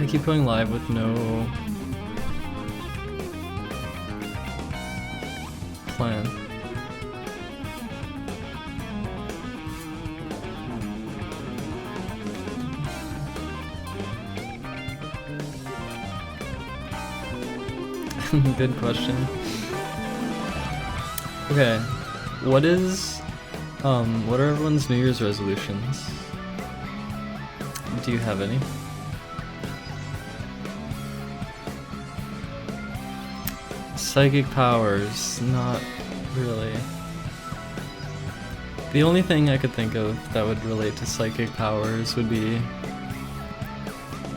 I keep going live with no plan. Good question. Okay, what are everyone's New Year's resolutions? Do you have any? Psychic powers, not really. The only thing I could think of that would relate to psychic powers would be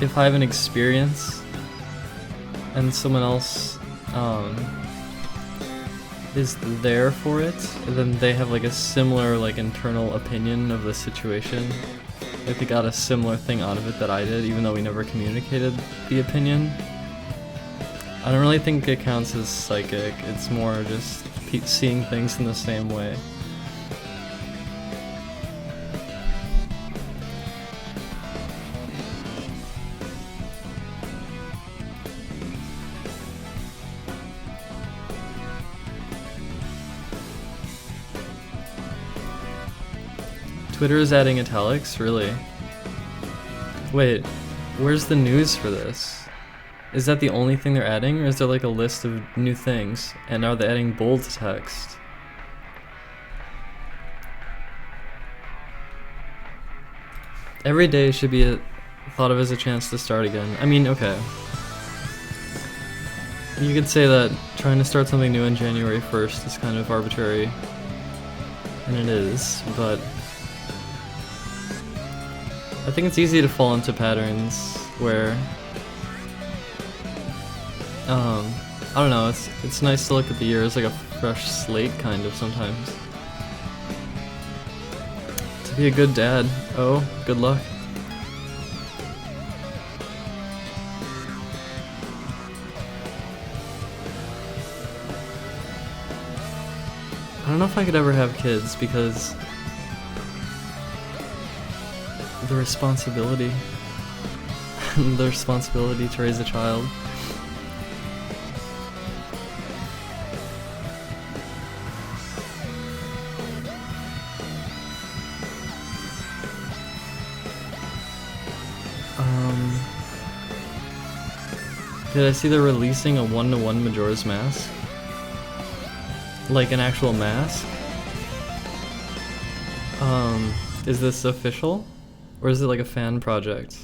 if I have an experience and someone else is there for it, and then they have like a similar like internal opinion of the situation. Like they got a similar thing out of it that I did, even though we never communicated the opinion. I don't really think it counts as psychic, it's more just seeing things in the same way. Twitter is adding italics? Really? Wait, where's the news for this? Is that the only thing they're adding, or is there like a list of new things? And are they adding bold text? Every day should be thought of as a chance to start again. I mean, okay. You could say that trying to start something new on January 1st is kind of arbitrary. And it is, but I think it's easy to fall into patterns where I don't know, it's nice to look at the year as like a fresh slate kind of sometimes. To be a good dad, oh, good luck. I don't know if I could ever have kids because the responsibility to raise a child. Did I see they're releasing a 1-to-1 Majora's Mask? Like an actual mask? Is this official? Or is it like a fan project?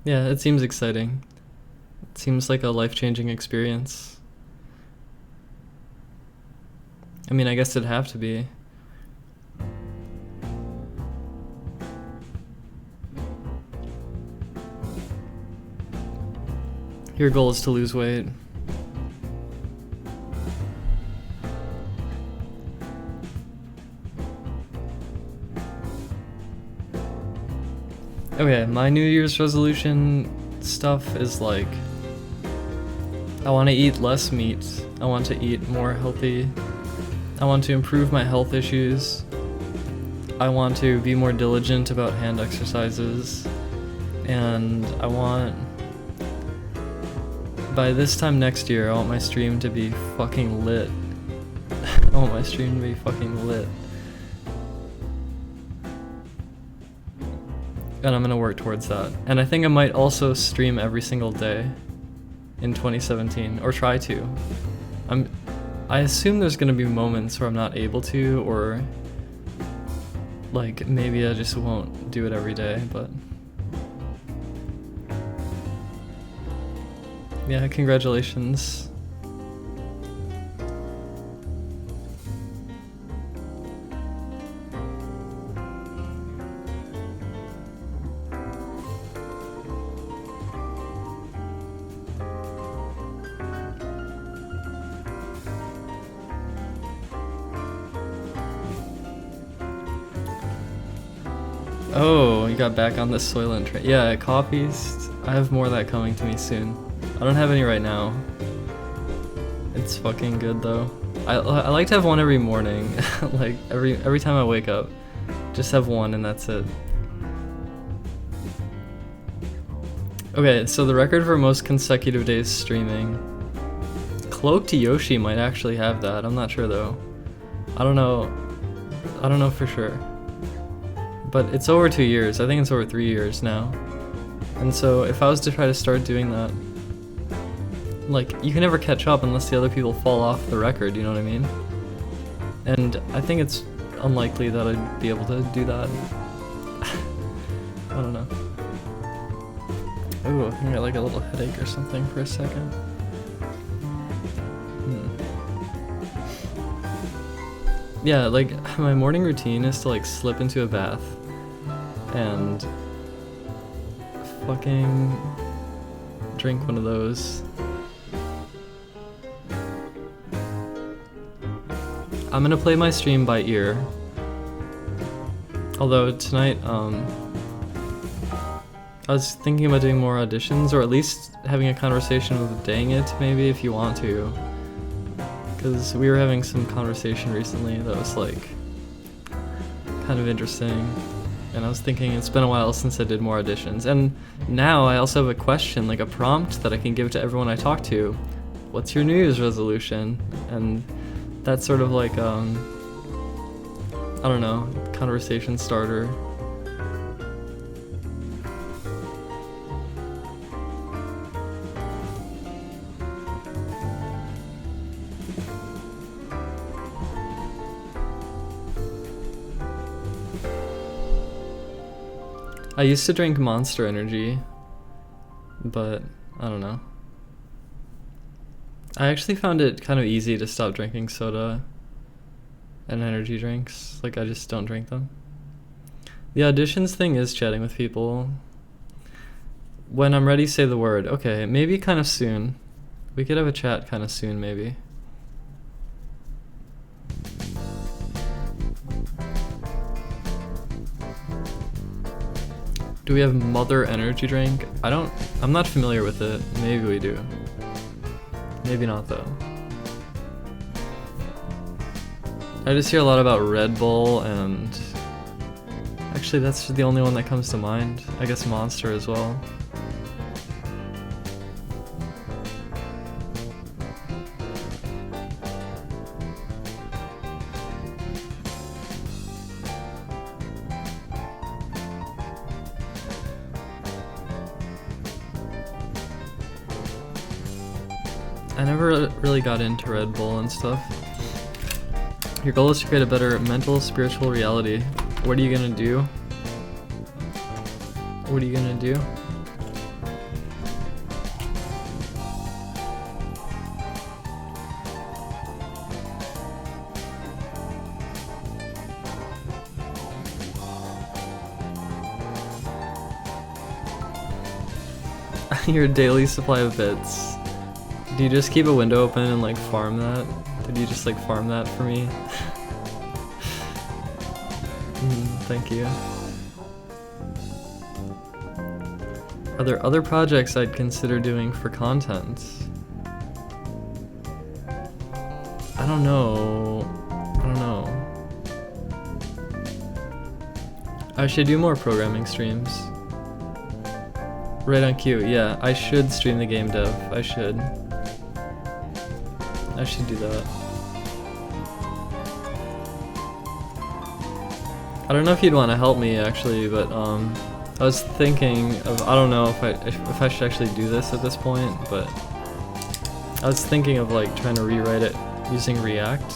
Yeah, it seems exciting. It seems like a life-changing experience. I mean, I guess it'd have to be. Your goal is to lose weight. Okay, my New Year's resolution stuff is like, I want to eat less meat. I want to eat more healthy. I want to improve my health issues. I want to be more diligent about hand exercises. And I want, by this time next year, I want my stream to be fucking lit. I want my stream to be fucking lit. And I'm gonna work towards that. And I think I might also stream every single day in 2017, or try to. I assume there's gonna be moments where I'm not able to, or like maybe I just won't do it every day, but yeah, congratulations. Oh, you got back on the Soylent train. Yeah, coffees. I have more of that coming to me soon. I don't have any right now. It's fucking good though. I like to have one every morning. Like every time I wake up, just have one and that's it. Okay, so the record for most consecutive days streaming. Cloaked Yoshi might actually have that. I'm not sure though. I don't know for sure. But it's over 2 years. I think it's over 3 years now. And so if I was to try to start doing that, like, you can never catch up unless the other people fall off the record, you know what I mean? And I think it's unlikely that I'd be able to do that. I don't know. Ooh, I got like a little headache or something for a second. Yeah, like, my morning routine is to like slip into a bath and fucking drink one of those. I'm gonna play my stream by ear. Although tonight, I was thinking about doing more auditions, or at least having a conversation with Dang It, maybe, if you want to. Because we were having some conversation recently that was like kind of interesting. And I was thinking it's been a while since I did more auditions. And now I also have a question, like a prompt that I can give to everyone I talk to. What's your New Year's resolution? And that's sort of like, I don't know, conversation starter. I used to drink Monster Energy, but I don't know. I actually found it kind of easy to stop drinking soda and energy drinks. Like, I just don't drink them. The auditions thing is chatting with people. When I'm ready, say the word. Okay, maybe kind of soon. We could have a chat kind of soon, maybe. Do we have Mother Energy Drink? I'm not familiar with it. Maybe we do. Maybe not though. I just hear a lot about Red Bull, and actually that's the only one that comes to mind. I guess Monster as well. I never really got into Red Bull and stuff. Your goal is to create a better mental, spiritual reality. What are you gonna do? What are you gonna do? Your daily supply of bits. Do you just keep a window open and like farm that? Did you just like farm that for me? Thank you. Are there other projects I'd consider doing for content? I don't know. I should do more programming streams. Right on cue, yeah, I should stream the game dev. I should do that. I don't know if you'd want to help me actually, but I was thinking of, I don't know if I should actually do this at this point, but I was thinking of like trying to rewrite it using React.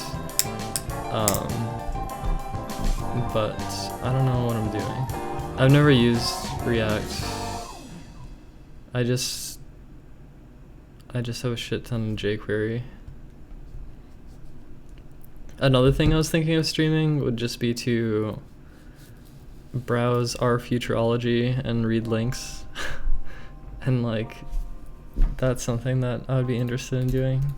But I don't know what I'm doing. I've never used React. I just have a shit ton of jQuery. Another thing I was thinking of streaming would just be to browse our futurology and read links. And like, that's something that I would be interested in doing.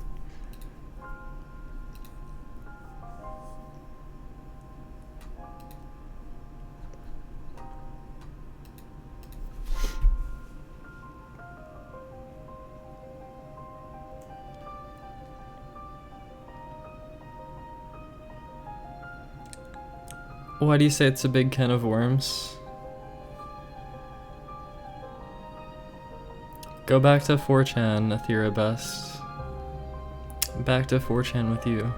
Why do you say it's a big can of worms? Go back to 4chan, Athira Best. Back to 4chan with you.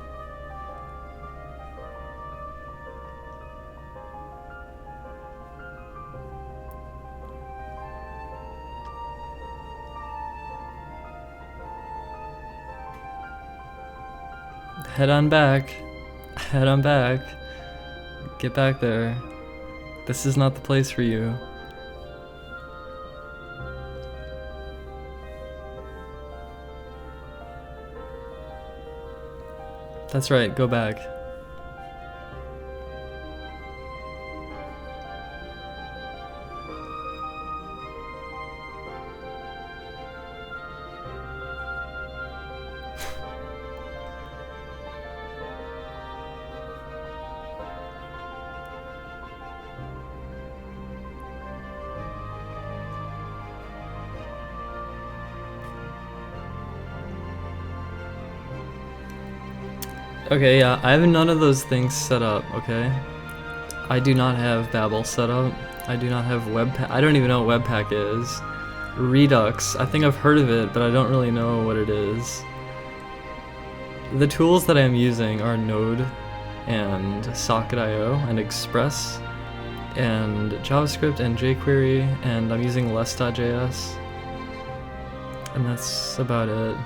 Head on back. Head on back. Get back there. This is not the place for you. That's right, go back. Okay, yeah, I have none of those things set up, okay? I do not have Babel set up. I do not have Webpack. I don't even know what Webpack is. Redux, I think I've heard of it, but I don't really know what it is. The tools that I'm using are Node and Socket.io and Express and JavaScript and jQuery, and I'm using less.js. And that's about it.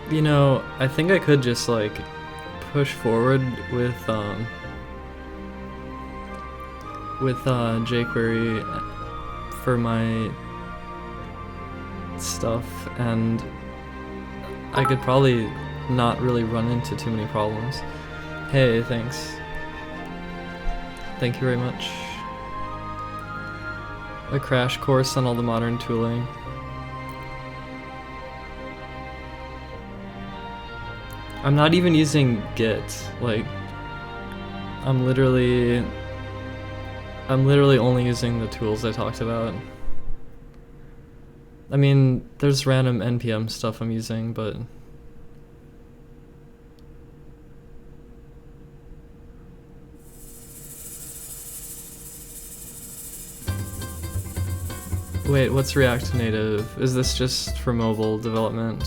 You know, I think I could just like push forward with jQuery for my stuff, and I could probably not really run into too many problems. Hey, thanks. Thank you very much. A crash course on all the modern tooling. I'm not even using Git, like, I'm literally only using the tools I talked about. I mean, there's random NPM stuff I'm using, but wait, what's React Native? Is this just for mobile development?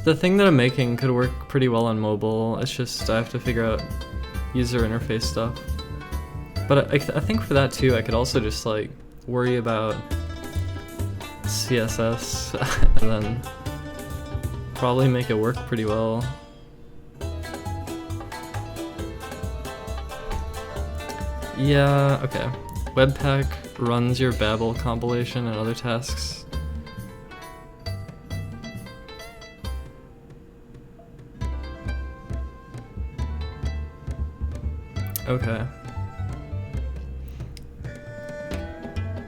The thing that I'm making could work pretty well on mobile. It's just I have to figure out user interface stuff. But I think for that too, I could also just like worry about CSS and then probably make it work pretty well. Yeah, okay. Webpack runs your Babel compilation and other tasks. Okay.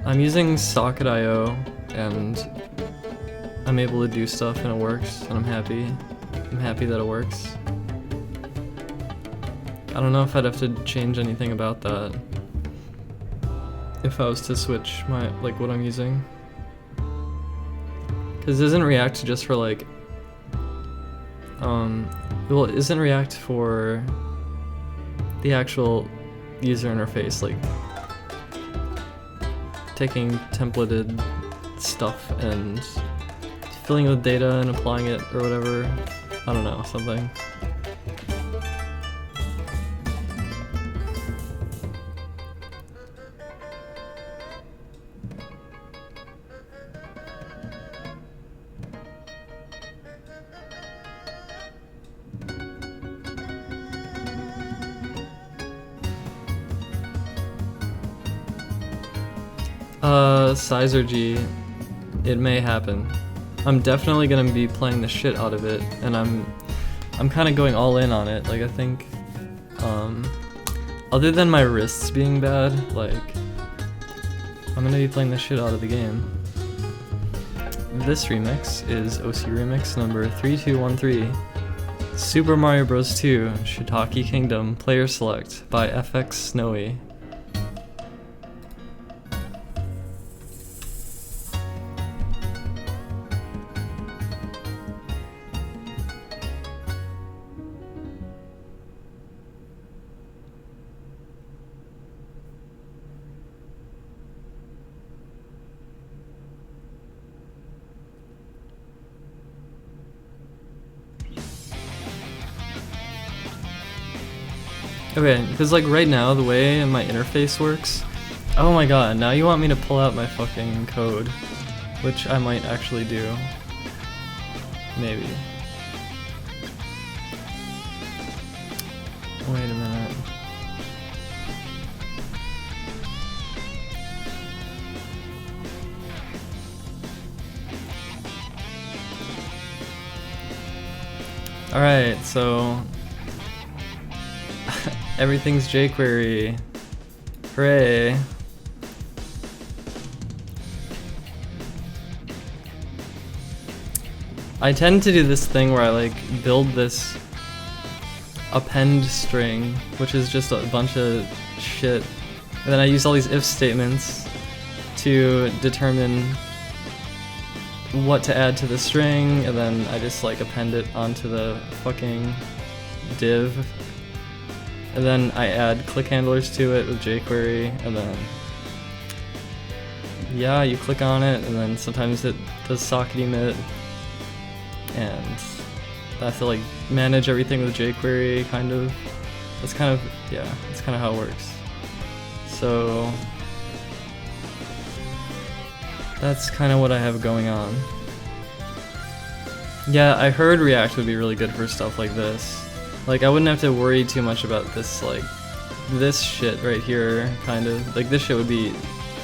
I'm using Socket.io and I'm able to do stuff and it works, and I'm happy. I'm happy that it works. I don't know if I'd have to change anything about that if I was to switch my, like, what I'm using. Cause isn't React just for like, well, isn't React for the actual user interface, like taking templated stuff and filling it with data and applying it or whatever? I don't know, something. Sizer G, it may happen. I'm definitely gonna be playing the shit out of it, and I'm kind of going all in on it. Like, I think, other than my wrists being bad, like, I'm gonna be playing the shit out of the game. This remix is OC Remix number 3213. Super Mario Bros. 2 Shiitake Kingdom Player Select by FX Snowy. Okay, because like right now, the way my interface works, oh my god, now you want me to pull out my fucking code, which I might actually do. Maybe. Wait a minute. Alright, so everything's jQuery. Hooray. I tend to do this thing where I like build this append string, which is just a bunch of shit, and then I use all these if statements to determine what to add to the string, and then I just like append it onto the fucking div. And then I add click handlers to it with jQuery, and then yeah, you click on it, and then sometimes it does socket emit, and I have to like manage everything with jQuery, kind of. That's kind of, yeah, that's kind of how it works. So that's kind of what I have going on. Yeah, I heard React would be really good for stuff like this. Like, I wouldn't have to worry too much about this, like, this shit right here, kind of. Like, this shit would be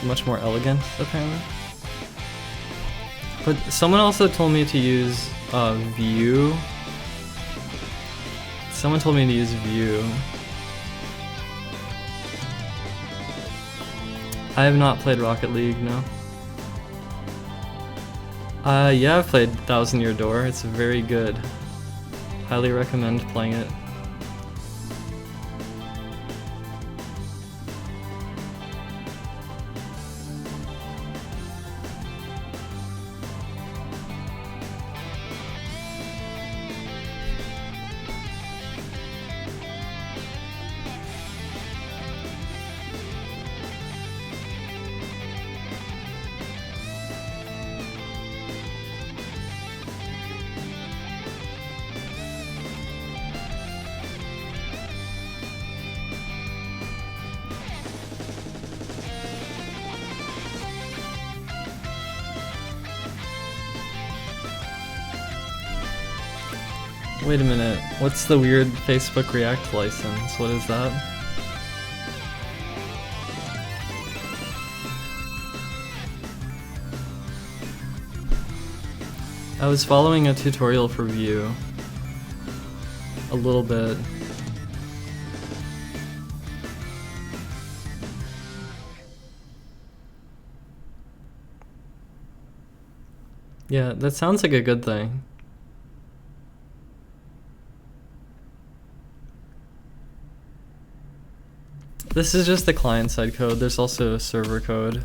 much more elegant, apparently. But someone also told me to use, Vue. Someone told me to use Vue. I have not played Rocket League, no. Yeah, I've played Thousand Year Door. It's very good. Highly recommend playing it. Wait a minute, what's the weird Facebook React license? What is that? I was following a tutorial for Vue. A little bit. Yeah, that sounds like a good thing. This is just the client-side code. There's also server code.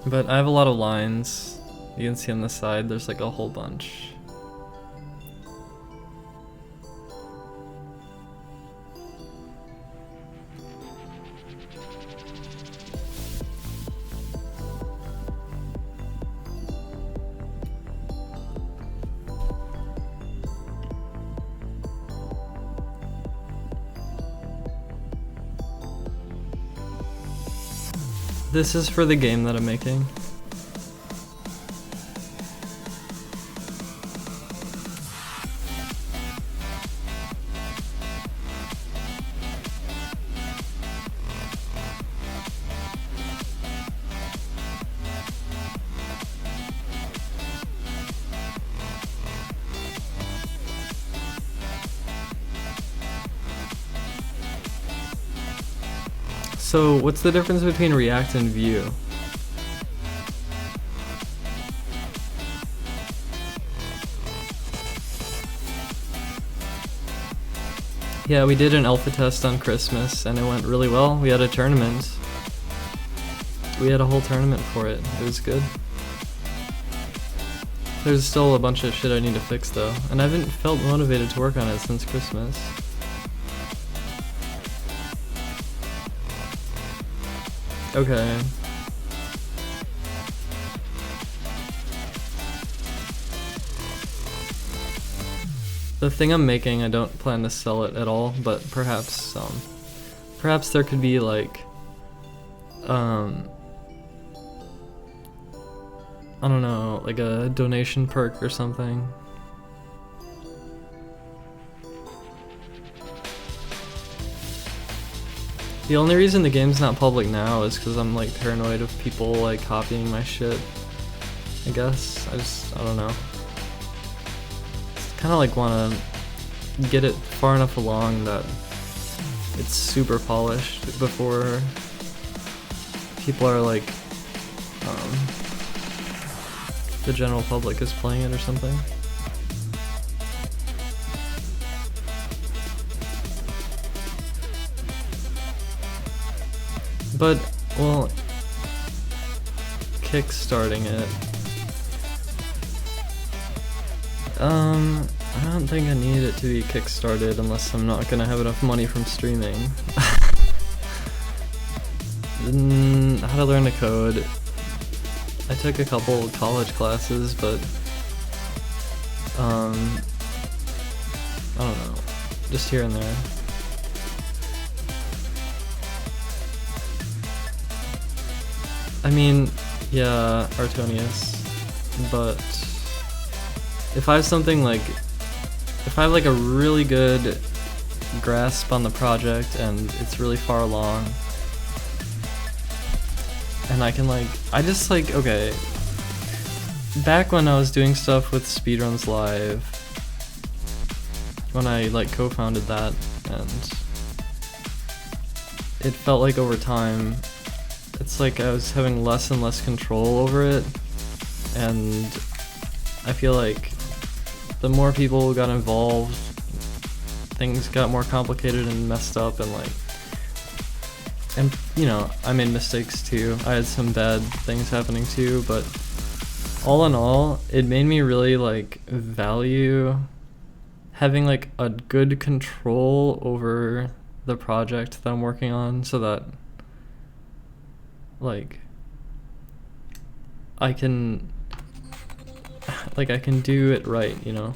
But I have a lot of lines. You can see on the side, there's like a whole bunch. This is for the game that I'm making. So what's the difference between React and Vue? Yeah, we did an alpha test on Christmas and it went really well. We had a tournament. We had a whole tournament for it. It was good. There's still a bunch of shit I need to fix though, and I haven't felt motivated to work on it since Christmas. Okay. The thing I'm making, I don't plan to sell it at all, but perhaps there could be like, I don't know, like a donation perk or something. The only reason the game's not public now is because I'm like paranoid of people like copying my shit. I guess. I don't know. Kind of like want to get it far enough along that it's super polished before people are like, the general public is playing it or something. But, well, kickstarting it. I don't think I need it to be kickstarted unless I'm not gonna have enough money from streaming. How to learn to code. I took a couple college classes, but I don't know, just here and there. I mean, yeah, Artonius, but if I have something like, if I have like a really good grasp on the project and it's really far along, and I can like, I just like, okay, back when I was doing stuff with Speedruns Live, when I like co-founded that, and it felt like over time, it's like I was having less and less control over it, and I feel like the more people got involved, things got more complicated and messed up, and like, and you know, I made mistakes too. I had some bad things happening too, but all in all, it made me really like value having like a good control over the project that I'm working on, so that like I can do it right, you know?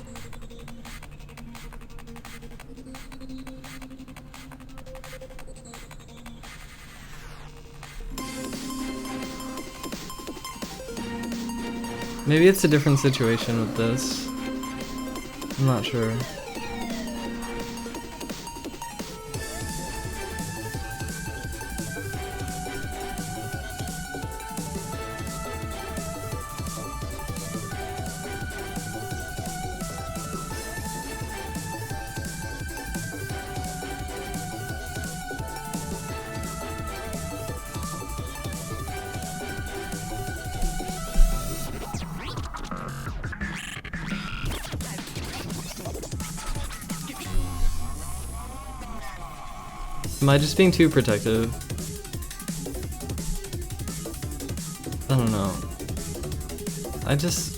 Maybe it's a different situation with this. I'm not sure. Am I just being too protective? I don't know.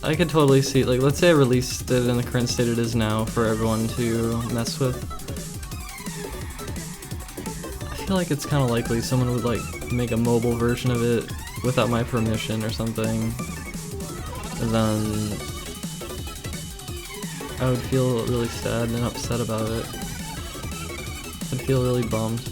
I could totally see, like, let's say I released it in the current state it is now for everyone to mess with. I feel like it's kind of likely someone would, like, make a mobile version of it without my permission or something. And then I would feel really sad and upset about it. I'd feel really bummed.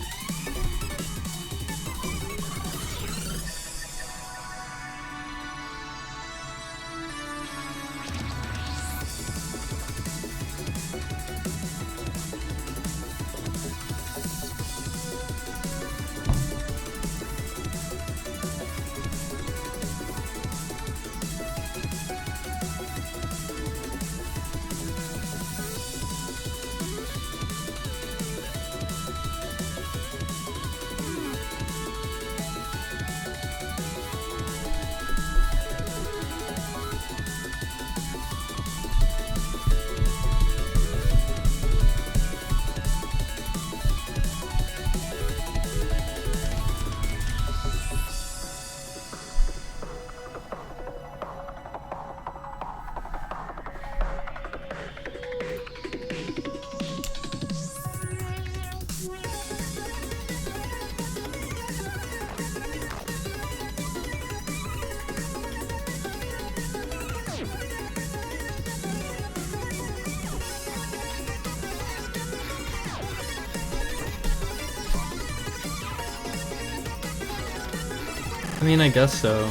I mean, I guess so.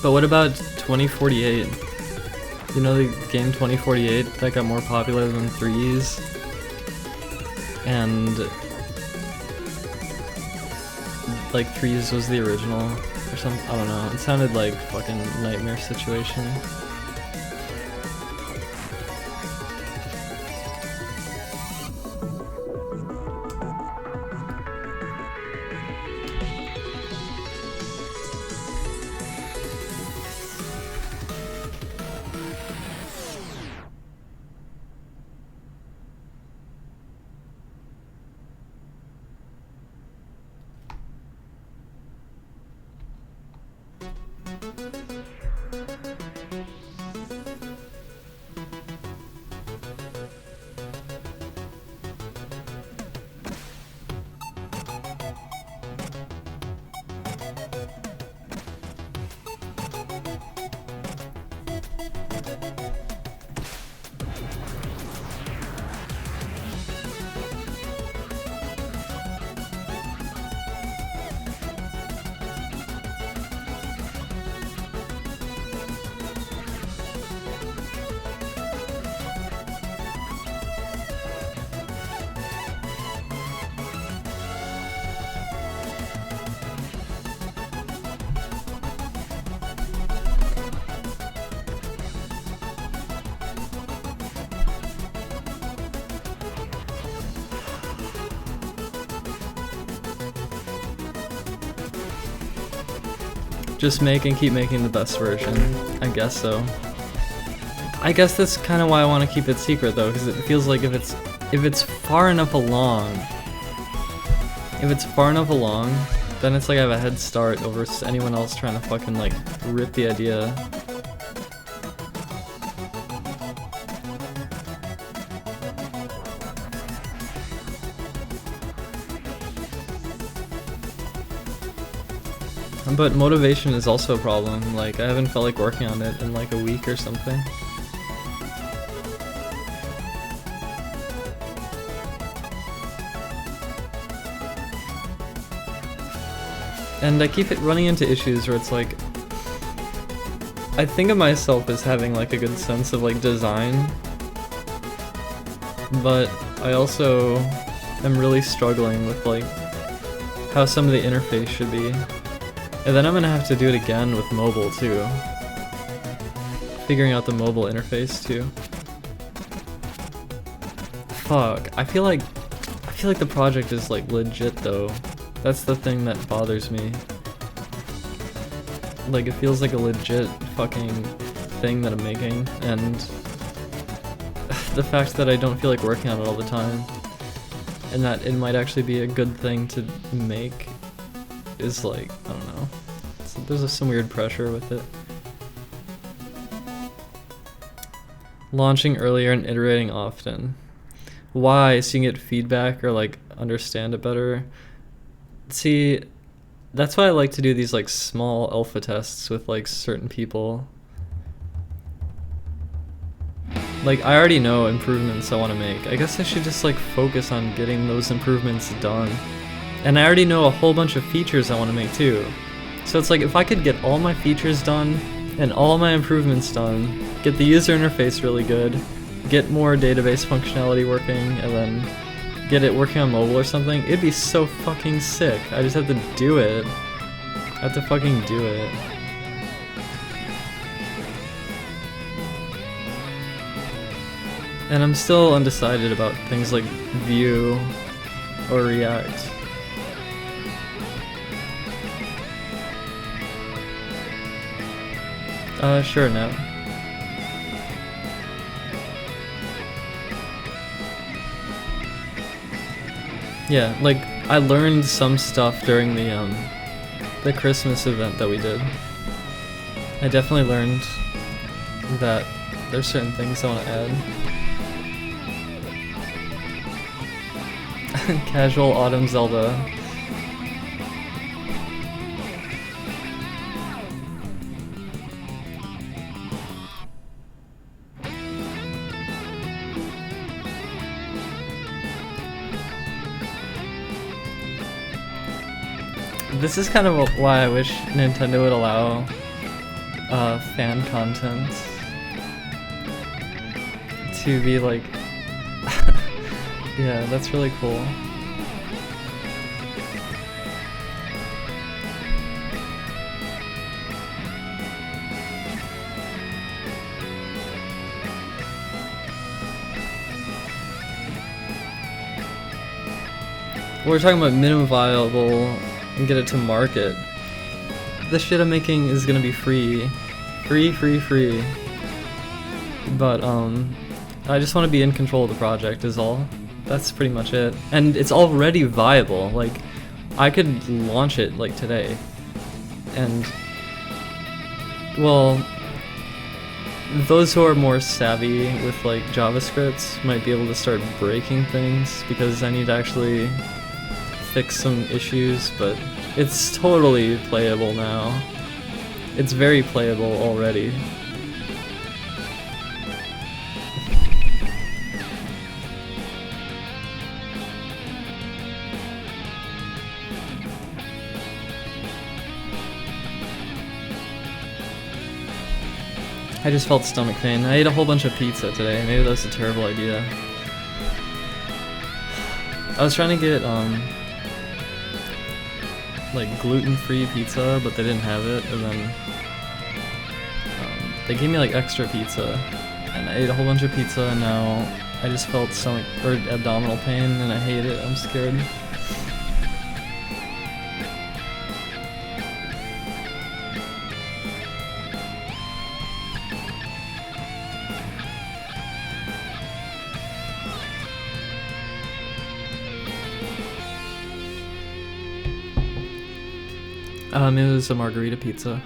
But what about 2048? You know the game 2048 that got more popular than Threes? And like Threes was the original or something. I don't know. It sounded like fucking nightmare situation. Just make and keep making the best version. I guess so. I guess that's kind of why I want to keep it secret though, because it feels like if it's far enough along, then it's like I have a head start over anyone else trying to fucking like rip the idea. But motivation is also a problem. Like, I haven't felt like working on it in like a week or something. And I keep it running into issues where it's like, I think of myself as having like a good sense of like design, but I also am really struggling with like how some of the interface should be. And then I'm gonna have to do it again with mobile too. Figuring out the mobile interface too. Fuck, I feel like the project is like legit though. That's the thing that bothers me. Like, it feels like a legit fucking thing that I'm making, and the fact that I don't feel like working on it all the time, and that it might actually be a good thing to make, is like, I don't know. There's some weird pressure with it. Launching earlier and iterating often. Why? So you can get feedback or like understand it better. See, that's why I like to do these like small alpha tests with like certain people. Like, I already know improvements I want to make. I guess I should just like focus on getting those improvements done. And I already know a whole bunch of features I want to make too. So it's like, if I could get all my features done and all my improvements done, get the user interface really good, get more database functionality working, and then get it working on mobile or something, it'd be so fucking sick. I just have to do it. I have to fucking do it. And I'm still undecided about things like Vue or React. Sure, no. Yeah, like, I learned some stuff during the Christmas event that we did. I definitely learned that there's certain things I want to add. Casual Autumn Zelda. This is kind of why I wish Nintendo would allow fan content to be like, yeah, that's really cool. We're talking about minimum viable and get it to market. The shit I'm making is gonna be free. Free. But I just want to be in control of the project is all. That's pretty much it. And it's already viable. Like, I could launch it like today. And, well, those who are more savvy with like JavaScript might be able to start breaking things because I need to actually fix some issues, but it's totally playable now. It's very playable already. I just felt stomach pain. I ate a whole bunch of pizza today. Maybe that was a terrible idea. I was trying to get like gluten-free pizza, but they didn't have it, and then they gave me like extra pizza, and I ate a whole bunch of pizza, and now I just felt stomach or abdominal pain, and I hate it. I'm scared. It was a margarita pizza.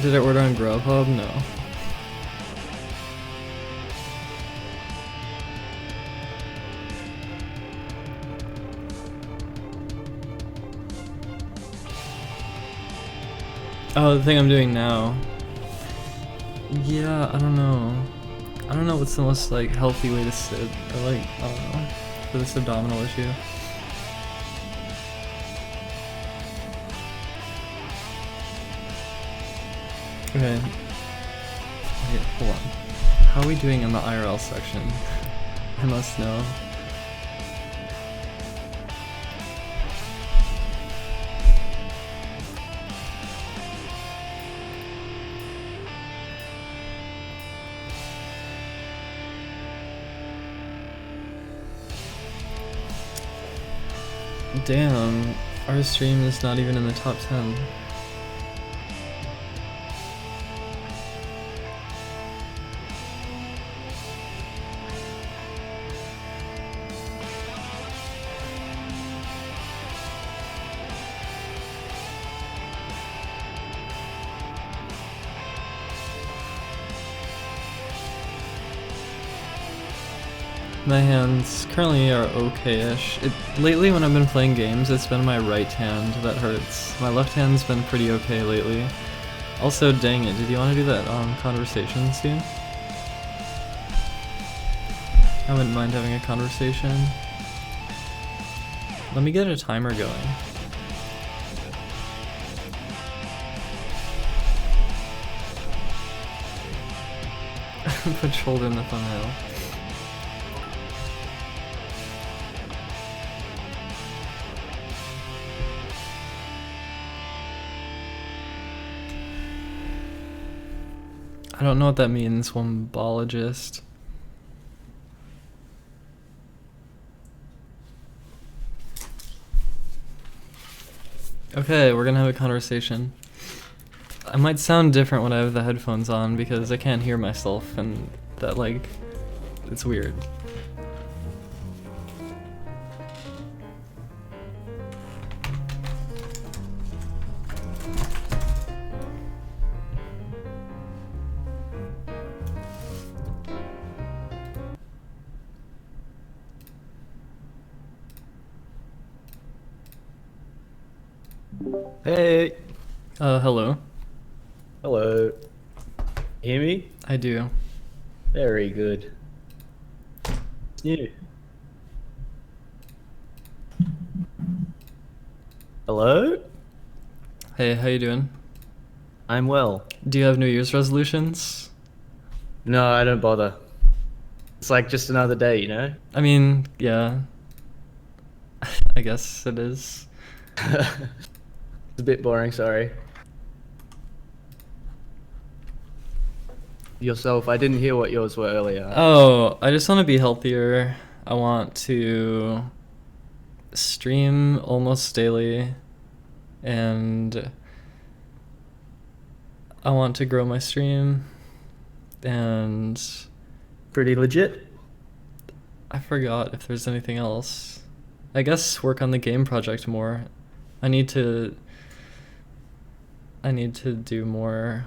Did I order on Grubhub? No. Oh, the thing I'm doing now. Yeah, I don't know. I don't know what's the most like healthy way to sit, or like, I don't know, for this abdominal issue. Okay. Wait, hold on. How are we doing in the IRL section? I must know. Damn, our stream is not even in the top 10. My hands currently are okay-ish. Lately when I've been playing games, it's been my right hand that hurts. My left hand's been pretty okay lately. Also, dang it, did you want to do that conversation soon? I wouldn't mind having a conversation. Let me get a timer going. Put shoulder in the thumbnail. I don't know what that means, wombologist. Okay, we're gonna have a conversation. I might sound different when I have the headphones on because I can't hear myself, and that, like, it's weird. Hey, Hello. hello. Hear me? I do. Very good. You. Hello? Hey, how you doing? I'm well. Do you have New Year's resolutions? No, I don't bother. It's like just another day, you know? I mean, yeah. I guess it is. It's a bit boring, sorry. Yourself, I didn't hear what yours were earlier. Oh, I just want to be healthier. I want to stream almost daily, and I want to grow my stream, and Pretty legit. I forgot if there's anything else. I guess work on the game project more. I need to do more.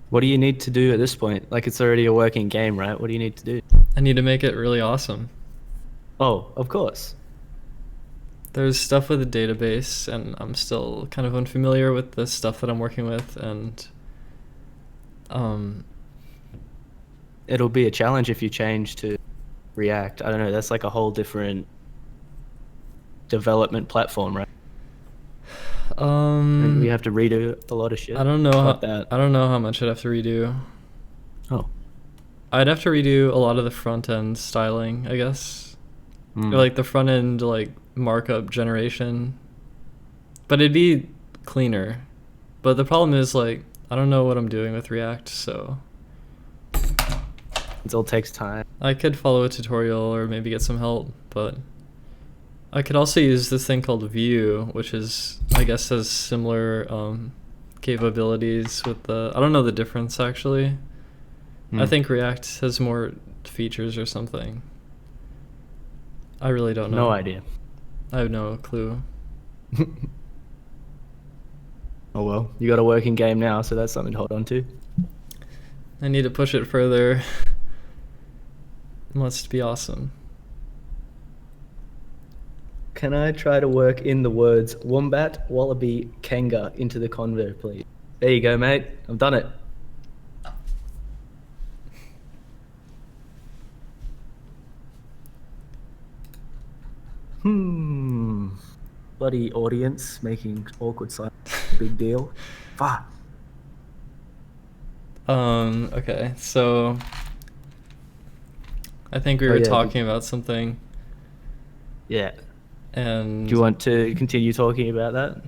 What do you need to do at this point? Like, it's already a working game, right? What do you need to do? I need to make it really awesome. Oh, of course. There's stuff with the database, and I'm still kind of unfamiliar with the stuff that I'm working with, and It'll be a challenge if you change to React. I don't know, that's like a whole different development platform, right? And we have to redo a lot of shit. I don't know Fuck how, that. I don't know how much I'd have to redo. Oh. I'd have to redo a lot of the front end styling, I guess. Hmm. Or like the front end like markup generation. But it'd be cleaner. But the problem is, like, I don't know what I'm doing with React, so It all takes time. I could follow a tutorial or maybe get some help, but I could also use this thing called Vue, which is, I guess, has similar capabilities with the, I don't know the difference actually. I think React has more features or something. I really don't know. No idea. I have no clue. Oh well, you got a working game now, so that's something to hold on to. I need to push it further. It must be awesome. Can I try to work in the words wombat, wallaby, kanga into the convo, please? There you go, mate. I've done it. Bloody audience making awkward silence. Big deal. Fuck. Okay, so I think we Oh, were yeah, talking about something, Yeah. and Do you want to continue talking about that?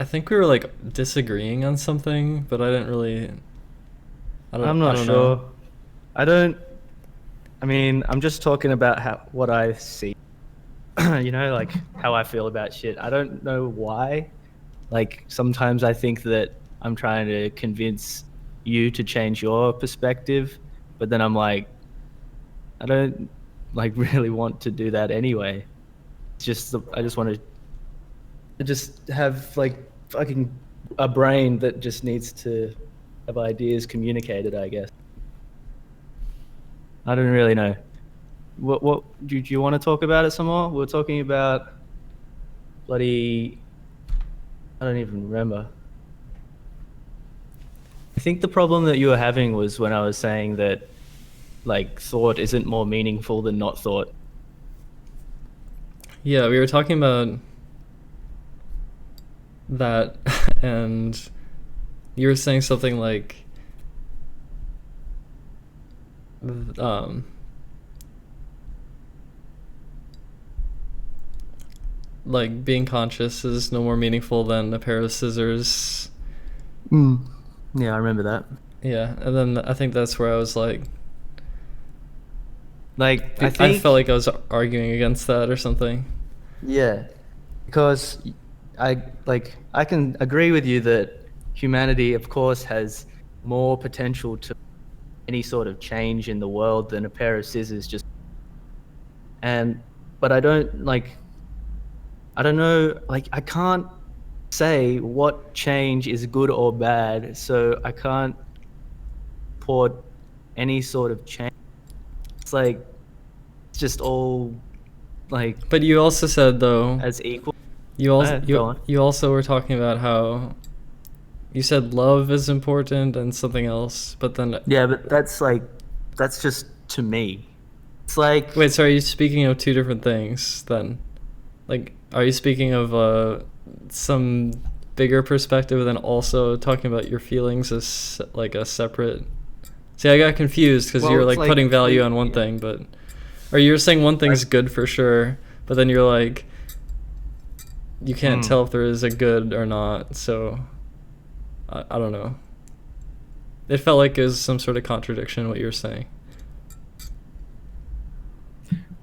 I think we were like disagreeing on something, but I didn't really. I'm not I don't sure. know. I mean, I'm just talking about what I see. You know, like how I feel about shit. I don't know why. Like sometimes I think that I'm trying to convince you to change your perspective, but then I'm like, I don't like really want to do that anyway. It's just I just want to just have like fucking a brain that just needs to have ideas communicated, I guess. I don't really know. What do you want to talk about it some more? We were talking about bloody. I don't even remember. I think the problem that you were having was when I was saying that, like, thought isn't more meaningful than not thought. Yeah, we were talking about that, and you were saying something like, um, like being conscious is no more meaningful than a pair of scissors. Yeah, I remember that. Yeah, and then I think that's where I was like, Like, I I felt think, like I was arguing against that or something. yeah, because I can agree with you that humanity, of course, has more potential to any sort of change in the world than a pair of scissors just. And but I don't know, like I can't say what change is good or bad, so I can't put any sort of change. It's like it's just all like But you also said though, as equal. you also Go on. you also were talking about how you said love is important and something else, but then Yeah, but that's just to me. It's like wait, so are you speaking of two different things then? Like, are you speaking of some bigger perspective and then also talking about your feelings as like a separate? See, I got confused because you well, were it's like like putting value we on one thing, but or you were saying one thing's I've good for sure, but then you're like you can't mm, tell if there is a good or not. So I don't know. It felt like it was some sort of contradiction in what you were saying.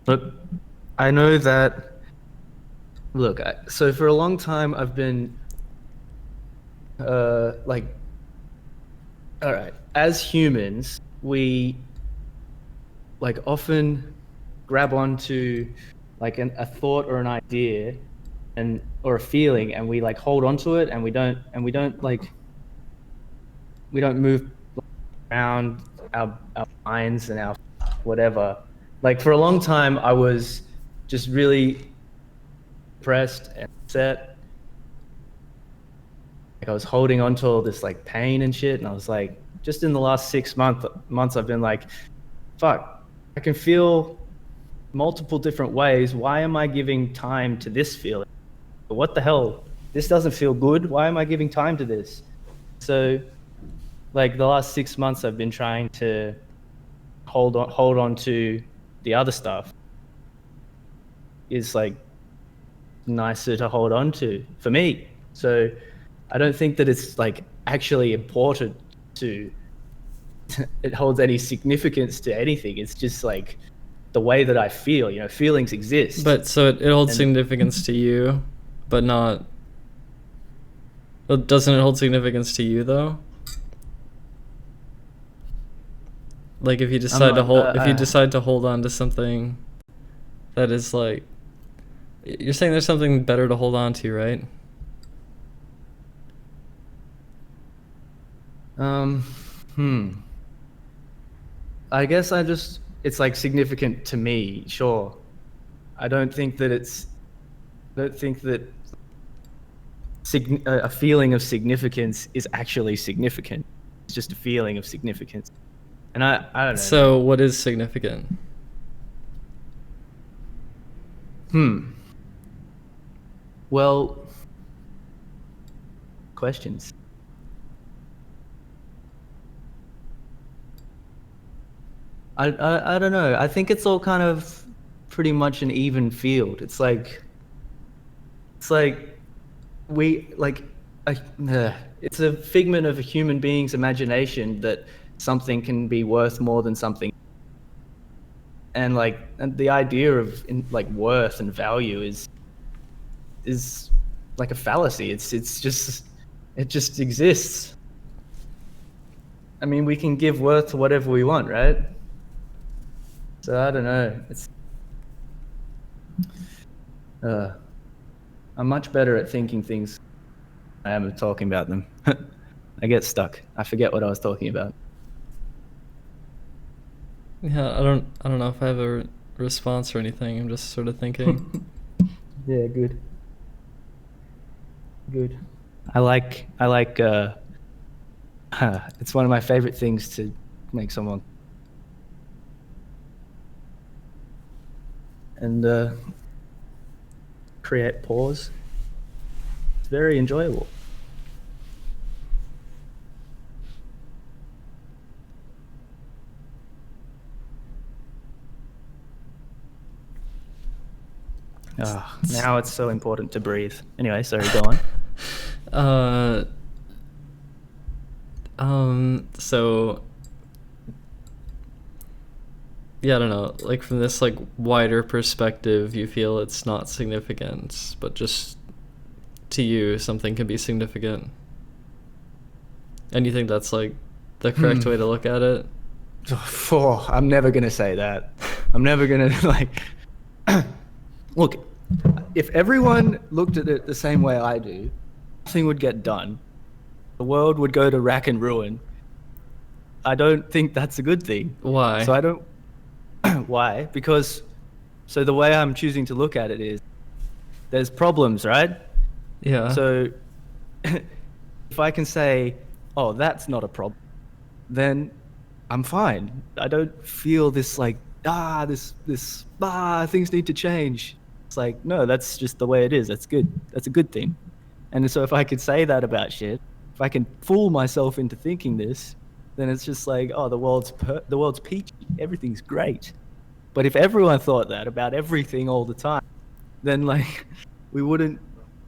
look, I know that so for a long time I've been like all right, as humans, we like often grab onto like a thought or an idea and or a feeling and we like hold onto it and we don't move around our minds and our whatever. Like for a long time I was just really depressed and upset. Like I was holding on to all this like pain and shit and I was like just in the last months I've been like fuck, I can feel multiple different ways. Why am I giving time to this feeling? What the hell? This doesn't feel good. Why am I giving time to this? So, like the last 6 months, I've been trying to hold on to the other stuff. Is like nicer to hold on to for me. So, I don't think that it's like actually important to it holds any significance to anything. It's just like the way that I feel. You know, feelings exist, But so it holds and significance to you, but not. Well, doesn't it hold significance to you though? Like I'm not. if you decide to hold on to something that is like, you're saying there's something better to hold on to, right? Um, hmm. I guess it's like significant to me, sure. I don't think that I don't think that a feeling of significance is actually significant. It's just a feeling of significance. And I don't know, man. So what is significant? Hmm. Well, questions. I don't know. I think it's all kind of pretty much an even field. It's like we like a, it's a figment of a human being's imagination that something can be worth more than something, and the idea of like worth and value is like a fallacy. It's just it just exists. I mean, we can give worth to whatever we want, right? So I don't know. It's uh I'm much better at thinking things than I am at talking about them. I get stuck. I forget what I was talking about. Yeah, I don't know if I have a response or anything. I'm just sort of thinking. Yeah, good. Good. I like it's one of my favorite things to make someone and create pause. It's very enjoyable. Now it's so important to breathe. Anyway, sorry, go on. Uh, So yeah, I don't know. Like from this like wider perspective, you feel it's not significant, but just to you, something can be significant. And you think that's like the correct way to look at it? Oh, I'm never gonna say that. I'm never gonna like. Look, if everyone looked at it the same way I do, nothing would get done. The world would go to rack and ruin. I don't think that's a good thing. So Why? I don't. Why? Because so the way I'm choosing to look at it is there's problems, right? Yeah. So if I can say, oh, that's not a problem, then I'm fine. I don't feel this like things need to change. It's like no, that's just the way it is. That's good. That's a good thing. And so if I could say that about shit, if I can fool myself into thinking this, then it's just like oh, the world's peachy. Everything's great. But if everyone thought that about everything all the time, then like we wouldn't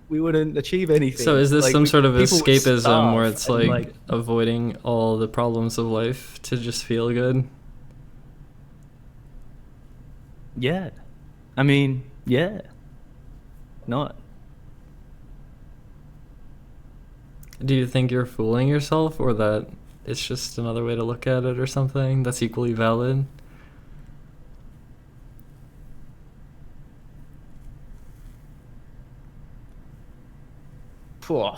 we wouldn't achieve So anything. is this Like some sort of people would escapism where starve it's and like like avoiding all the problems of life to just feel good? yeah. I mean, yeah. Not. Do you think you're fooling yourself, or that it's just another way to look at it or something that's equally valid? Phew,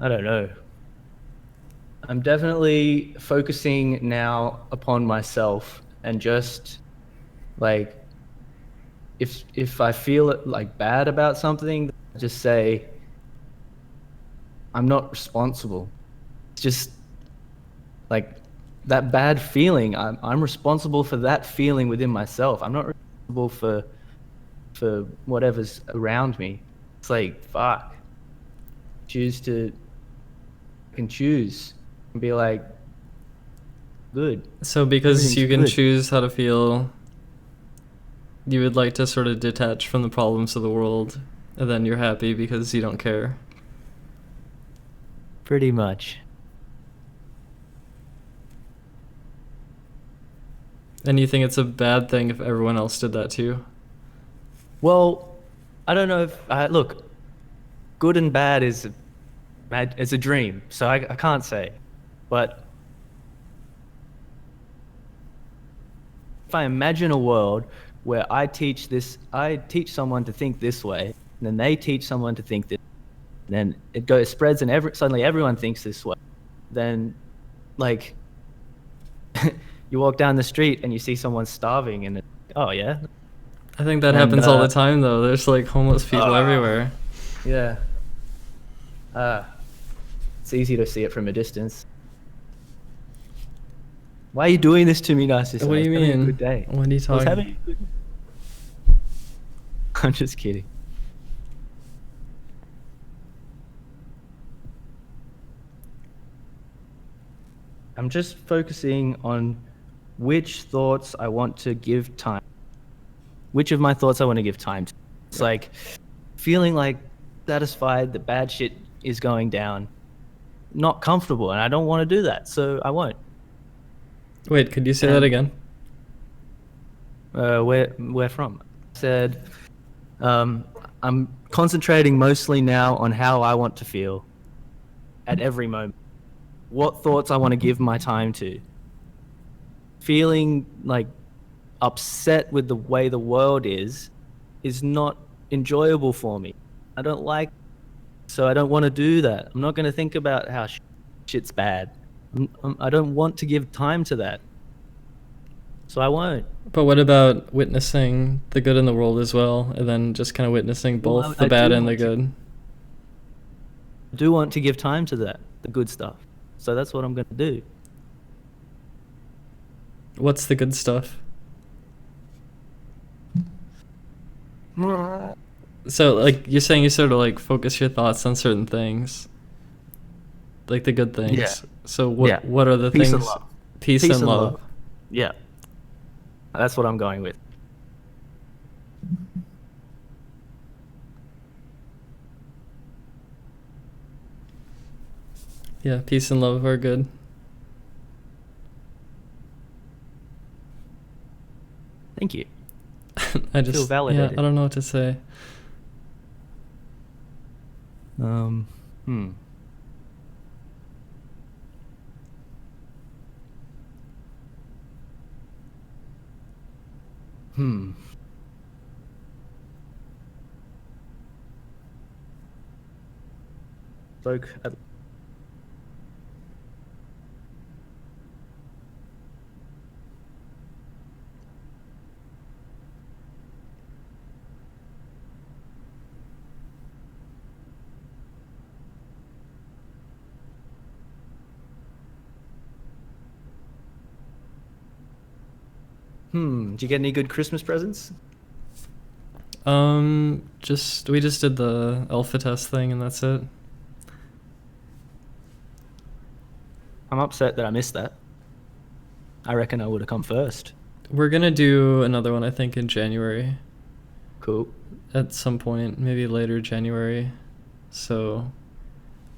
I don't know. I'm definitely focusing now upon myself and just like if I feel like bad about something, just say I'm not responsible. It's just like that bad feeling. I'm responsible for that feeling within myself. I'm not responsible for whatever's around me. It's like fuck. Choose to I can choose and be like good. So because Everything's you can good. choose how to feel, you would like to sort of detach from the problems of the world, and then you're happy because you don't care. Pretty much. And you think it's a bad thing if everyone else did that too? Well, I don't know if look, good and bad is a dream, so I can't say. But if I imagine a world where I teach someone to think this way, and then they teach someone to think this, and then it spreads, and suddenly everyone thinks this way. Then, like, you walk down the street and you see someone starving, and oh yeah, I think that and happens all the time though. There's like homeless people everywhere. yeah, uh, it's easy to see it from a distance. Why are you doing this to me, Narcissus? What do you I was having a mean? good day. What are you I was talking? having a good. I'm just kidding. I'm just focusing on which thoughts I want to give time. Which of my thoughts I want to give time to. It's like feeling like satisfied that bad shit is going down. Not comfortable, and I don't want to do that, so I won't. Wait, could you say that And again? where from? I said I'm concentrating mostly now on how I want to feel at every moment. What thoughts I want to give my time to. Feeling like upset with the way the world is not enjoyable for me. I don't like, so I don't want to do that. I'm not going to think about how shit's bad. I don't want to give time to that. So I won't. But what about witnessing the good in the world as well, and then just kind of witnessing Well, both the bad and the good? I do want to give time to that, the good stuff. So that's what I'm going to do. What's the good stuff? So, like, you're saying you sort of, like, focus your thoughts on certain things. Like, the good things. Yeah. So, what Yeah. what are the Peace things? and love. Peace and love. Yeah. That's what I'm going with. Yeah, peace and love are good. Thank you. I Feel just, yeah, validated. I don't know what to say. Um, hmm. Hmm. Spoke at Did you get any good Christmas presents? Just we just did the alpha test thing and that's it. I'm upset that I missed that. I reckon I would have come first. We're gonna do another one, I think, in January. Cool. At some point, maybe later January. So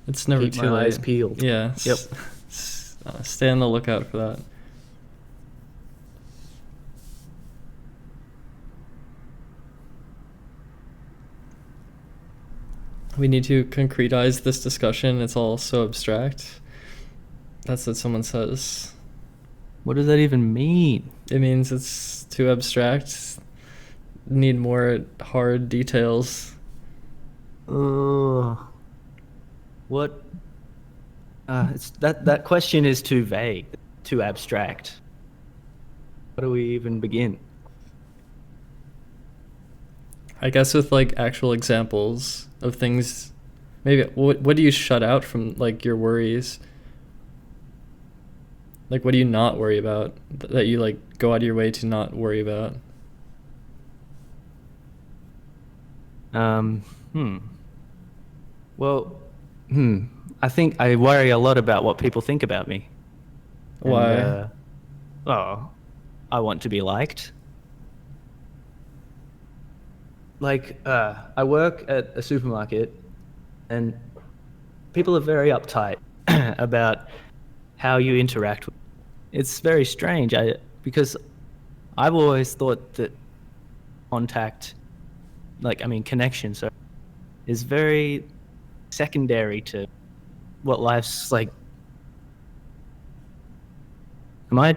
it's never Keep too my late. eyes peeled. Yeah. Yep. Stay on the lookout for that. We need to concretize this discussion. It's all so abstract. That's what someone says. What does that even mean? It means it's too abstract. Need more hard details. Ugh. What? It's that question is too vague, too abstract. How do we even begin? I guess with like actual examples of things, maybe what do you shut out from like your worries? Like what do you not worry about that you like go out of your way to not worry about? Um, hmm. Well, I think I worry a lot about what people think about me. And, Why? oh, I want to be liked. Like, I work at a supermarket and people are very uptight about how you interact with. It's very strange. Because I've always thought that contact, connection, so is very secondary to what life's like. Am I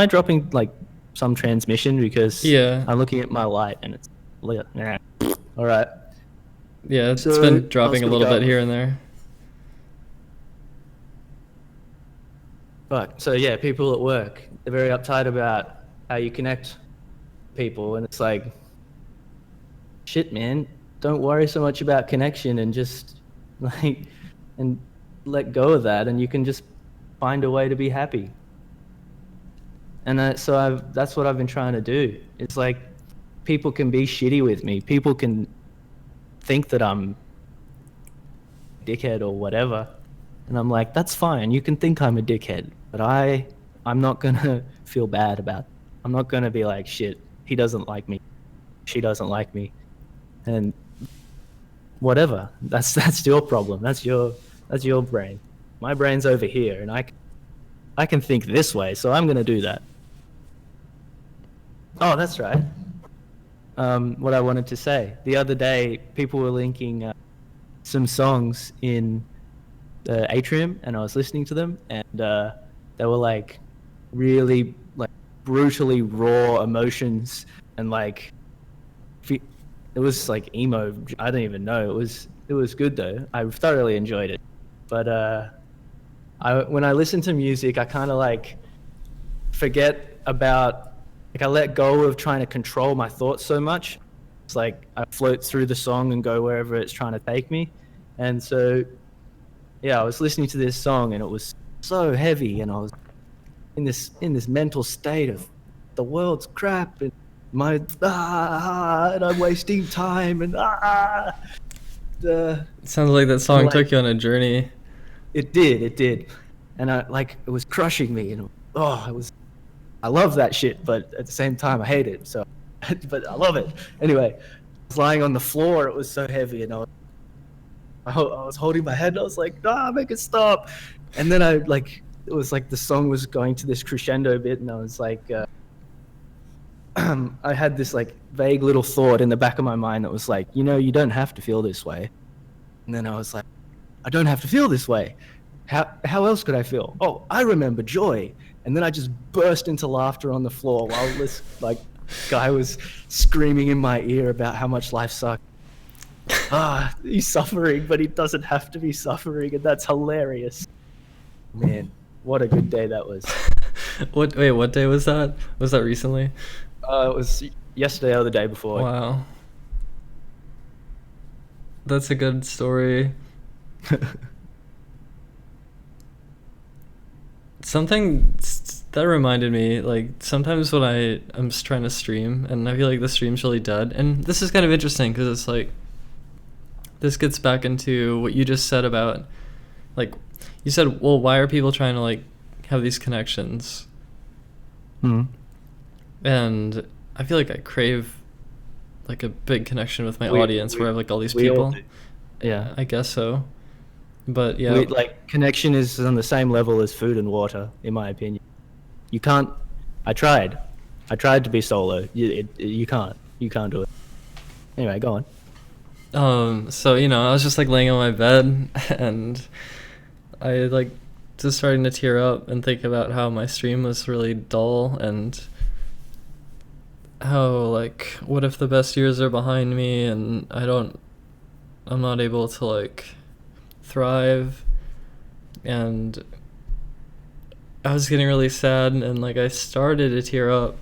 dropping like some transmission because Yeah. I'm looking at my light and it's lit? Yeah. All right. Yeah, it's So been I'll dropping a speak little bit up. here and there. But so yeah, people at work, they're very uptight about how you connect people, and it's like, shit, man, don't worry so much about connection and just like and let go of that, and you can just find a way to be happy. And that's what I've been trying to do. It's like people can be shitty with me. People can think that I'm a dickhead or whatever. And I'm like, that's fine. You can think I'm a dickhead, but I'm not gonna feel bad about it. I'm not gonna be like, shit, he doesn't like me. She doesn't like me. And whatever. That's your problem. That's your brain. My brain's over here and I can think this way, so I'm gonna do that. Oh, that's right. What I wanted to say. The other day, people were linking some songs in the atrium, and I was listening to them, and they were like really like brutally raw emotions, and like it was like emo. I don't even know. It was good though. I thoroughly enjoyed it. But when I listen to music, I kind of like forget about like I let go of trying to control my thoughts so much. It's like I float through the song and go wherever it's trying to take me. And so yeah, I was listening to this song and it was so heavy and I was in this mental state of the world's crap and and I'm wasting time and the It sounds like that and song like took you on a journey. it did. And I like it was crushing me and it was I love that shit, but at the same time, I hate it. So, but I love it. Anyway, I was lying on the floor. It was so heavy, and I was holding my head. And I was like, "Ah, make it stop!" And then it was like the song was going to this crescendo bit, and I was like, I had this like vague little thought in the back of my mind that was like, you don't have to feel this way. And then I was like, I don't have to feel this way. How else could I feel? Oh, I remember joy. And then I just burst into laughter on the floor while this like guy was screaming in my ear about how much life sucked. He's suffering, but he doesn't have to be suffering, and that's hilarious. Man, what a good day that was. What day was that? Was that recently? It was yesterday or the day before. Wow. That's a good story. Something that reminded me, like, sometimes when I'm just trying to stream and I feel like the stream's really dead, and this is kind of interesting because it's like, this gets back into what you just said about, like, you said, well, why are people trying to, like, have these connections? And I feel like I crave, like, a big connection with my audience where I have, like, all these people. Yeah. I guess so. But, yeah. Like, connection is on the same level as food and water, in my opinion. You can't... I tried to be solo. You can't do it. Anyway, go on. So, I was just like laying on my bed and I like just starting to tear up and think about how my stream was really dull and how, like, what if the best years are behind me and I'm not able to, like, thrive. And I was getting really sad and like I started to tear up,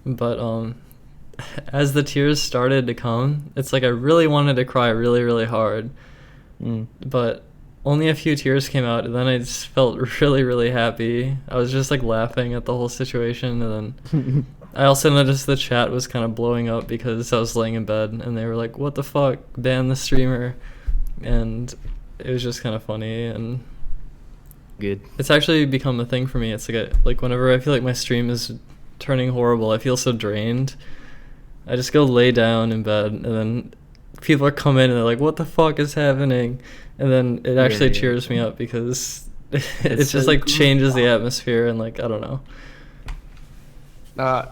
but as the tears started to come, it's like I really wanted to cry really, really hard. But only a few tears came out, and then I just felt really, really happy. I was just like laughing at the whole situation, and then I also noticed the chat was kind of blowing up because I was laying in bed, and they were like, "What the fuck? Ban the streamer!" And it was just kind of funny, and good. It's actually become a thing for me. It's like whenever I feel like my stream is turning horrible, I feel so drained. I just go lay down in bed, and then people are coming and they're like, "What the fuck is happening?" And then it actually cheers me up because it just so like cool. Changes the atmosphere, and like I don't know.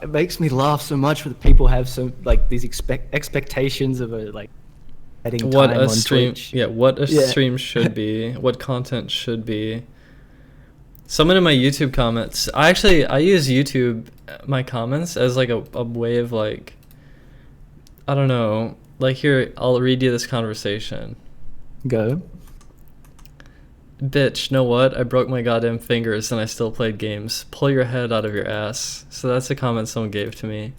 It makes me laugh so much when people have some like these expectations of a like what time a on stream Twitch. Yeah, what a stream should be, what content should be. Someone in my YouTube comments, I use YouTube, my comments, as like a way of like, I don't know, like here, I'll read you this conversation. Go. Bitch, know what? I broke my goddamn fingers and I still played games. Pull your head out of your ass. So that's a comment someone gave to me.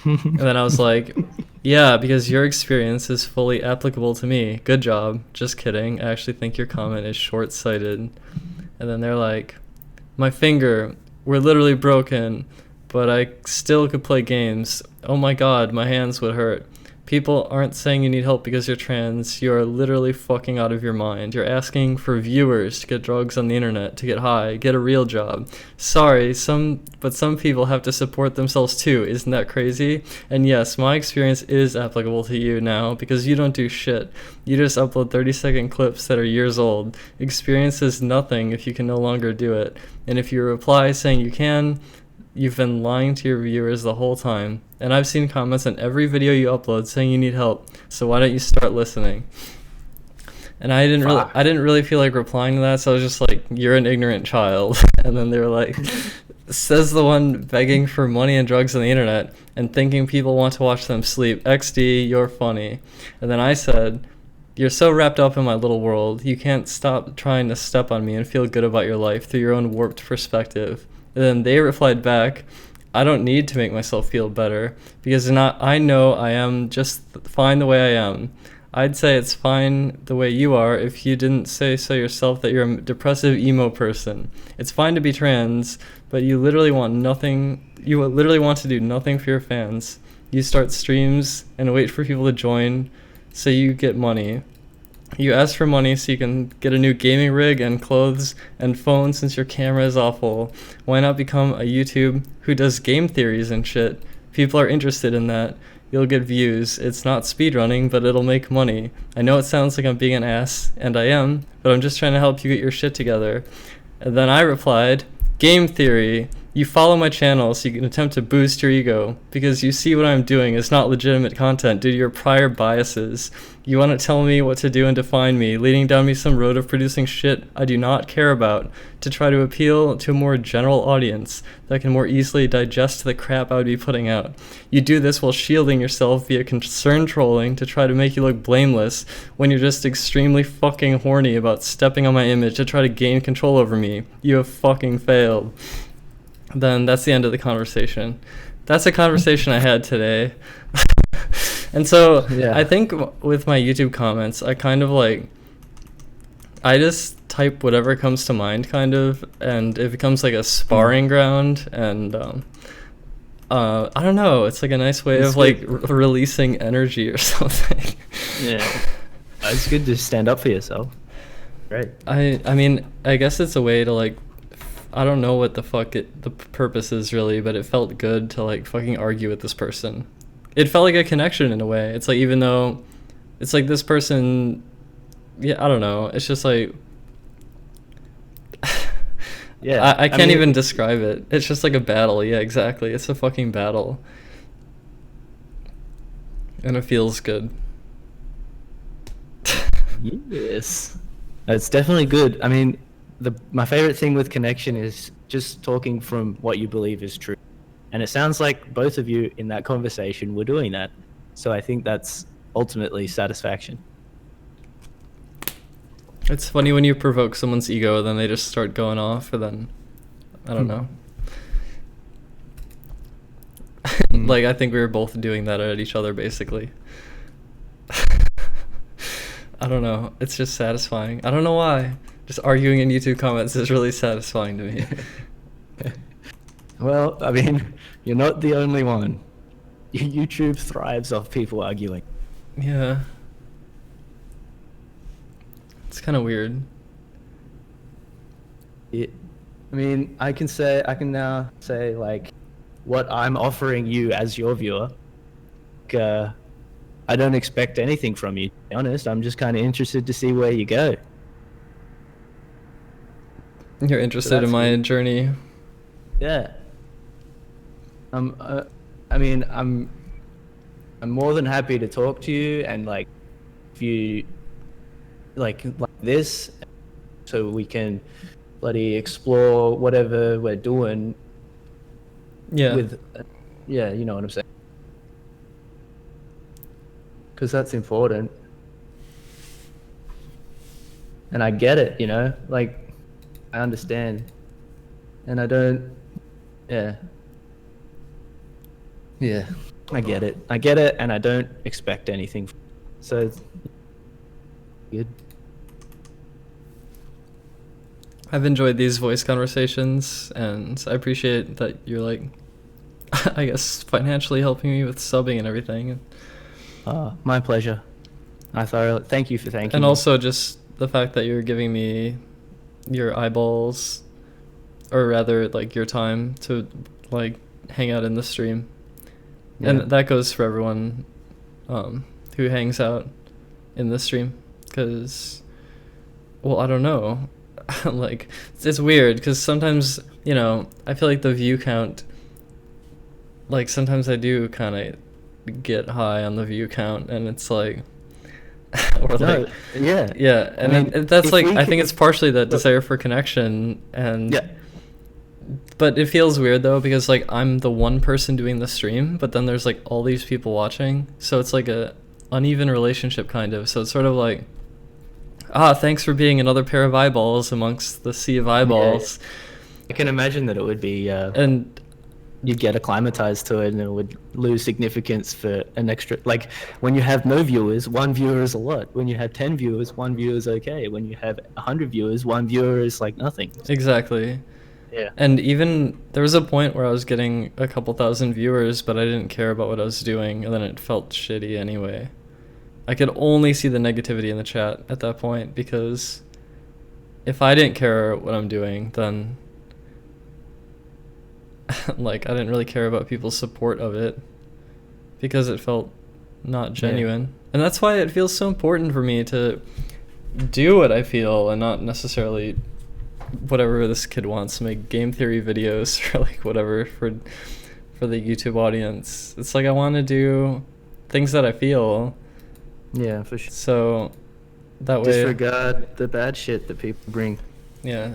And then I was like, yeah, because your experience is fully applicable to me. Good job. Just kidding. I actually think your comment is short-sighted. And then they're like, my finger, we're literally broken, but I still could play games. Oh my god, my hands would hurt. People aren't saying you need help because you're trans. You're literally fucking out of your mind. You're asking for viewers to get drugs on the internet, to get high, get a real job. Sorry, but some people have to support themselves too. Isn't that crazy? And yes, my experience is applicable to you now because you don't do shit. You just upload 30-second clips that are years old. Experience is nothing if you can no longer do it. And if you reply saying you can, you've been lying to your viewers the whole time. And I've seen comments on every video you upload saying you need help. So why don't you start listening? And I didn't really feel like replying to that, so I was just like, you're an ignorant child. And then they were like, says the one begging for money and drugs on the internet and thinking people want to watch them sleep. XD, you're funny. And then I said, you're so wrapped up in my little world, you can't stop trying to step on me and feel good about your life through your own warped perspective. And then they replied back, I don't need to make myself feel better because I know I am just fine the way I am. I'd say it's fine the way you are if you didn't say so yourself that you're a depressive emo person. It's fine to be trans, but you literally want to do nothing for your fans. You start streams and wait for people to join so you get money. You ask for money so you can get a new gaming rig and clothes and phone since your camera is awful. Why not become a YouTube who does game theories and shit? People are interested in that. You'll get views. It's not speedrunning, but it'll make money. I know it sounds like I'm being an ass, and I am, but I'm just trying to help you get your shit together. And then I replied, game theory. You follow my channel so you can attempt to boost your ego because you see what I'm doing is not legitimate content due to your prior biases. You want to tell me what to do and define me, leading down me some road of producing shit I do not care about to try to appeal to a more general audience that can more easily digest the crap I would be putting out. You do this while shielding yourself via concerned trolling to try to make you look blameless when you're just extremely fucking horny about stepping on my image to try to gain control over me. You have fucking failed. Then that's the end of the conversation. That's a conversation I had today. And so Yeah. I think with my YouTube comments, I kind of like, I just type whatever comes to mind kind of, and it becomes like a sparring ground. And I don't know, it's like a nice way It's of like good. releasing energy or something. Yeah. It's good to stand up for yourself. Right. I mean, I guess it's a way to like, I don't know what the fuck the purpose is really, but it felt good to like fucking argue with this person. It felt like a connection in a way. It's like, even though it's like this person, yeah, I don't know. It's just like, Yeah. I can't mean, even describe it. It's just like a battle. Yeah, exactly. It's a fucking battle. And it feels good. Yes. It's definitely good. I mean, my favorite thing with connection is just talking from what you believe is true. And it sounds like both of you in that conversation were doing that. So I think that's ultimately satisfaction. It's funny when you provoke someone's ego, then they just start going off, and then, I don't know. Like, I think we were both doing that at each other, basically. I don't know. It's just satisfying. I don't know why. Just arguing in YouTube comments is really satisfying to me. Well, I mean, you're not the only one. YouTube thrives off people arguing. Yeah. It's kind of weird. I mean, I can now say like what I'm offering you as your viewer. I don't expect anything from you, to be honest. I'm just kind of interested to see where you go. You're interested in my journey. Yeah. I mean, I'm more than happy to talk to you, and like, if you like this, so we can bloody explore whatever we're doing. Yeah. Yeah, you know what I'm saying. Because that's important. And I get it, you know, like, I understand. And I don't, yeah. Yeah, I get it. I get it, and I don't expect anything. So, it's good. I've enjoyed these voice conversations, and I appreciate that you're like, I guess, financially helping me with subbing and everything. My pleasure. Thank you for thanking And me. also just the fact that you're giving me your eyeballs, or rather like your time to like hang out in the stream. Yeah. And that goes for everyone who hangs out in the stream, because, well, I don't know. Like, it's weird because sometimes, you know, I feel like the view count, like sometimes I do kind of get high on the view count, and it's like, or No, like, yeah. yeah, and I mean, then that's if like, we I think could- it's partially that look- desire for connection, and Yeah. but it feels weird though, because like I'm the one person doing the stream, but then there's like all these people watching, so it's like a uneven relationship kind of. So it's sort of like, thanks for being another pair of eyeballs amongst the sea of eyeballs. I can imagine that it would be, And you'd get acclimatized to it, and it would lose significance for an extra. Like, when you have no viewers, one viewer is a lot. When you have 10 viewers, one viewer is okay. When you have 100 viewers, one viewer is like nothing. exactly. Yeah. And even there was a point where I was getting a couple thousand viewers, but I didn't care about what I was doing, and then it felt shitty anyway. I could only see the negativity in the chat at that point, because if I didn't care what I'm doing, then like I didn't really care about people's support of it, because it felt not genuine. Yeah. And that's why it feels so important for me to do what I feel and not necessarily whatever this kid wants to make game theory videos or like whatever for the YouTube audience. It's like I want to do things that I feel. Yeah, for sure. So that way, Disregard the bad shit that people bring. yeah.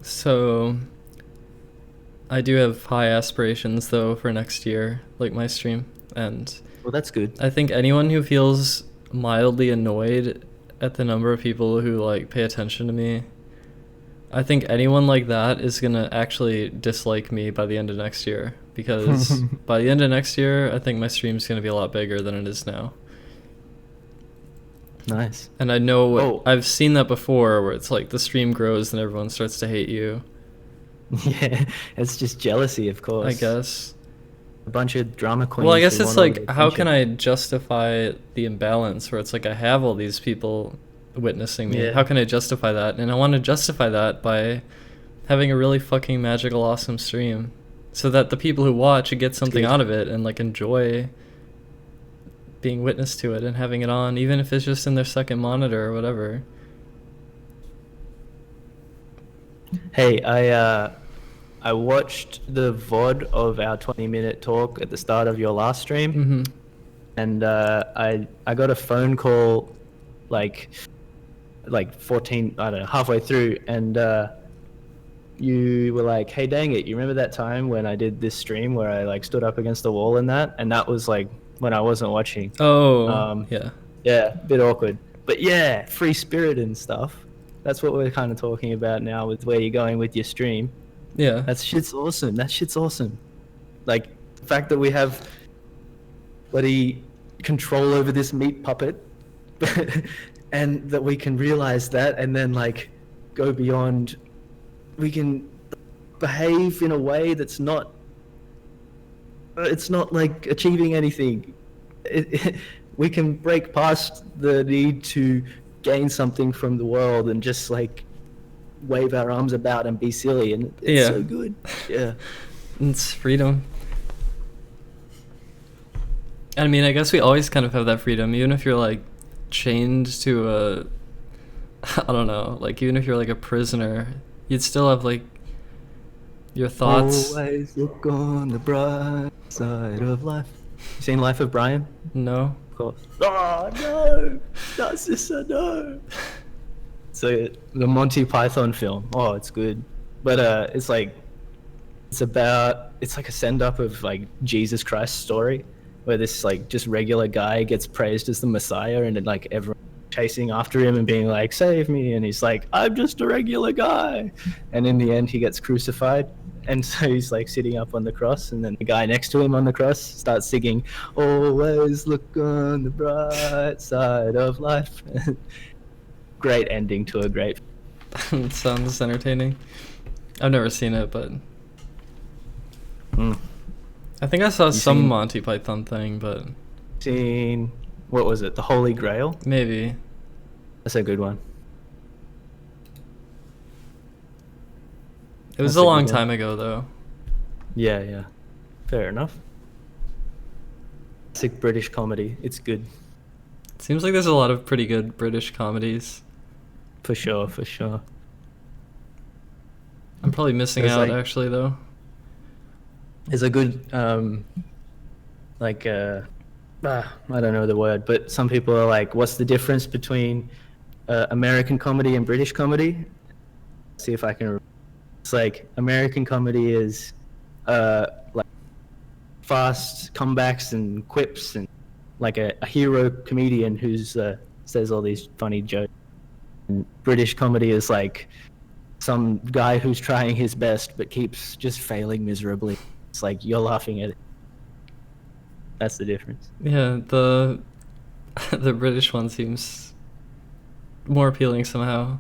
So I do have high aspirations though for next year, like my stream, and Well, that's good. I think anyone who feels mildly annoyed at the number of people who like pay attention to me, I think anyone like that is gonna actually dislike me by the end of next year, because by the end of next year I think my stream's gonna be a lot bigger than it is now. Nice. And I know Oh. I've seen that before, where it's like the stream grows and everyone starts to hate you. Yeah, it's just jealousy, of course. I guess. A bunch of drama queens. Well, I guess who it's want all like, the how can attention. I justify the imbalance where it's like I have all these people witnessing me? Yeah. How can I justify that? And I want to justify that by having a really fucking magical, awesome stream, so that the people who watch get something good. out of it and like enjoy being witness to it and having it on, even if it's just in their second monitor or whatever. Hey, I watched the VOD of our 20-minute talk at the start of your last stream, Mm-hmm. and I got a phone call like 14, I don't know, halfway through, and you were like, "Hey, dang it, you remember that time when I did this stream where I like stood up against the wall and that?" And that was like when I wasn't watching. Oh, yeah. Yeah, bit awkward. But yeah, free spirit and stuff. That's what we're kind of talking about now with where you're going with your stream. Yeah. That shit's awesome. That shit's awesome. Like, the fact that we have bloody control over this meat puppet and that we can realize that and then, like, go beyond. We can behave in a way that's not. It's not like achieving anything. We can break past the need to gain something from the world and just like wave our arms about and be silly, and it's so good. Yeah, It's freedom. I mean, I guess we always kind of have that freedom, even if you're like chained to a, I don't know, like even if you're like a prisoner, you'd still have like your thoughts. Always look on the bright side of life. You seen Life of Brian? No. Of course. Oh no, that's just a no. So the Monty Python film. Oh, it's good, but it's like it's like a send up of like Jesus Christ's story, where this like just regular guy gets praised as the Messiah, and then like everyone chasing after him and being like, "Save me!" And he's like, "I'm just a regular guy," and in the end he gets crucified. And so he's like sitting up on the cross, and then the guy next to him on the cross starts singing, "Always look on the bright side of life." Great ending to a great. It sounds entertaining. I've never seen it, but I think I saw some seen- Monty Python thing, but Seen, what was it? The Holy Grail? maybe. That's a good one. It was That's a a good long one. time ago, though. Yeah. Fair enough. Classic British comedy. It's good. It seems like there's a lot of pretty good British comedies. For sure. I'm probably missing There's, out, like- actually, though. There's a good, like, I don't know the word, but some people are like, what's the difference between American comedy and British comedy? See if I can. It's like American comedy is like fast comebacks and quips and like a hero comedian who's says all these funny jokes. And British comedy is like some guy who's trying his best but keeps just failing miserably. It's like you're laughing at it. That's the difference. Yeah, the British one seems more appealing somehow.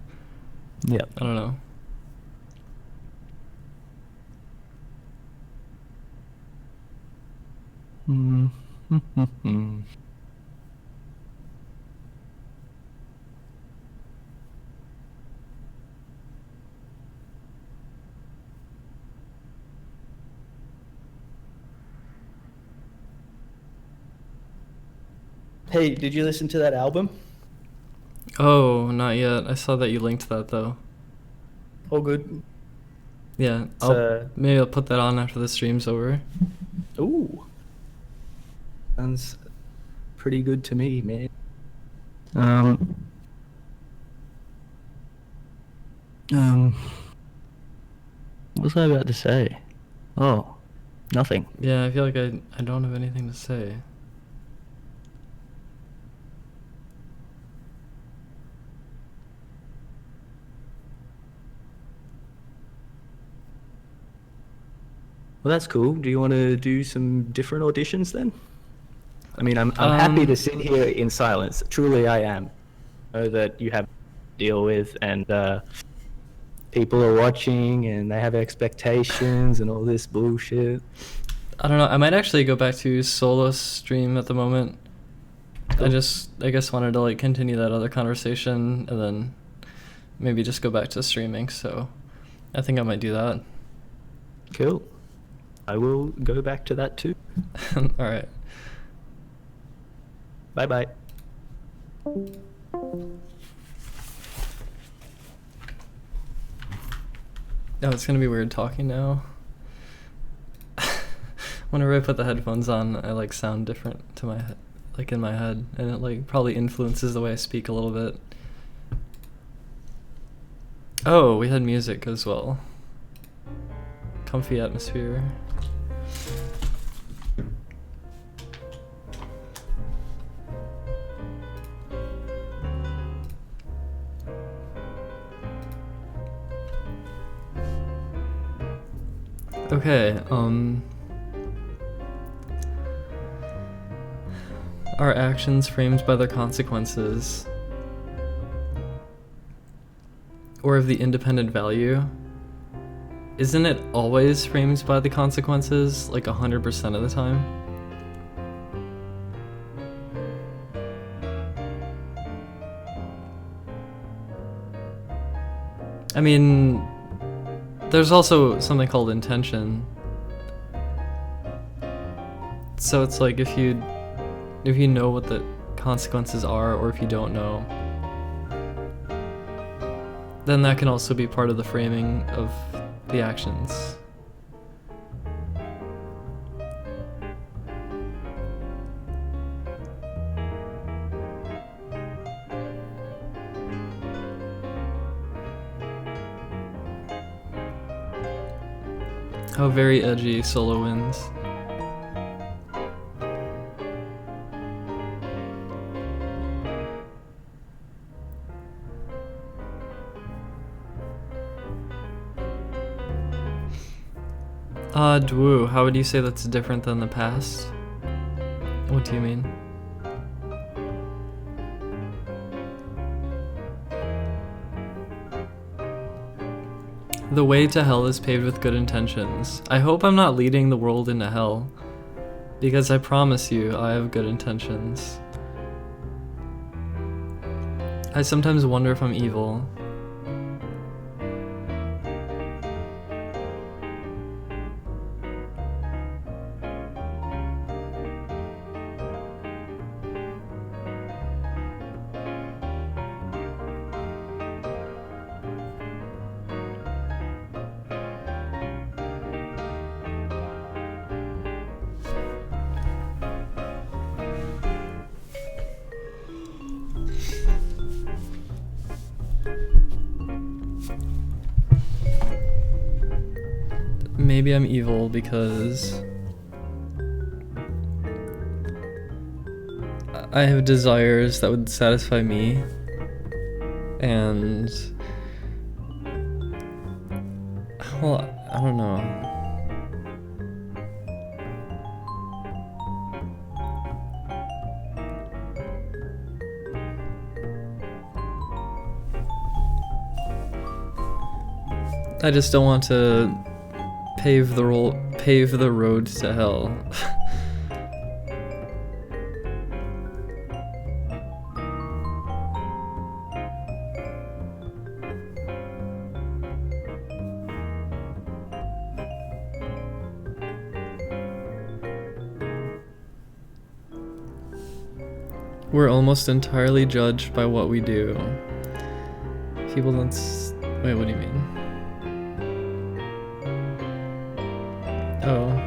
Yeah. I don't know. Hey, did you listen to that album? Oh, not yet. I saw that you linked that though. All good. Yeah, It's maybe I'll put that on after the stream's over. ooh, sounds pretty good to me, man. Um, um, what was I about to say? Oh, nothing. Yeah, I feel like I don't have anything to say. Well, that's cool. Do you want to do some different auditions then? I mean, I'm happy to sit here in silence. Truly, I am. I know that you have to deal with, and people are watching, and they have expectations, and all this bullshit. I don't know. I might actually go back to solo stream at the moment. Cool. I guess wanted to like continue that other conversation and then maybe just go back to streaming. So I think I might do that. Cool. I will go back to that too. All right. Bye bye. Oh, it's gonna be weird talking now. Whenever I put the headphones on, I like sound different to my head, like in my head, and it like probably influences the way I speak a little bit. Oh, we had music as well. Comfy atmosphere. Okay, are actions framed by their consequences? Or of the independent value? Isn't it always framed by the consequences, like 100% of the time? I mean, there's also something called intention. So it's like if you know what the consequences are, or if you don't know, then that can also be part of the framing of the actions. Oh, very edgy solo wins. Dwoo, how would you say that's different than the past? What do you mean? The way to hell is paved with good intentions. I hope I'm not leading the world into hell, because I promise you I have good intentions. I sometimes wonder if I'm evil. Maybe I'm evil because I have desires that would satisfy me, and well, I don't know. I just don't want to pave the road to hell. We're almost entirely judged by what we do. People don't wait, what do you mean? Oh.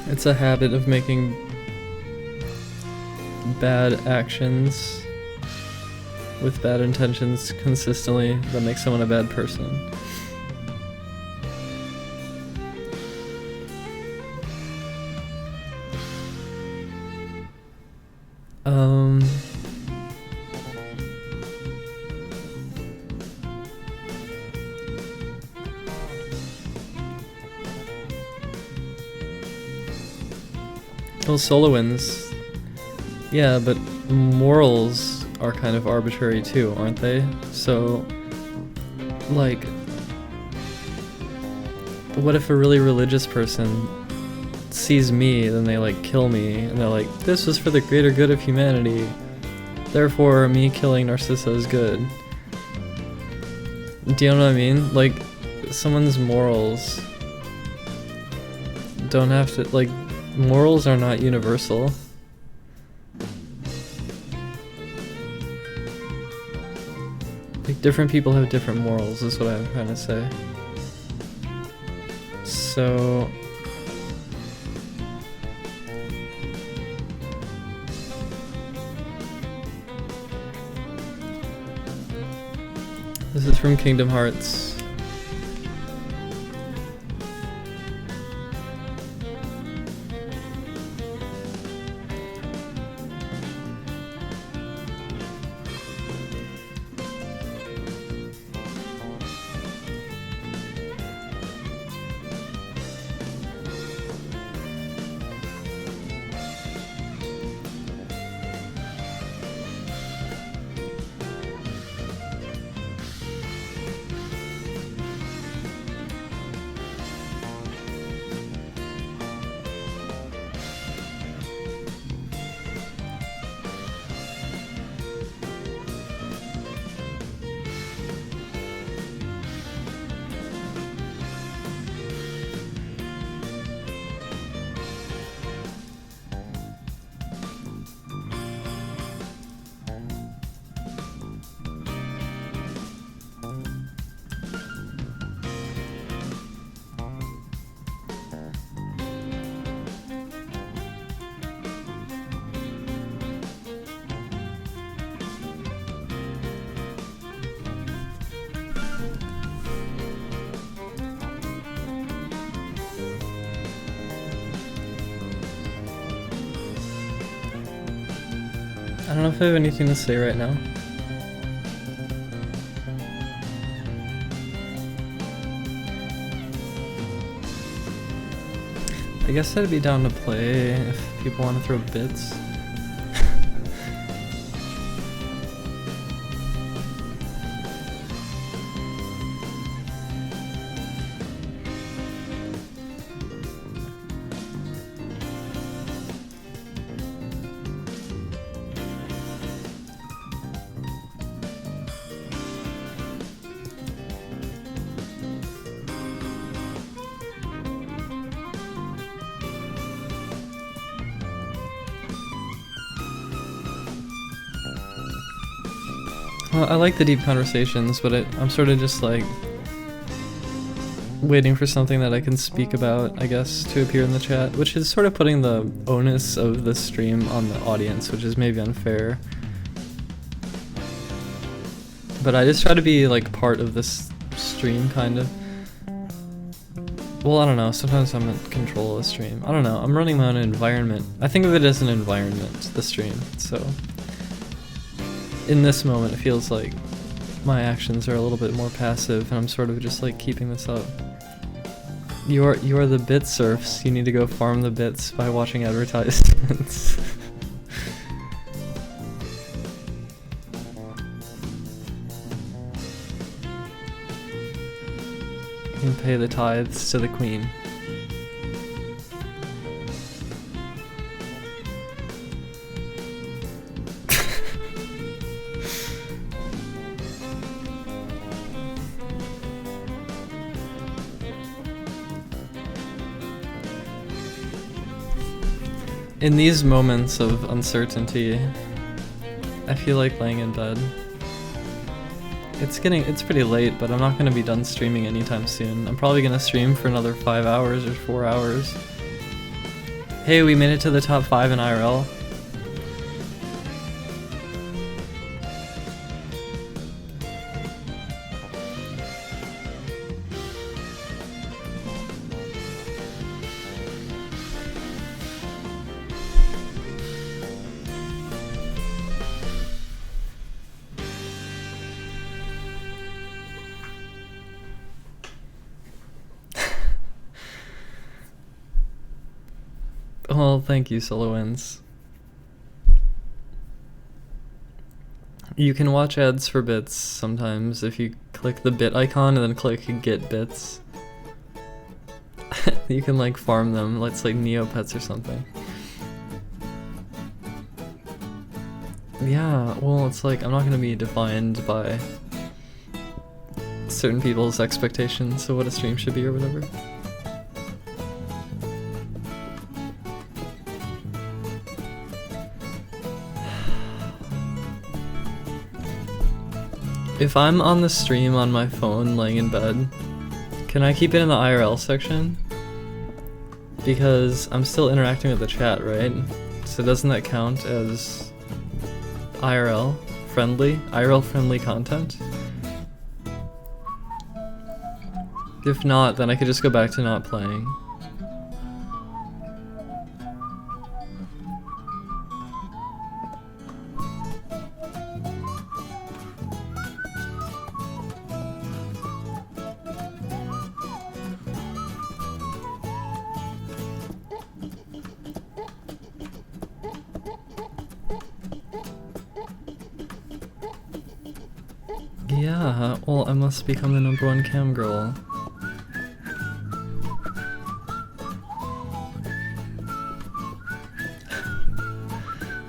It's a habit of making bad actions with bad intentions consistently that makes someone a bad person. Well, Solowins, yeah, but morals are kind of arbitrary too, aren't they? So, like, what if a really religious person sees me, then they like kill me, and they're like, this was for the greater good of humanity, therefore me killing Narcissa is good. Do you know what I mean? Like, someone's morals don't have to, like, morals are not universal. Like, different people have different morals, is what I'm trying to say. So... this is from Kingdom Hearts. I don't know if I have anything to say right now. I guess I'd be down to play if people want to throw bits. Well, I like the deep conversations, but I'm sort of just like waiting for something that I can speak about, I guess, to appear in the chat, which is sort of putting the onus of the stream on the audience, which is maybe unfair. But I just try to be like part of this stream, kind of. Well, I don't know, sometimes I'm in control of the stream. I don't know, I'm running my own environment. I think of it as an environment, the stream, so... In this moment, it feels like my actions are a little bit more passive, and I'm sort of just like keeping this up. You are the bit serfs, you need to go farm the bits by watching advertisements. You can pay the tithes to the queen. In these moments of uncertainty, I feel like laying in bed. It's pretty late, but I'm not gonna be done streaming anytime soon. I'm probably gonna stream for another 5 hours or 4 hours. Hey, we made it to the top 5 in IRL. Well, thank you, SoloWins. You can watch ads for bits sometimes if you click the bit icon and then click get bits. You can like farm them, it's like Neopets or something. Yeah, well, it's like I'm not gonna be defined by certain people's expectations of what a stream should be or whatever. If I'm on the stream on my phone laying in bed, can I keep it in the IRL section? Because I'm still interacting with the chat, right? So doesn't that count as IRL friendly content? If not, then I could just go back to not playing. Yeah, well, I must become the #1 cam girl.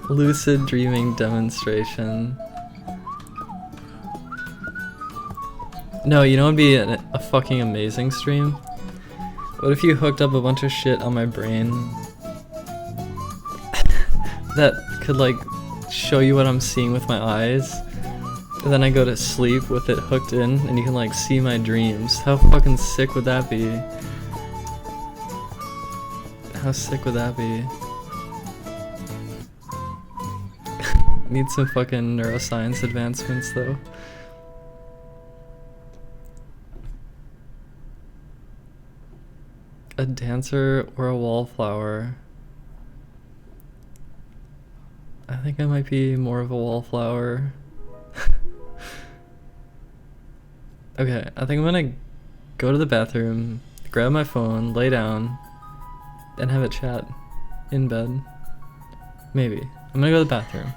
Lucid dreaming demonstration. No, you know what would be a fucking amazing stream? What if you hooked up a bunch of shit on my brain that could like show you what I'm seeing with my eyes? And then I go to sleep with it hooked in, and you can like see my dreams. How fucking sick would that be? How sick would that be? Need some fucking neuroscience advancements though. A dancer or a wallflower? I think I might be more of a wallflower. Okay, I think I'm gonna go to the bathroom, grab my phone, lay down, and have a chat in bed. Maybe. I'm gonna go to the bathroom.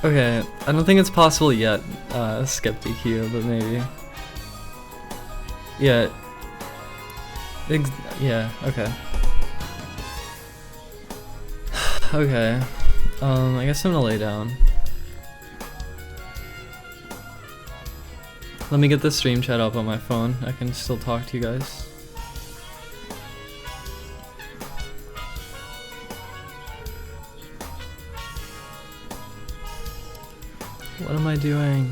Okay, I don't think it's possible yet, Skeptic Hero, but maybe. Yeah. Yeah, okay. Okay. I guess I'm gonna lay down. Let me get the stream chat up on my phone. I can still talk to you guys. What am I doing?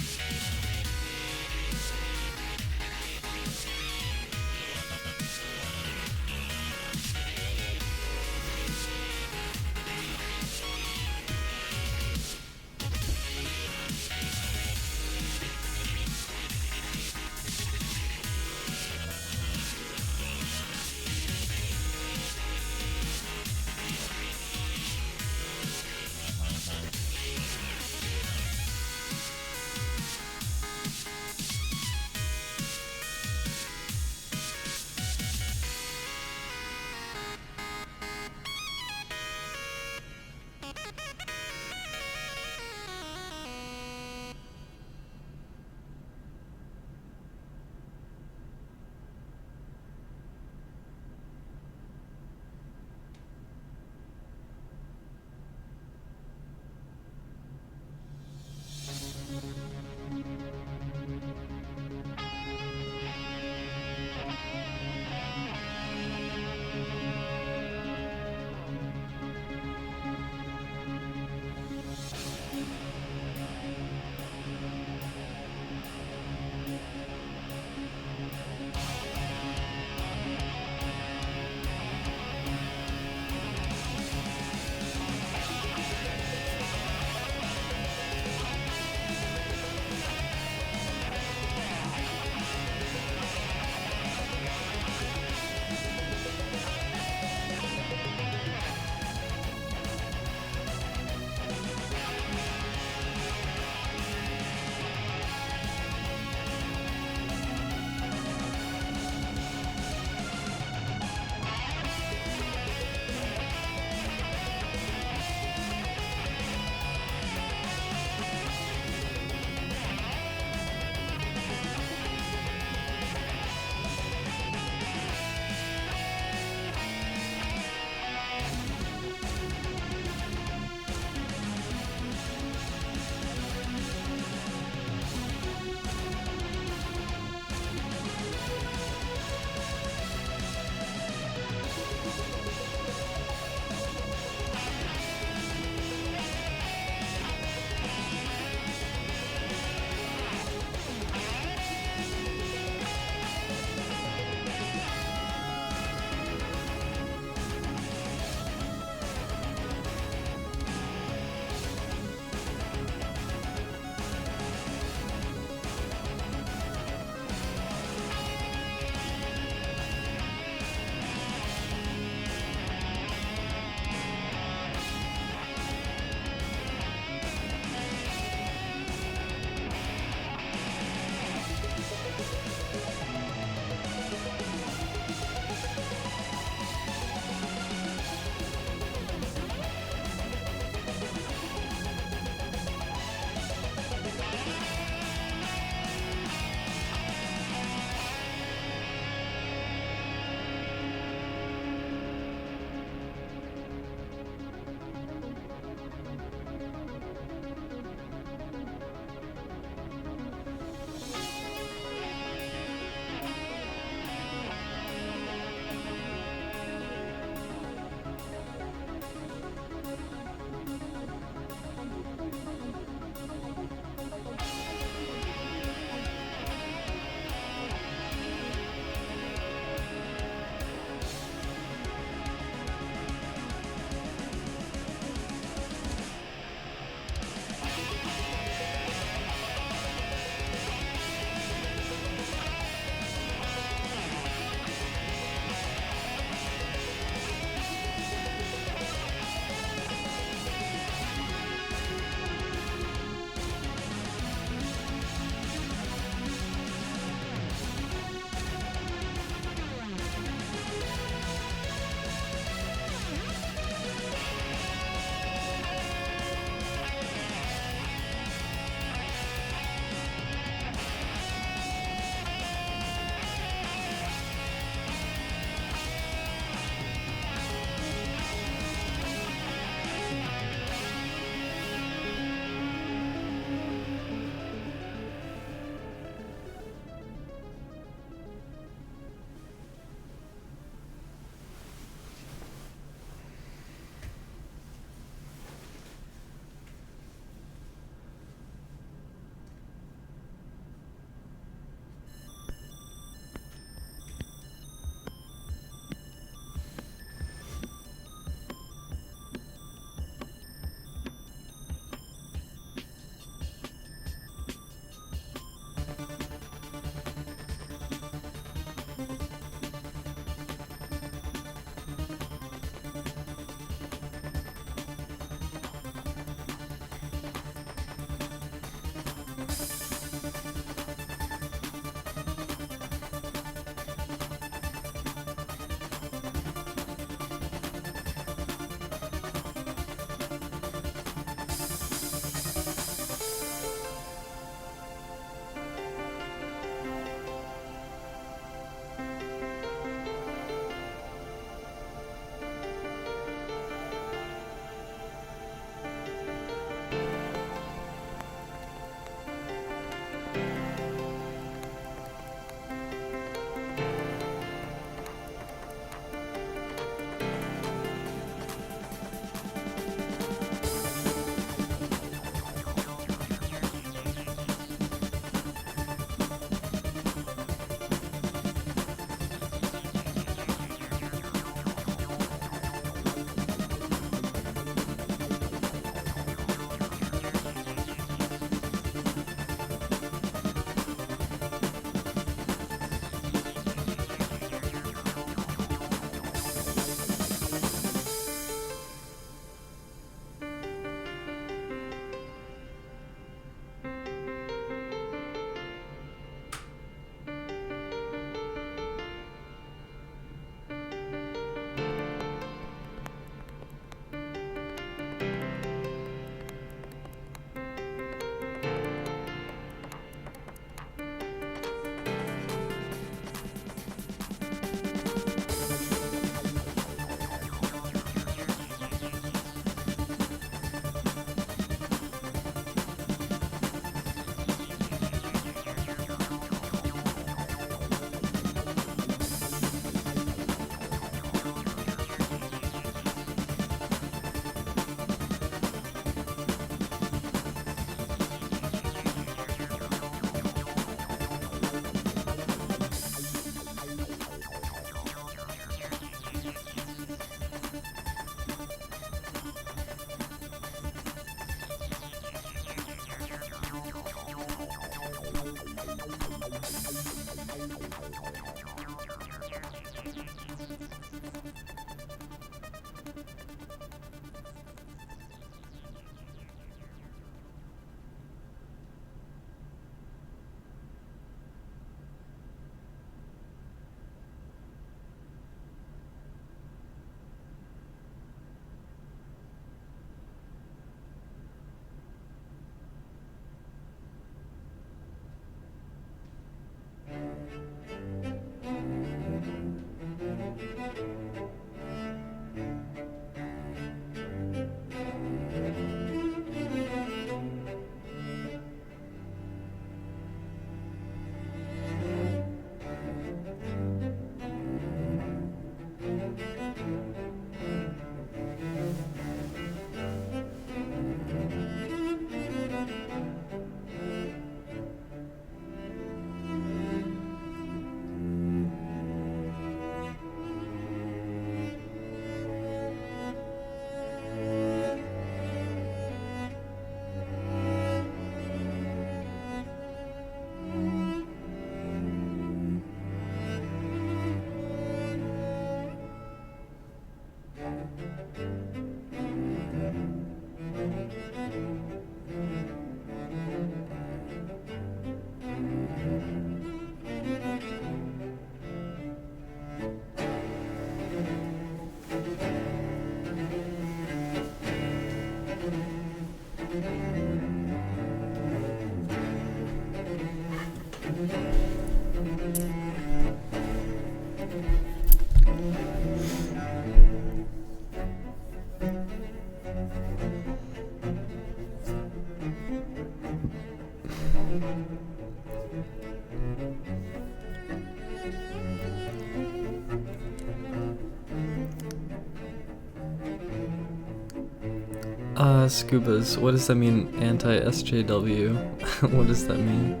Scubas, what does that mean, anti-SJW? What does that mean?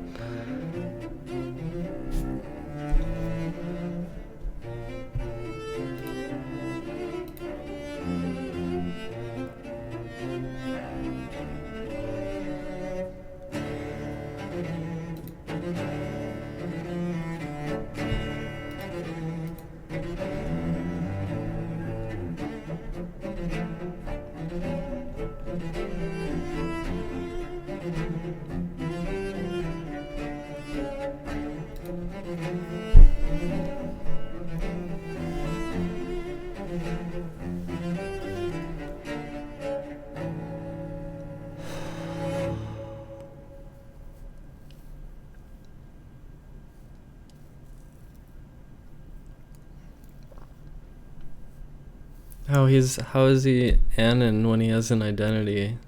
How is he Anon when he has an identity?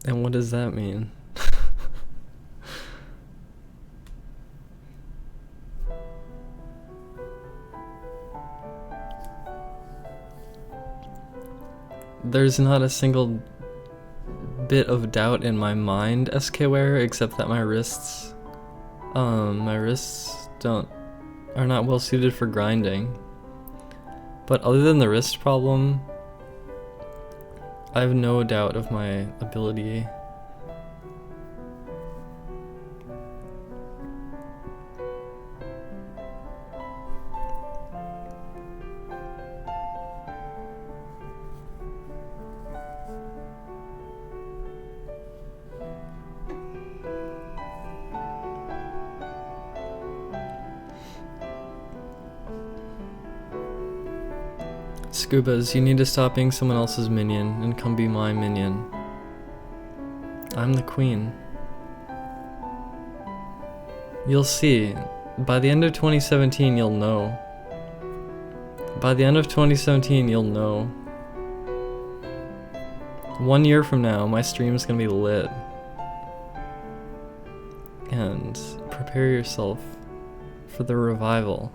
And what does that mean? There's not a single bit of doubt in my mind, SKWare, except that my wrists are not well suited for grinding. But other than the wrist problem, I have no doubt of my ability. Scubas, you need to stop being someone else's minion and come be my minion. I'm the queen. You'll see. By the end of 2017, you'll know. By the end of 2017, you'll know. 1 year from now, my stream's gonna be lit. And prepare yourself for the revival.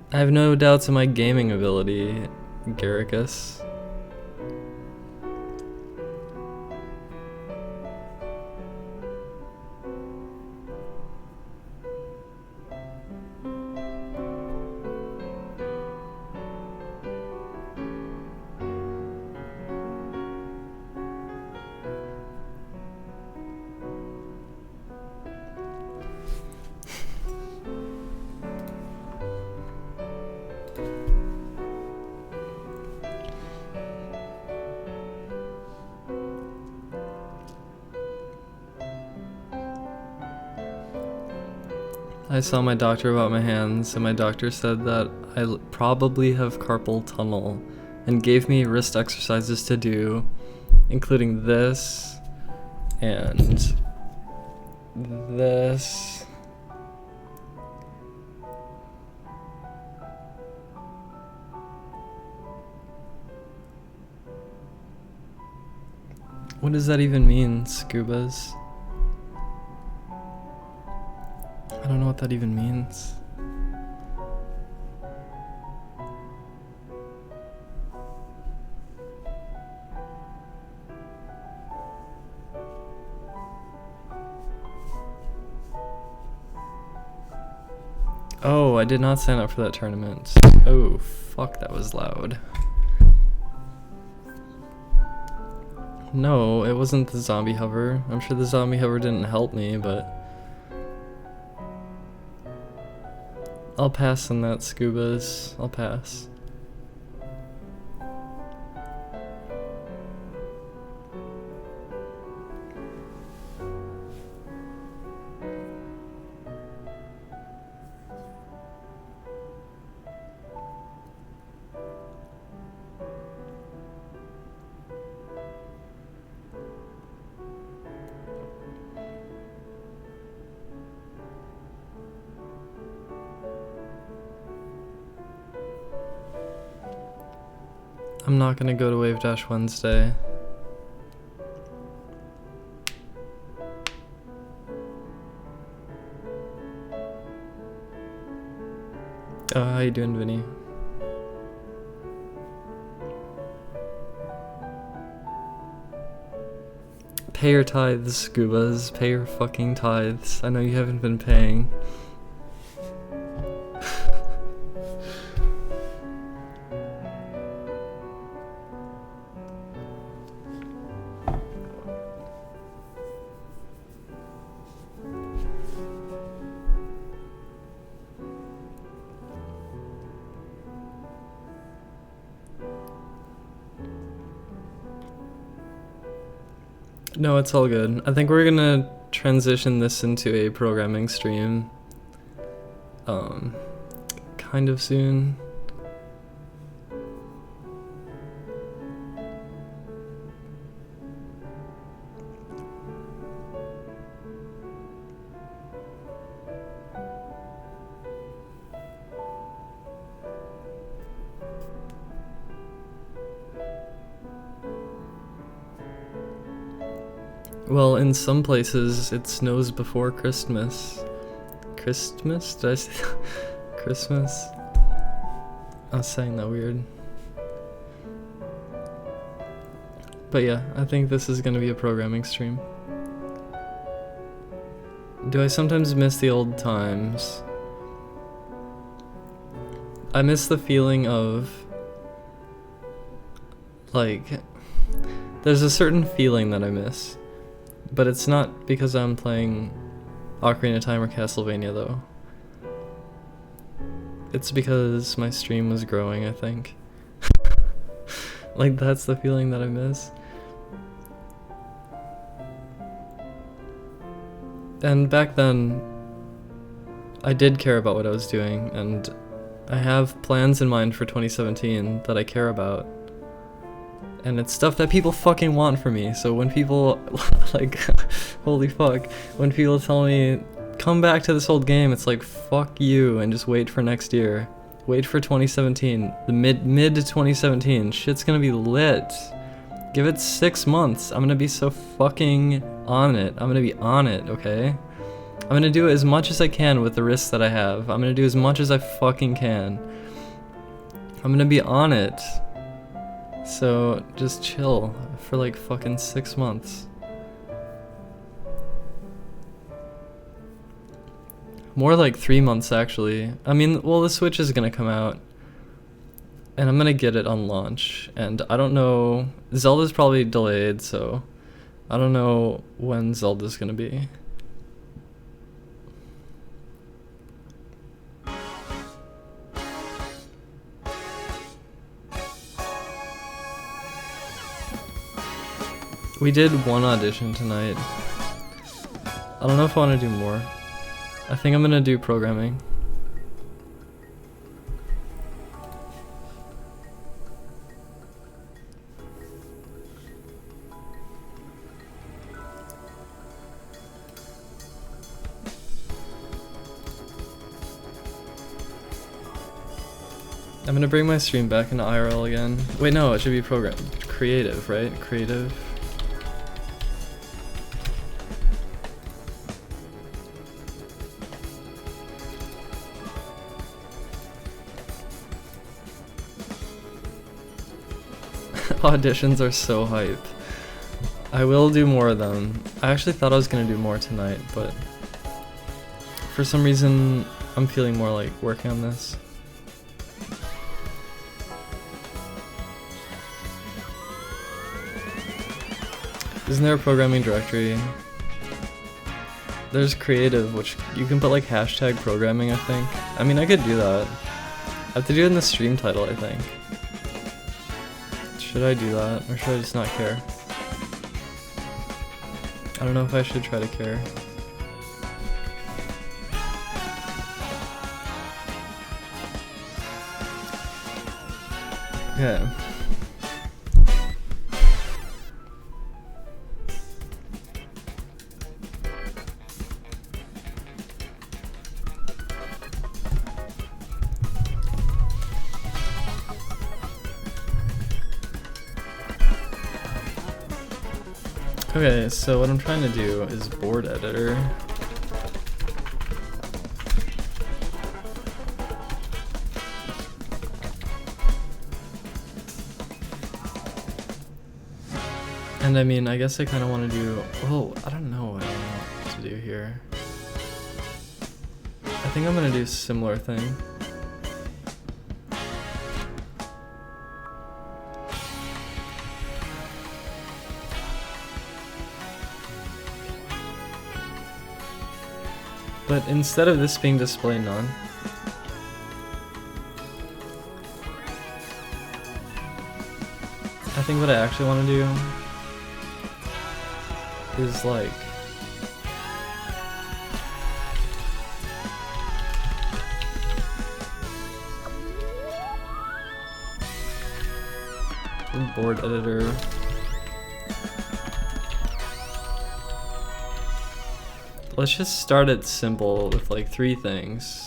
I have no doubts in my gaming ability, Garricus. I saw my doctor about my hands, and my doctor said that I probably have carpal tunnel, and gave me wrist exercises to do, including this, and this. What does that even mean, Scubas? I don't know what that even means. Oh, I did not sign up for that tournament. Oh, fuck, that was loud. No, it wasn't the zombie hover. I'm sure the zombie hover didn't help me, but I'll pass on that, Scubas. I'll pass. I'm not gonna go to Wave Dash Wednesday. How you doing, Vinny? Pay your tithes, Scubas. Pay your fucking tithes. I know you haven't been paying. No, it's all good. I think we're gonna transition this into a programming stream kind of soon. Well, in some places it snows before Christmas. Christmas? Did I say Christmas? I was saying that weird. But yeah, I think this is gonna be a programming stream. Do I sometimes miss the old times? I miss the feeling of, like, there's a certain feeling that I miss. But it's not because I'm playing Ocarina of Time or Castlevania, though. It's because my stream was growing, I think. Like, that's the feeling that I miss. And back then, I did care about what I was doing, and I have plans in mind for 2017 that I care about. And it's stuff that people fucking want from me, so when people, like, holy fuck, when people tell me, come back to this old game, it's like, fuck you, and just wait for next year. Wait for 2017, the mid 2017, shit's gonna be lit. Give it 6 months, I'm gonna be so fucking on it, I'm gonna be on it, okay? I'm gonna do as much as I can with the risks that I have, I'm gonna do as much as I fucking can. I'm gonna be on it. So, just chill for like fucking 6 months. More like 3 months, actually. I mean, well, the Switch is gonna come out, and I'm gonna get it on launch, and I don't know, Zelda's probably delayed, so I don't know when Zelda's gonna be. We did one audition tonight. I don't know if I want to do more. I think I'm gonna do programming. I'm gonna bring my stream back into IRL again. Wait, no, it should be creative, right? Creative. Auditions are so hype. I will do more of them. I actually thought I was gonna do more tonight, but for some reason I'm feeling more like working on this. Isn't there a programming directory? There's creative, which you can put like hashtag programming, I think. I mean, I could do that. I have to do it in the stream title, I think. Should I do that, or should I just not care? I don't know if I should try to care. Okay. Okay, so what I'm trying to do is board editor. And I mean, I guess I kind of want to do, oh, I don't know what I want to do here. I think I'm going to do a similar thing. But instead of this being display none, I think what I actually want to do is like board editor. Let's just start it simple with like 3 things.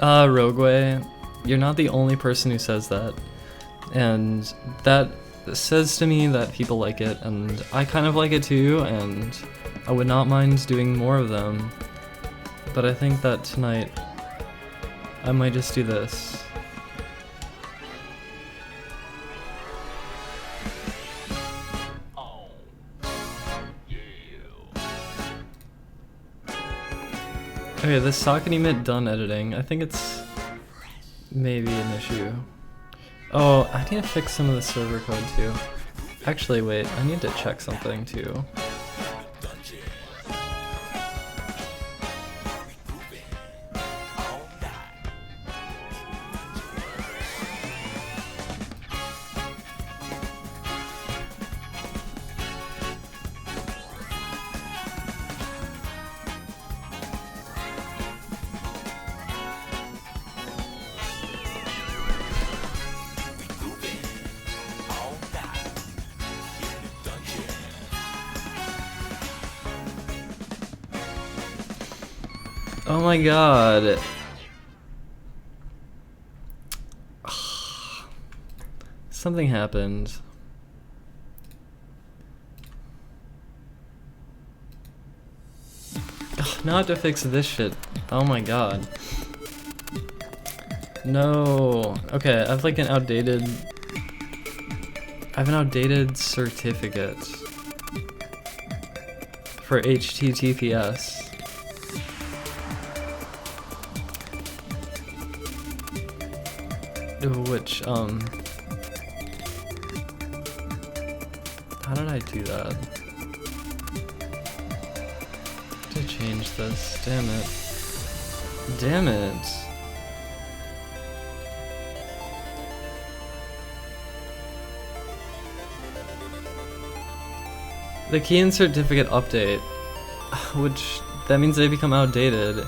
Rogueway, you're not the only person who says that, and that says to me that people like it, and I kind of like it too, and I would not mind doing more of them, but I think that tonight I might just do this. Okay, this socket emit done editing. I think it's maybe an issue. Oh, I need to fix some of the server code too. Actually, wait, I need to check something too. Oh my god. Something happened. Ugh, now I have to fix this shit. Oh my god. No. Okay, I have like an outdated... I have an outdated certificate for HTTPS. Which, how did I do that? To change this, damn it. Damn it. The key and certificate update, which, that means they become outdated.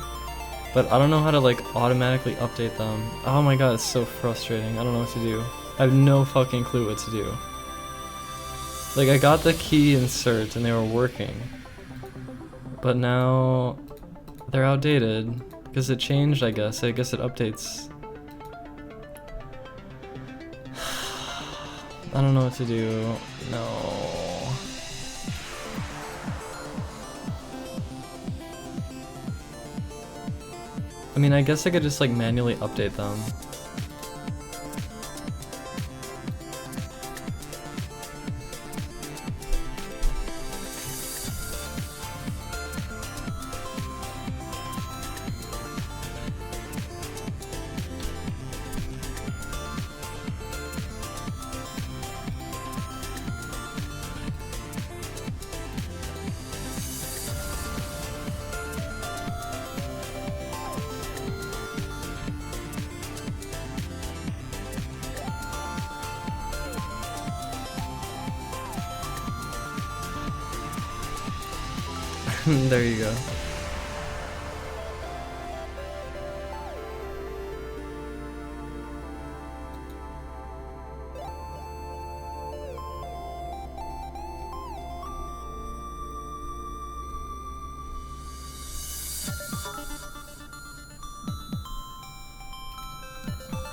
But I don't know how to like automatically update them. Oh my god, it's so frustrating. I don't know what to do. I have no fucking clue what to do. Like I got the key insert and they were working. But now they're outdated because it changed, I guess. I guess it updates. I don't know what to do. No. I mean, I guess I could just like manually update them. There you go.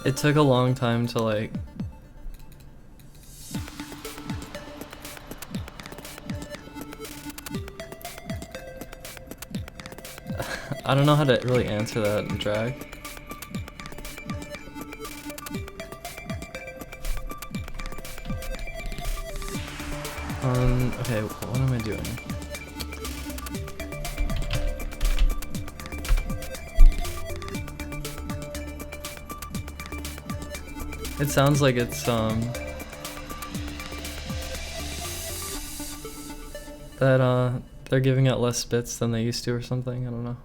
It took a long time to like... I don't know how to really answer that in drag. Okay, what am I doing? It sounds like it's, that, they're giving out less bits than they used to or something, I don't know.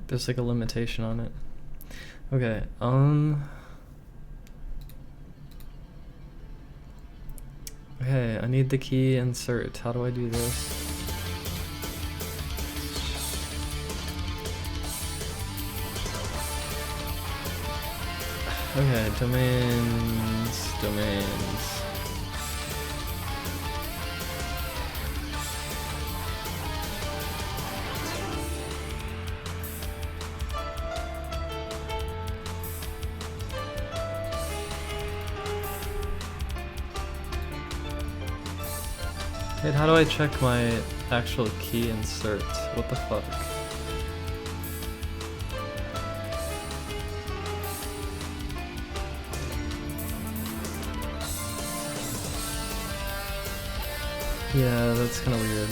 There's like a limitation on it. Okay, okay, I need the key insert. How do I do this? Okay, domains. Wait, how do I check my actual key insert? What the fuck? Yeah, that's kind of weird.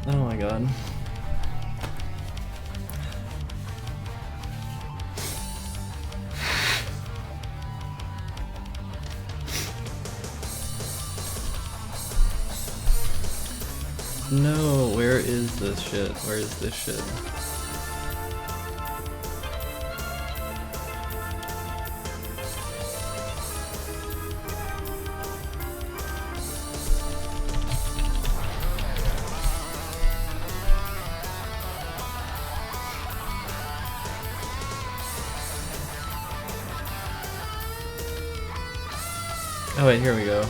Oh my god. No, where is this shit? Where is this shit? Oh wait, here we go.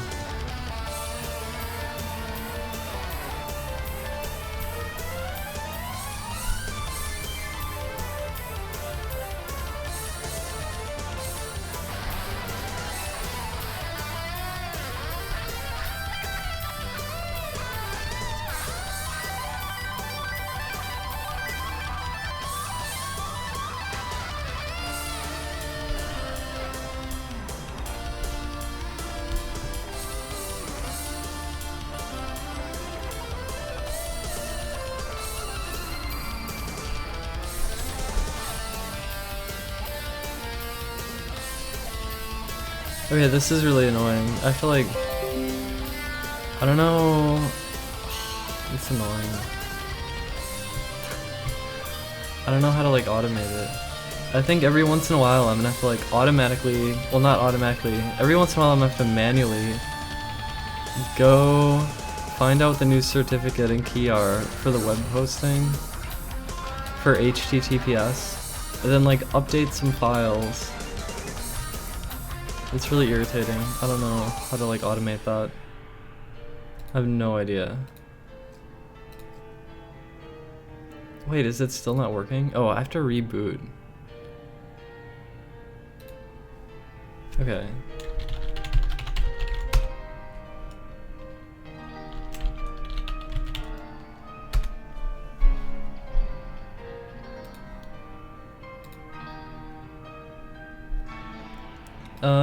Okay, this is really annoying. I feel like... I don't know... It's annoying. I don't know how to like automate it. I think every once in a while I'm gonna have to like automatically... Well, not automatically. Every once in a while I'm gonna have to manually go find out what the new certificate and key are for the web hosting for HTTPS, and then like update some files. It's really irritating. I don't know how to like automate that. I have no idea. Wait, is it still not working? Oh, I have to reboot. Okay.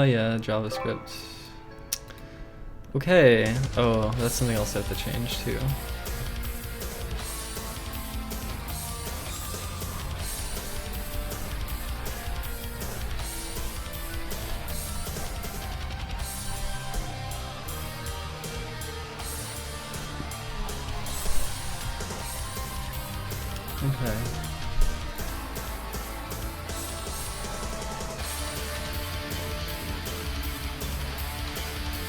Yeah, JavaScript. Okay. Oh, that's something else I have to change too. Okay.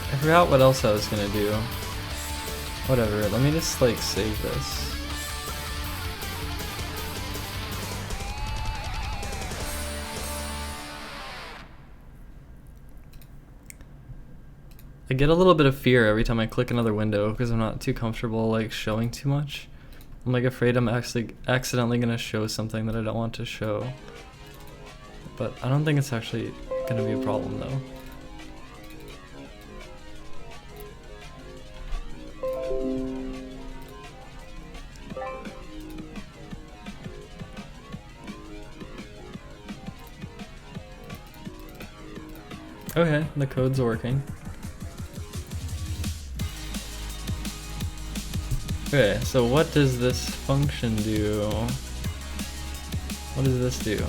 I forgot what else I was gonna do. Whatever, let me just like save this. I get a little bit of fear every time I click another window because I'm not too comfortable like showing too much. I'm like afraid I'm actually accidentally gonna show something that I don't want to show. But I don't think it's actually gonna be a problem though. Okay, the code's working. Okay, so what does this function do? What does this do?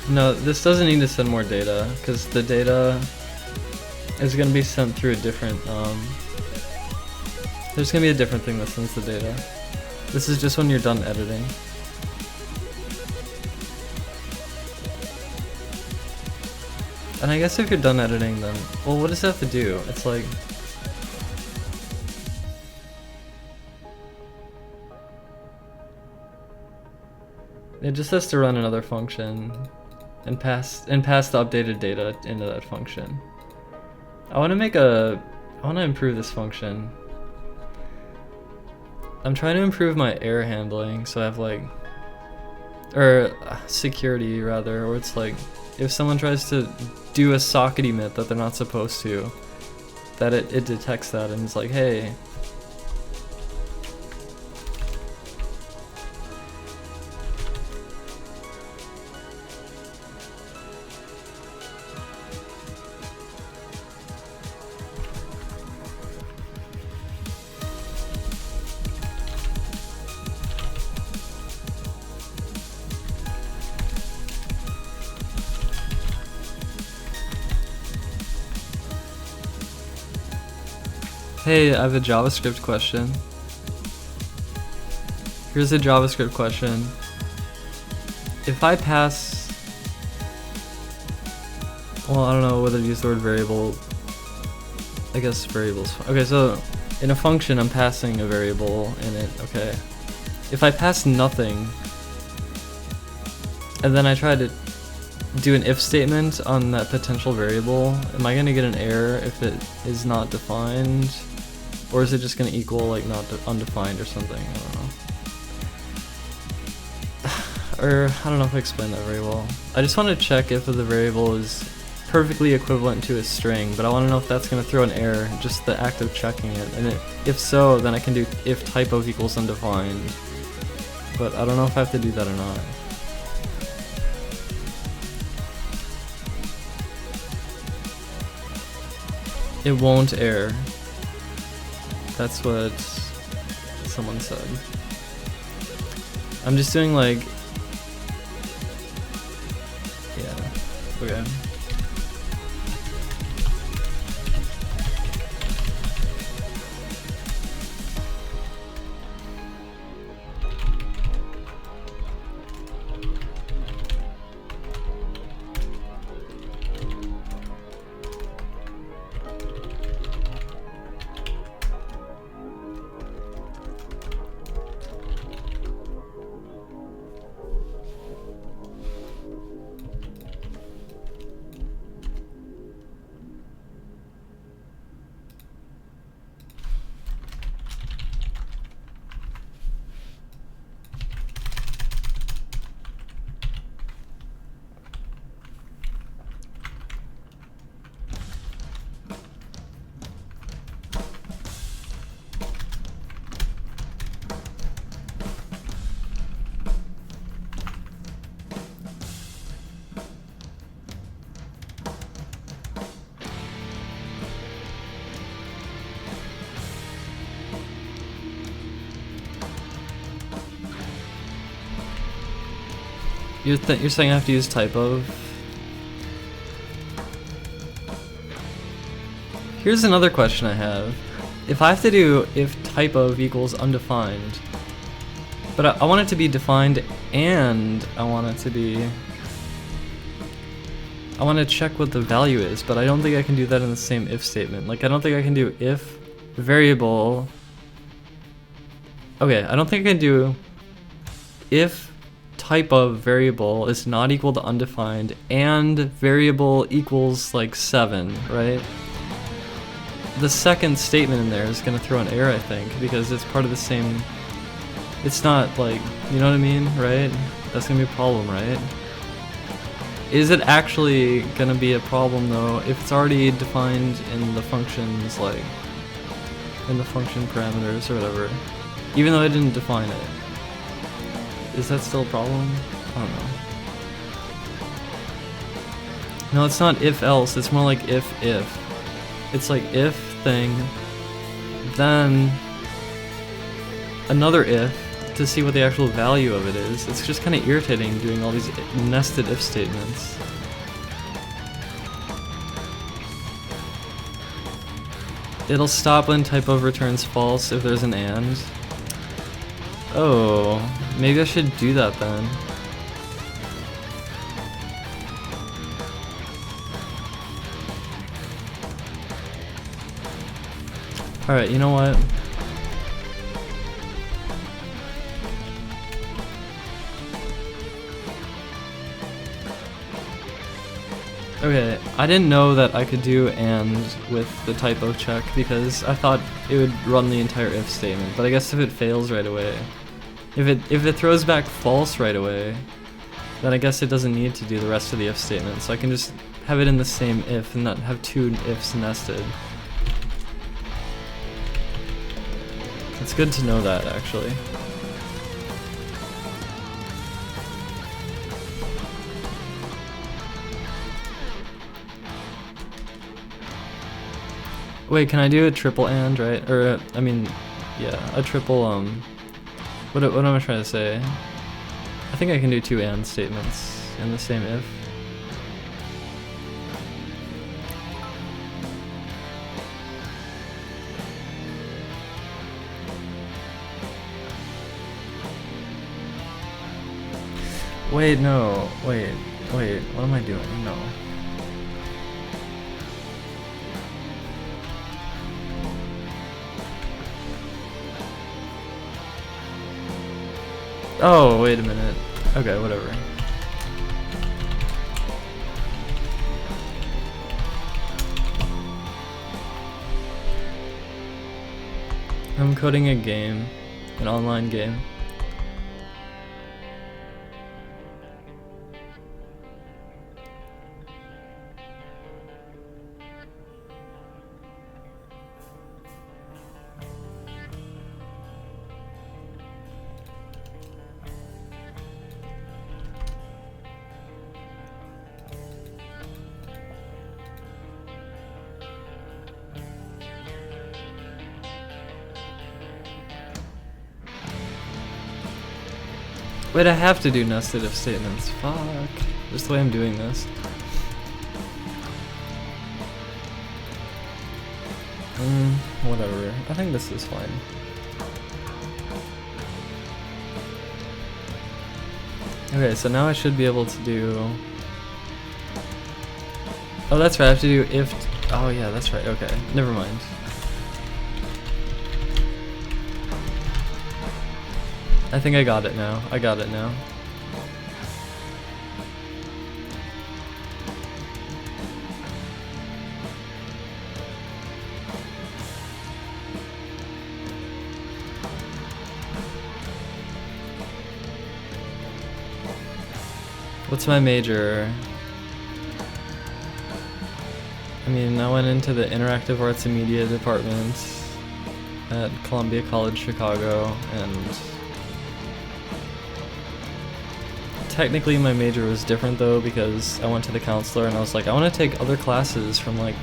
No, this doesn't need to send more data, because the data is going to be sent through a different, there's going to be a different thing that sends the data. This is just when you're done editing. And I guess if you're done editing then, well, what does it have to do? It's like, it just has to run another function and pass the updated data into that function. I want to improve this function. I'm trying to improve my error handling, so I have like, or security rather, or it's like, if someone tries to do a socket emit that they're not supposed to, that it detects that and it's like, hey. Hey, I have a JavaScript question. Here's a JavaScript question. If I pass, well, I don't know whether to use the word variable. I guess variables. Okay, so in a function, I'm passing a variable in it. Okay. If I pass nothing, and then I try to do an if statement on that potential variable, am I gonna get an error if it is not defined? Or is it just gonna equal like not undefined or something? I don't know. Or I don't know if I explained that very well. I just want to check if the variable is perfectly equivalent to a string, but I want to know if that's gonna throw an error, just the act of checking it. And if so, then I can do if type of equals undefined. But I don't know if I have to do that or not. It won't error. That's what someone said. I'm just doing like, yeah, okay. You're saying I have to use type of? Here's another question I have. If I have to do if type of equals undefined, but I want it to be defined and I want to check what the value is, but I don't think I can do that in the same if statement. Like, I don't think I can do if variable. Okay, I don't think I can do if type of variable is not equal to undefined and variable equals like 7, right? The second statement in there is going to throw an error, I think, because it's part of the same. It's not like, you know what I mean, right? That's going to be a problem, right? Is it actually going to be a problem though if it's already defined in the functions, like in the function parameters or whatever, even though I didn't define it? Is that still a problem? I don't know. No, it's not if else, it's more like if. It's like if thing, then another if to see what the actual value of it is. It's just kind of irritating doing all these nested if statements. It'll stop when type of returns false if there's an and. Oh, maybe I should do that then. Alright, you know what? Okay, I didn't know that I could do and with the typo check because I thought it would run the entire if statement, but I guess if it fails right away, if it throws back false right away, then I guess it doesn't need to do the rest of the if statement, so I can just have it in the same if and not have two ifs nested. It's good to know that, actually. Wait, can I do a triple and, right? Or, I mean, yeah, a triple, what am I trying to say? I think I can do two and statements in the same if. Wait, no, wait, what am I doing? No. Oh, wait a minute. Okay, whatever. I'm coding a game, an online game. Wait, I have to do nested if statements. Fuck. Just the way I'm doing this. Whatever. I think this is fine. Okay, so now I should be able to do... Oh, that's right, I have to do if... Oh yeah, that's right, okay. Never mind. I think I got it now. I got it now. What's my major? I mean, I went into the Interactive Arts and Media department at Columbia College Chicago, and technically my major was different though, because I went to the counselor and I was like, I want to take other classes from like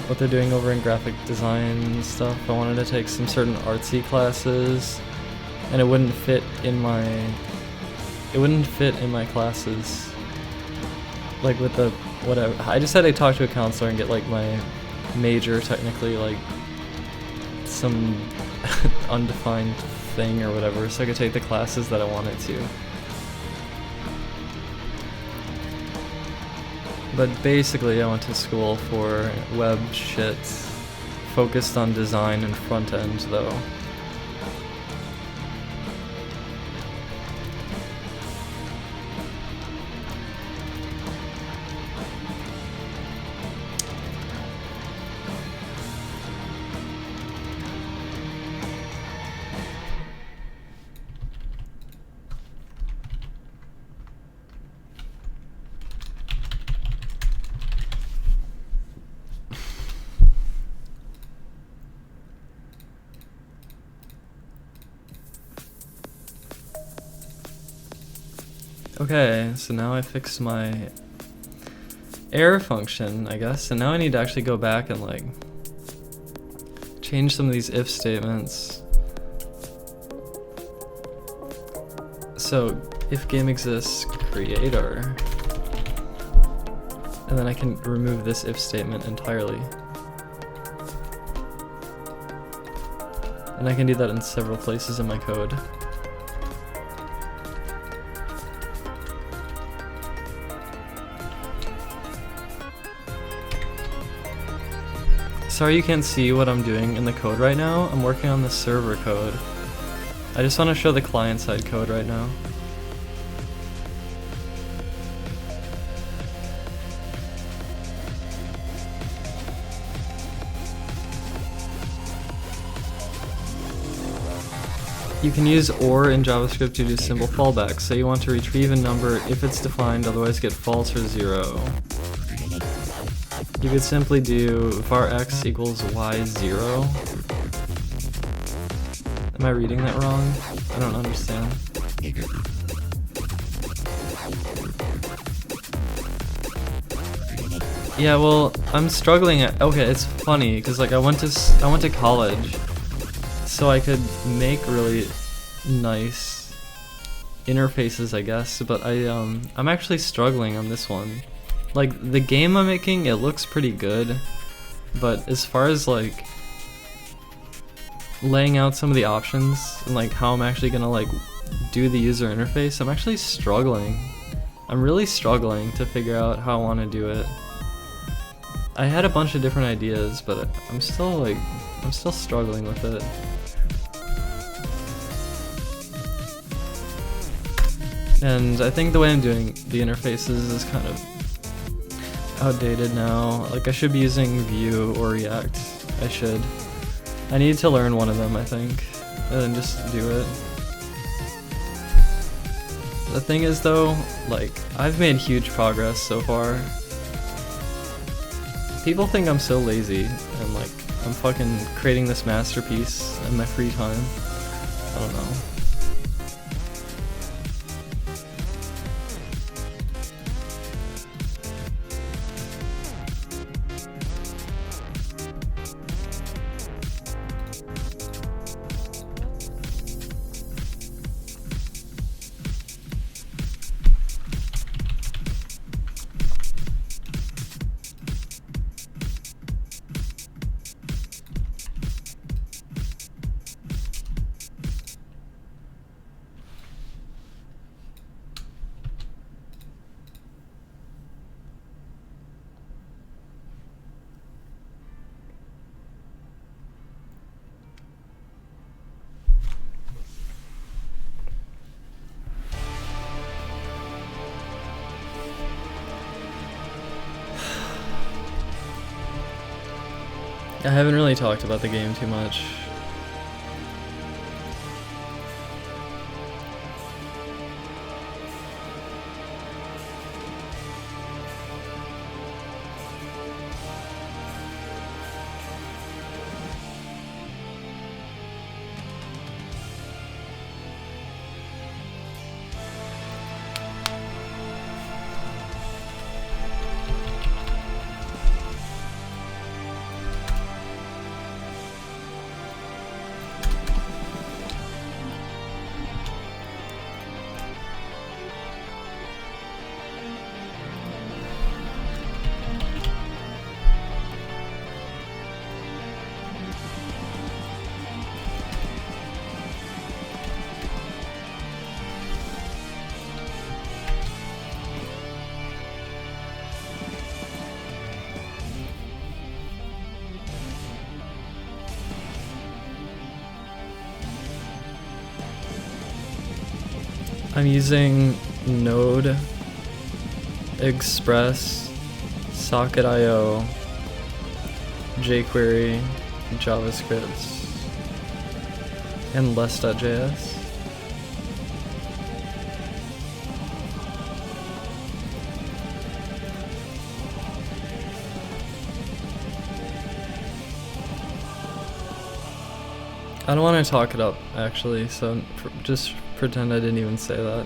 what they're doing over in graphic design and stuff. I wanted to take some certain artsy classes, and it wouldn't fit in my it wouldn't fit in my classes. Like with the whatever. I just had to talk to a counselor and get like my major technically like some undefined thing or whatever, so I could take the classes that I wanted to. But basically I went to school for web shit, focused on design and front end though. Okay, so now I fixed my error function, I guess, and now I need to actually go back and like change some of these if statements. So if game exists, creator, and then I can remove this if statement entirely. And I can do that in several places in my code. Sorry you can't see what I'm doing in the code right now. I'm working on the server code. I just want to show the client-side code right now. You can use OR in JavaScript to do simple fallbacks. So you want to retrieve a number if it's defined, otherwise get false or 0. You could simply do var x equals y0. Am I reading that wrong? I don't understand. Yeah, well, I'm struggling at, okay, it's funny because like I went to college so I could make really nice interfaces, I guess, but I'm actually struggling on this one. Like, the game I'm making, it looks pretty good, but as far as, like, laying out some of the options and, like, how I'm actually gonna, like, do the user interface, I'm actually struggling. I'm really struggling to figure out how I want to do it. I had a bunch of different ideas, but I'm still struggling with it. And I think the way I'm doing the interfaces is kind of outdated now. Like, I should be using Vue or React. I need to learn one of them, I think, and then just do it. The thing is though, like, I've made huge progress so far. People think I'm so lazy, and like, I'm fucking creating this masterpiece in my free time. I don't know. I haven't really talked about the game too much. I'm using Node, Express, Socket.io, jQuery, JavaScript, and less.js. I don't want to talk it up, actually, so just pretend I didn't even say that.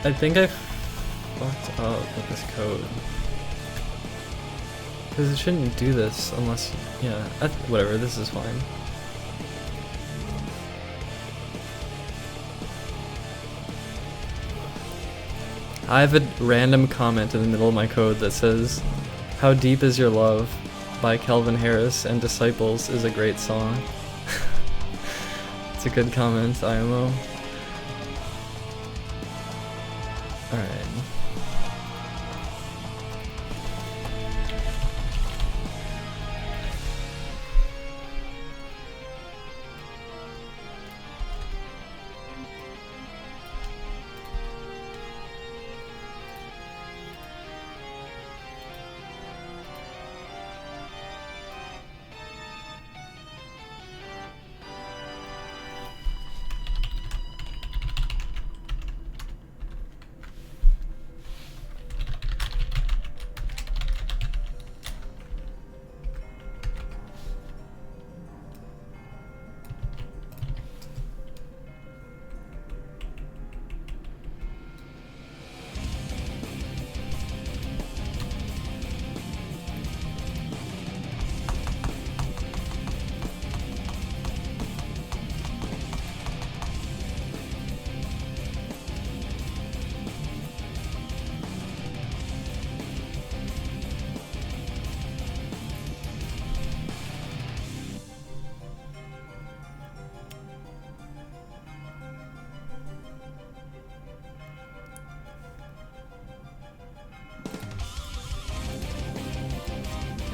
I think I fucked up with this code. Because it shouldn't do this unless, yeah, whatever, this is fine. I have a random comment in the middle of my code that says, "How Deep Is Your Love" by Calvin Harris and Disciples is a great song. It's a good comment, IMO. Alright.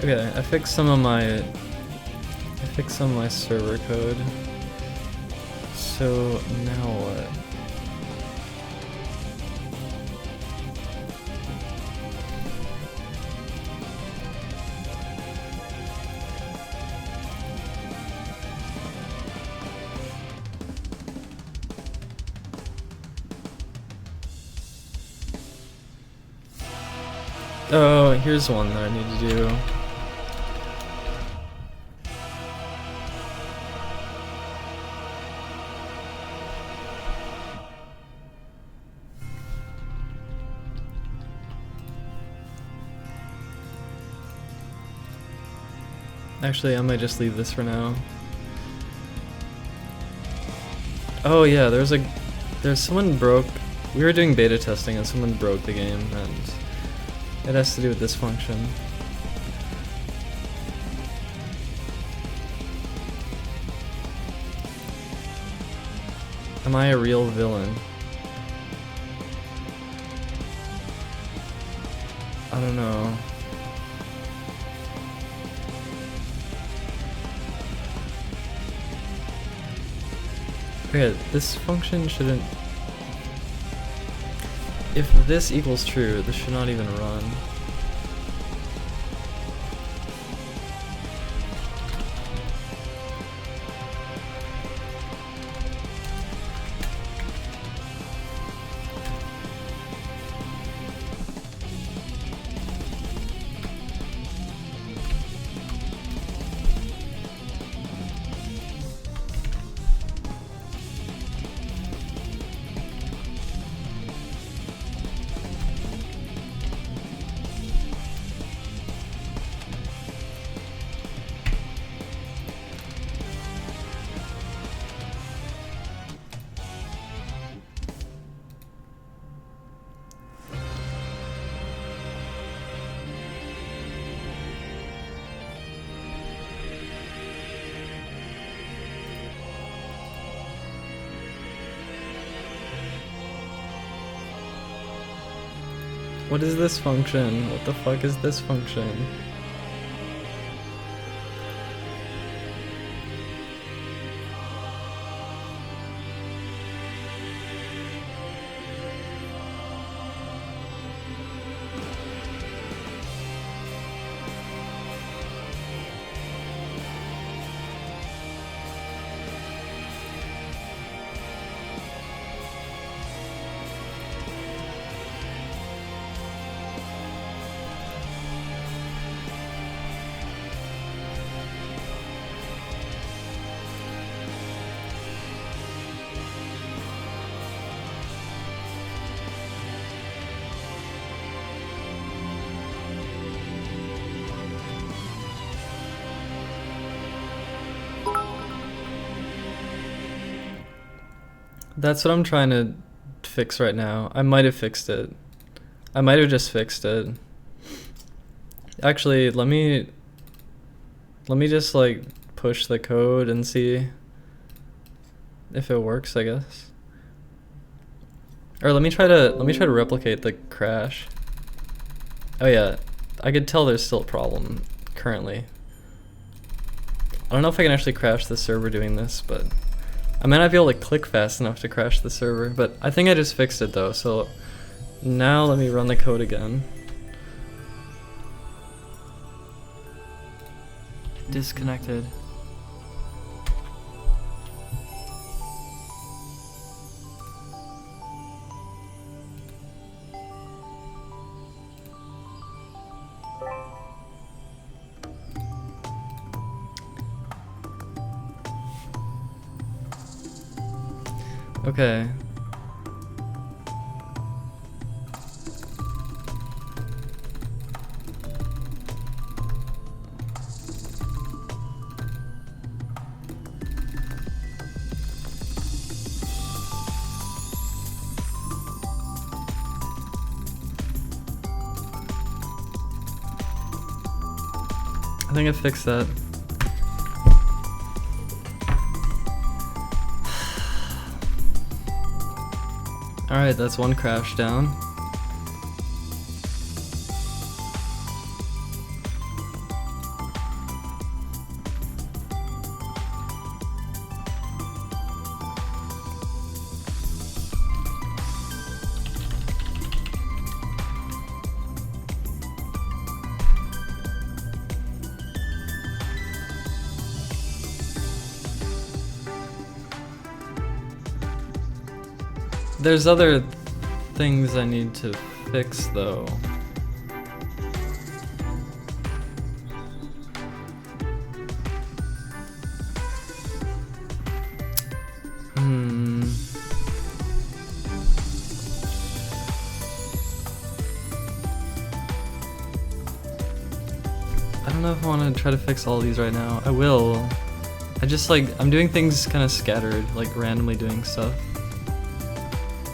Okay, I fixed some of my server code. So now what? Oh, here's one that I need to do. Actually, I might just leave this for now. Oh yeah, there's someone broke. We were doing beta testing and someone broke the game, and it has to do with this function. Am I a real villain? I don't know. Okay, this function shouldn't... If this equals true, this should not even run. What is this function? What the fuck is this function? That's what I'm trying to fix right now. I might have fixed it. I might have just fixed it. Actually, let me just like push the code and see if it works, I guess. Or let me try to replicate the crash. Oh yeah, I could tell there's still a problem currently. I don't know if I can actually crash the server doing this, but I might not be able to click fast enough to crash the server, but I think I just fixed it though, so now let me run the code again. Disconnected. Okay. I think I fixed that. Alright, that's one crash down. There's other things I need to fix though. I don't know if I want to try to fix all these right now. I will. I just I'm doing things kind of scattered, like randomly doing stuff.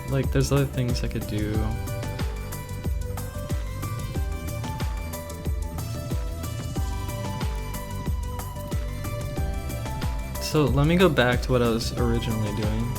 Like, there's other things I could do. So let me go back to what I was originally doing.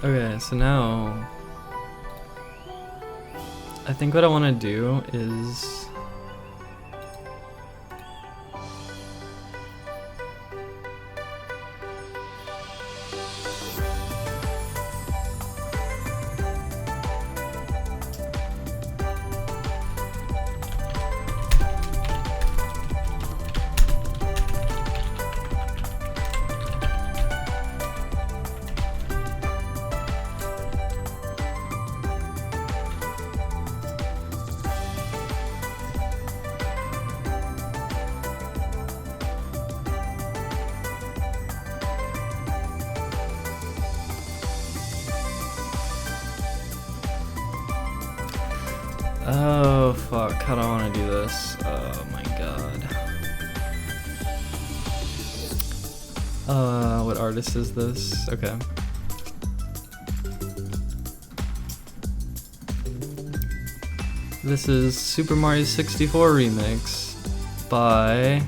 Okay, so now I think what I want to do is oh fuck, how do I want to do this? Oh my god. What artist is this? Okay. This is Super Mario 64 Remix by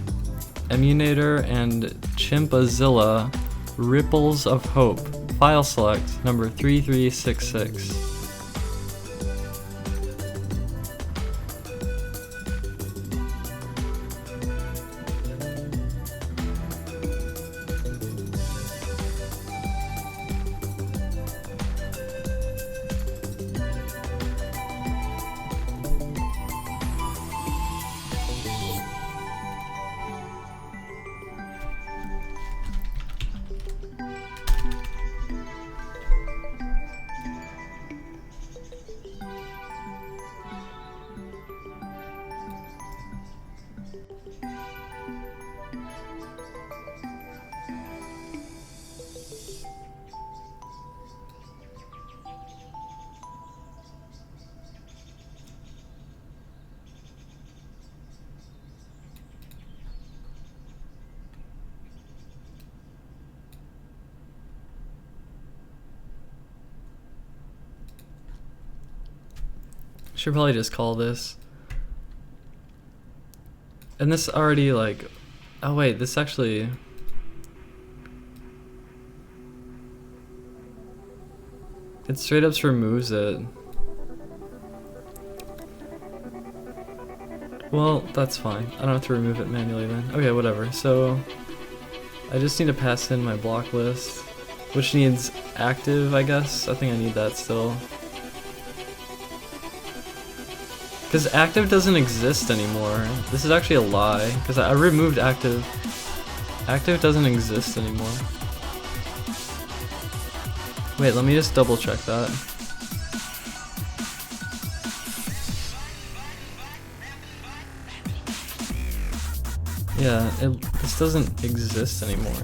Emunator and Chimpazilla, Ripples of Hope. File select number 3366. Should probably just call this. And this already like, oh wait, this actually, it straight up removes it. Well, that's fine. I don't have to remove it manually then. Okay, whatever. So I just need to pass in my block list, which needs active, I guess. I think I need that still. Because active doesn't exist anymore. This is actually a lie, because I removed active. Active doesn't exist anymore. Wait, let me just double check that. Yeah, this doesn't exist anymore.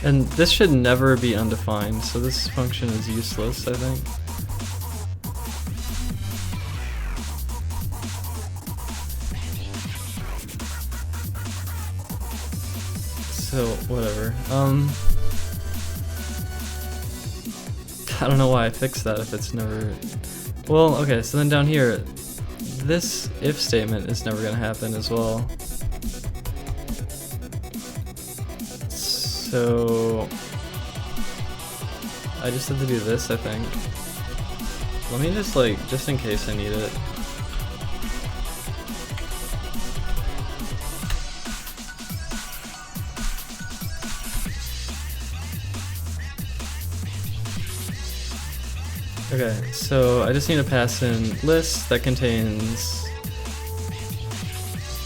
And this should never be undefined, so this function is useless, I think. So, whatever. I don't know why I fixed that if it's never... Well, okay, so then down here, this if statement is never gonna happen as well. So I just have to do this, I think. Let me just just in case I need it. Okay, so I just need to pass in list that contains,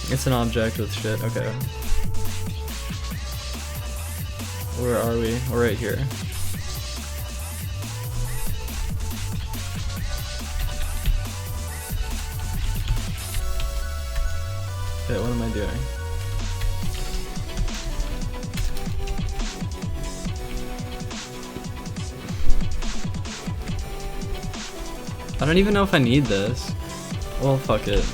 it's an object with shit, okay. Where are we? We're right here. Okay, what am I doing? I don't even know if I need this. Well, fuck it.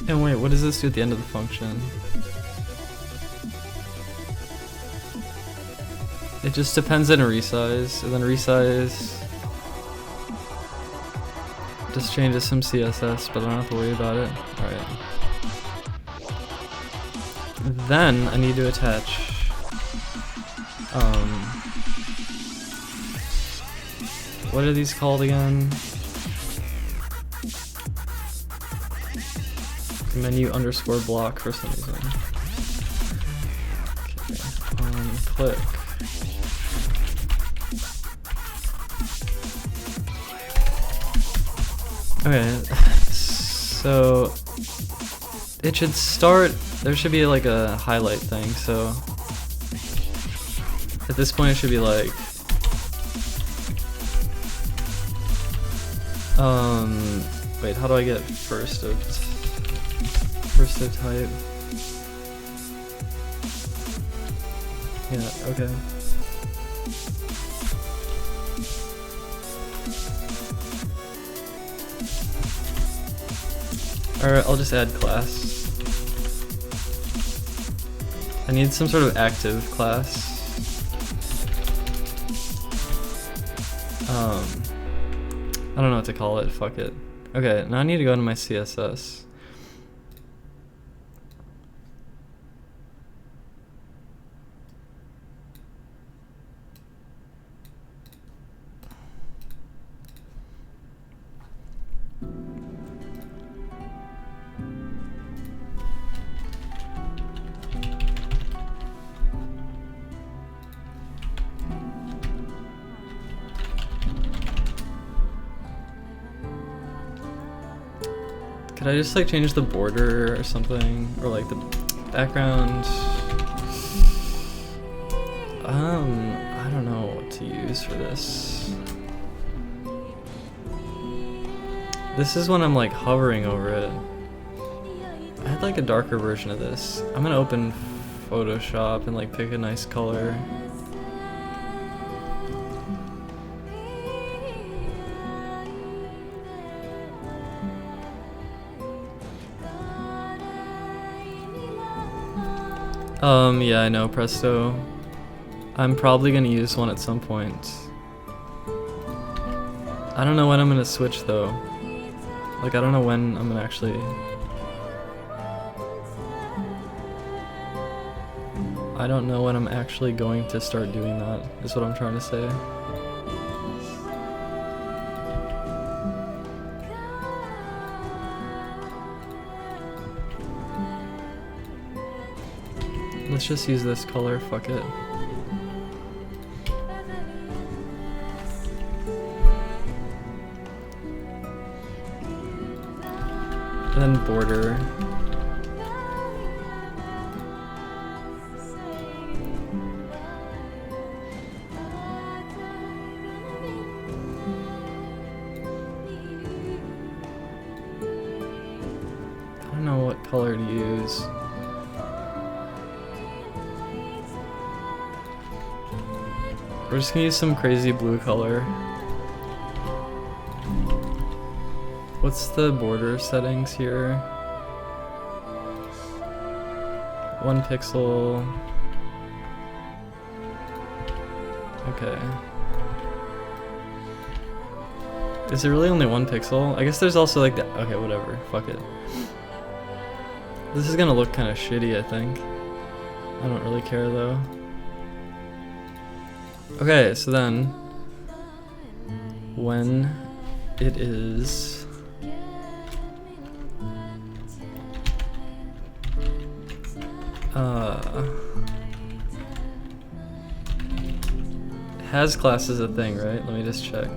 And wait, what does this do at the end of the function? It just depends on a resize, and then resize just changes some CSS, but I don't have to worry about it. Alright. Then I need to attach what are these called again? Menu underscore block for some reason. Okay, click. Okay, so it should start, there should be like a highlight thing, so at this point it should be like, wait, how do I get first of type? Yeah, okay. Alright, I'll just add class. I need some sort of active class. I don't know what to call it, fuck it. Okay, now I need to go into my CSS. Could I just like change the border or something? Or like the background? I don't know what to use for this. This is when I'm like hovering over it. I had like a darker version of this. I'm gonna open Photoshop and like pick a nice color. Yeah, I know, Presto. I'm probably gonna use one at some point. I don't know when I'm gonna switch though. Like, I don't know when I'm gonna actually... I don't know when I'm actually going to start doing that, is what I'm trying to say. Let's just use this color, fuck it. And then border. I don't know what color to use. We're just gonna use some crazy blue color. What's the border settings here? 1 pixel. Okay. Is it really only 1 pixel? I guess there's also like the, okay, whatever, fuck it. This is gonna look kind of shitty, I think. I don't really care though. Okay, so then, when it is has class is a thing, right? Let me just check.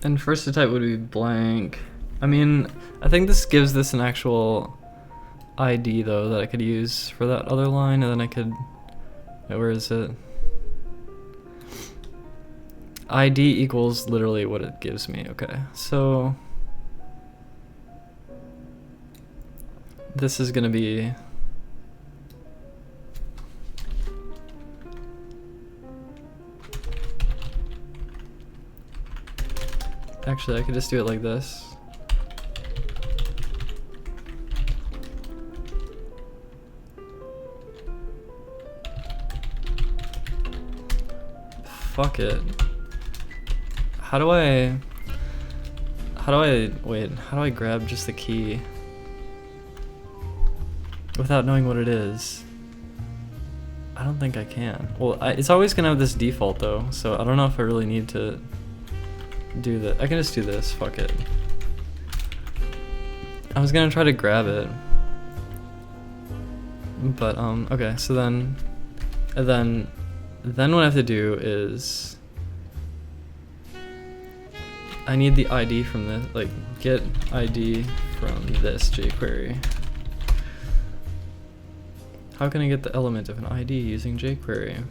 And first to type would be blank. I mean, I think this gives this an actual ID though that I could use for that other line, and then I could, where is it? ID equals literally what it gives me. Okay, so this is gonna be actually, I could just do it like this. Fuck it. How do I grab just the key without knowing what it is? I don't think I can. Well, it's always gonna have this default though, so I don't know if I really need to do that. I can just do this, fuck it. I was gonna try to grab it, but okay, so then what I have to do is I need the ID from this, like get ID from this jQuery. How can I get the element of an ID using jQuery?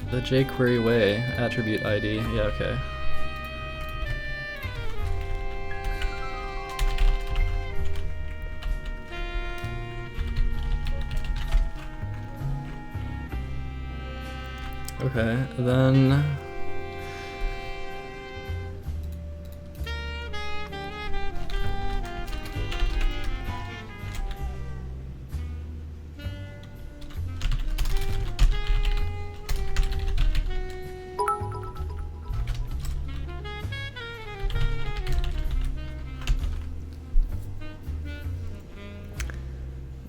The jQuery way, attribute ID, yeah, okay. Okay, then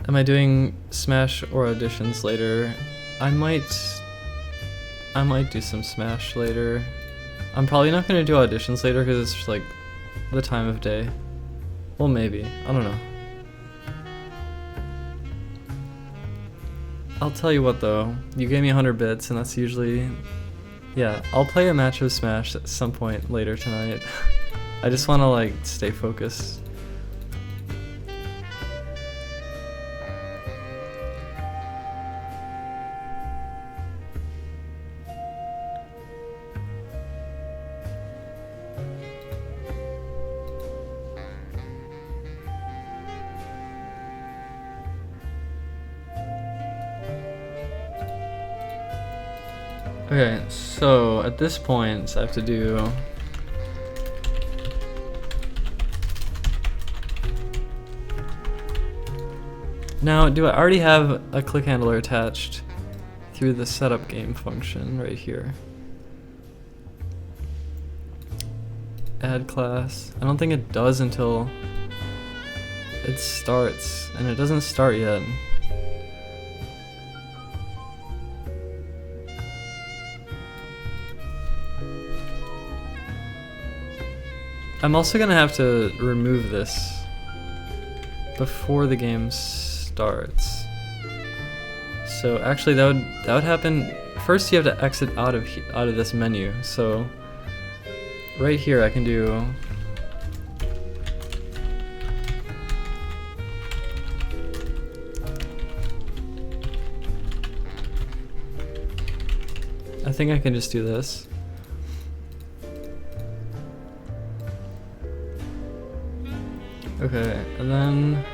am I doing Smash or auditions later? I might do some Smash later. I'm probably not gonna do auditions later because it's just like the time of day. Well, maybe. I don't know. I'll tell you what though. You gave me 100 bits and that's usually... Yeah, I'll play a match of Smash at some point later tonight. I just want to like stay focused. Okay, so at this point I have to do now, do I already have a click handler attached through the setup game function right here? Add class. I don't think it does until it starts, and it doesn't start yet. I'm also gonna have to remove this before the game starts. So actually, that would happen. First, you have to exit out of this menu. So right here, I can do. I think I can just do this. Okay, and then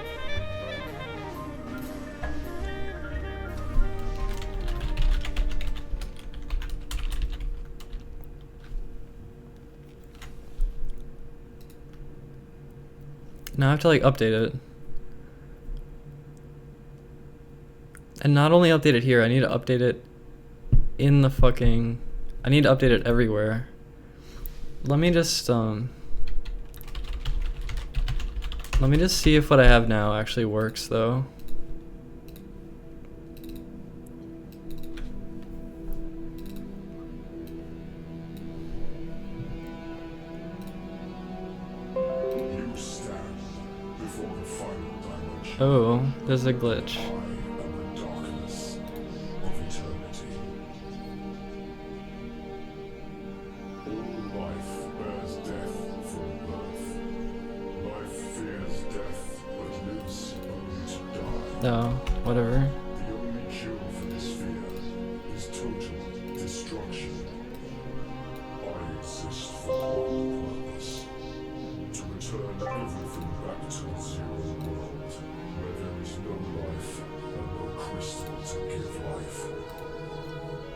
now I have to like update it. And not only update it here, I need to update it in the fucking... I need to update it everywhere. Let me just see if what I have now actually works though. You stand before the final dimension. Oh, there's a glitch. I am the darkness of eternity. All No, whatever. The only cure for this fear is total destruction. I exist for one purpose: to return everything back to a zero world, where there is no life and no crystal to give life.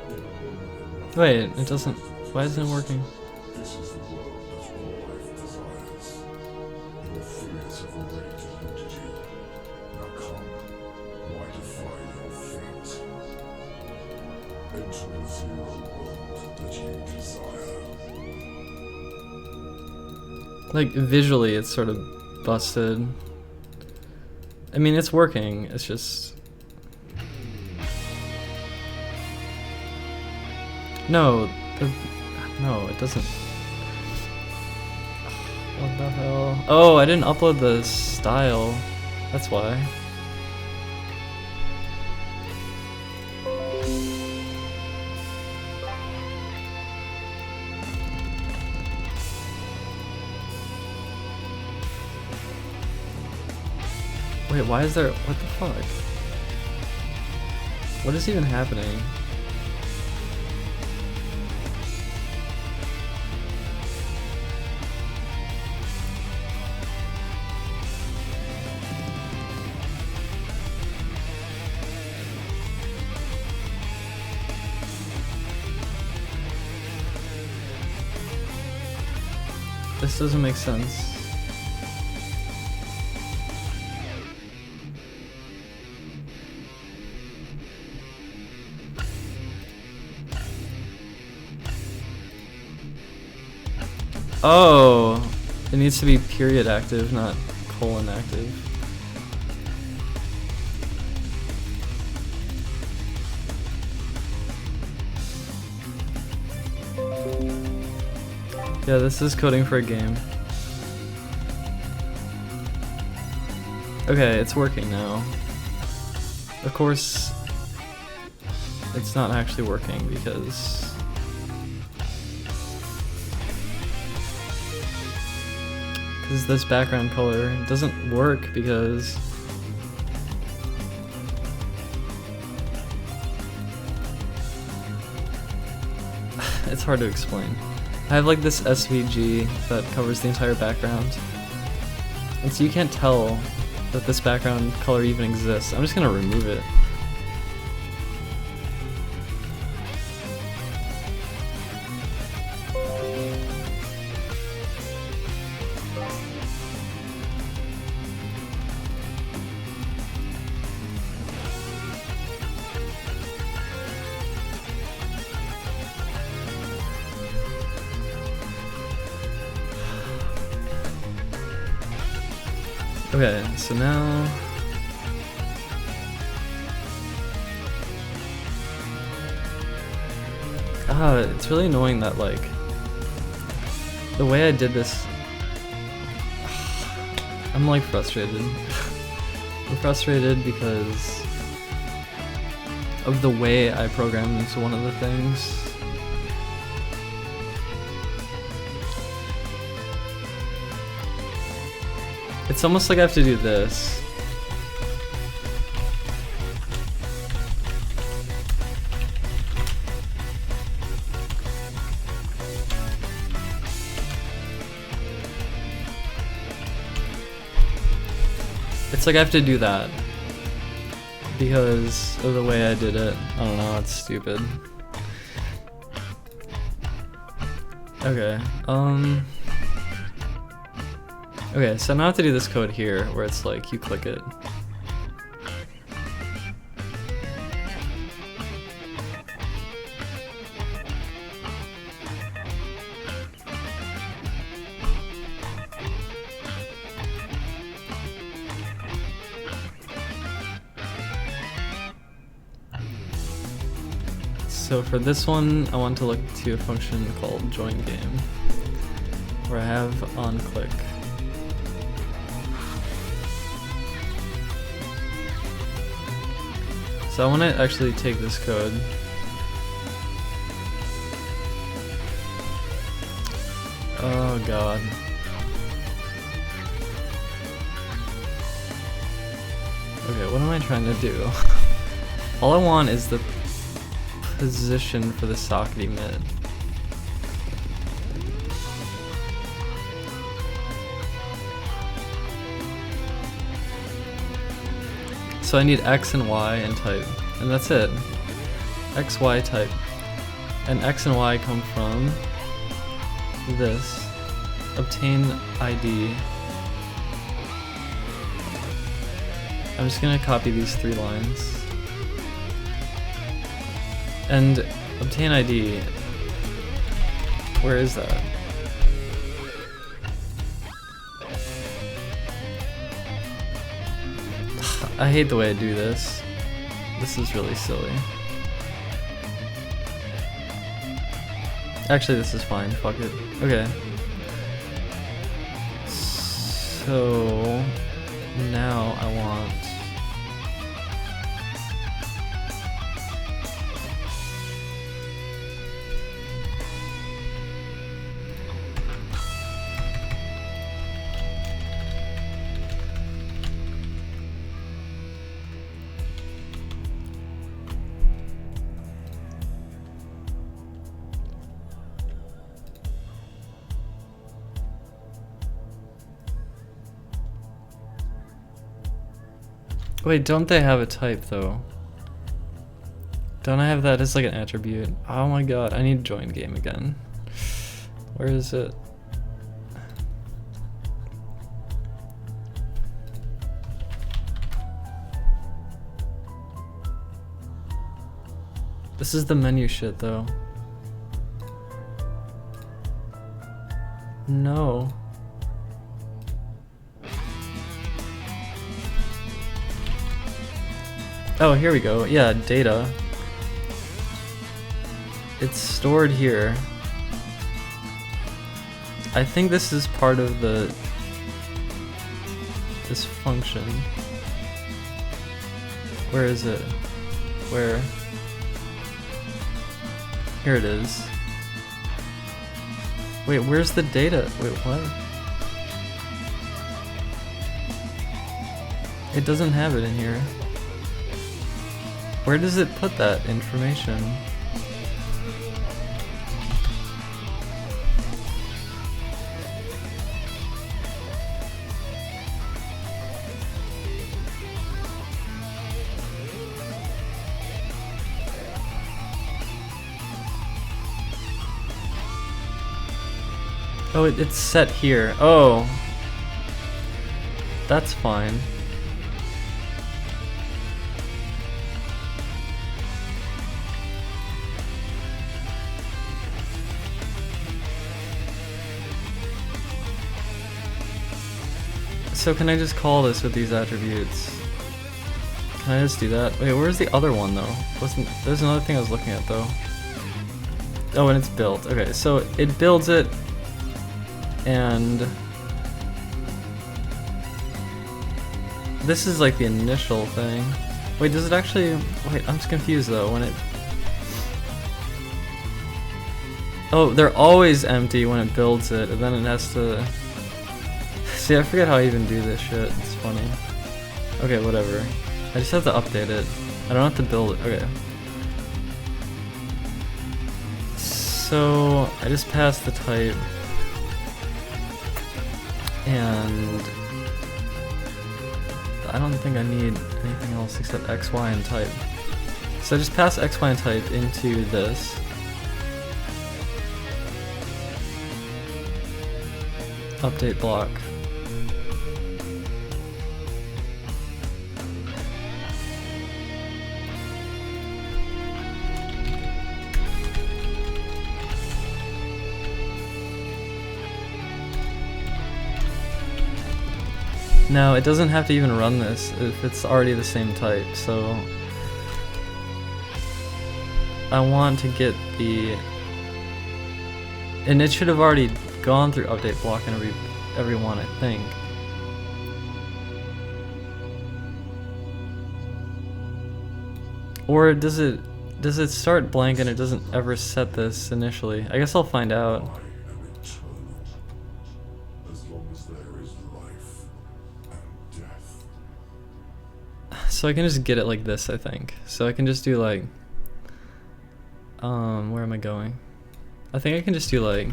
In a moment of Wait, nothing, it doesn't. Why isn't it working? this is the world that all life desires. Your fears have already deluded you. Now come, why defy your fate? Enter the zero world that you desire. Like visually, it's sort of busted. I mean, it's working. It's just no. No, it doesn't. What the hell? Oh, I didn't upload the style. That's why. Wait, why is there? What the fuck? What is even happening? This doesn't make sense. Oh, it needs to be period active, not colon active. Yeah, this is coding for a game. Okay, it's working now. Of course, it's not actually working because this background color doesn't work because it's hard to explain. I have like this SVG that covers the entire background, and so you can't tell that this background color even exists. I'm just gonna remove it. Okay, so now it's really annoying that like the way I did this, I'm like frustrated. I'm frustrated because of the way I programmed into one of the things. It's almost like I have to do this. It's like I have to do that because of the way I did it. I don't know, it's stupid. Okay, okay, so now I have to do this code here where it's like you click it. So for this one, I want to look to a function called join game, where I have onClick. So I want to actually take this code. Oh god. Okay, what am I trying to do? All I want is the position for the sockety mid. So I need X and Y and type, and that's it. X, Y, type. And X and Y come from this. Obtain ID. I'm just gonna copy these 3 lines. And obtain ID. Where is that? I hate the way I do this. This is really silly. Actually, this is fine. Fuck it. Okay. So now I want wait, don't they have a type though? Don't I have that as like an attribute? Oh my god, I need to join game again. Where is it? This is the menu shit though. No. Oh, here we go. Yeah, data. It's stored here. I think this is part of this function. Where is it? Where? Here it is. Wait, where's the data? Wait, what? It doesn't have it in here. Where does it put that information? Oh, it's set here. Oh. That's fine. So can I just call this with these attributes? Can I just do that? Wait, where's the other one though? There's another thing I was looking at though. Oh, and it's built. Okay, so it builds it, and this is like the initial thing. Wait, does it actually? Wait, I'm just confused though. When it. Oh, they're always empty when it builds it, and then it has to. See, I forget how I even do this shit. It's funny. Okay, whatever. I just have to update it. I don't have to build it. Okay. So I just passed the type, and I don't think I need anything else except X, Y, and type. So I just pass X, Y, and type into this. Update block. No, it doesn't have to even run this if it's already the same type, so I want to get the, and it should have already gone through update block and every one, I think. Or does it start blank and it doesn't ever set this initially? I guess I'll find out. So I can just get it like this, I think. So I can just do like, where am I going? I think I can just do like,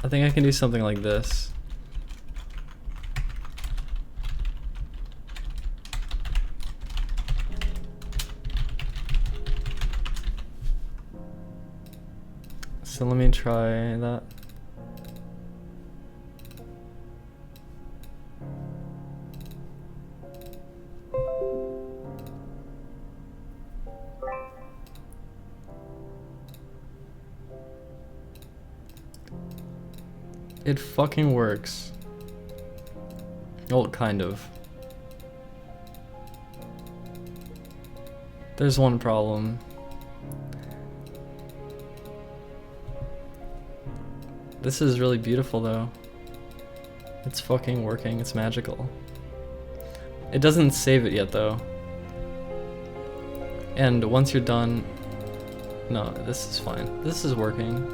I think I can do something like this. So let me try that. It fucking works. Well, kind of. There's one problem. This is really beautiful though. It's fucking working, it's magical. It doesn't save it yet though. And once you're done, no, this is fine. This is working.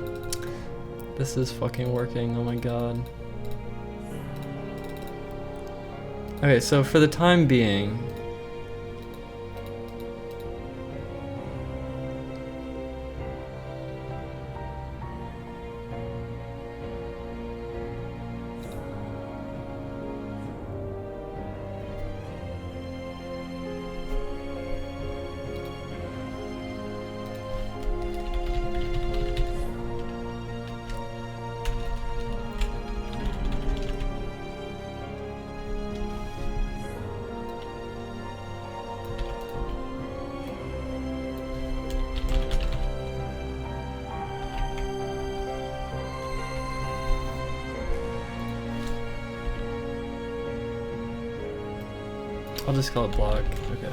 This is fucking working, oh my god. Okay, so for the time being, I'll just call it block, okay.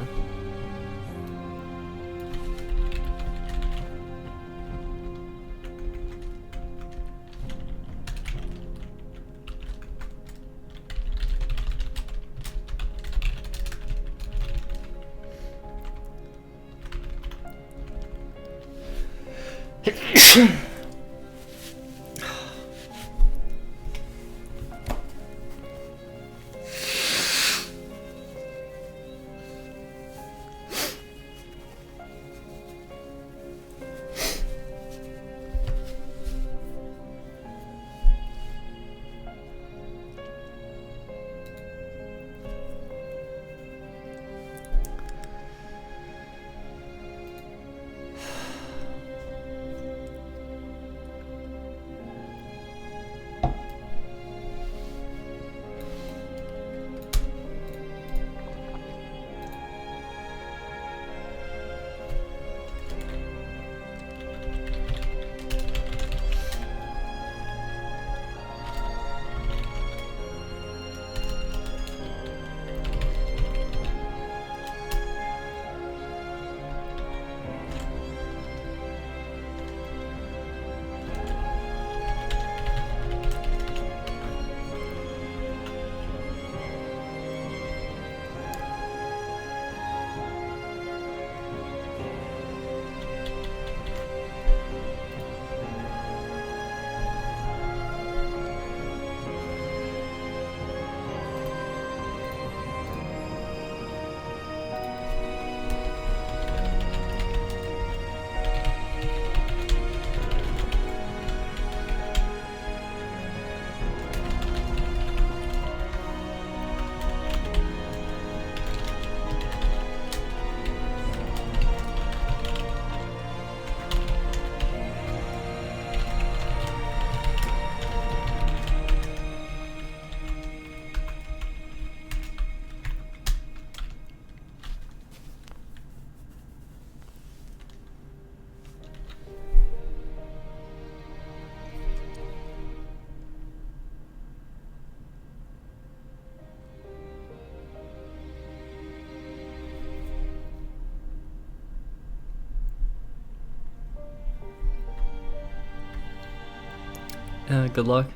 Good luck.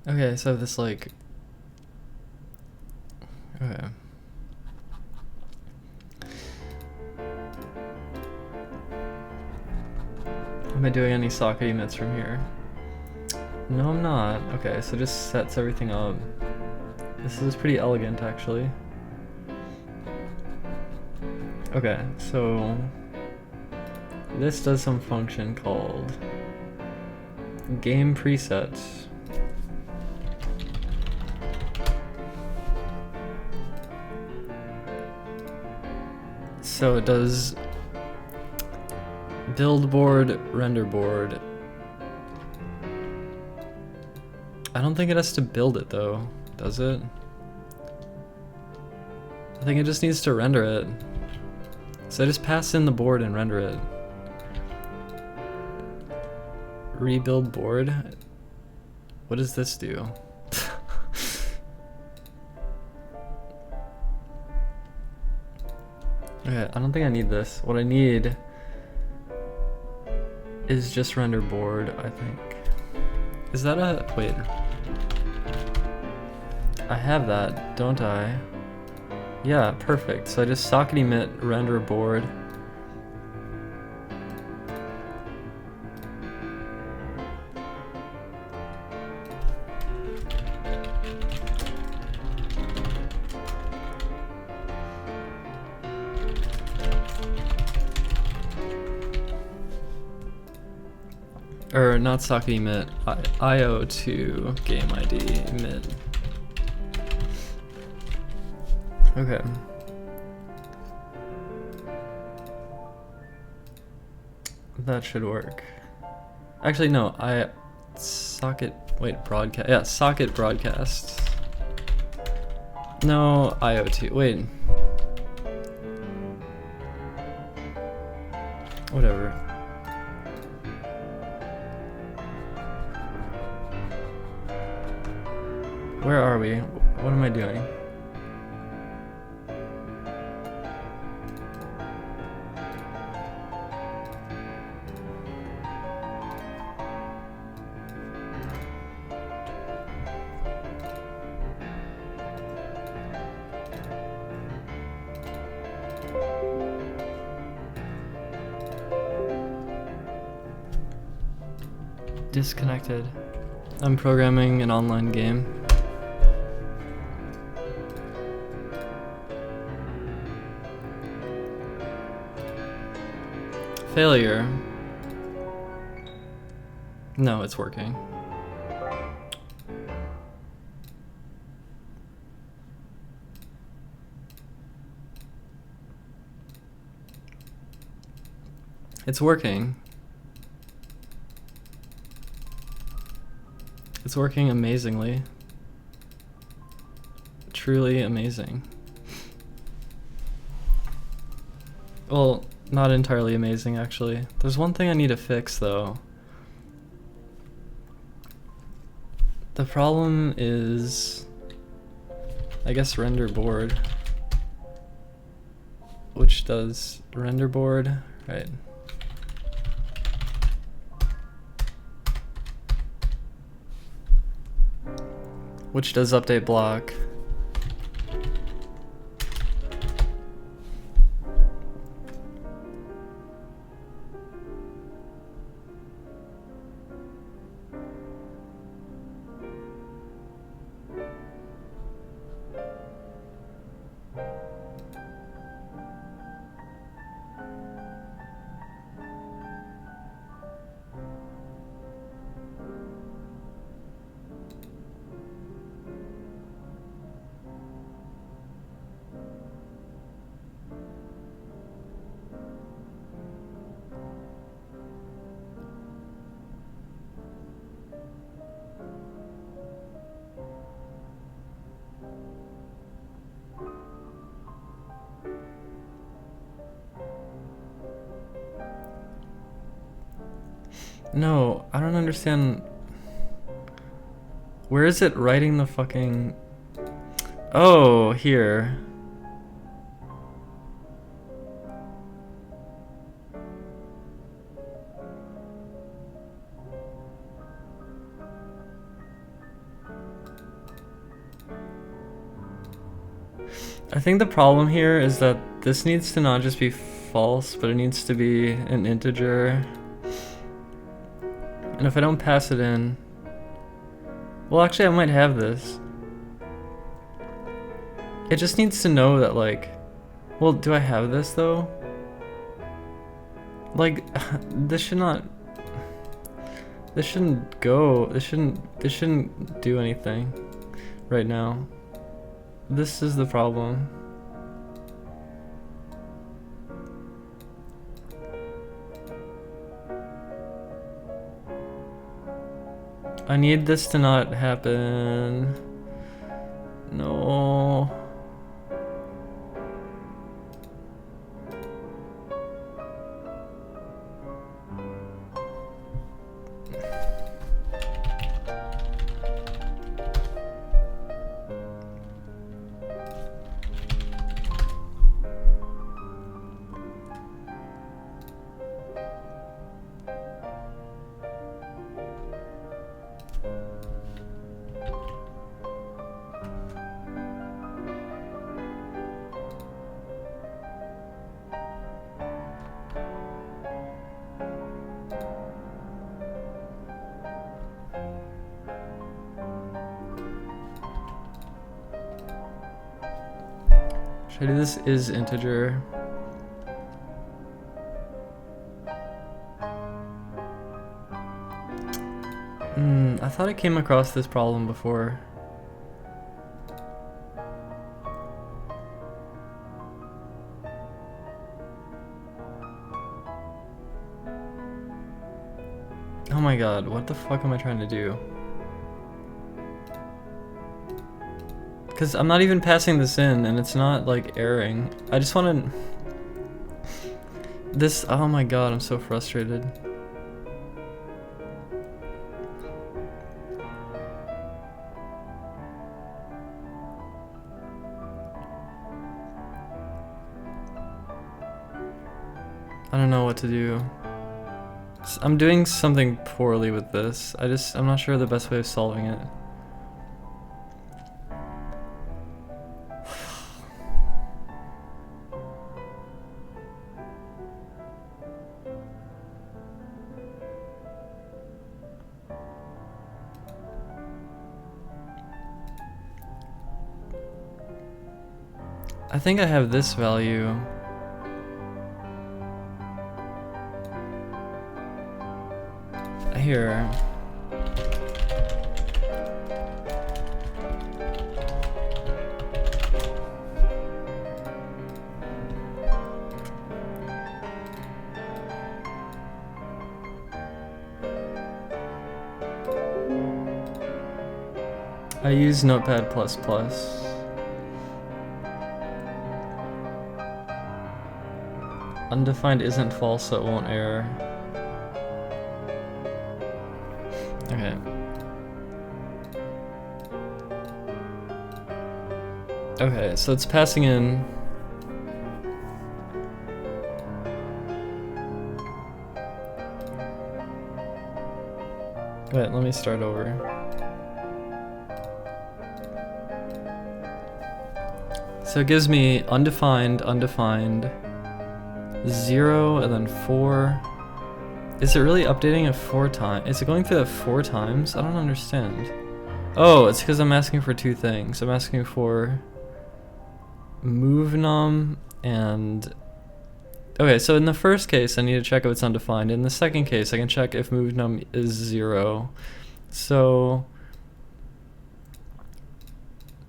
Okay, so this like, okay. Am I doing any socket emits from here? No, I'm not. Okay, so just sets everything up. This is pretty elegant, actually. Okay, so this does some function called game presets. So it does build board, render board. I don't think it has to build it though, does it? I think it just needs to render it. So I just pass in the board and render it. Rebuild board? What does this do? Okay, I don't think I need this. What I need is just render board, I think. Is that a... wait. I have that, don't I? Yeah, perfect. So I just socket emit render board. Or not socket emit, IO to game ID emit. Okay. That should work. Actually, no, socket, wait, broadcast, yeah, socket broadcast. No, IoT, wait. Whatever. Where are we? What am I doing? Disconnected. I'm programming an online game. Failure. No, it's working. It's working. It's working amazingly. Truly amazing. Well, not entirely amazing, actually. There's one thing I need to fix, though. The problem is, I guess, render board. Which does render board, right? Which does update block. No, I don't understand. Where is it writing the fucking... Oh, here. I think the problem here is that this needs to not just be false, but it needs to be an integer. And if I don't pass it in... Well, actually, I might have this. It just needs to know that, like... Well, do I have this, though? Like, this should not... This shouldn't go... This shouldn't do anything right now. This is the problem. I need this to not happen. No. Should I do this is integer? I thought I came across this problem before. Oh my god, what the fuck am I trying to do? Because I'm not even passing this in, and it's not, like, erroring. I just want to... This... Oh my god, I'm so frustrated. I don't know what to do. I'm doing something poorly with this. I'm not sure the best way of solving it. I think I have this value. Here. I use Notepad++. Undefined isn't false, so it won't error. Okay. Okay, so it's passing in. Wait, let me start over. So it gives me undefined, undefined, 0, and then 4. Is it really updating it 4 times? Is it going through that 4 times? I don't understand. Oh, it's because I'm asking for 2 things. I'm asking for move num and... Okay, so in the first case, I need to check if it's undefined. In the second case, I can check if move num is 0. So...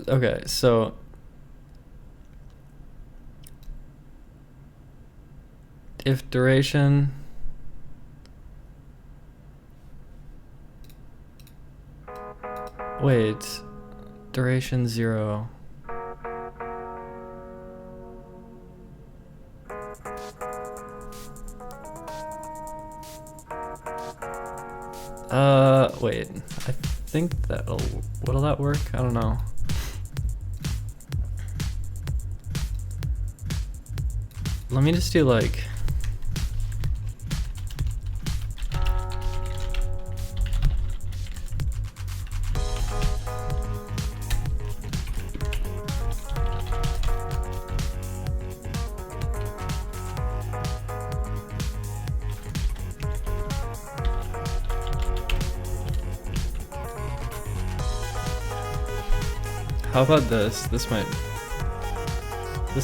Okay, so... If duration... Wait, duration 0. Wait, I think what'll that work? I don't know. Let me just do like... How about this? This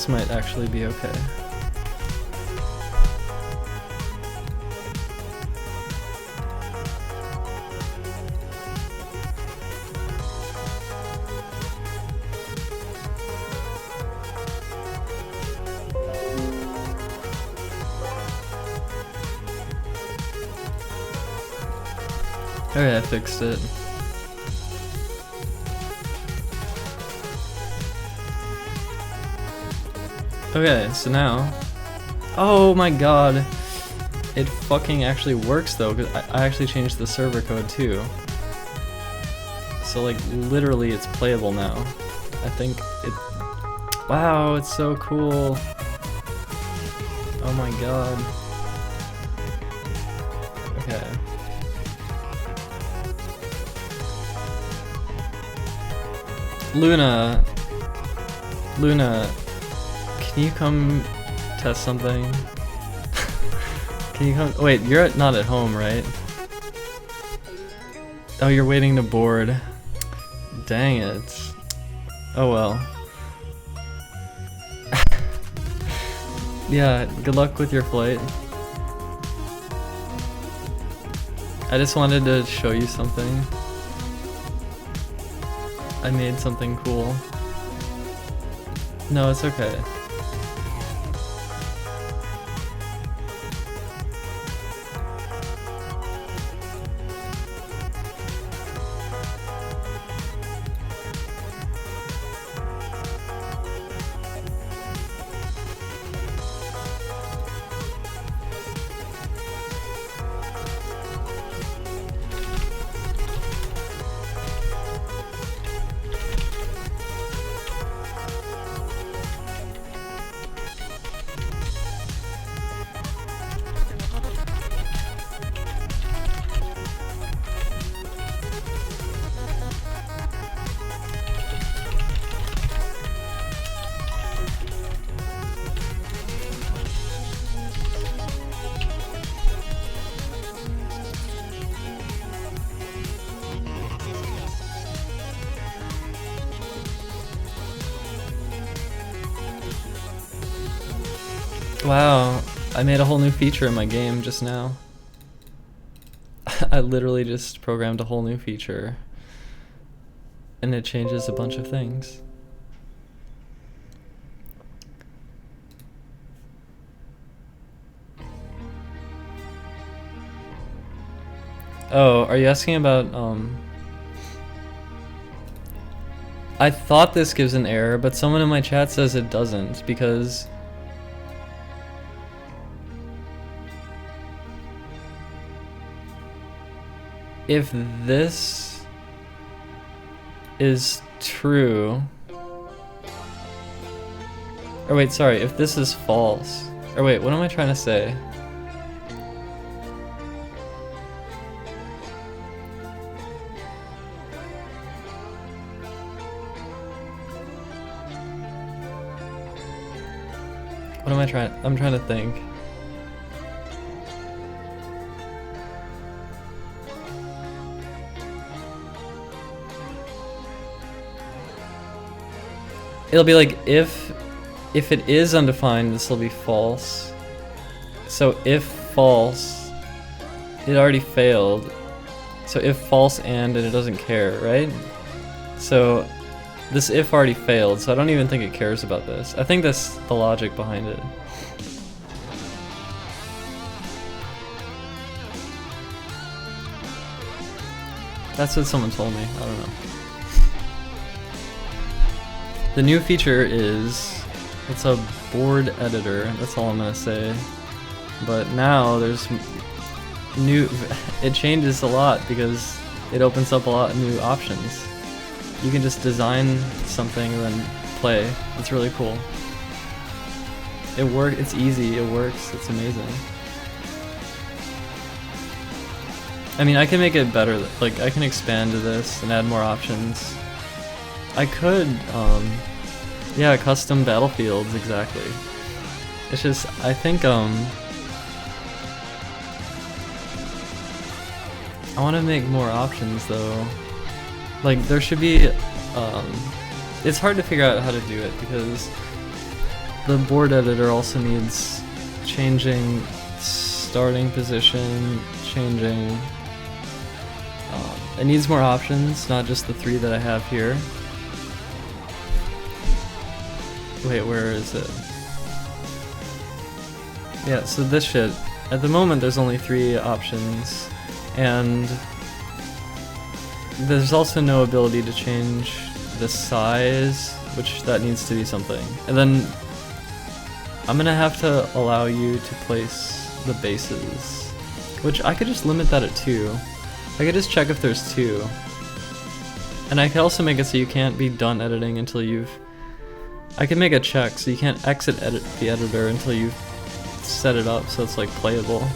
might actually be okay. Okay, I fixed it. Okay, so now... Oh my god! It fucking actually works though, because I actually changed the server code too. So like, literally it's playable now. I think it... Wow, it's so cool! Oh my god. Okay. Luna, can you come test something? Can you come? Wait, you're not at home, right? Oh, you're waiting to board. Dang it. Oh well. Yeah, good luck with your flight. I just wanted to show you something. I made something cool. No, it's okay. Wow, I made a whole new feature in my game just now. I literally just programmed a whole new feature. And it changes a bunch of things. Oh, are you asking about, I thought this gives an error, but someone in my chat says it doesn't, because if this is true, or wait, sorry, if this is false, or wait, what am I trying to say? What am I trying? I'm trying to think. It'll be like if it is undefined, this will be false. So if false, it already failed. So if false and it doesn't care, right? So this if already failed, so I don't even think it cares about this. I think that's the logic behind it. That's what someone told me, I don't know. The new feature is, it's a board editor, that's all I'm gonna say. But now there's new, it changes a lot because it opens up a lot of new options. You can just design something and then play. It's really cool. It's easy, it works, it's amazing. I mean, I can make it better, like I can expand to this and add more options. I could, yeah, custom battlefields, exactly. It's just, I think, I want to make more options though. Like, there should be, it's hard to figure out how to do it because the board editor also needs changing starting position, changing. It needs more options, not just the 3 that I have here. Wait, where is it? Yeah, so this shit. At the moment, there's only 3 options, and there's also no ability to change the size, which that needs to be something. And then I'm gonna have to allow you to place the bases, which I could just limit that at 2. I could just check if there's 2. And I could also make it so you can't be done editing until you've... I can make a check so you can't exit the editor until you've set it up so it's like playable.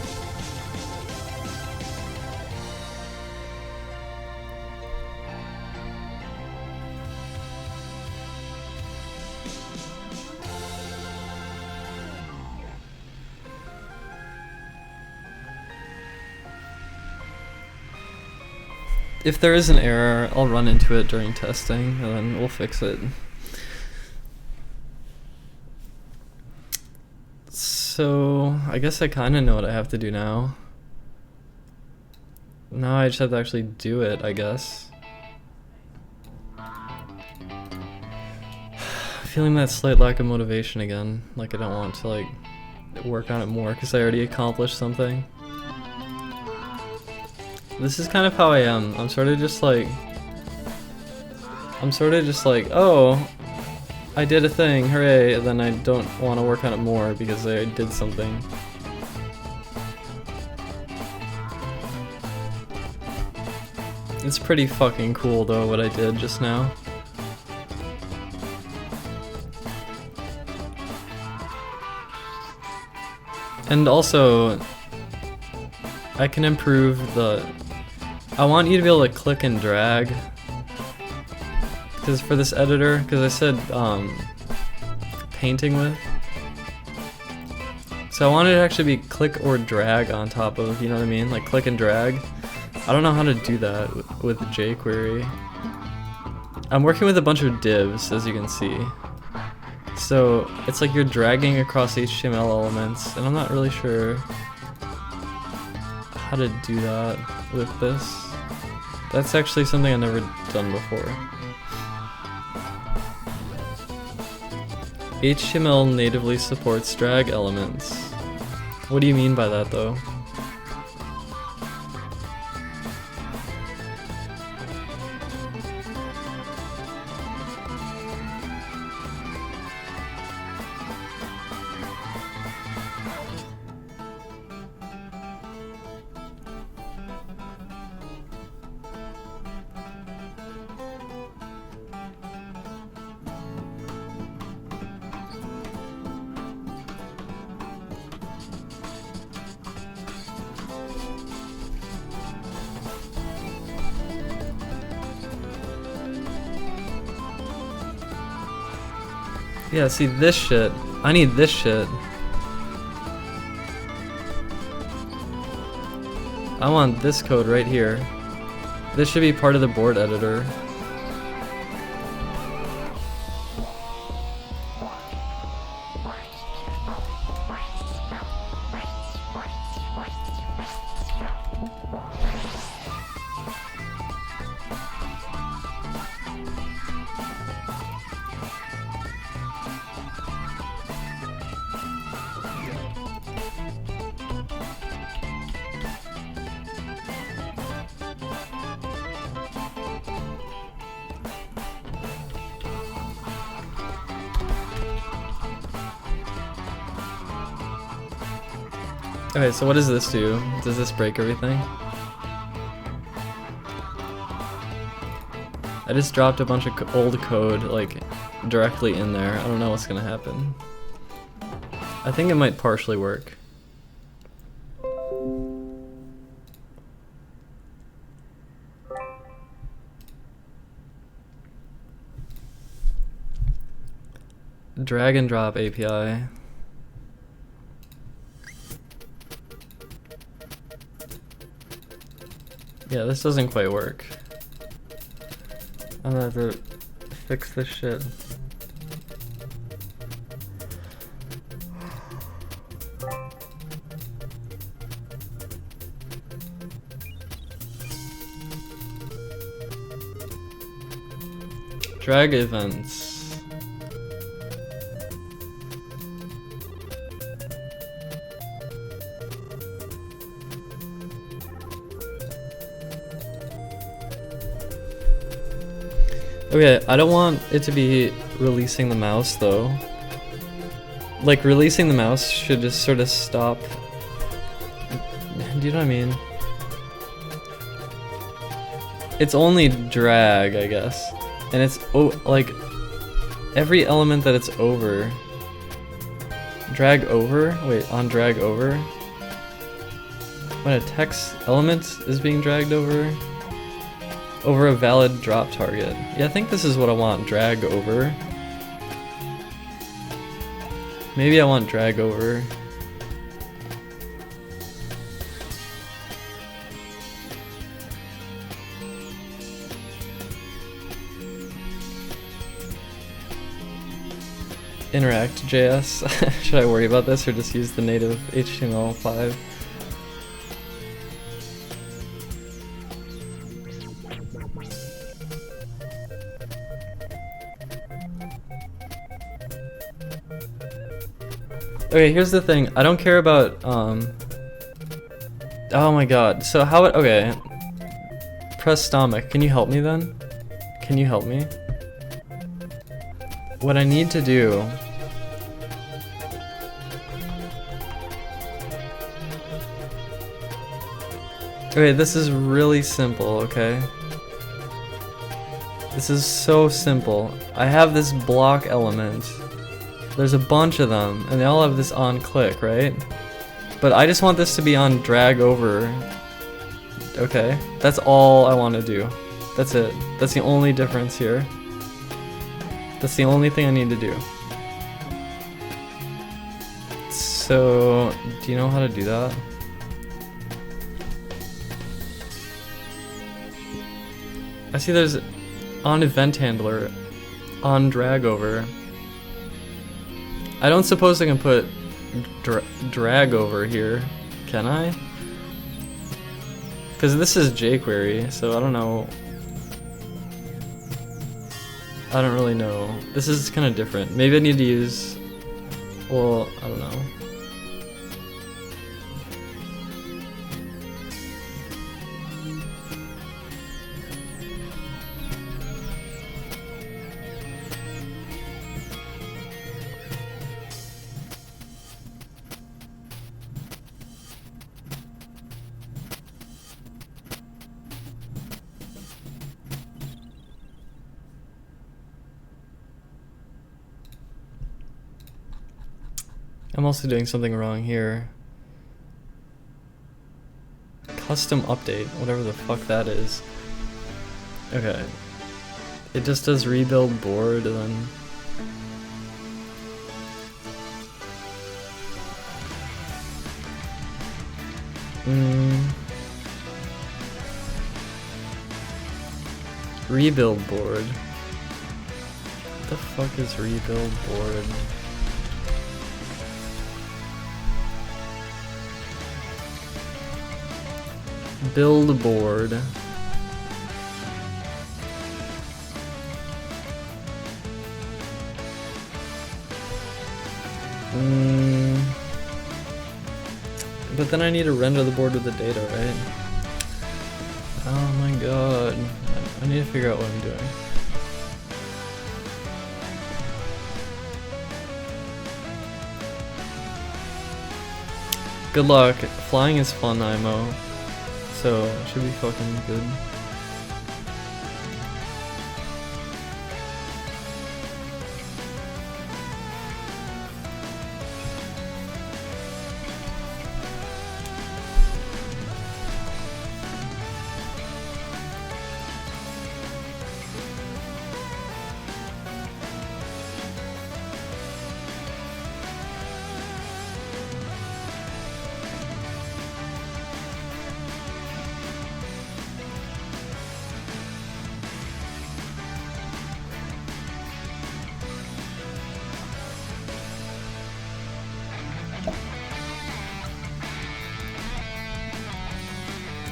If there is an error, I'll run into it during testing, and then we'll fix it. So, I guess I kind of know what I have to do now. Now I just have to actually do it, I guess. Feeling that slight lack of motivation again, like I don't want to like work on it more because I already accomplished something. This is kind of how I am. I'm sort of just like, oh, I did a thing, hooray, and then I don't want to work on it more because I did something. It's pretty fucking cool though what I did just now. And also, I can improve the... I want you to be able to click and drag. Because for this editor, because I said painting with. So I want it to actually be click or drag on top of, you know what I mean? Like click and drag. I don't know how to do that with jQuery. I'm working with a bunch of divs, as you can see. So it's like you're dragging across HTML elements, and I'm not really sure how to do that with this. That's actually something I've never done before. HTML natively supports drag elements. What do you mean by that though? Yeah, see this shit. I need this shit. I want this code right here. This should be part of the board editor. Okay, so what does this do? Does this break everything? I just dropped a bunch of old code, like, directly in there. I don't know what's gonna happen. I think it might partially work. Drag and drop API. Yeah, this doesn't quite work. I'm gonna have to fix this shit. Drag events. Okay, I don't want it to be releasing the mouse though. Like releasing the mouse should just sort of stop. Do you know what I mean? It's only drag, I guess. And it's like every element that it's over. Drag over? Wait, on drag over? When a text element is being dragged over a valid drop target. Yeah, I think this is what I want, drag over. Maybe I want drag over. Interact JS. Should I worry about this or just use the native HTML5? Okay, here's the thing. I don't care about oh my god. So how it okay. Press stomach. Can you help me then? Can you help me? What I need to do okay, this is really simple, okay? This is so simple. I have this block element. There's a bunch of them, and they all have this on click, right? But I just want this to be on drag over. Okay, that's all I want to do. That's it. That's the only difference here. That's the only thing I need to do. So, do you know how to do that? I see there's on event handler, on drag over. I don't suppose I can put drag over here, can I? Because this is jQuery, so I don't know. I don't really know. This is kind of different. Maybe I need to use, well, I don't know. I'm also doing something wrong here. Custom update, whatever the fuck that is. Okay. It just does rebuild board and then... Rebuild board. What the fuck is rebuild board? Build board. But then I need to render the board with the data, right? Oh my god. I need to figure out what I'm doing. Good luck. Flying is fun, IMO. So, it should be fucking good.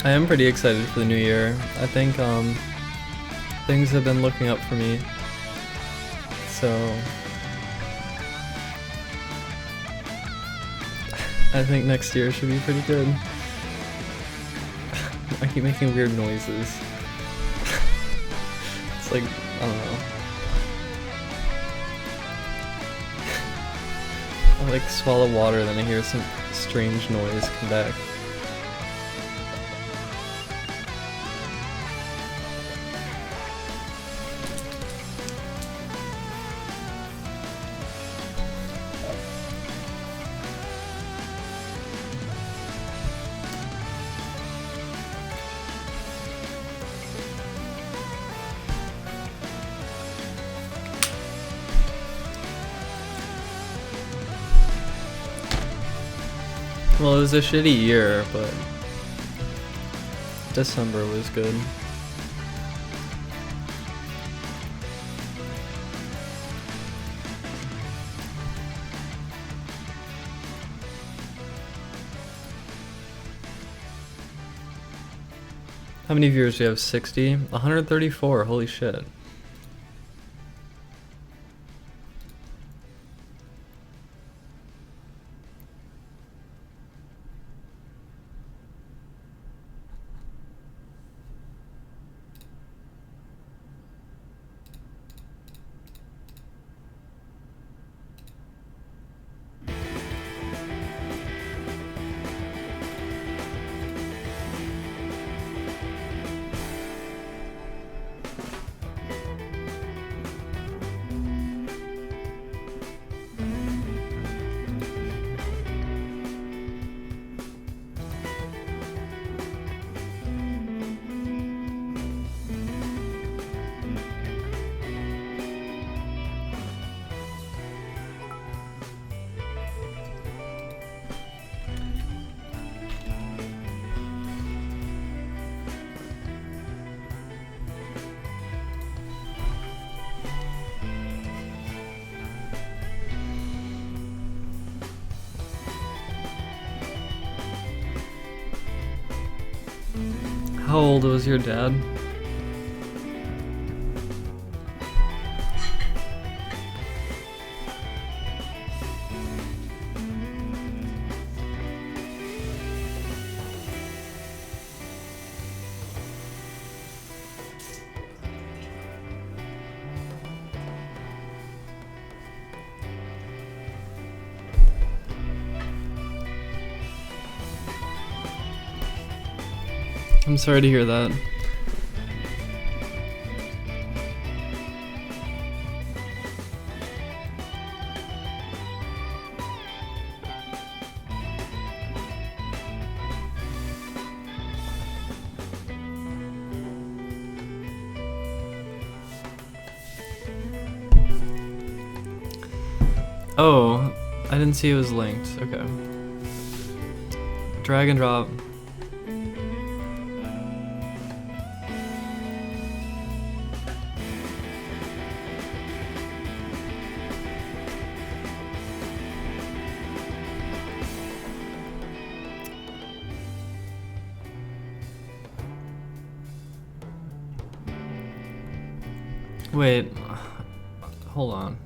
I am pretty excited for the new year. I think things have been looking up for me. So I think next year should be pretty good. I keep making weird noises. It's like, I don't know. I like swallow water, then I hear some strange noise come back. Well, it was a shitty year, but December was good. How many viewers do you have? 60? 134, holy shit. How old was your dad? I'm sorry to hear that. Oh, I didn't see it was linked. Okay. Drag and drop. Wait, hold on.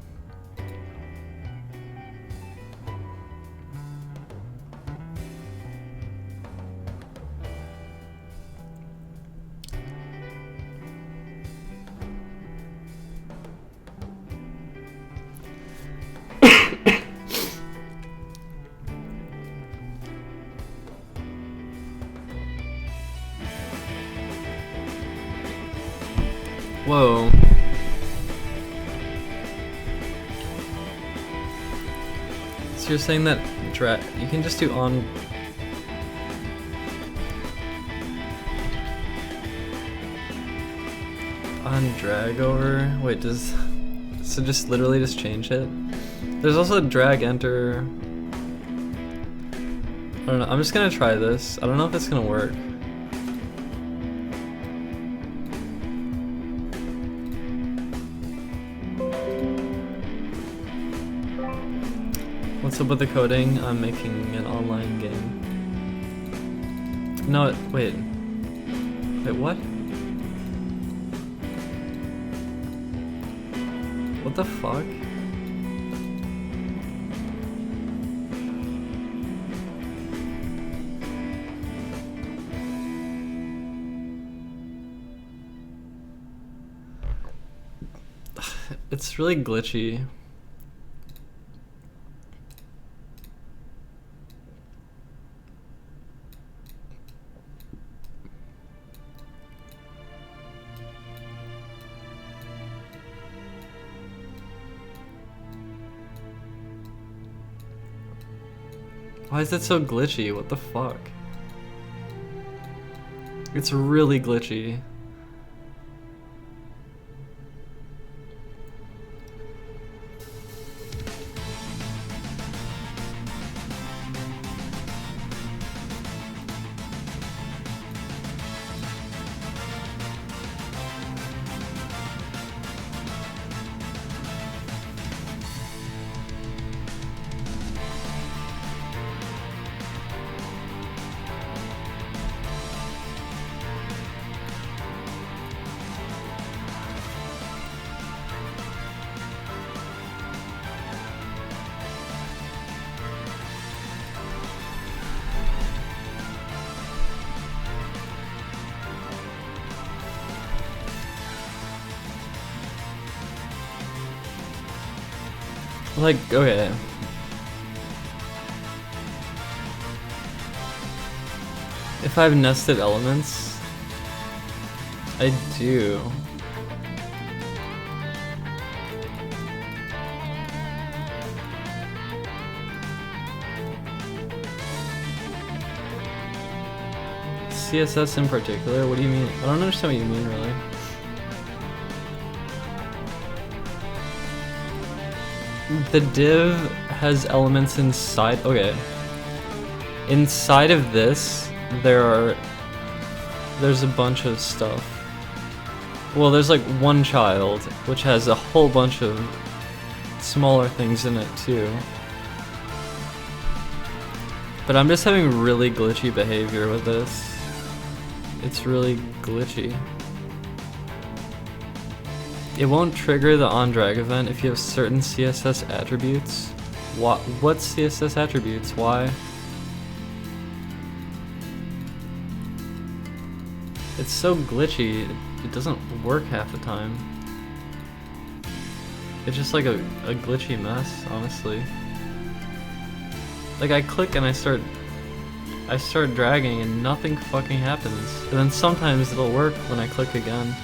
Whoa. So you're saying that you can just do on drag over? Wait, so just literally just change it? There's also drag enter. I don't know, I'm just gonna try this. I don't know if it's gonna work. What's up with the coding? I'm making an online game. No, wait. Wait, what? What the fuck? It's really glitchy. Why is it so glitchy? What the fuck? It's really glitchy. Like, okay. If I have nested elements, I do. CSS in particular? What do you mean? I don't understand what you mean, really. The div has elements inside. Okay. Inside of this, there's a bunch of stuff. Well, there's like one child, which has a whole bunch of smaller things in it too. But I'm just having really glitchy behavior with this. It's really glitchy. It won't trigger the onDrag event if you have certain CSS attributes. What CSS attributes? Why? It's so glitchy, it doesn't work half the time. It's just like a glitchy mess, honestly. Like I click and I start dragging and nothing fucking happens. And then sometimes it'll work when I click again.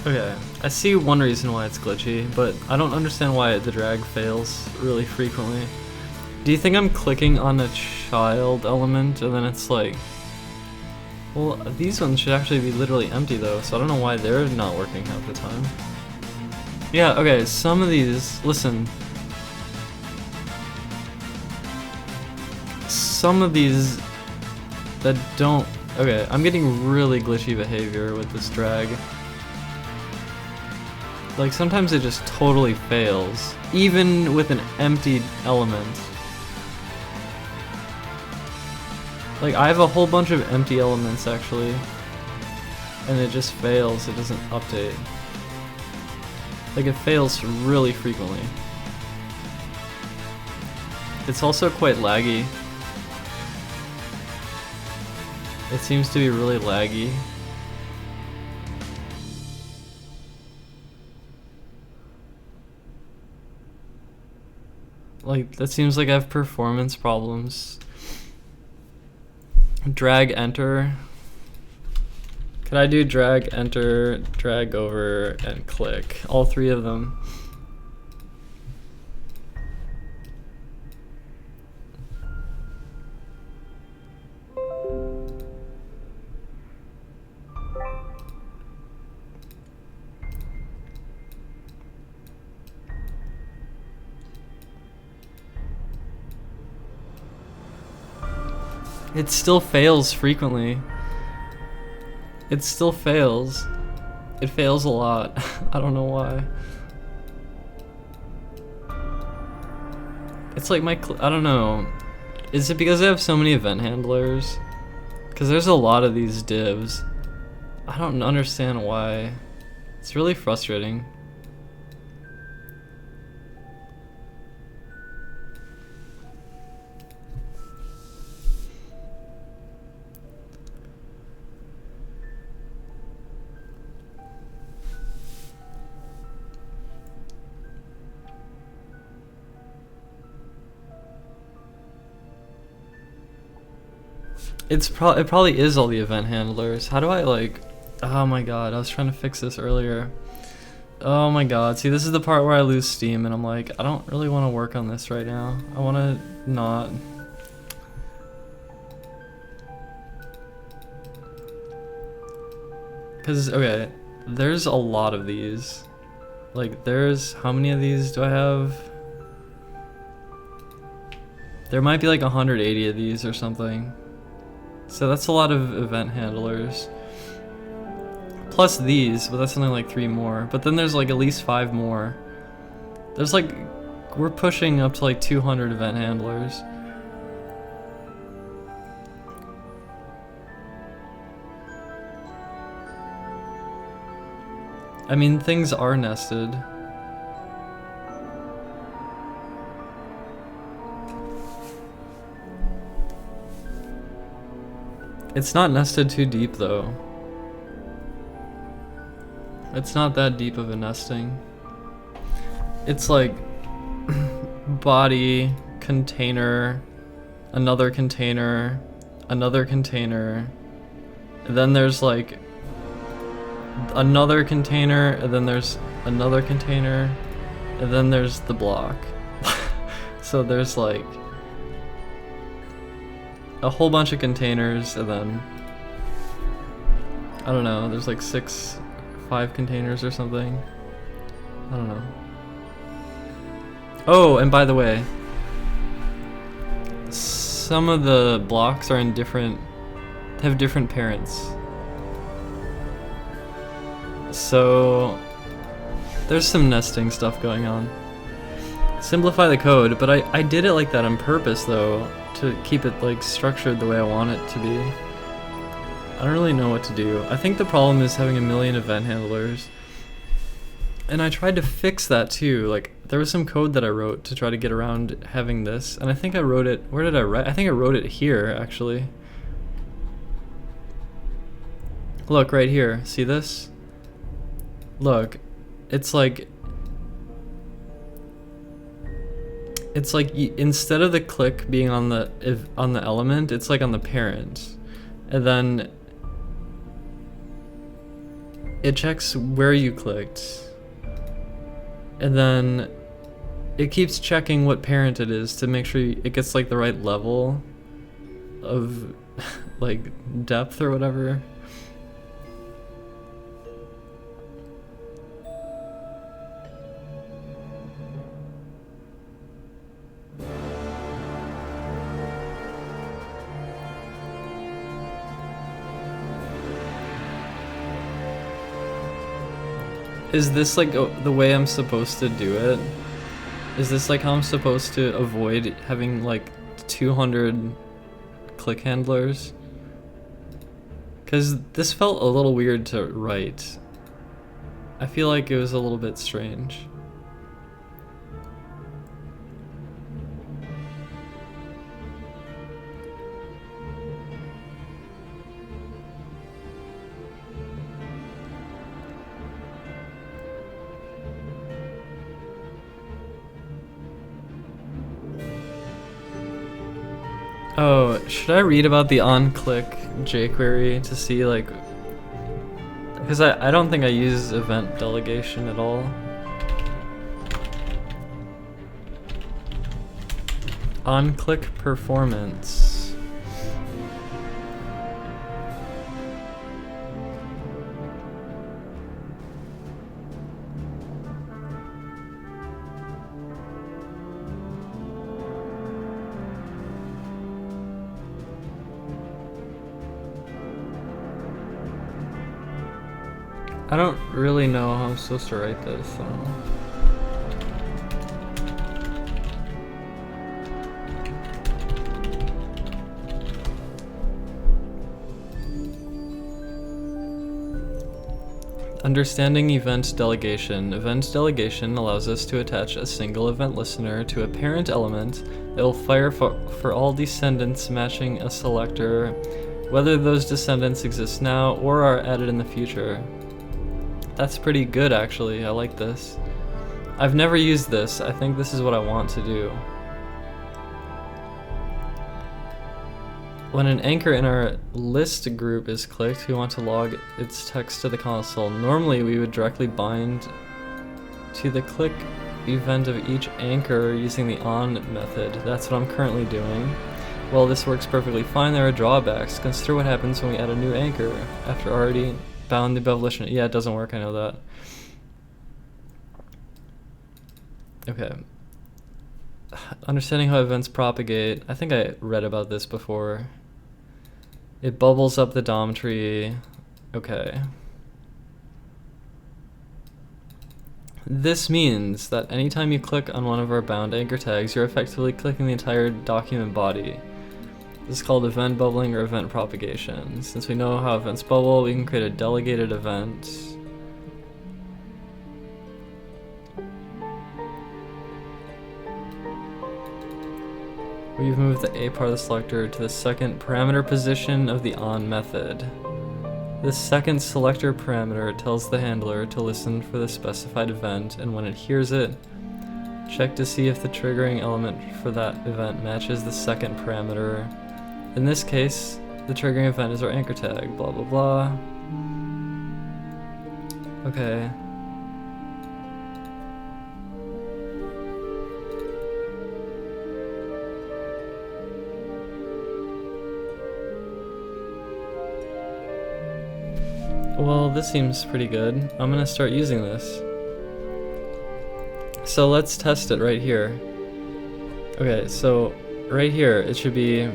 Okay, I see one reason why it's glitchy, but I don't understand why the drag fails really frequently. Do you think I'm clicking on a child element and then it's like, well, these ones should actually be literally empty though, so I don't know why they're not working half the time. Yeah, okay, some of these, listen. Some of these that don't, okay, I'm getting really glitchy behavior with this drag. Like sometimes it just totally fails, even with an empty element. Like I have a whole bunch of empty elements actually, and it just fails, it doesn't update. Like it fails really frequently. It's also quite laggy. It seems to be really laggy. Like, that seems like I have performance problems. Drag enter. Can I do drag, enter, drag over, and click? All three of them. It still fails frequently. It still fails. It fails a lot. I don't know why. It's like I don't know. Is it because I have so many event handlers? Because there's a lot of these divs. I don't understand why. It's really frustrating. It probably is all the event handlers. How do I like, oh my god, I was trying to fix this earlier. Oh my god, see this is the part where I lose steam and I'm like, I don't really want to work on this right now. I want to not. Cause, okay, there's a lot of these. Like there's, how many of these do I have? There might be like 180 of these or something. So that's a lot of event handlers. Plus these, but that's only like 3 more. But then there's like at least 5 more. There's like, we're pushing up to like 200 event handlers. I mean, things are nested. It's not nested too deep though. It's not that deep of a nesting. It's like body, container, another container, another container, and then there's like another container, and then there's another container, and then there's the block. So there's like a whole bunch of containers, and then I don't know, there's like 5 containers or something. I don't know. Oh, and by the way, some of the blocks are in have different parents. So there's some nesting stuff going on. Simplify the code, but I did it like that on purpose though, to keep it like structured the way I want it to be. I don't really know what to do. I think the problem is having a million event handlers. And I tried to fix that too. Like there was some code that I wrote to try to get around having this, and I think I wrote it, where did I write? I think I wrote it here actually. Look right here, see this? Look, it's like instead of the click being on the element, it's like on the parent, and then it checks where you clicked, and then it keeps checking what parent it is to make sure it gets like the right level of like depth or whatever. Is this like the way I'm supposed to do it? Is this like how I'm supposed to avoid having like 200 click handlers? Because this felt a little weird to write. I feel like it was a little bit strange. Oh, should I read about the on-click jQuery to see like Because I don't think I use event delegation at all. On-click performance. I don't really know how I'm supposed to write this, so. Understanding event delegation. Event delegation allows us to attach a single event listener to a parent element that will fire for all descendants matching a selector, whether those descendants exist now or are added in the future. That's pretty good, actually. I like this. I've never used this. I think this is what I want to do. When an anchor in our list group is clicked, we want to log its text to the console. Normally, we would directly bind to the click event of each anchor using the on method. That's what I'm currently doing. While this works perfectly fine, there are drawbacks. Consider what happens when we add a new anchor after already bound the above list. Yeah, it doesn't work, I know that. Okay. Understanding how events propagate. I think I read about this before. It bubbles up the DOM tree. Okay. This means that anytime you click on one of our bound anchor tags, you're effectively clicking the entire document body. This is called event bubbling or event propagation. Since we know how events bubble, we can create a delegated event. We've moved the A part of the selector to the second parameter position of the on method. This second selector parameter tells the handler to listen for the specified event, and when it hears it, check to see if the triggering element for that event matches the second parameter. In this case, the triggering event is our anchor tag, blah blah blah. Okay. Well, this seems pretty good. I'm gonna start using this. So let's test it right here. Okay, so right here, it should be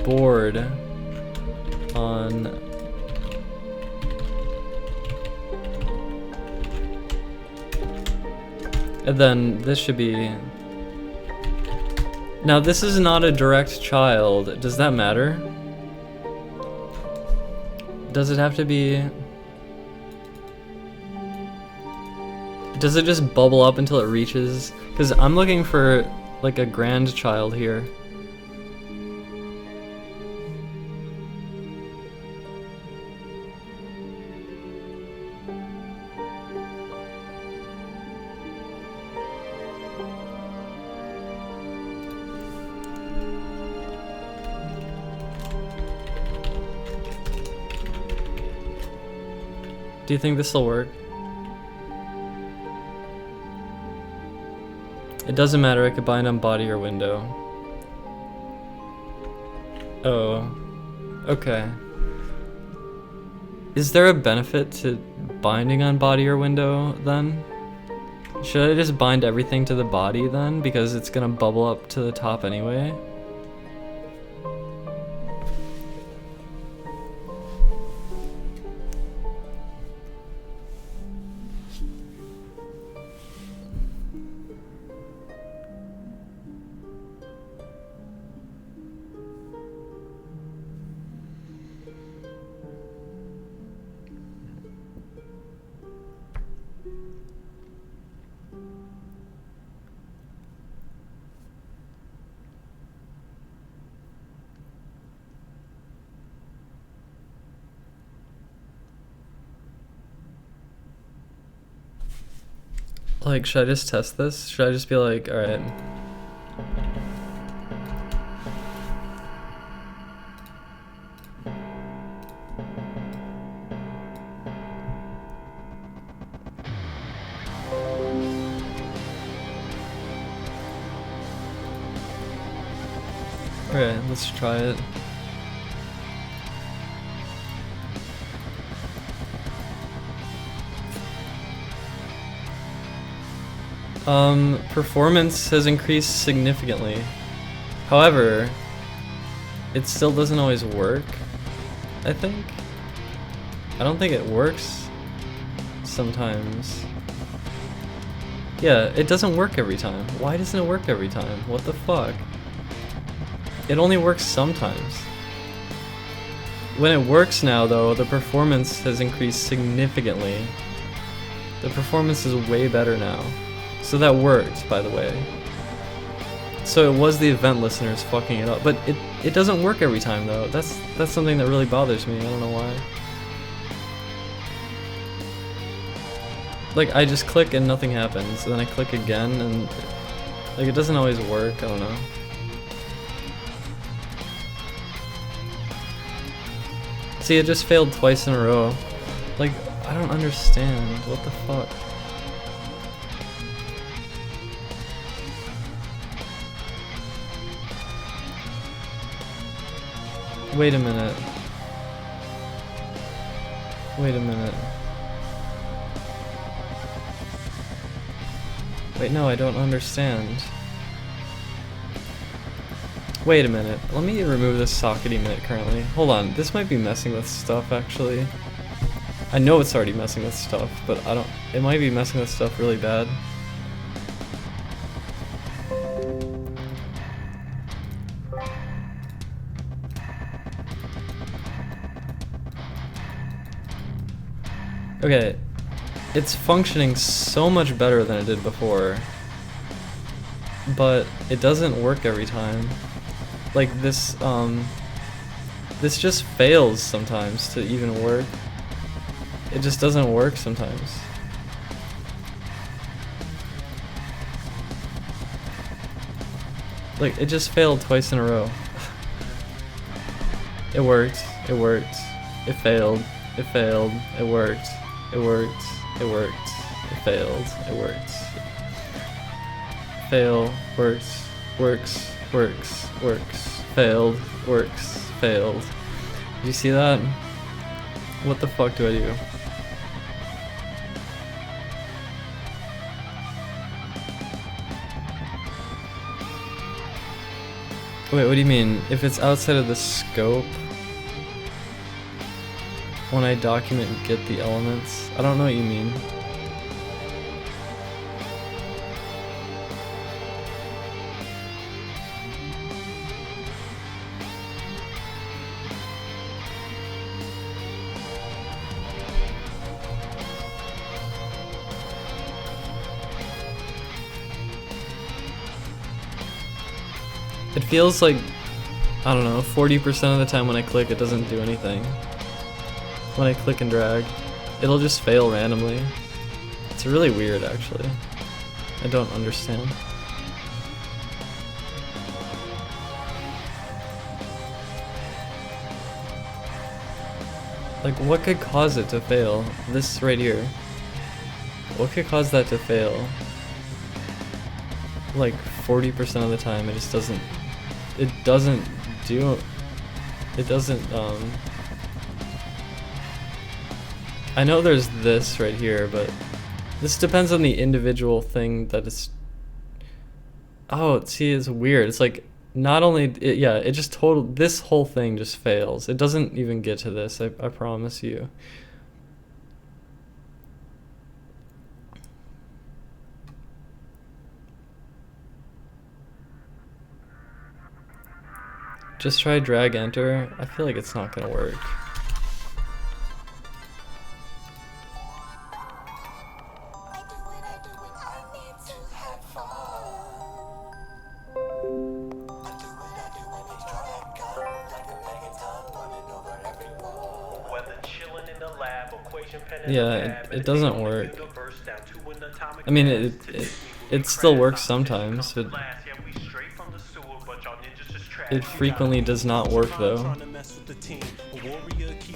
board on and then this should be. Now this is not a direct child. Does that matter? Does it have to be? Does it just bubble up until it reaches? Because I'm looking for like a grandchild here. Do you think this will work? It doesn't matter, I could bind on body or window. Oh, okay. Is there a benefit to binding on body or window then? Should I just bind everything to the body then? Because it's gonna bubble up to the top anyway? Like, should I just test this? Should I just be like, alright. Okay, let's try it. Performance has increased significantly. However, it still doesn't always work, I think. I don't think it works sometimes. Yeah, it doesn't work every time. Why doesn't it work every time? What the fuck? It only works sometimes. When it works now, though, the performance has increased significantly. The performance is way better now. So that worked, by the way. So it was the event listeners fucking it up, but it doesn't work every time though. That's something that really bothers me. I don't know why. Like I just click and nothing happens, and then I click again and like it doesn't always work. I don't know. See, it just failed twice in a row. Like I don't understand. What the fuck? Wait a minute. Wait a minute. Wait, no, I don't understand. Wait a minute. Let me remove this socket emit currently. Hold on, this might be messing with stuff actually. I know it's already messing with stuff, but it might be messing with stuff really bad. Okay, it's functioning so much better than it did before, but it doesn't work every time. Like this just fails sometimes to even work. It just doesn't work sometimes. Like, it just failed twice in a row. It worked, it worked, it failed, it failed, it worked. It worked, it worked, it failed, it worked. Fail, works, works, works, works, failed, works, failed. Did you see that? What the fuck do I do? Wait, what do you mean? If it's outside of the scope? When I document get the elements? I don't know what you mean. It feels like, I don't know, 40% of the time when I click it doesn't do anything. When I click and drag, it'll just fail randomly. It's really weird actually. I don't understand. Like what could cause it to fail? This right here. What could cause that to fail? Like 40% of the time it just doesn't, it doesn't, I know there's this right here, but this depends on the individual thing that it's, oh, see, it's weird. It's like, not only, it just this whole thing just fails. It doesn't even get to this, I promise you. Just try drag enter. I feel like it's not gonna work. Yeah, it doesn't work. I mean, it still works sometimes, but it frequently does not work though.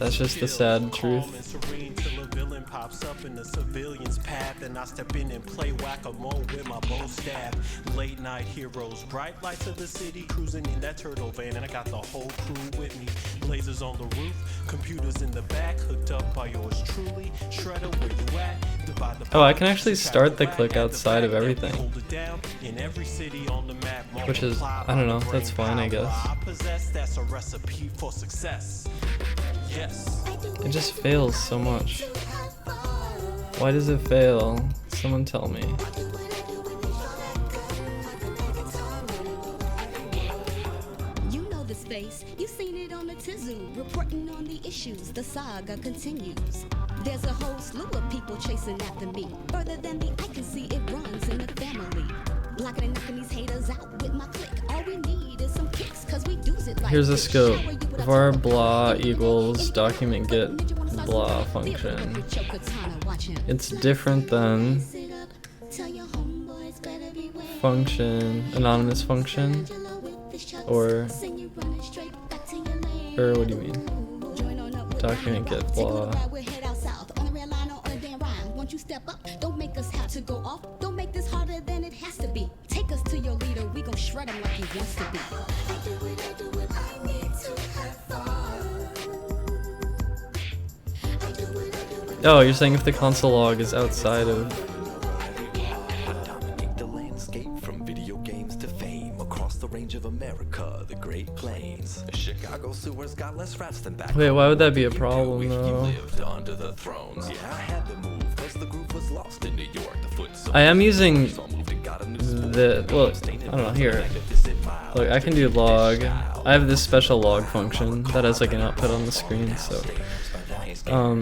That's just the sad truth. Pops up in the civilian's path, and I step in and play whack-a-mole with my bow staff. Late night heroes, bright lights of the city, cruising in that turtle van, and I got the whole crew with me. Lasers on the roof, computers in the back, hooked up by yours truly. Shredder, where you at? Oh, I can actually start the click outside of everything, which is, I don't know, that's fine, I guess. That's a recipe for success. Yes. It just fails so much. Why does it fail? Someone tell me. You know the space, you seen it on the Tizu, reporting on the issues, the saga continues. There's a whole slew of people chasing after me, further than the eye can see, it runs in the family. Blocking and knocking these haters out with my click. All we need is some kicks, cause we do it like here's a scope. var blah equals document get blah function. It's different than function, anonymous function, or what do you mean? Document get blah. You step up, don't make us have to go off, don't make this harder than it has to be. Take us to your leader, we gon' shred him like he wants to be. I need to have fun. Oh, you're saying if the console log is outside of... Dominate the landscape from video games to fame across the range of America, the Great Plains. Chicago sewers got less rats than back. Wait, why would that be a problem though? Lived under the thrones. Yeah, I had to move. The group was lost in New York. The foot I am using the, well, I don't know, here. Look, I can do log. I have this special log function that has like an output on the screen, so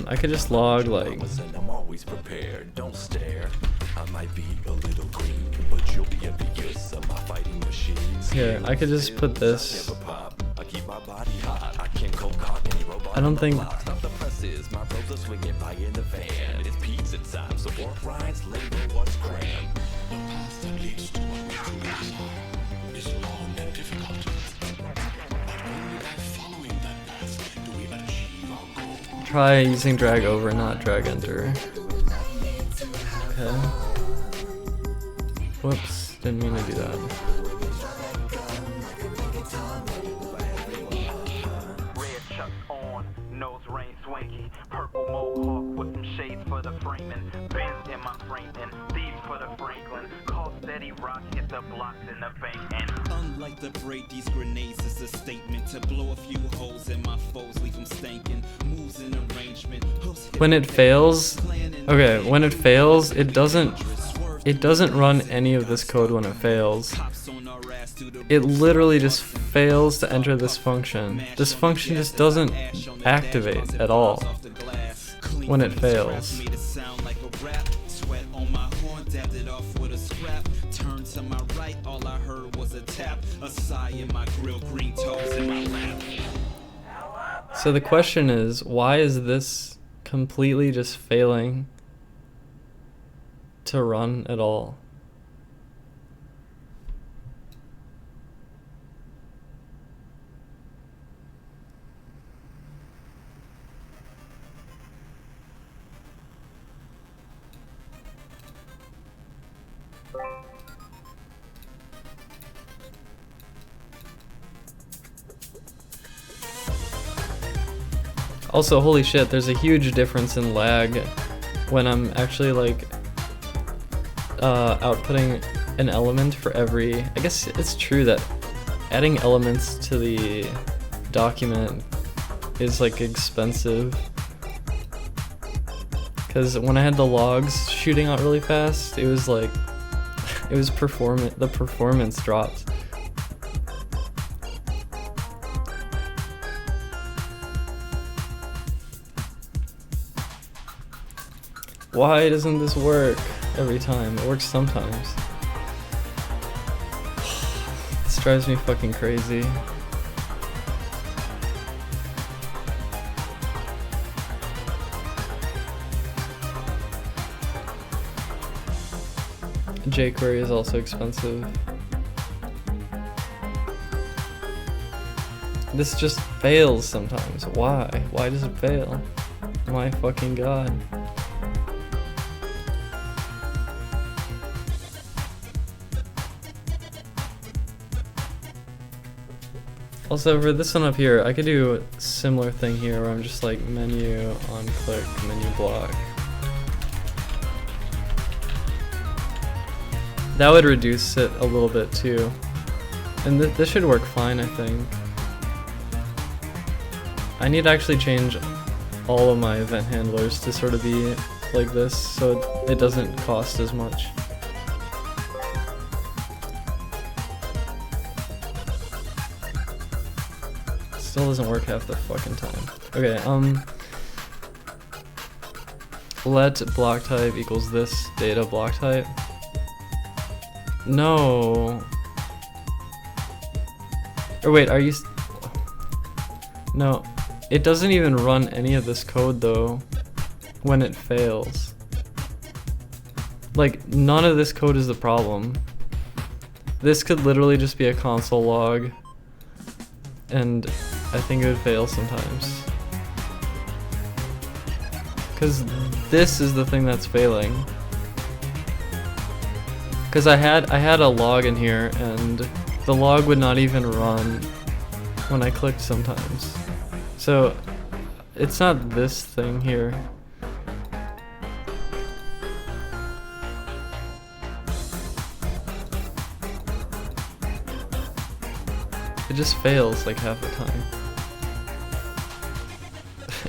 I could just log like, I'm always prepared. Don't stare. I might be a little green, but you'll be envious of my fighting machines. here, I could just put this. I keep my body hot. I can cock any robot. I don't think Stop the presses. My bros are swinging by in the van. It's pizza time. So walk rides label what's grand. The path that leads to what we truly desire is long and difficult. But only by following that path do we achieve our goal. try using drag over, not drag enter. Okay. Whoops, didn't mean to do that. Red chucks on, nose ring swanky, purple mohawk with some shades for the framing, Benz in my framing, thieves for the Franklin, call steady rock, hit the blocks in the bank, and unlike the braid, these grenades is a statement to blow a few holes in my foes, leave them stankin', moves in arrangement. When it fails, okay, when it fails, it doesn't run any of this code when it fails. It literally just fails to enter this function. This function just doesn't activate at all when it fails. So the question is, why is this completely just failing to run at all? Also, holy shit, there's a huge difference in lag when I'm actually like outputting an element for every... I guess it's true that adding elements to the document is like expensive, because when I had the logs shooting out really fast, it was like the performance dropped. Why doesn't this work every time? It works sometimes. This drives me fucking crazy. jQuery is also expensive. This just fails sometimes. Why? Why does it fail? My fucking god. Also, for this one up here, I could do a similar thing here where I'm just like menu on click, menu block. That would reduce it a little bit too. And this should work fine, I think. I need to actually change all of my event handlers to sort of be like this so it doesn't cost as much. Still doesn't work half the fucking time. Okay, let block type equals this data block type. No. Or wait, are you... No, it doesn't even run any of this code though when it fails. Like, none of this code is the problem. This could literally just be a console log, and I think it would fail sometimes. Because this is the thing that's failing. Because I had a log in here, and the log would not even run when I clicked sometimes. So it's not this thing here. It just fails like half the time.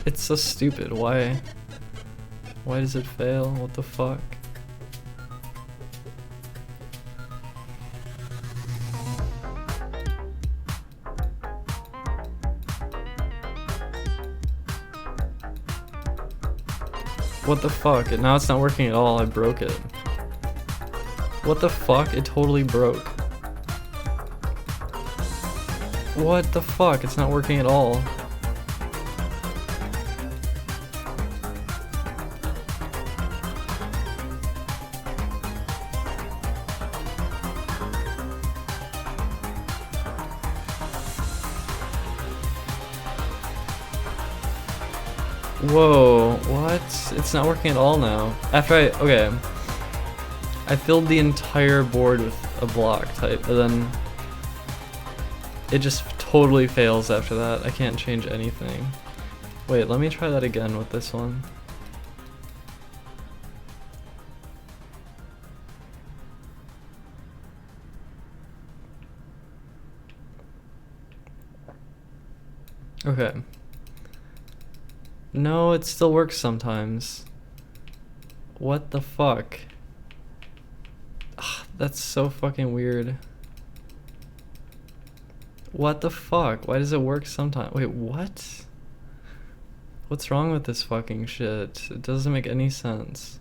It's so stupid. Why? Why does it fail? What the fuck? What the fuck? Now it's not working at all. I broke it. What the fuck? It totally broke. What the fuck? It's not working at all. Whoa, what? It's not working at all now. Okay. I filled the entire board with a block type, and then it just totally fails after that. I can't change anything. Wait, let me try that again with this one. Okay. No, it still works sometimes. What the fuck? Ugh, that's so fucking weird. What the fuck? Why does it work sometimes? Wait, what? What's wrong with this fucking shit? It doesn't make any sense.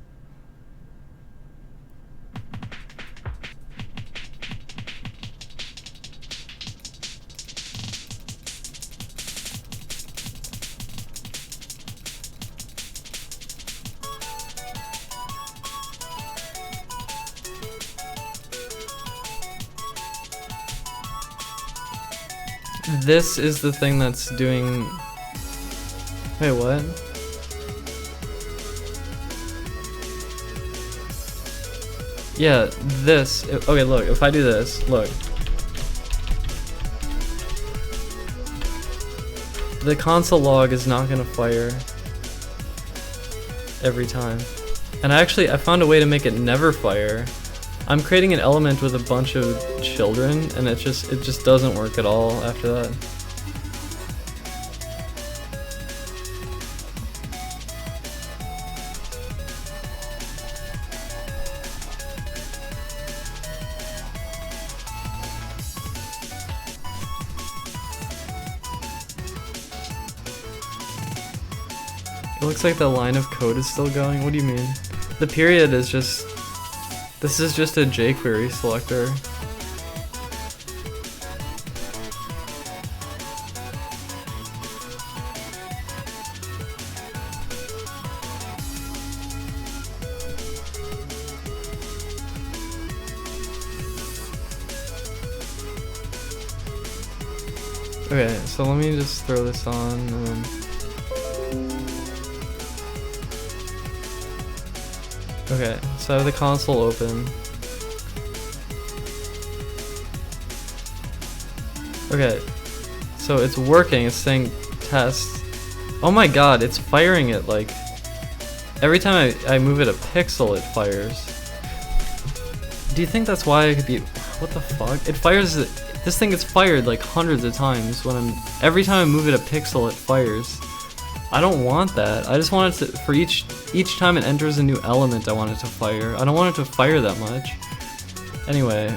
This is the thing that's doing... Wait, what? Yeah, this... Okay, look, if I do this, look. The console log is not gonna fire every time. And I found a way to make it never fire. I'm creating an element with a bunch of children, and it just doesn't work at all after that. It looks like the line of code is still going. What do you mean? The period is just... This is just a jQuery selector. Okay, so let me just throw this on and then... Okay, so I have the console open. Okay, so it's working, it's saying test. Oh my god, it's firing it like... Every time I move it a pixel, it fires. Do you think that's why it could be... What the fuck? It fires... This thing gets fired like hundreds of times when I'm... Every time I move it a pixel, it fires. I don't want that. I just want it to... For each time it enters a new element, I want it to fire. I don't want it to fire that much. Anyway...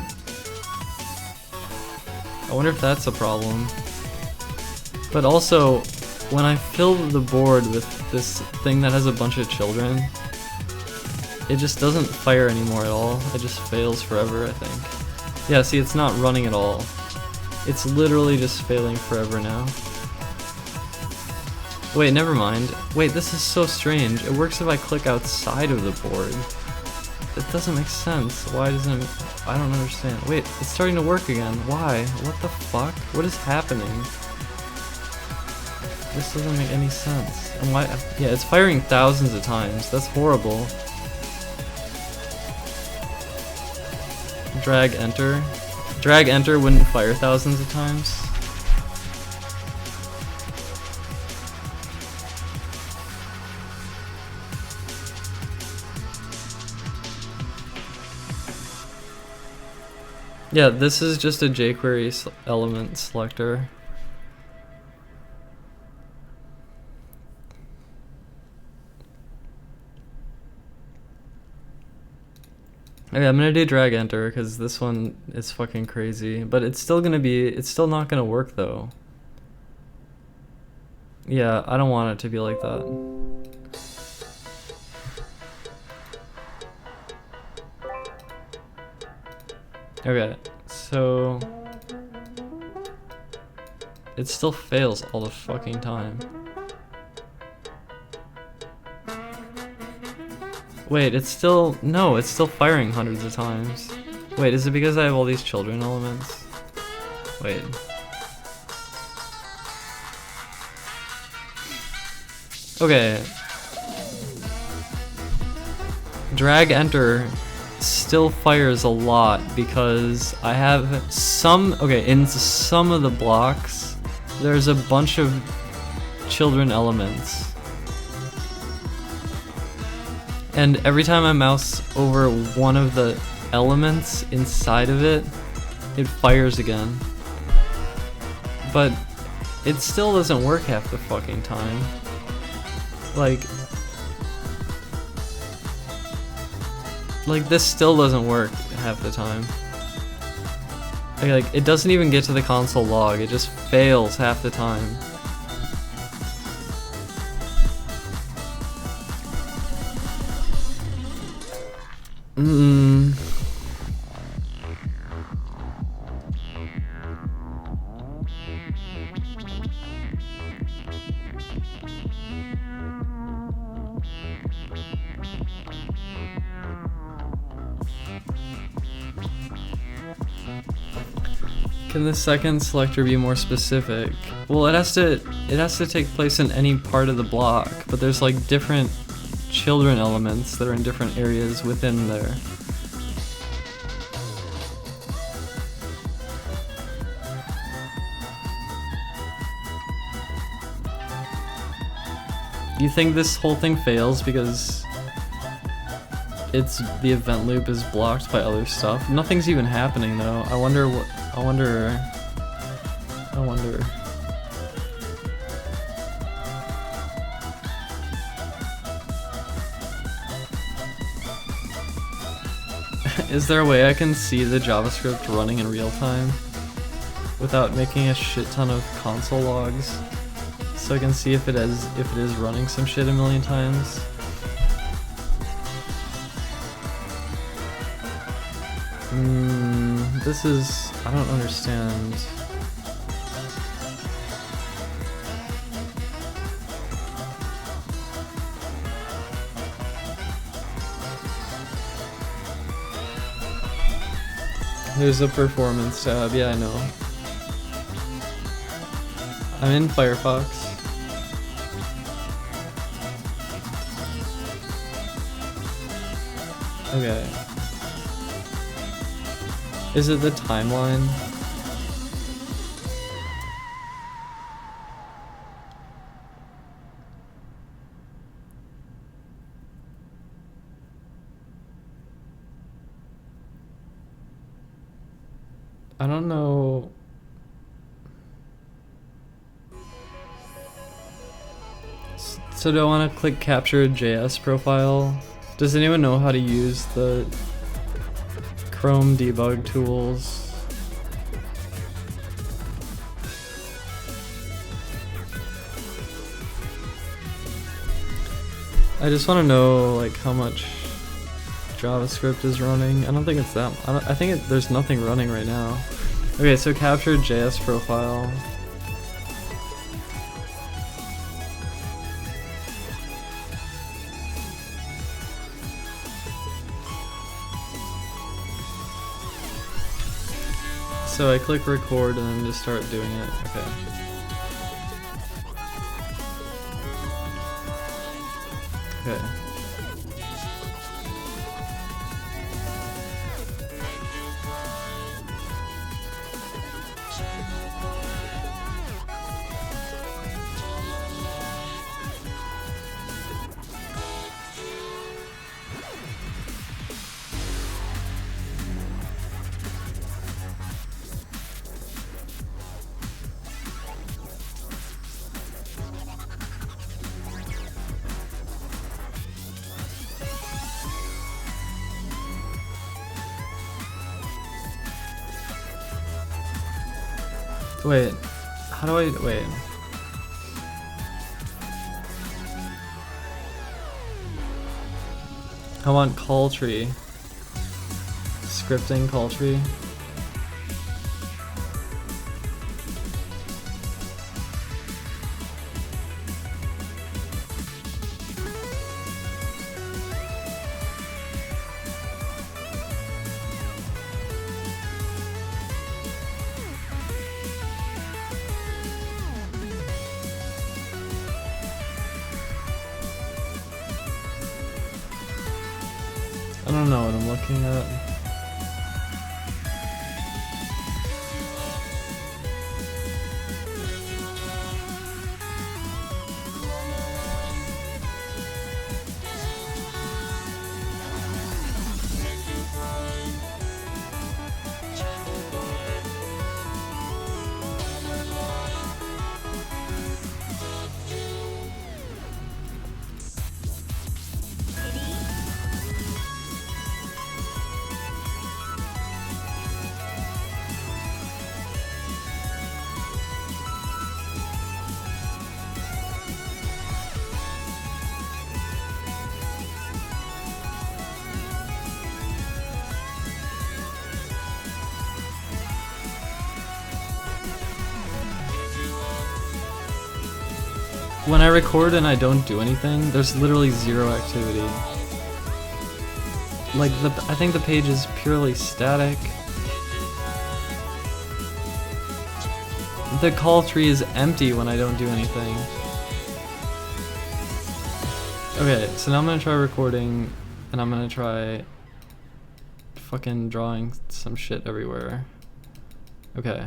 I wonder if that's a problem. But also, when I fill the board with this thing that has a bunch of children, it just doesn't fire anymore at all. It just fails forever, I think. Yeah, see, it's not running at all. It's literally just failing forever now. Wait, never mind. Wait, this is so strange. It works if I click outside of the board. It doesn't make sense. Why doesn't it... I don't understand. Wait, it's starting to work again. Why? What the fuck? What is happening? This doesn't make any sense. And why? Yeah, it's firing thousands of times. That's horrible. Drag enter. Drag enter wouldn't fire thousands of times. Yeah, this is just a jQuery element selector. Okay, I'm gonna do drag enter because this one is fucking crazy, but it's still not gonna work though. Yeah, I don't want it to be like that. Okay, so it still fails all the fucking time. Wait, it's still firing hundreds of times. Wait, is it because I have all these children elements? Wait. Okay. Drag enter still fires a lot because I have some, okay, in some of the blocks there's a bunch of children elements. And every time I mouse over one of the elements inside of it, it fires again. But it still doesn't work half the fucking time. Like this still doesn't work half the time. Like it doesn't even get to the console log, it just fails half the time. Can the second selector be more specific? Well, it has to take place in any part of the block, but there's like different children elements that are in different areas within there. You think this whole thing fails because the event loop is blocked by other stuff? Nothing's even happening though. I wonder. Is there a way I can see the JavaScript running in real time without making a shit ton of console logs, so I can see if it is running some shit a million times? This is... I don't understand. There's a performance tab, yeah, I know. I'm in Firefox. Okay. Is it the timeline? I don't know. So do I want to click capture JS profile? Does anyone know how to use the Chrome debug tools? I just want to know like how much JavaScript is running. I don't think it's that. I think there's nothing running right now. Okay, so capture JS profile. So I click record and then just start doing it. Okay. Okay. Wait, how do I, wait. I want call tree. Scripting call tree. I don't know what I'm looking at. When I record and I don't do anything, there's literally zero activity. Like I think the page is purely static. The call tree is empty when I don't do anything. Okay, so now I'm gonna try recording, and I'm gonna try fucking drawing some shit everywhere. Okay.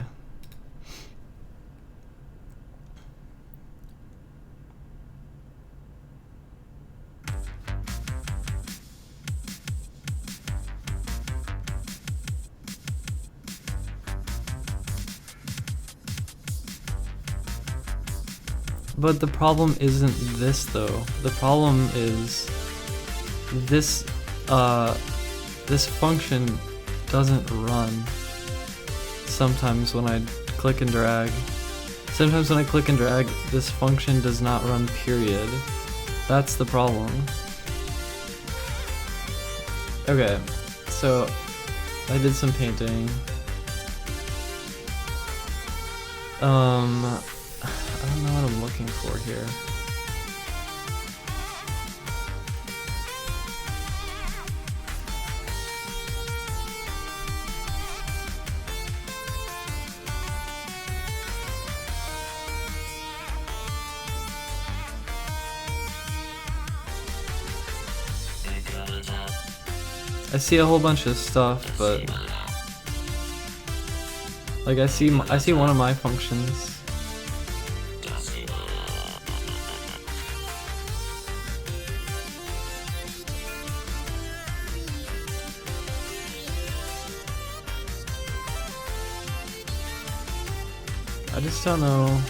But the problem isn't this though. The problem is this this function doesn't run sometimes when I click and drag. Sometimes when I click and drag, this function does not run, period. That's the problem. Okay, so I did some painting. I don't know what I'm looking for here. I see a whole bunch of stuff, but like I see one of my functions. I just don't know.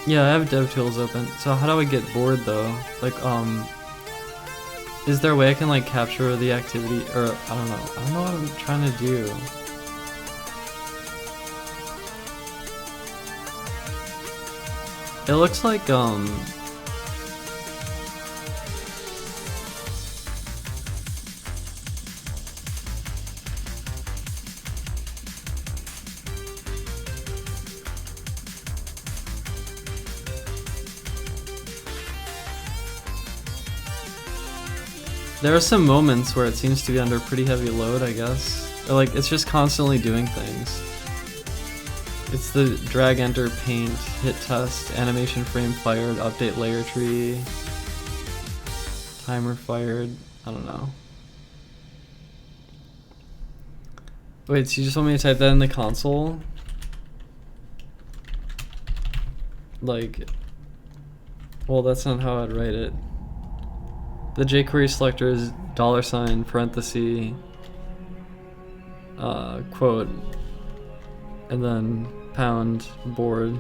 Yeah, I have DevTools open. So how do I get bored though? Like, is there a way I can like capture the activity, or I don't know. I don't know what I'm trying to do. It looks like there are some moments where it seems to be under pretty heavy load, I guess. Or like, it's just constantly doing things. It's the drag, enter, paint, hit test, animation frame fired, update layer tree, timer fired, I don't know. Wait, so you just want me to type that in the console? Like, well, that's not how I'd write it. The jQuery selector is $, parenthesis, quote, and then pound board,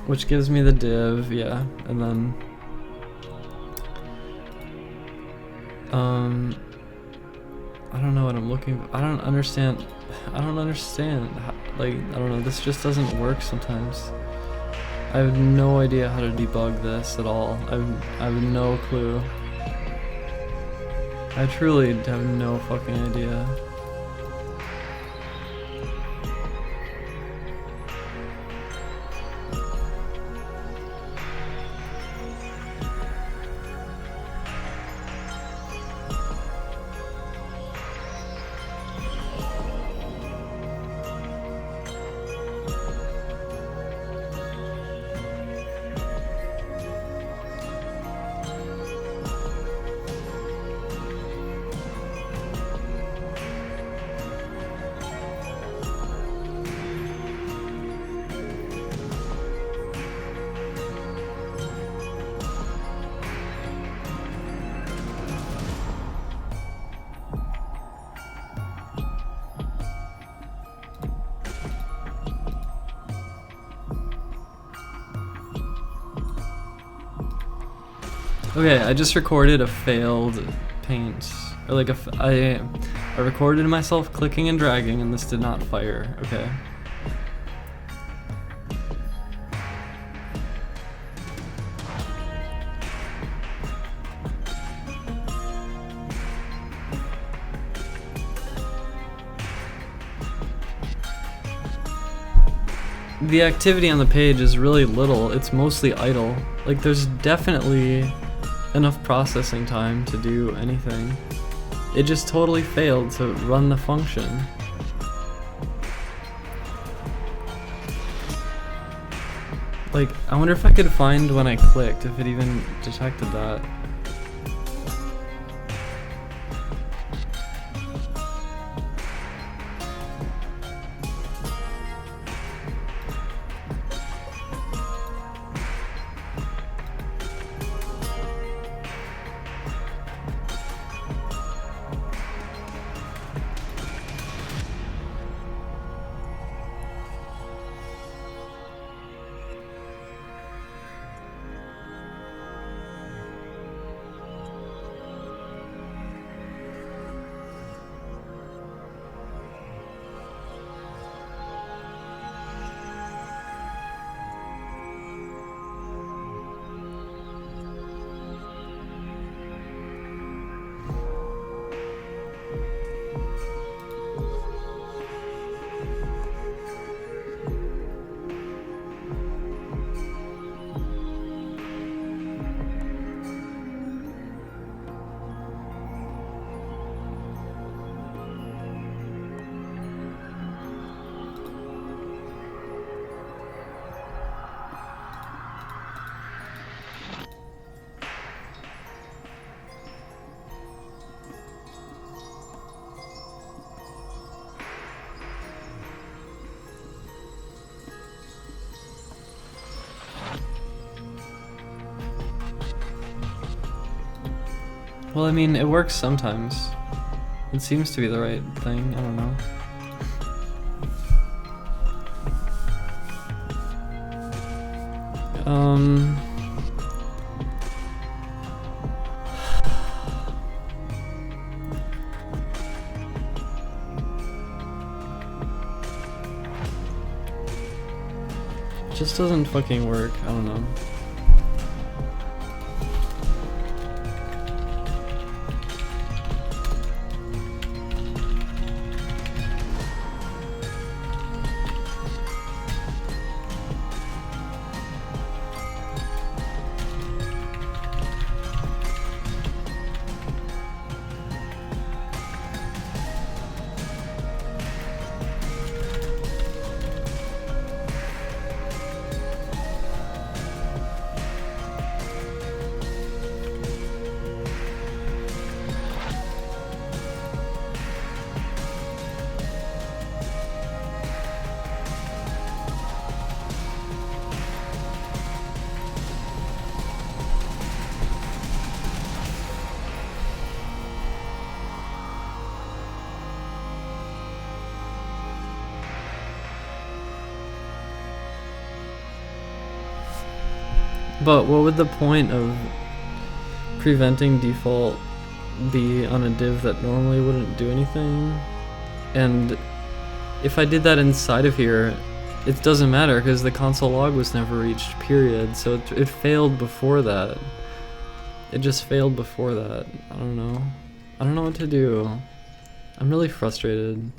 which gives me the div, yeah, and then I don't know what I'm looking for. I don't understand how, like, I don't know, this just doesn't work sometimes. I have no idea how to debug this at all. I have no clue. I truly have no fucking idea. Okay, I just recorded a failed paint, or like I recorded myself clicking and dragging, and this did not fire. Okay. The activity on the page is really little. It's mostly idle. Like, there's definitely enough processing time to do anything. It just totally failed to run the function. Like, I wonder if I could find when I clicked, if it even detected that. Well, I mean, it works sometimes. It seems to be the right thing, I don't know. It just doesn't fucking work, I don't know. But what would the point of preventing default be on a div that normally wouldn't do anything? And if I did that inside of here, it doesn't matter because the console log was never reached, period. So it failed before that. It just failed before that. I don't know. I don't know what to do. I'm really frustrated.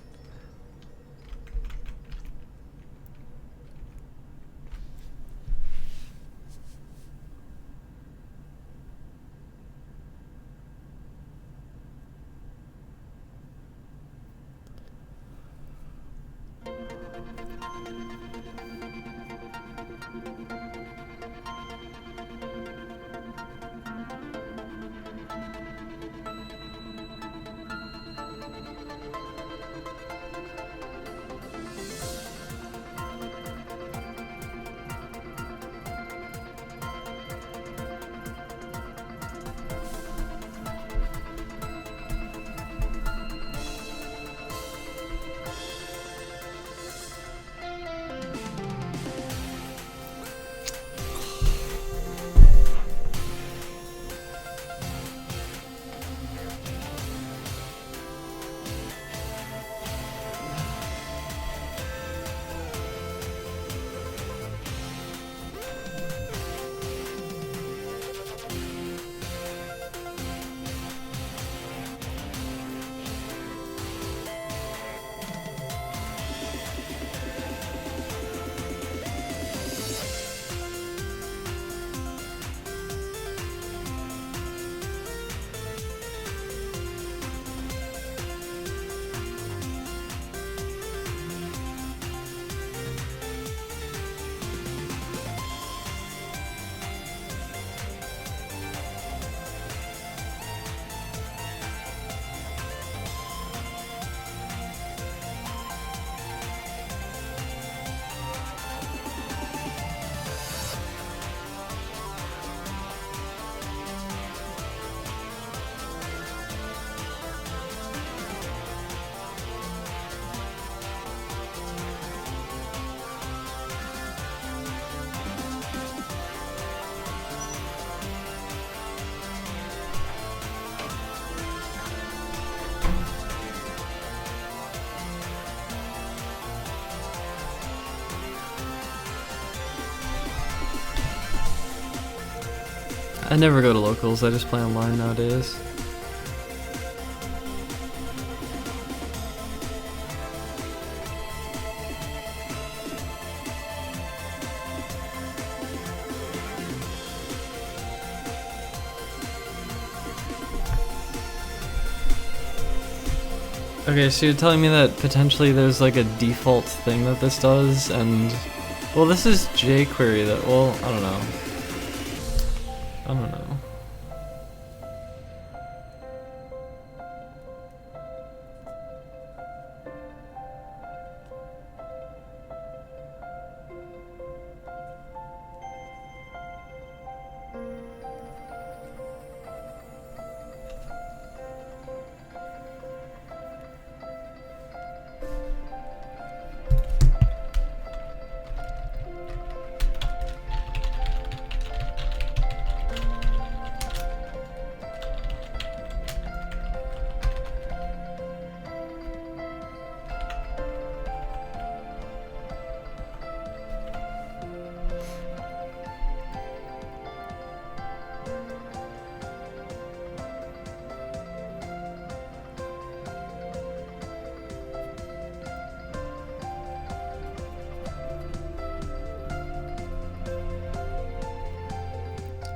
I never go to locals, I just play online nowadays. Okay, so you're telling me that potentially there's like a default thing that this does, and... Well, this is jQuery that... Well, I don't know. I don't know.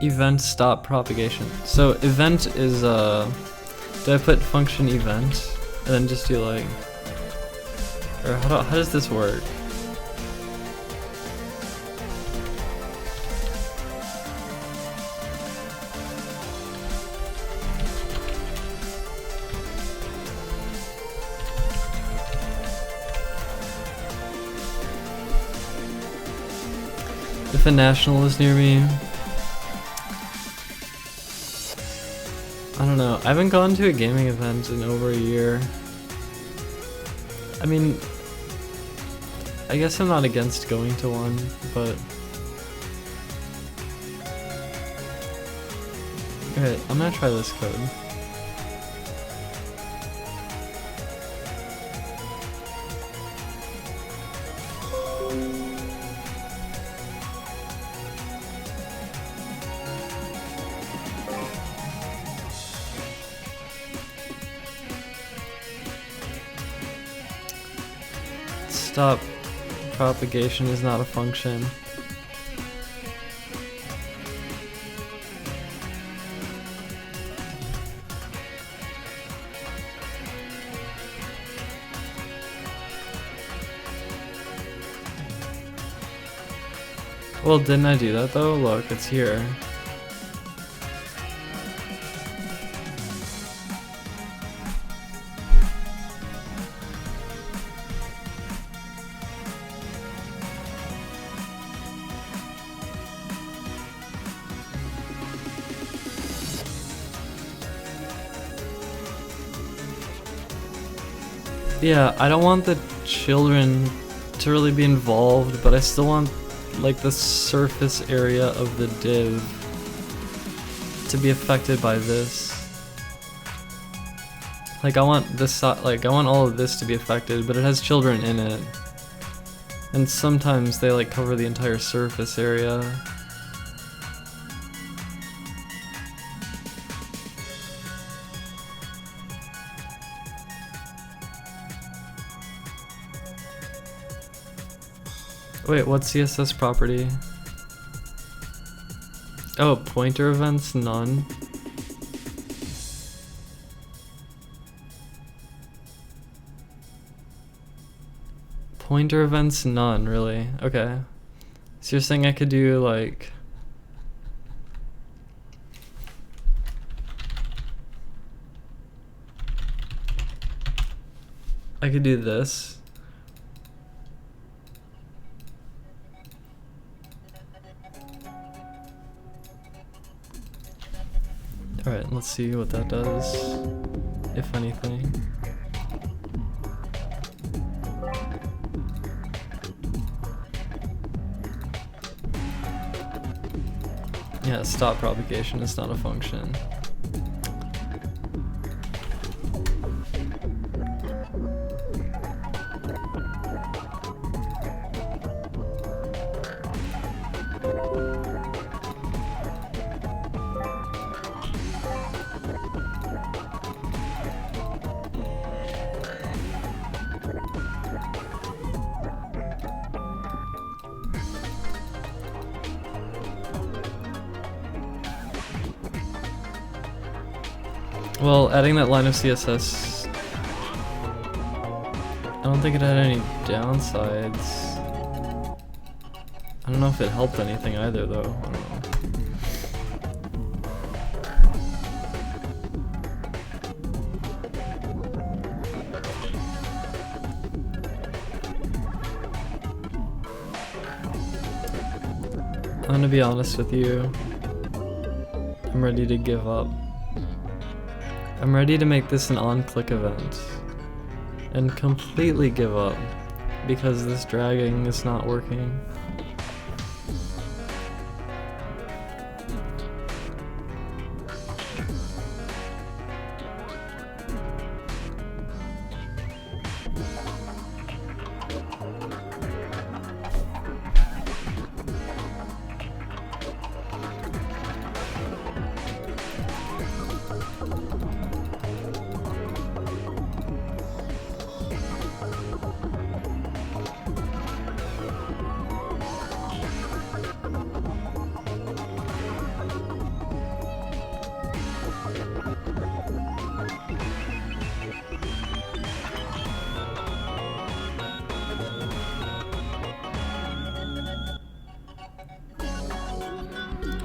Event stop propagation. So event is do I put function event and then just do like, or how does this work? If a national is near me, I don't know. I haven't gone to a gaming event in over a year. I mean, I guess I'm not against going to one, but... Alright, I'm gonna try this code. Stop propagation is not a function. Well, didn't I do that though? Look, it's here. Yeah, I don't want the children to really be involved, but I still want like the surface area of the div to be affected by this. Like I want this, like I want all of this to be affected, but it has children in it. And sometimes they like cover the entire surface area. Wait, what's CSS property? Oh, pointer events, none. Pointer events, none, really. Okay. So you're saying I could do like... I could do this. Alright, let's see what that does, if anything. Yeah, stop propagation is not a function. Well, adding that line of CSS, I don't think it had any downsides. I don't know if it helped anything either, though. I don't know. I'm gonna be honest with you. I'm ready to give up. I'm ready to make this an on-click event and completely give up because this dragging is not working.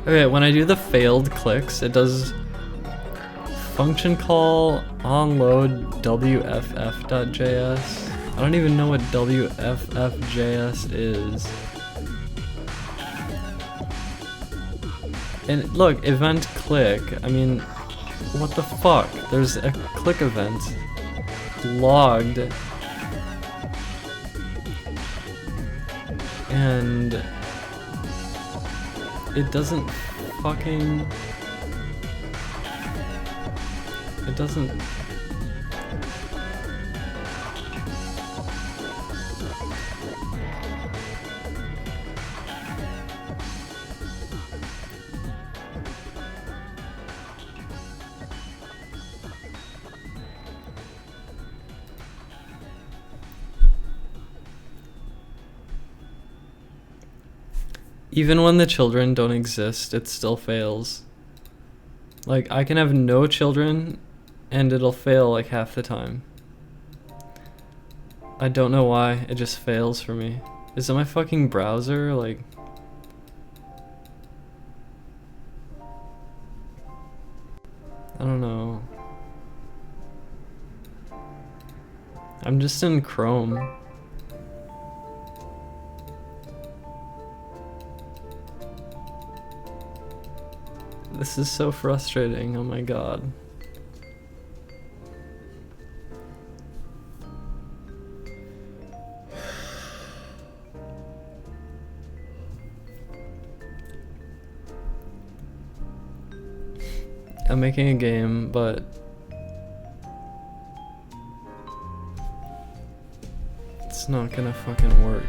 Okay, when I do the failed clicks, it does function call onload wff.js. I don't even know what wff.js is. And look, event click, I mean, what the fuck? There's a click event logged, and it doesn't fucking, it doesn't. Even when the children don't exist, it still fails. Like, I can have no children and it'll fail like half the time. I don't know why, it just fails for me. Is it my fucking browser? Like, I don't know. I'm just in Chrome. This is so frustrating, oh my god. I'm making a game, but it's not gonna fucking work.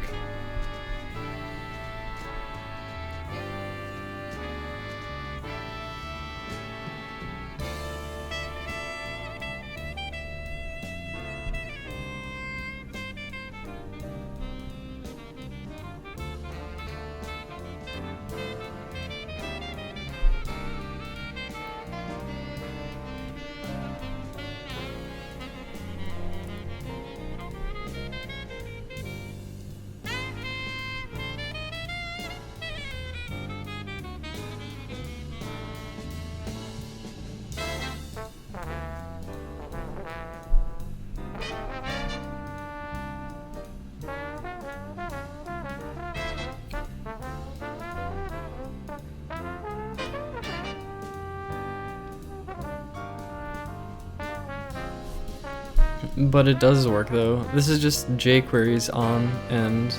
But it does work though. This is just jQuery's on, and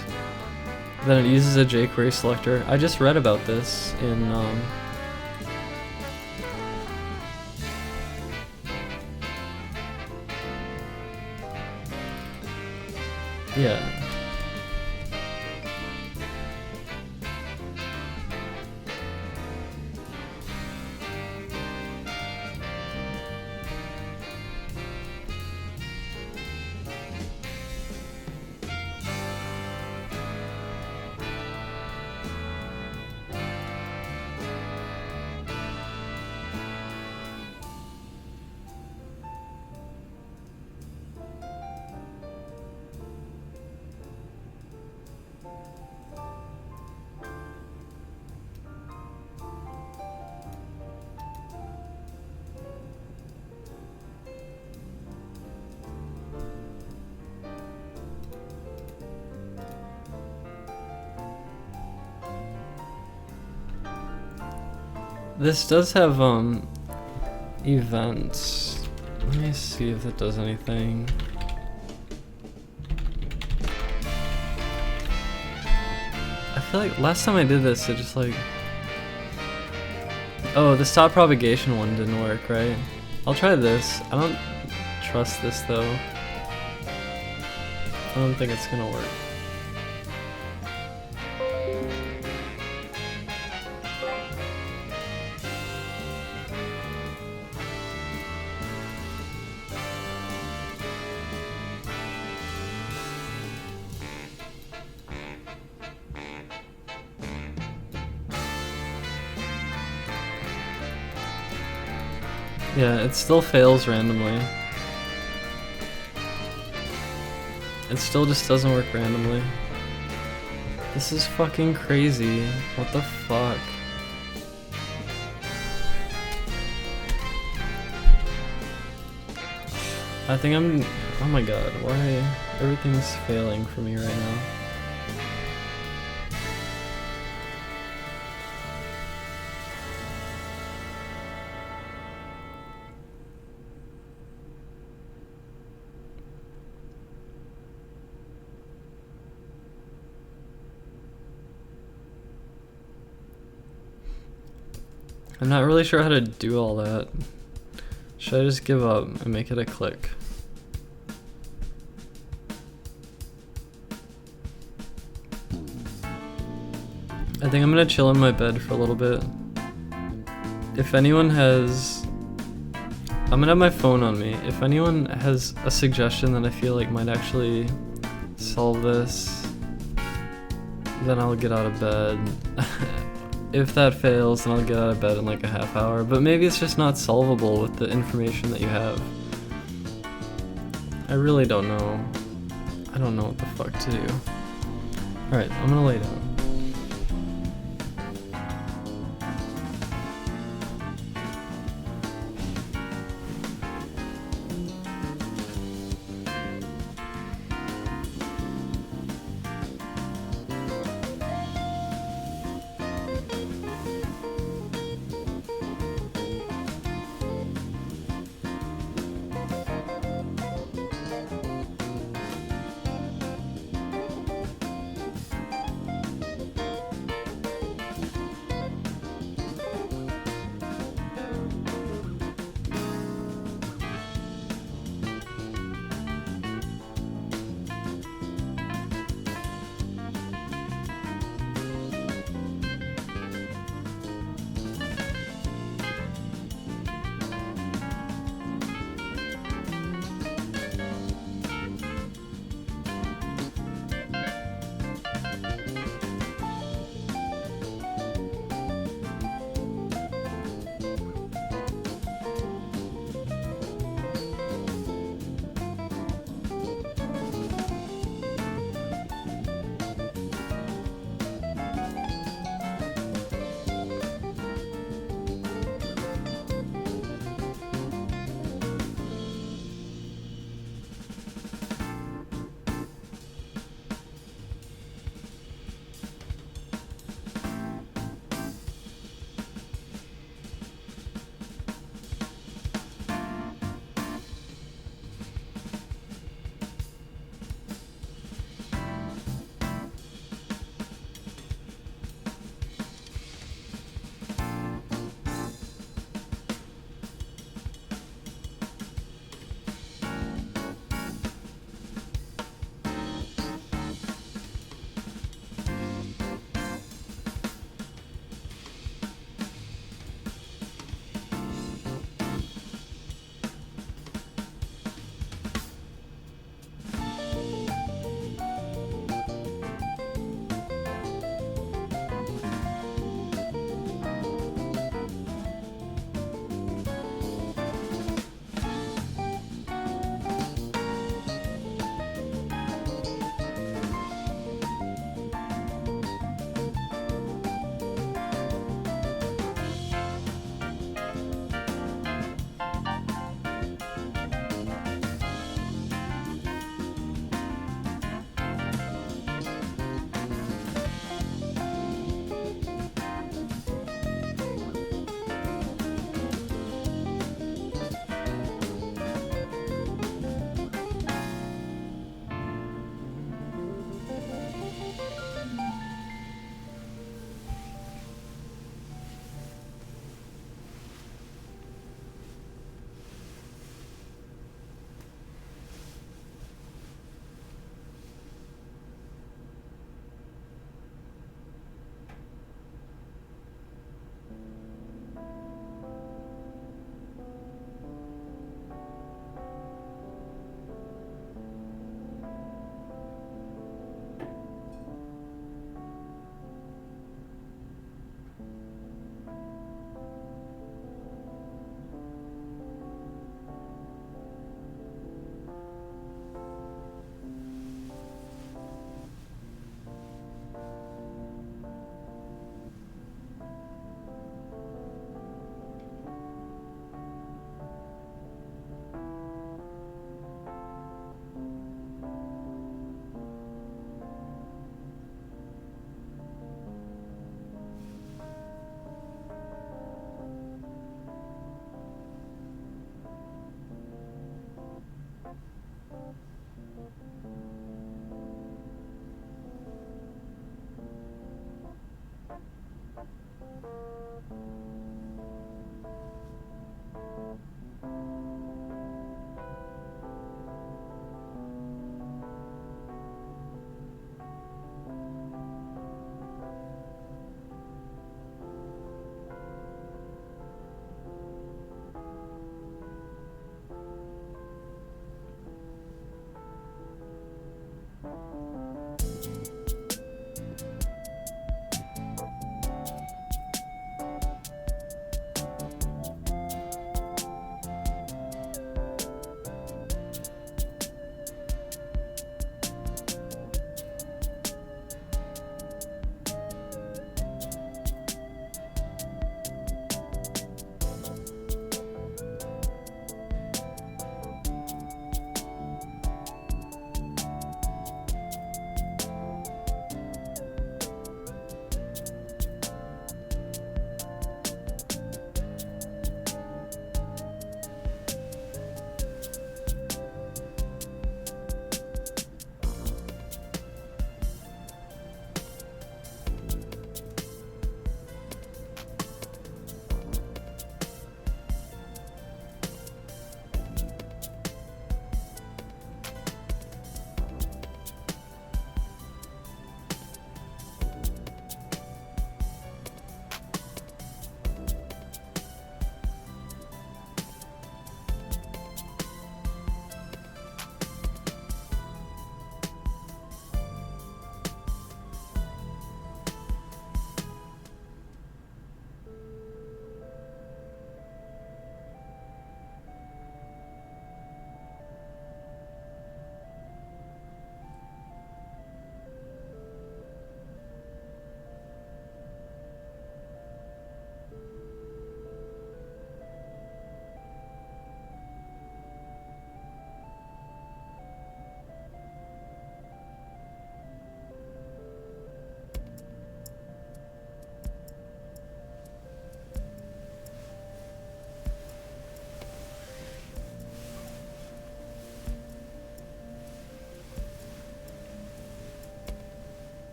then it uses a jQuery selector. I just read about this in yeah. This does have events. Let me see if it does anything. I feel like last time I did this, it just like, oh, the stop propagation one didn't work, right? I'll try this. I don't trust this though. I don't think it's gonna work. Yeah, it still fails randomly. It still just doesn't work randomly. This is fucking crazy. What the fuck? I think I'm. Oh my god, why everything's failing for me right now? I'm not really sure how to do all that. Should I just give up and make it a click? I think I'm gonna chill in my bed for a little bit. If anyone has... I'm gonna have my phone on me. If anyone has a suggestion that I feel like might actually solve this, then I'll get out of bed. If that fails, then I'll get out of bed in like a half hour. But maybe it's just not solvable with the information that you have. I really don't know. I don't know what the fuck to do. Alright, I'm gonna lay down.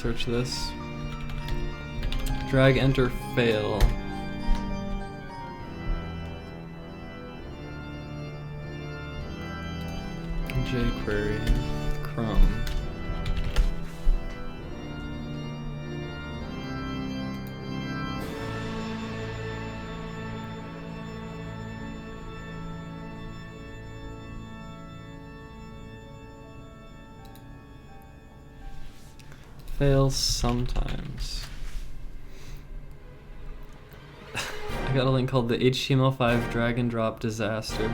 search this. Drag, enter, fail. jQuery, Chrome. Fails sometimes. I got a link called the HTML5 drag and drop disaster.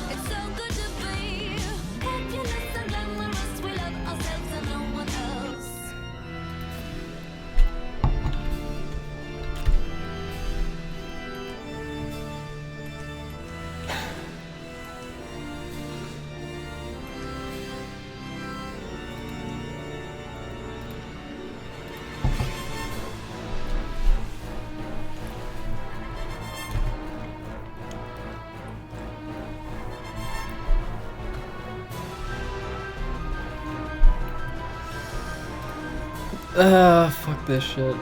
It's so good to be fabulous and glamorous. We love ourselves and no one else. Fuck this shit.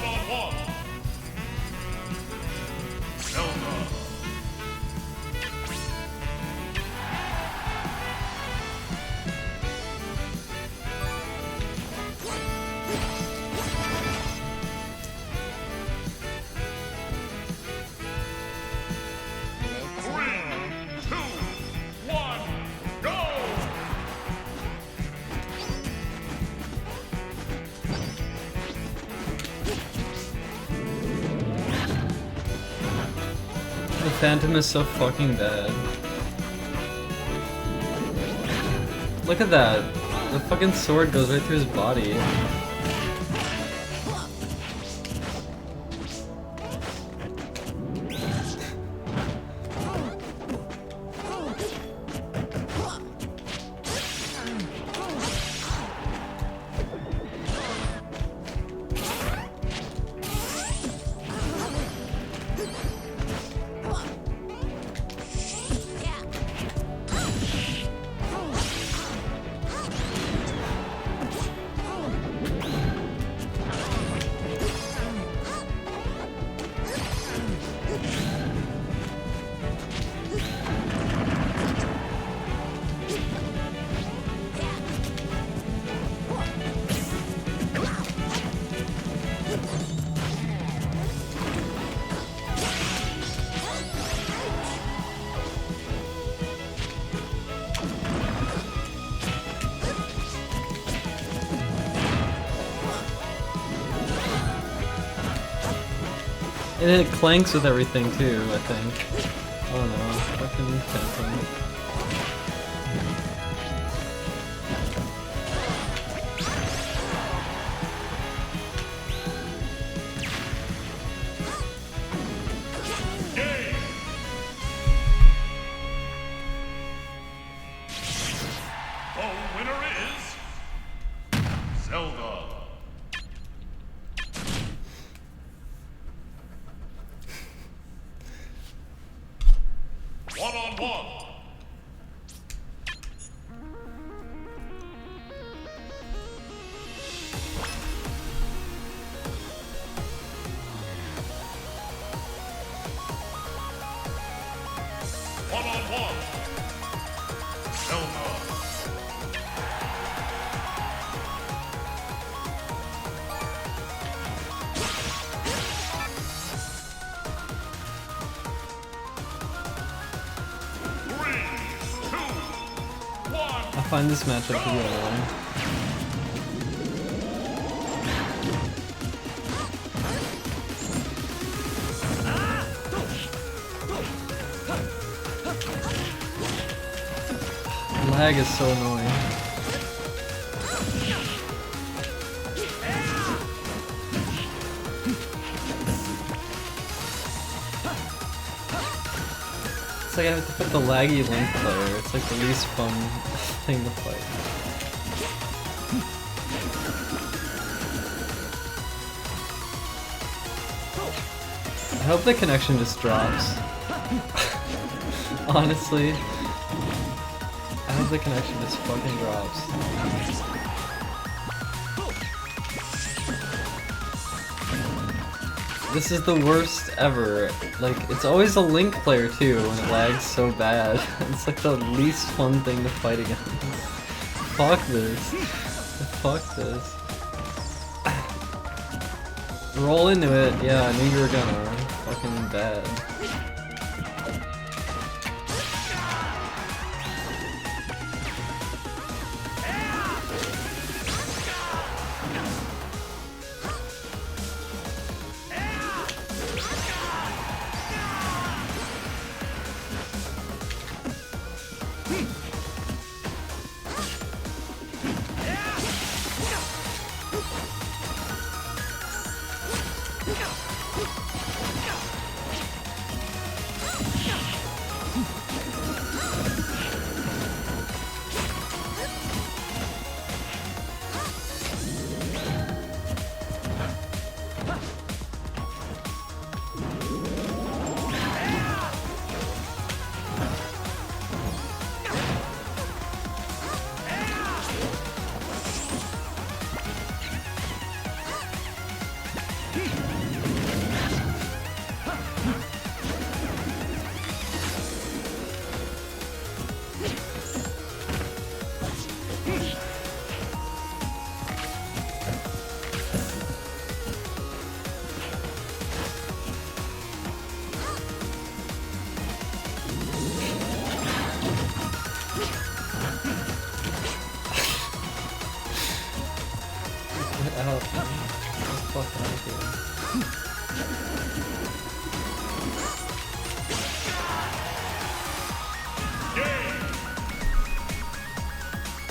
One-on-one. Zelda. The Phantom is so fucking bad. Look at that. The fucking sword goes right through his body. And it clanks with everything too, I think. Oh no, fucking Phantom. The winner is Zelda. One-on-one. One-on-one. Zelda. I find this matchup to be annoying. Lag is so annoying. It's like I have to put the laggy Link player. It's like the least fun thing to fight. I hope the connection just drops. Honestly. I hope the connection just fucking drops. This is the worst ever. Like, it's always a Link player too when it lags so bad. It's like the least fun thing to fight against. Fuck this. Fuck this. Roll into it. Yeah, I knew you were gonna. Fucking bad.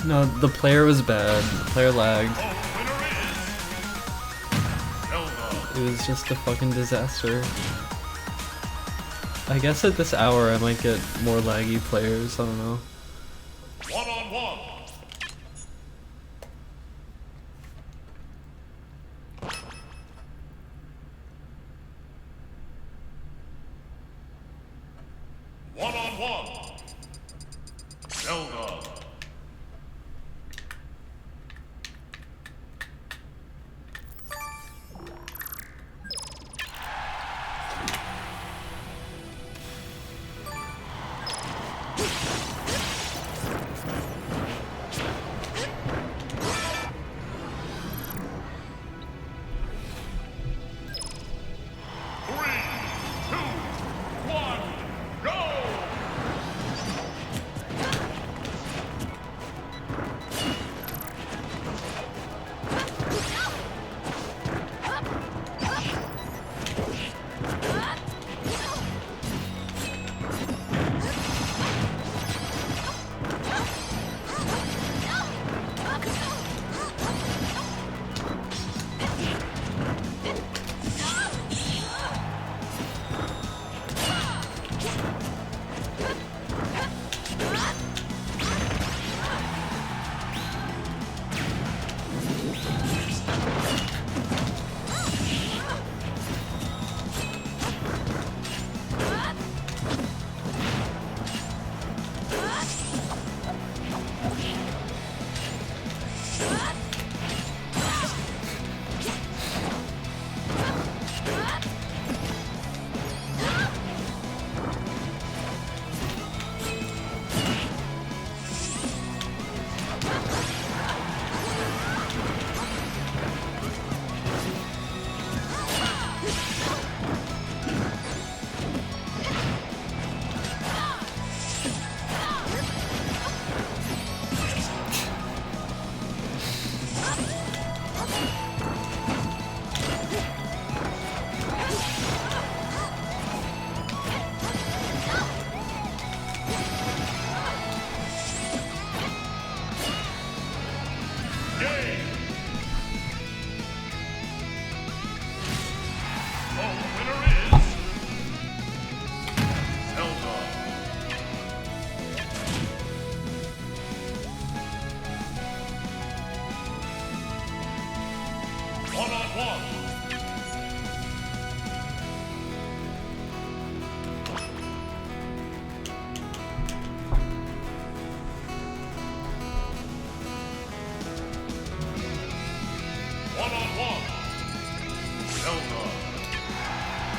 No, the player was bad. The player lagged. It was just a fucking disaster. I guess at this hour I might get more laggy players, I don't know. One-on-one. One-on-one. Zelda.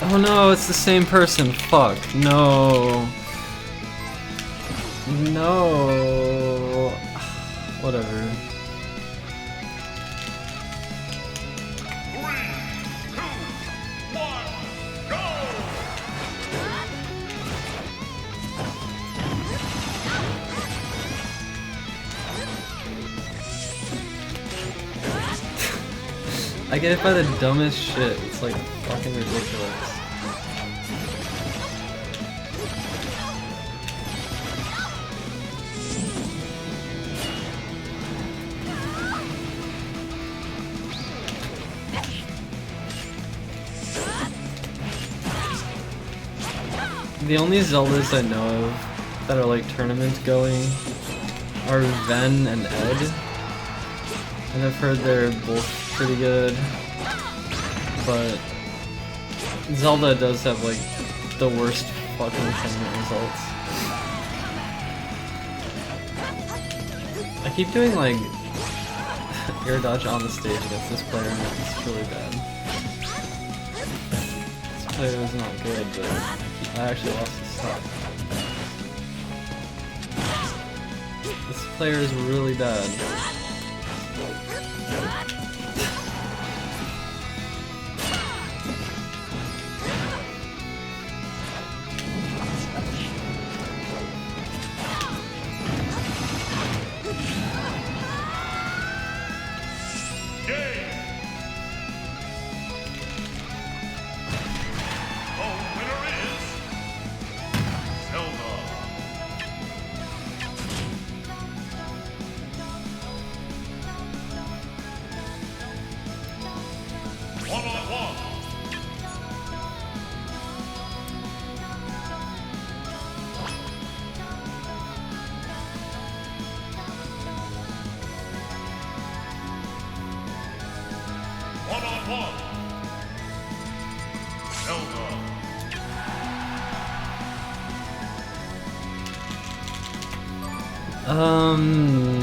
Oh no, it's the same person. Fuck. No. No. Whatever. I get it by the dumbest shit. It's like fucking ridiculous. The only Zeldas I know of that are like tournament going are Ven and Ed. And I've heard they're both pretty good, but Zelda does have like the worst fucking tournament results. I keep doing like air dodge on the stage against this player and it's really bad. This player is not good, but I actually lost his stock. This player is really bad.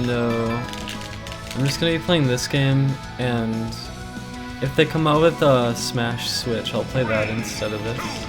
No. I'm just gonna be playing this game, and if they come out with a Smash Switch, I'll play that instead of this.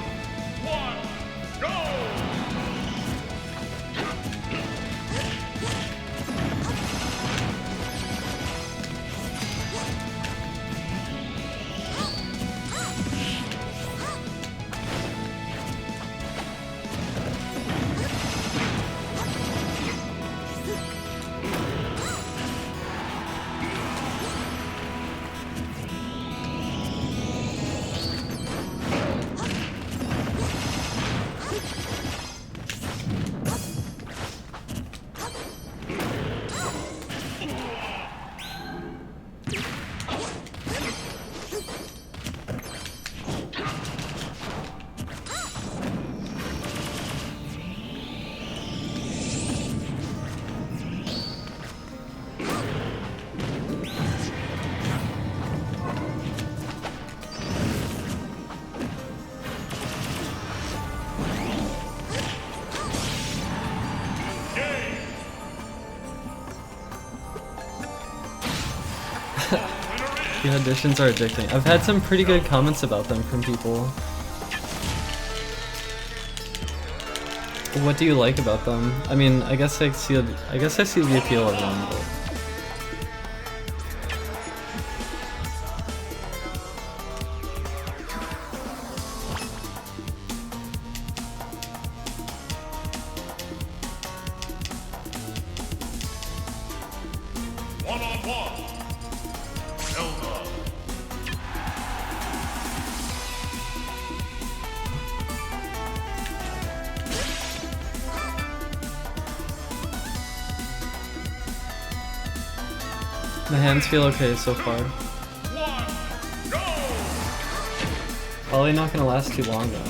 The auditions are addicting. I've had some pretty good comments about them from people. What do you like about them? I mean, I guess I see the appeal of them, but my hands feel okay so far. Probably not gonna last too long though.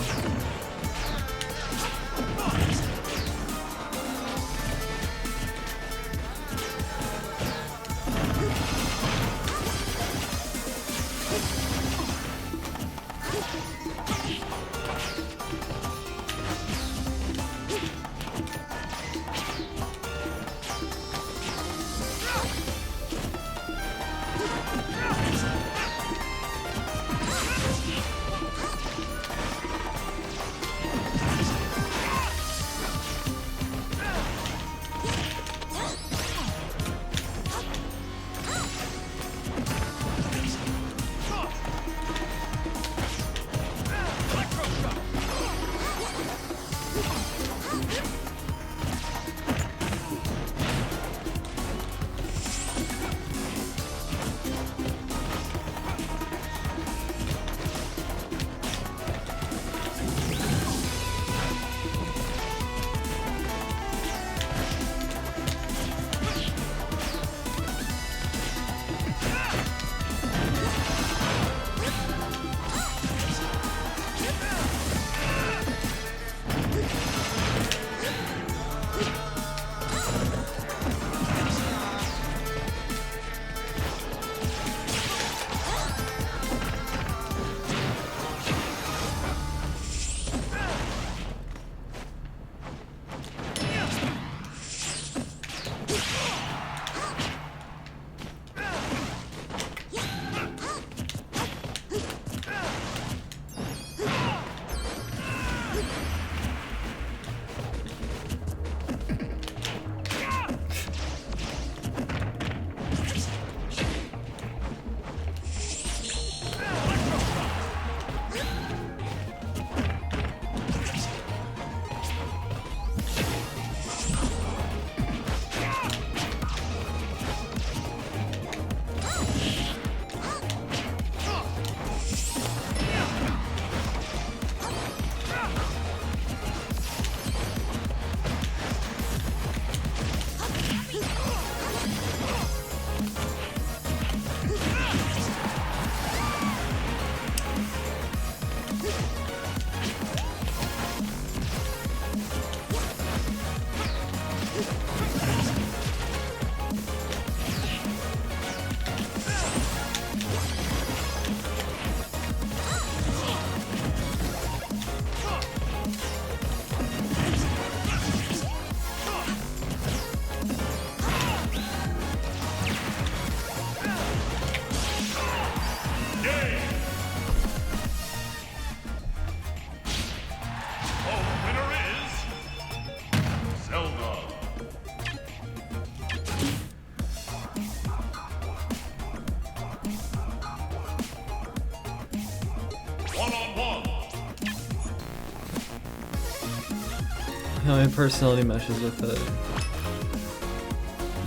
my personality meshes with it.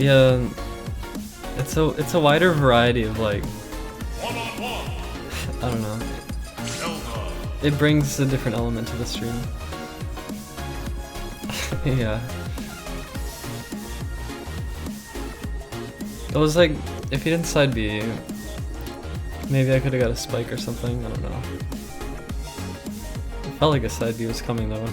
Yeah, it's a wider variety of like, I don't know. It brings a different element to the stream. Yeah. It was like, if he didn't side B, maybe I could have got a spike or something, I don't know. It felt like a side B was coming though.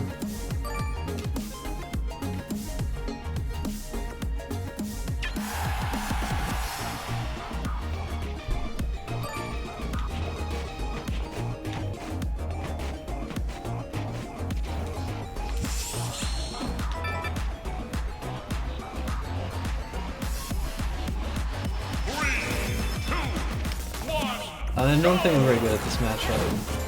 I don't think we're very good at this matchup.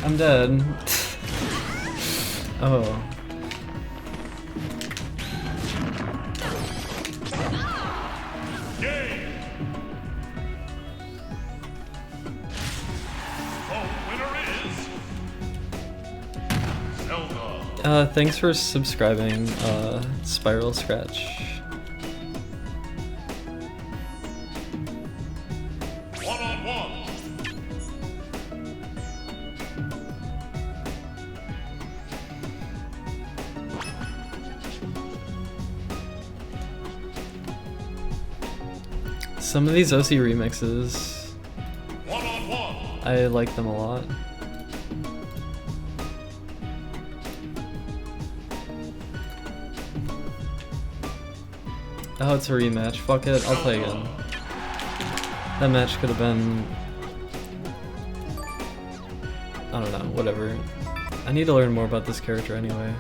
I'm dead. Oh. Thanks for subscribing, Spiral Scratch. Some of these OC remixes, I like them a lot. Oh, it's a rematch. Fuck it, I'll play again. That match could have been... I don't know, whatever. I need to learn more about this character anyway.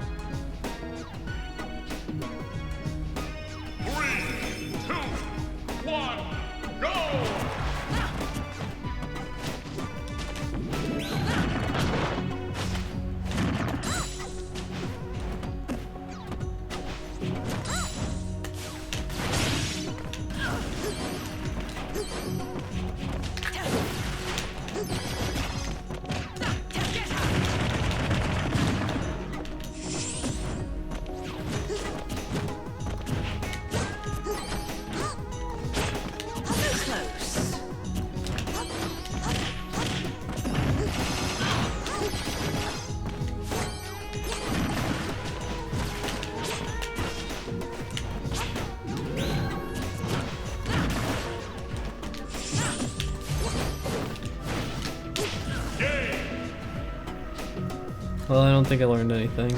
Well, I don't think I learned anything. The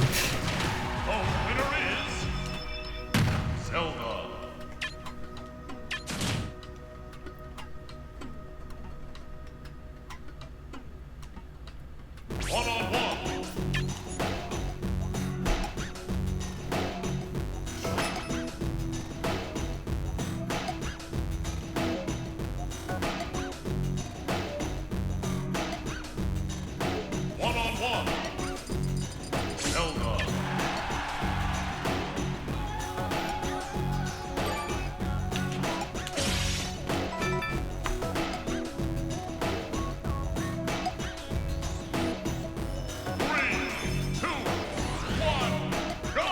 winner is Zelda. One-on-one. One-on-one. Zelda. Three, two, one, go!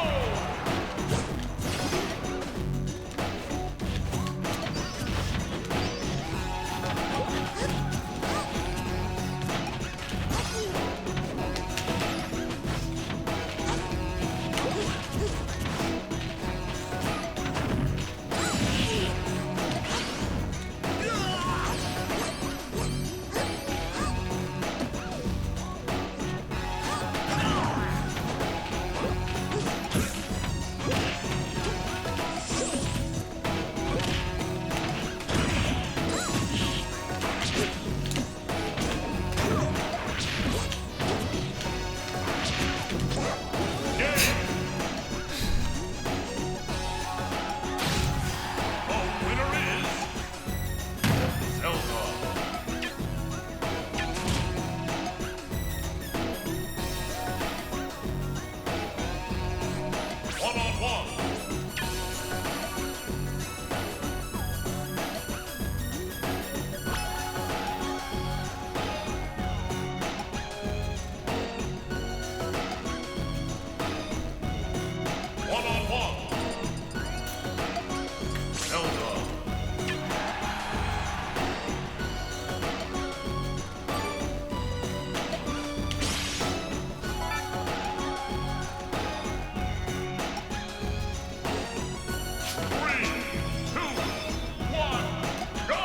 The winner is Zelda. One-on-one. One-on-one. Zelda. Three, two, one, go!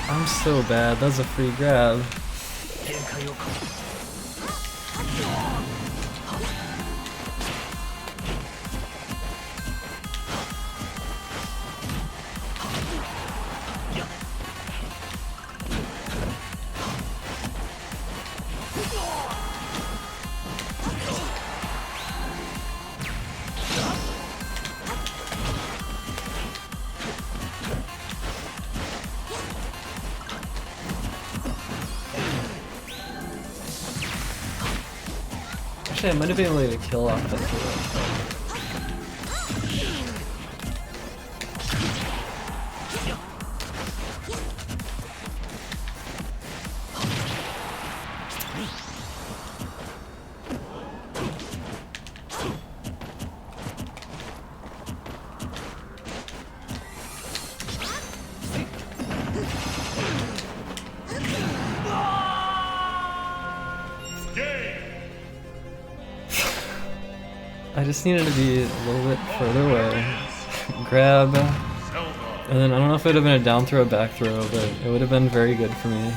I'm so bad. That's a free grab. Actually, I might have been able to kill off that hero. I just needed to be a little bit further away. Grab. And then I don't know if it would have been a down throw, back throw, but it would have been very good for me.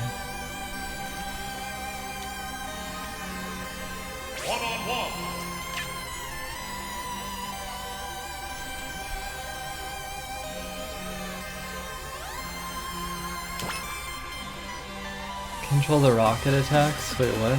Control the rocket attacks? Wait, what?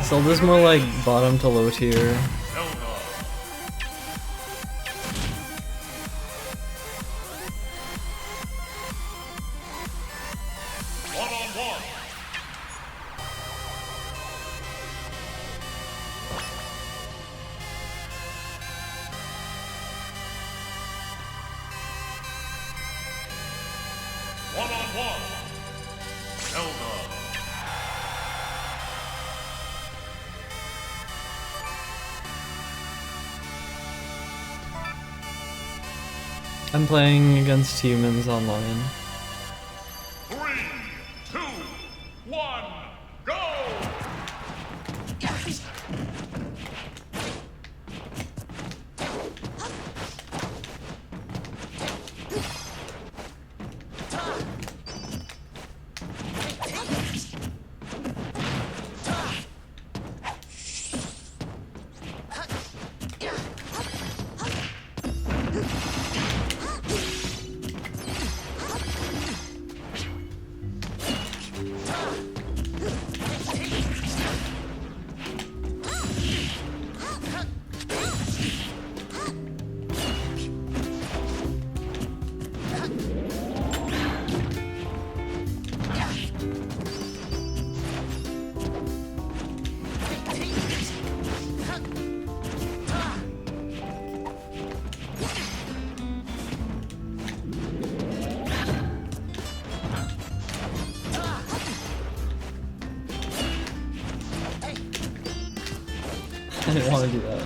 Zelda's more like bottom to low tier. I'm playing against humans online. 3, 2, 1, go! I didn't want to do that.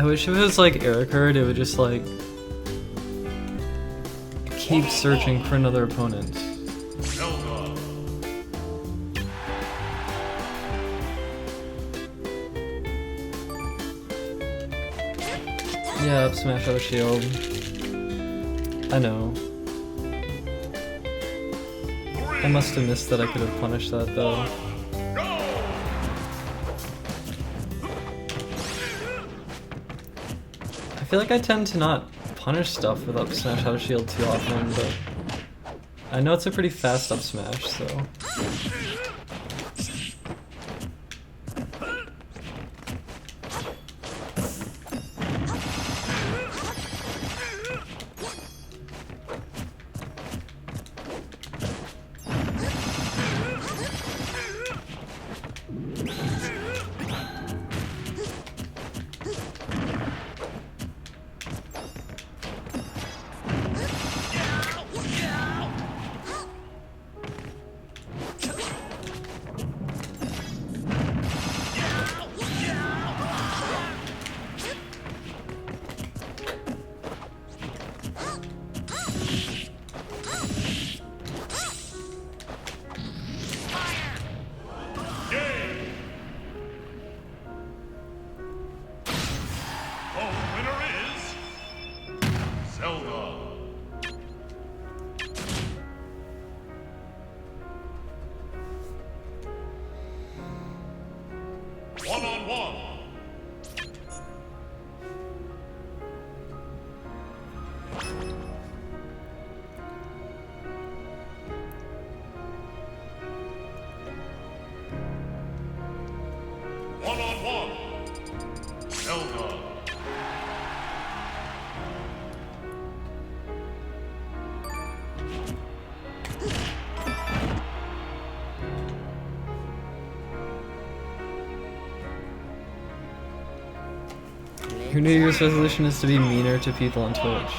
I wish if it was like error card, it would just like keep searching for another opponent. Yeah, up smash out shield. I know. I must have missed that I could have punished that though. I feel like I tend to not punish stuff with up smash out shield too often, but I know it's a pretty fast up smash, so. Your New Year's resolution is to be meaner to people on Twitch.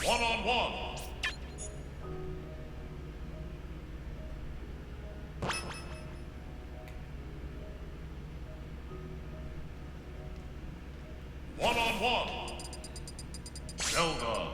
One-on-one. One-on-one. Zelda.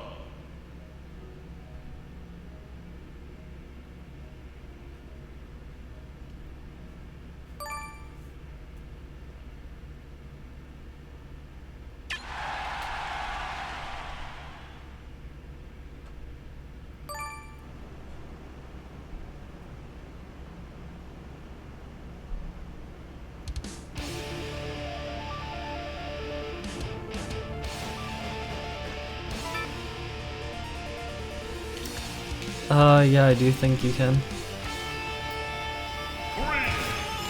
Yeah, I do think you can. 3,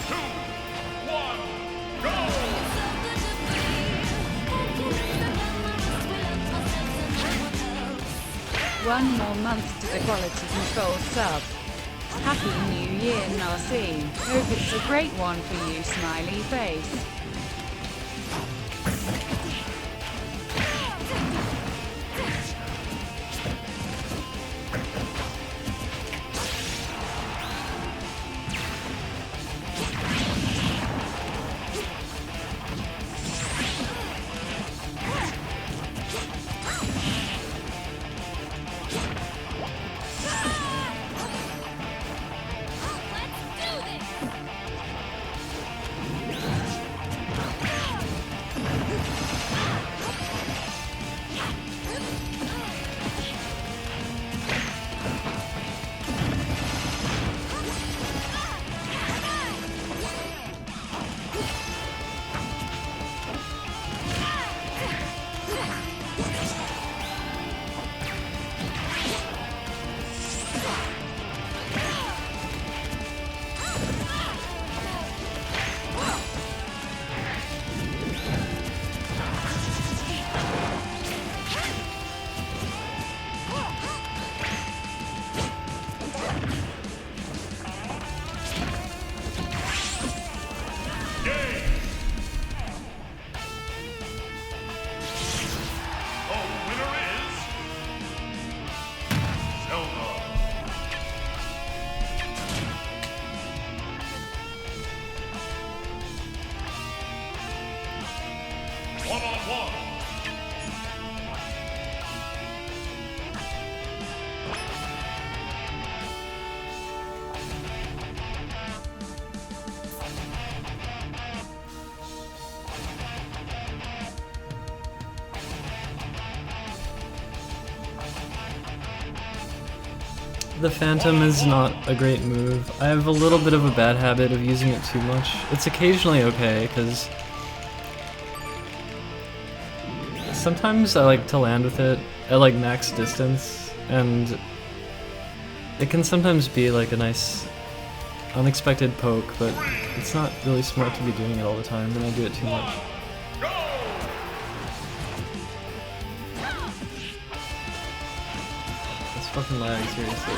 2, 1, go! One more month to the quality control sub. Happy New Year, Narcy. Hope it's a great one for you, smiley face. One-on-one. The Phantom is not a great move. I have a little bit of a bad habit of using it too much. It's occasionally okay, because sometimes I like to land with it at like max distance, and it can sometimes be like a nice unexpected poke, but it's not really smart to be doing it all the time when I do it too much. It's fucking lag, seriously.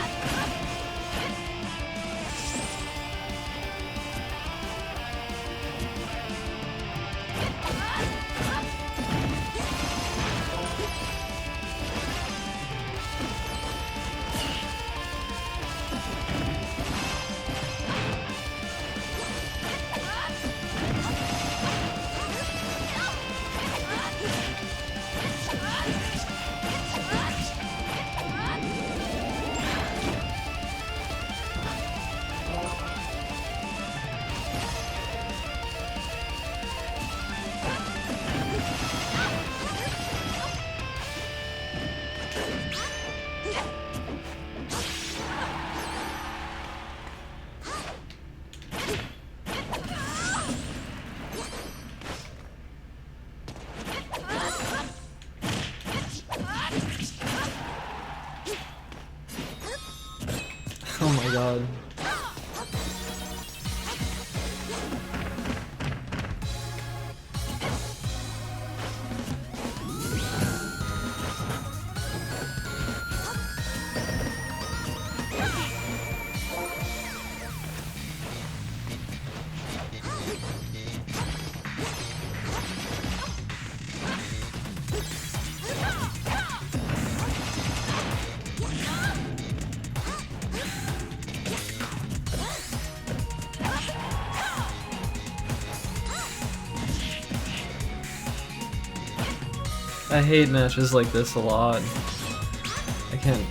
Oh my god. I hate matches like this a lot. I can't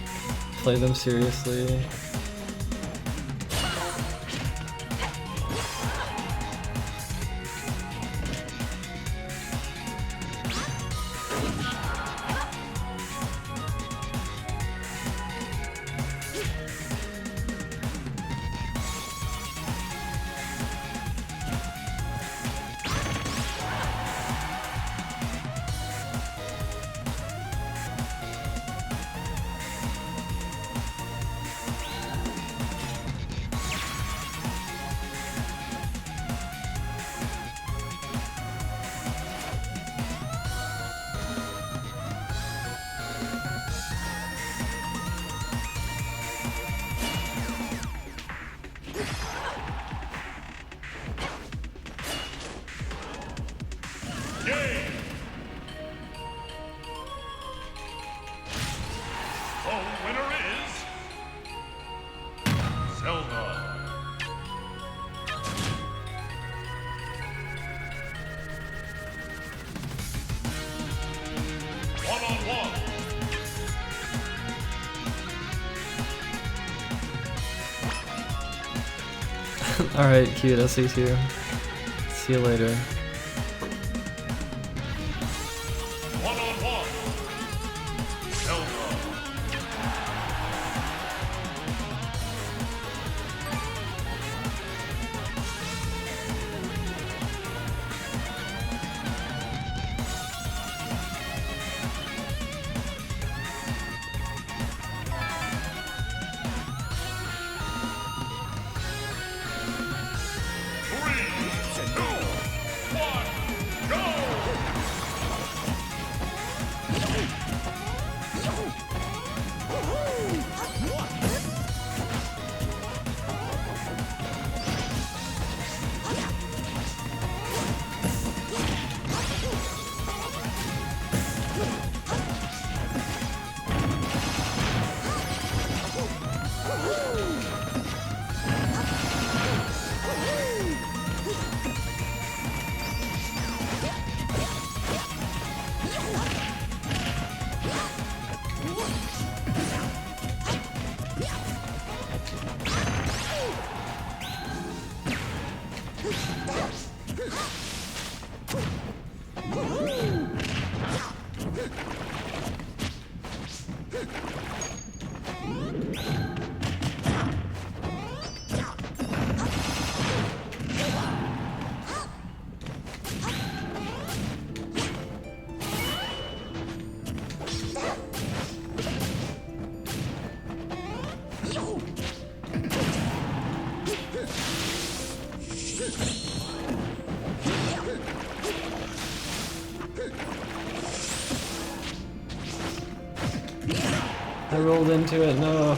play them seriously. Alright, cute, I'll see you. See you later. I rolled into it, no.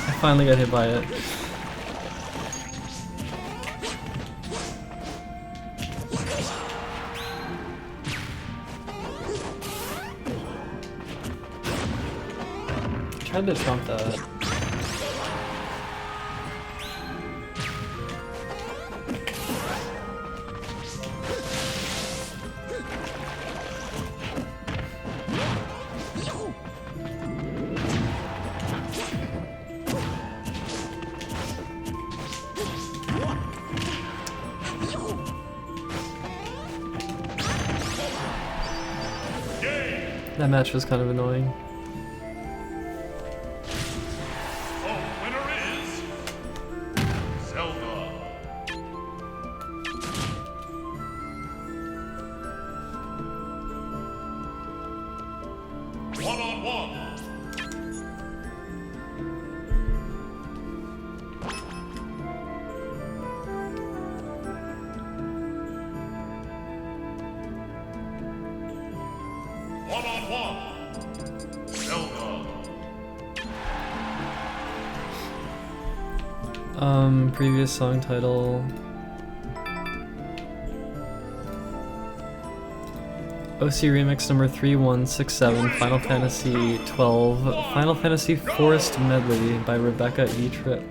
I finally got hit by it. I tried to trump that. That match was kind of annoying. Previous song title. OC Remix number 3167, Final Fantasy 12, Final Fantasy Forest Medley by Rebecca E. Tripp.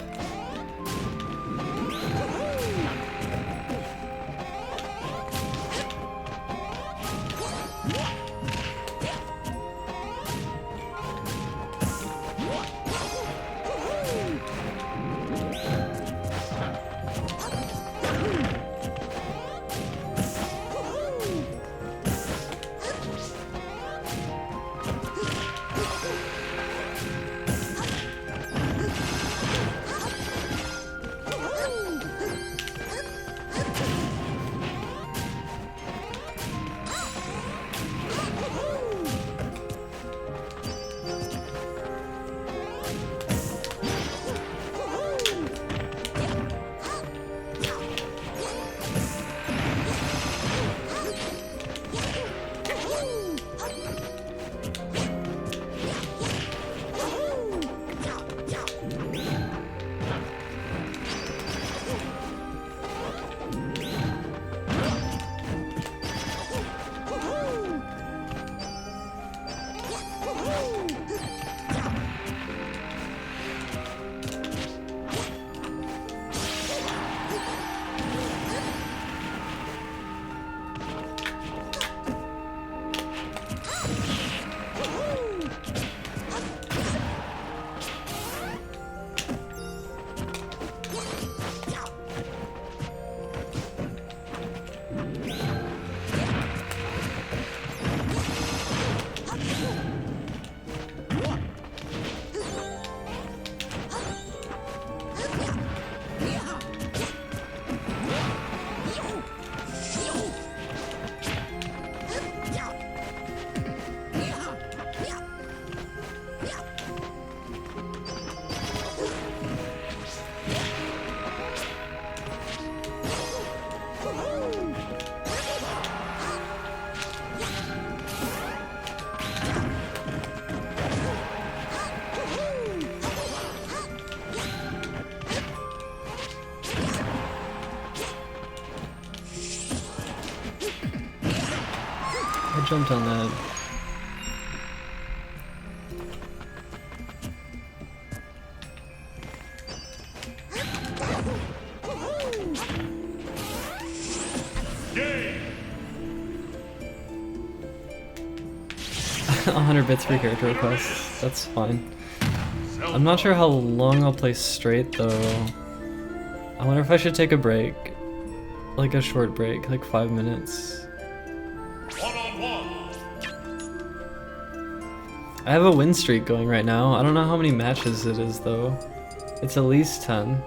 I jumped on that. Game. 100 bits for character requests. That's fine. I'm not sure how long I'll play straight though. I wonder if I should take a break. Like a short break, like 5 minutes. I have a win streak going right now. I don't know how many matches it is though. It's at least 10.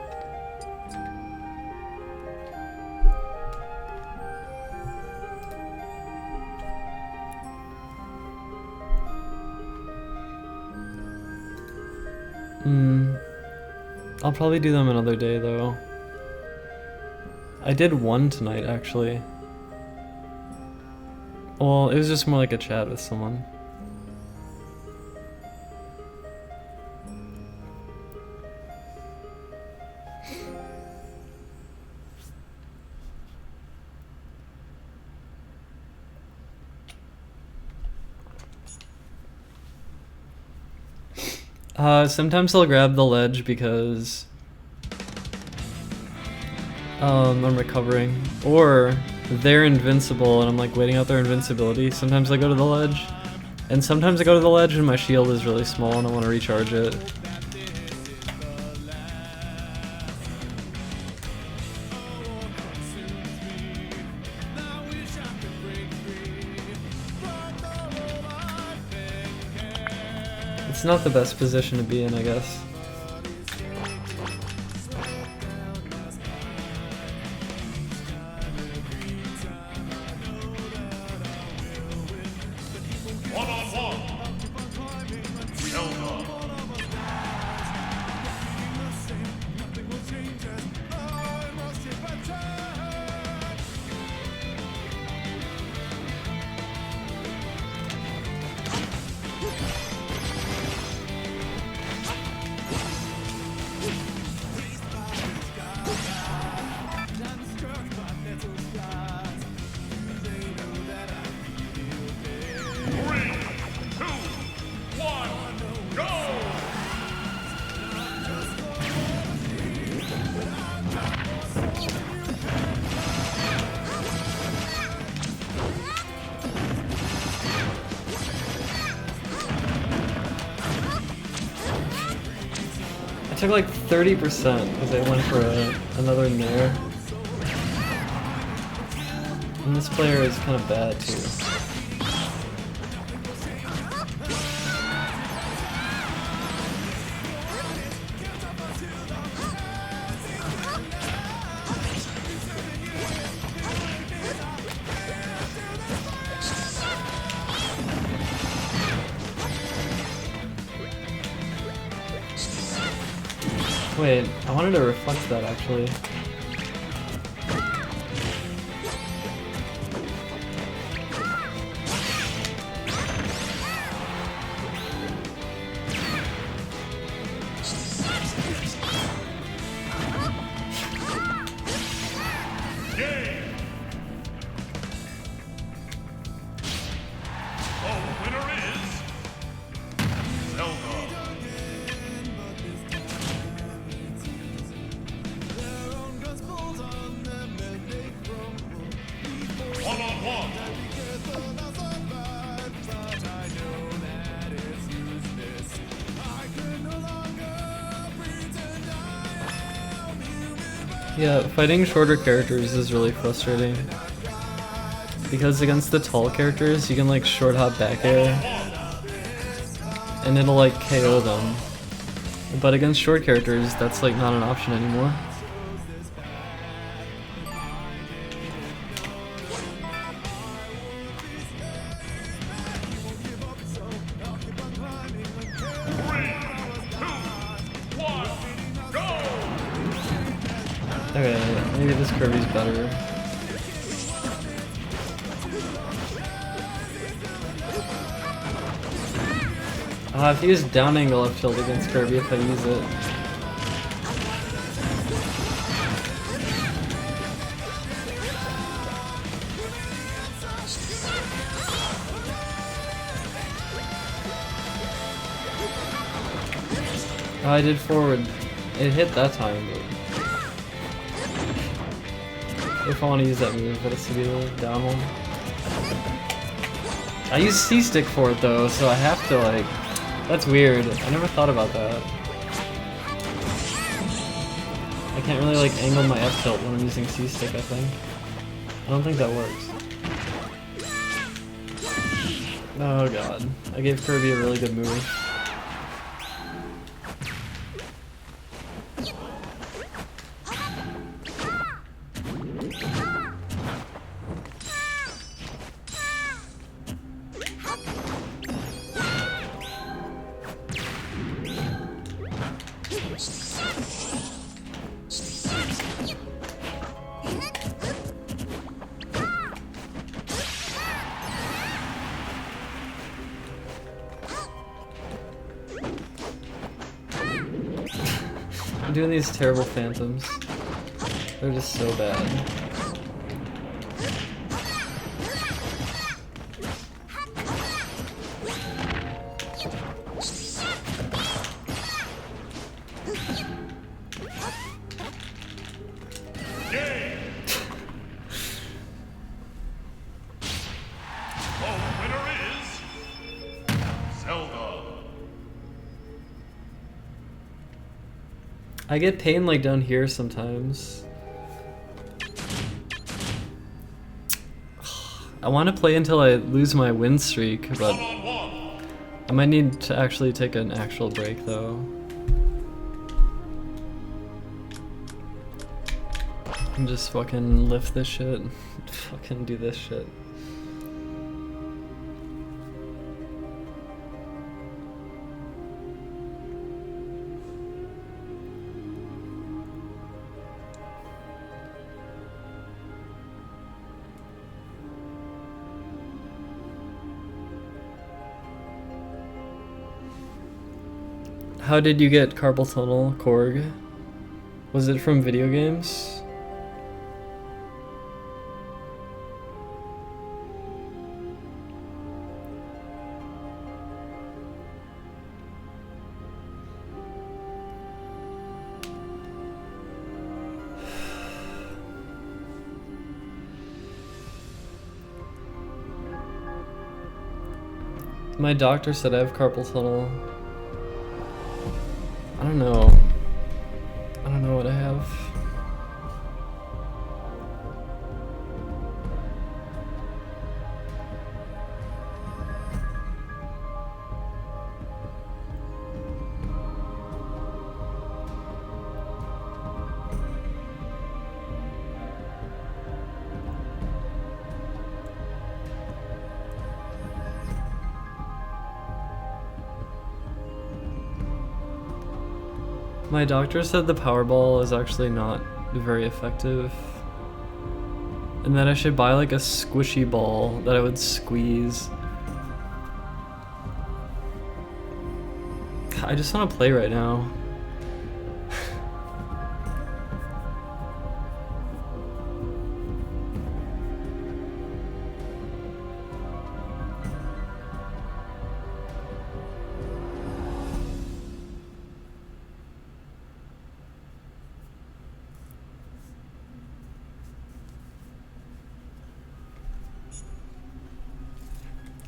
I'll probably do them another day though. I did one tonight actually. Well, it was just more like a chat with someone. Sometimes I'll grab the ledge because I'm recovering, or they're invincible and I'm like waiting out their invincibility. Sometimes I go to the ledge, and sometimes I go to the ledge and my shield is really small and I want to recharge it. It's not the best position to be in, I guess. I took like 30% because I went for another nair. And this player is kind of bad too. Wait, I wanted to reflect that actually. Yeah, fighting shorter characters is really frustrating. Because against the tall characters, you can like short hop back air, and it'll like KO them. But against short characters, that's like not an option anymore. Okay, maybe this Kirby's better. I have to use down angle left tilt against Kirby if I use it. Oh, I did forward. It hit that time, but if I want to use that move, but it's to be the down one. I use C-stick for it though, so I have to like... That's weird. I never thought about that. I can't really like angle my F tilt when I'm using C-stick, I think. I don't think that works. Oh god. I gave Kirby a really good move. I'm doing these terrible phantoms. They're just so bad. I get pain like down here sometimes. I want to play until I lose my win streak, but I might need to actually take an actual break though. And just fucking lift this shit. Fucking do this shit. How did you get carpal tunnel, Korg? Was it from video games? My doctor said I have carpal tunnel. I don't know. I don't know what I have. My doctor said the Powerball is actually not very effective. And that I should buy like a squishy ball that I would squeeze. I just want to play right now.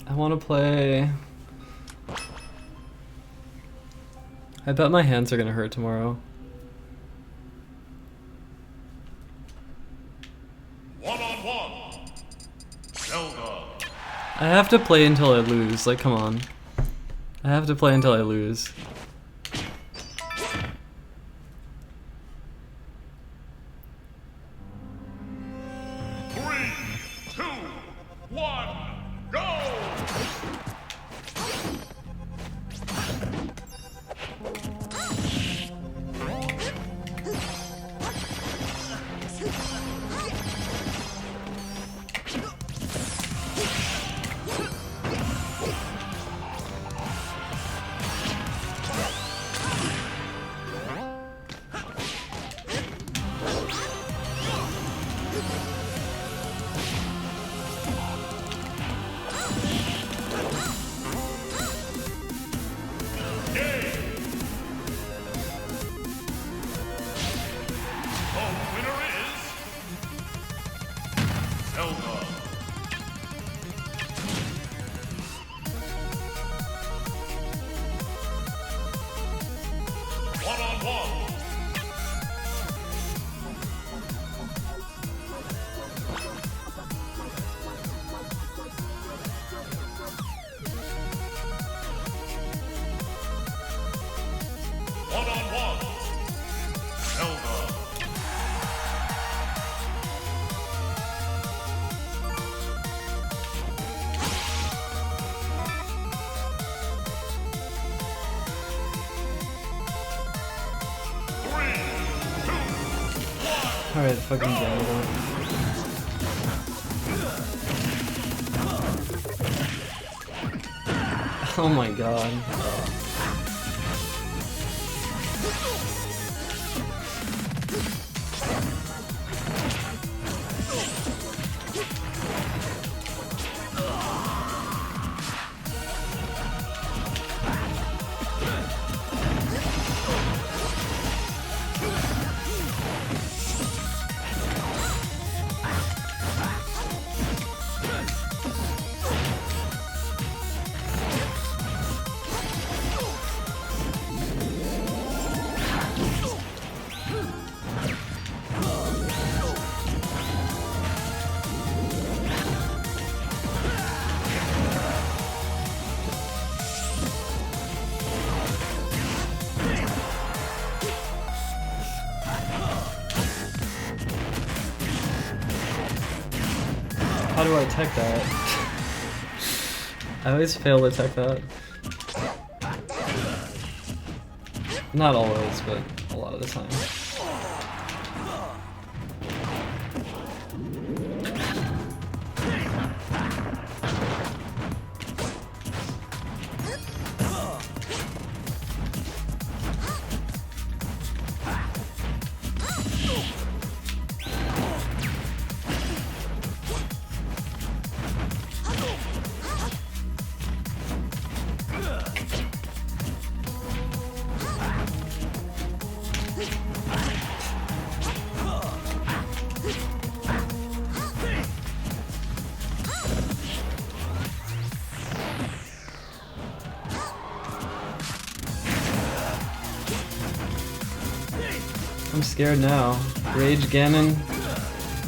I want to play. I bet my hands are gonna hurt tomorrow. One-on-one. Zelda. I have to play until I lose, like come on. I have to play until I lose. Alright, fucking Zelda. Oh my god. How do I tech that? I always fail to tech that. Not always, but a lot of the time. I'm scared now. Rage Ganon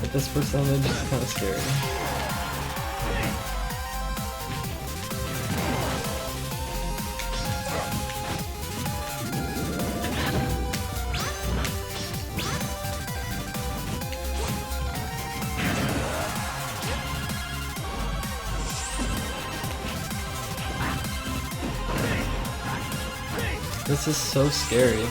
at this percentage is kind of scary. This is so scary.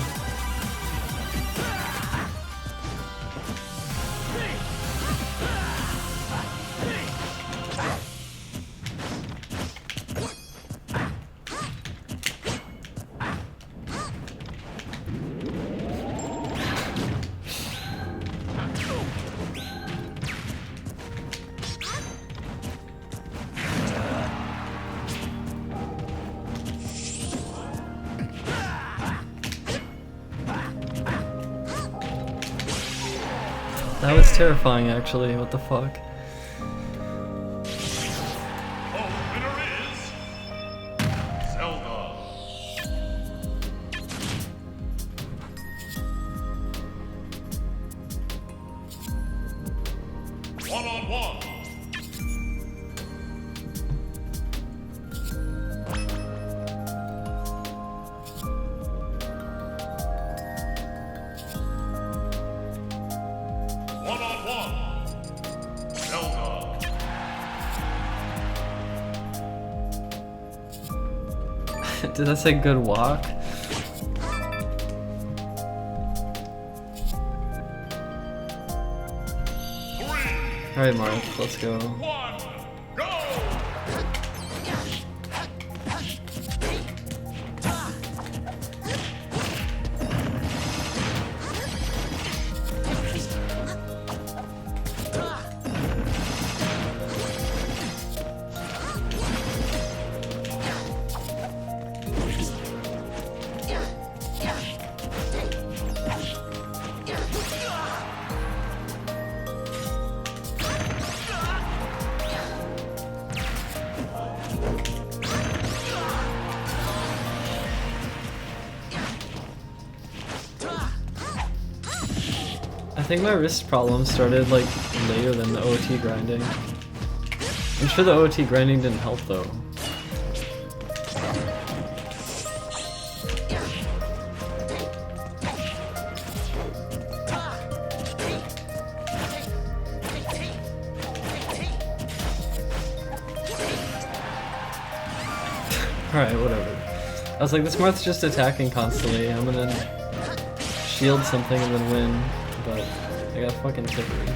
That was terrifying, actually. What the fuck? The winner is Zelda. One-on-one. One-on-one. Zelda. Did that say good walk? Alright, Marth, let's go. One, go! I think my wrist problem started like later than the OT grinding. I'm sure the OT grinding didn't help though. Alright, whatever. I was like, this Marth's just attacking constantly. I'm gonna shield something and then win, but I got fucking tippery.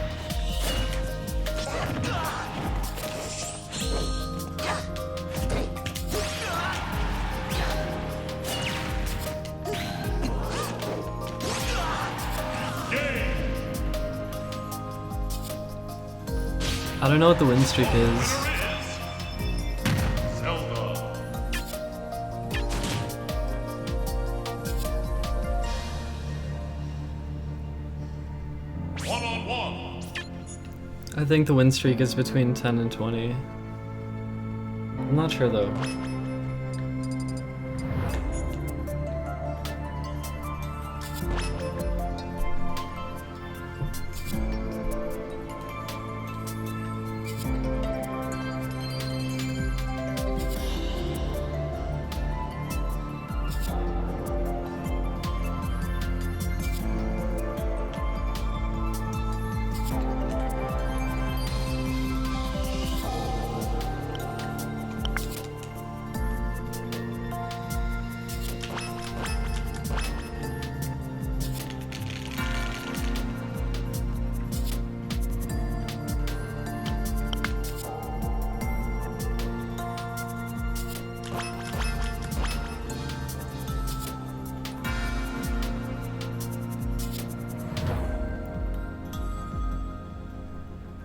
I don't know what the win streak is. I think the win streak is between 10 and 20. I'm not sure though.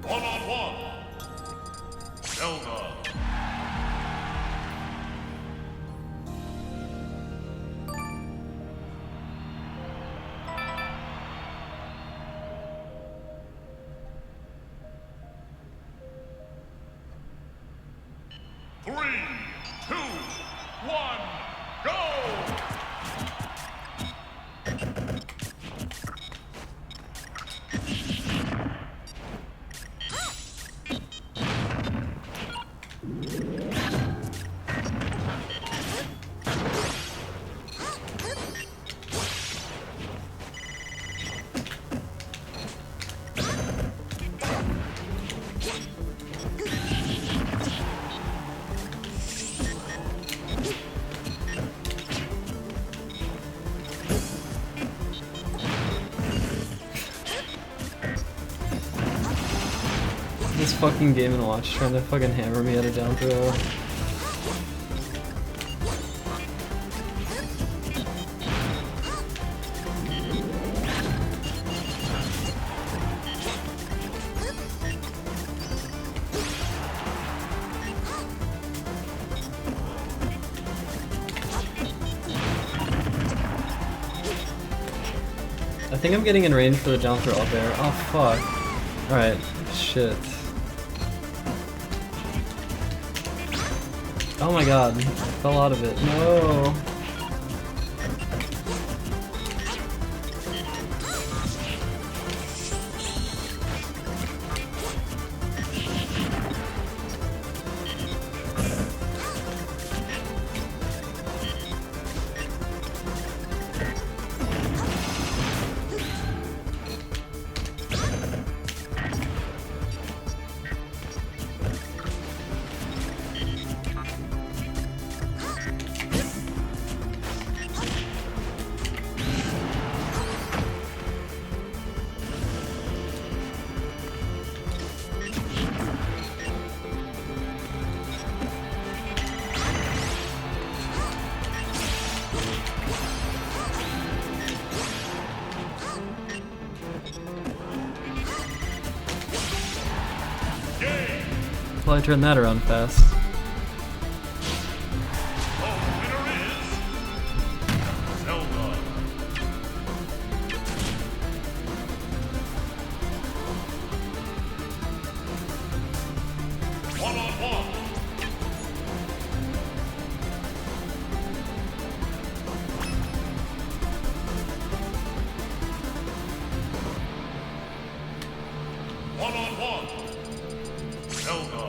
One-on-one. Zelda. 3, 2, 1, go! This fucking Game & Watch trying to fucking hammer me at a down throw. I think I'm getting in range for the down throw up there. Oh fuck. Alright, shit. Oh my god, fell out of it. No. Well, I turned that around fast. The winner is Zelda. One-on-one. One-on-one. Zelda.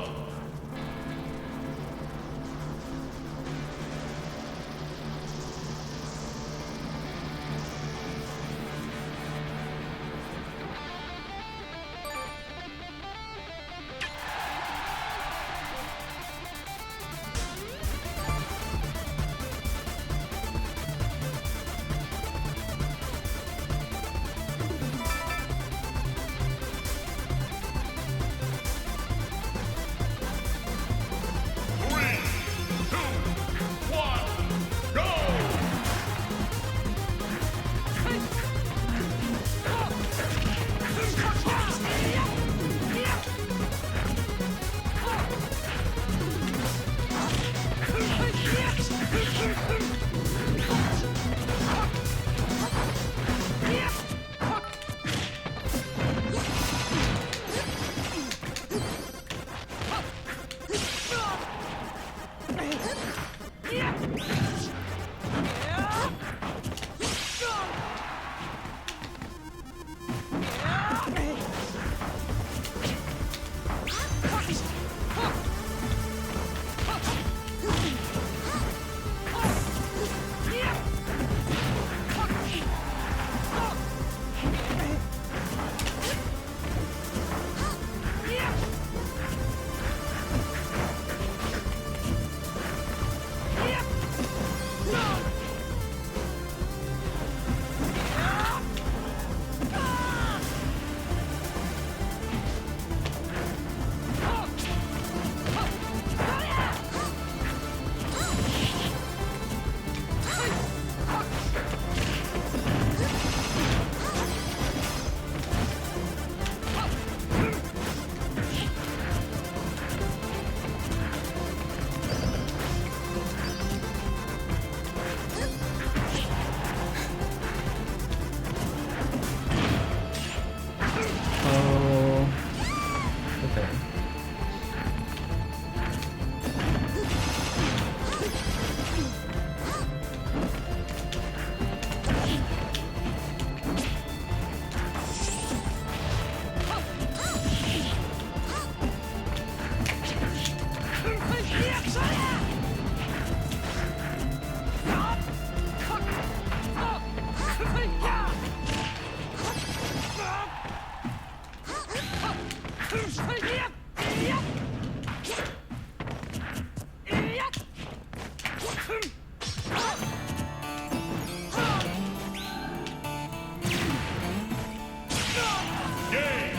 there.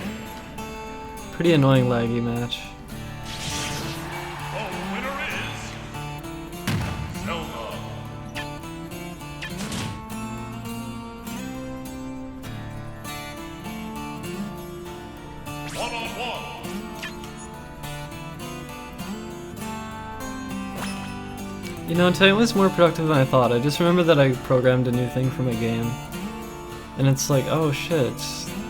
Pretty annoying laggy match. The winner is Zelda. One-on-one. You know, today was more productive than I thought. I just remember that I programmed a new thing for my game. And it's like, oh shit,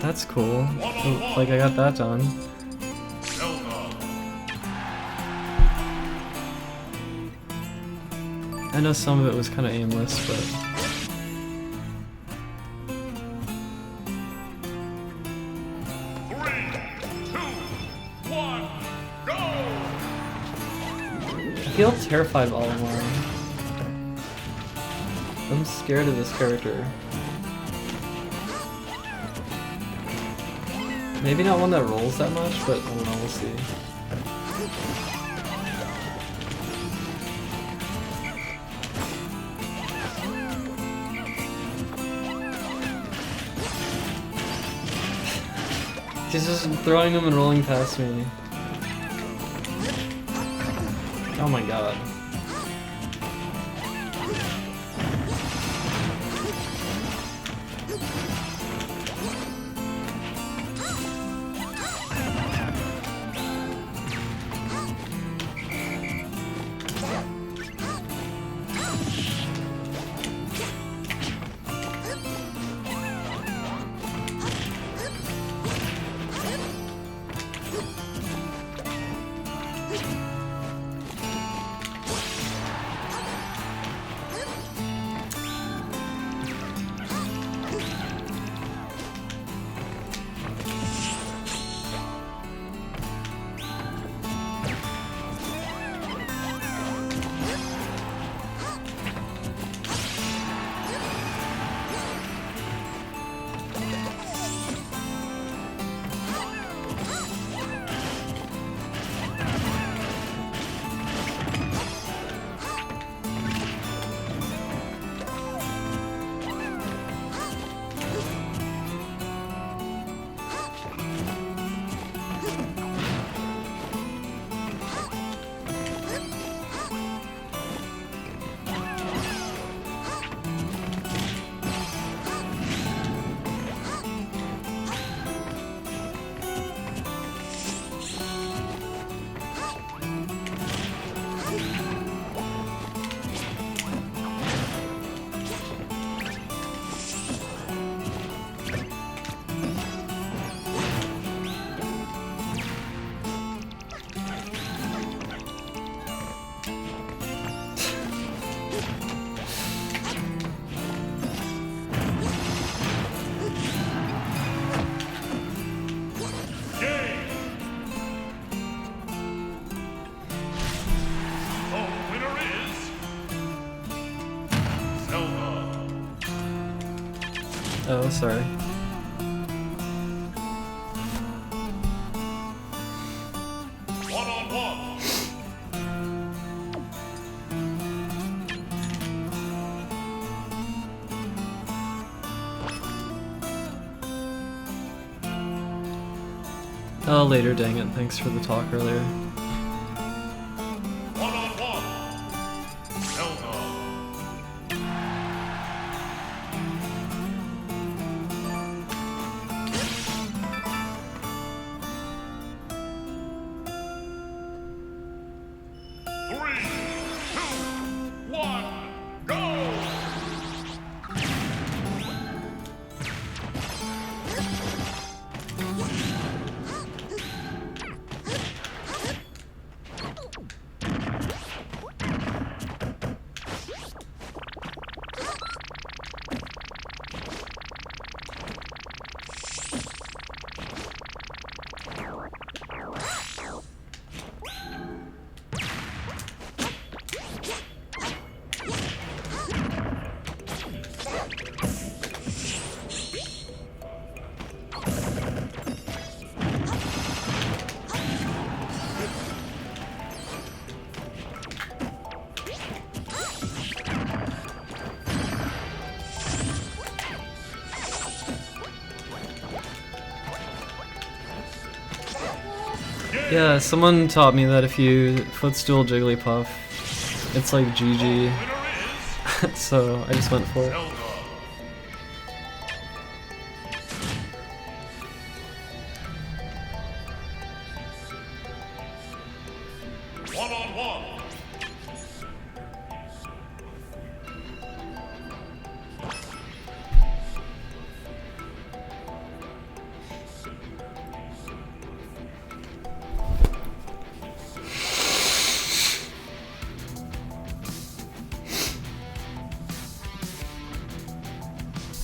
that's cool. So, like, I got that done. I know some of it was kind of aimless, but... I feel terrified all along. I'm scared of this character. Maybe not one that rolls that much, but I don't know, we'll see. He's just throwing them and rolling past me. Oh my god. Oh, sorry. One-on-one. Oh, later, dang it. Thanks for the talk earlier. One-on-one. Zelda. Yeah, someone taught me that if you footstool Jigglypuff, it's like GG. So I just went for it.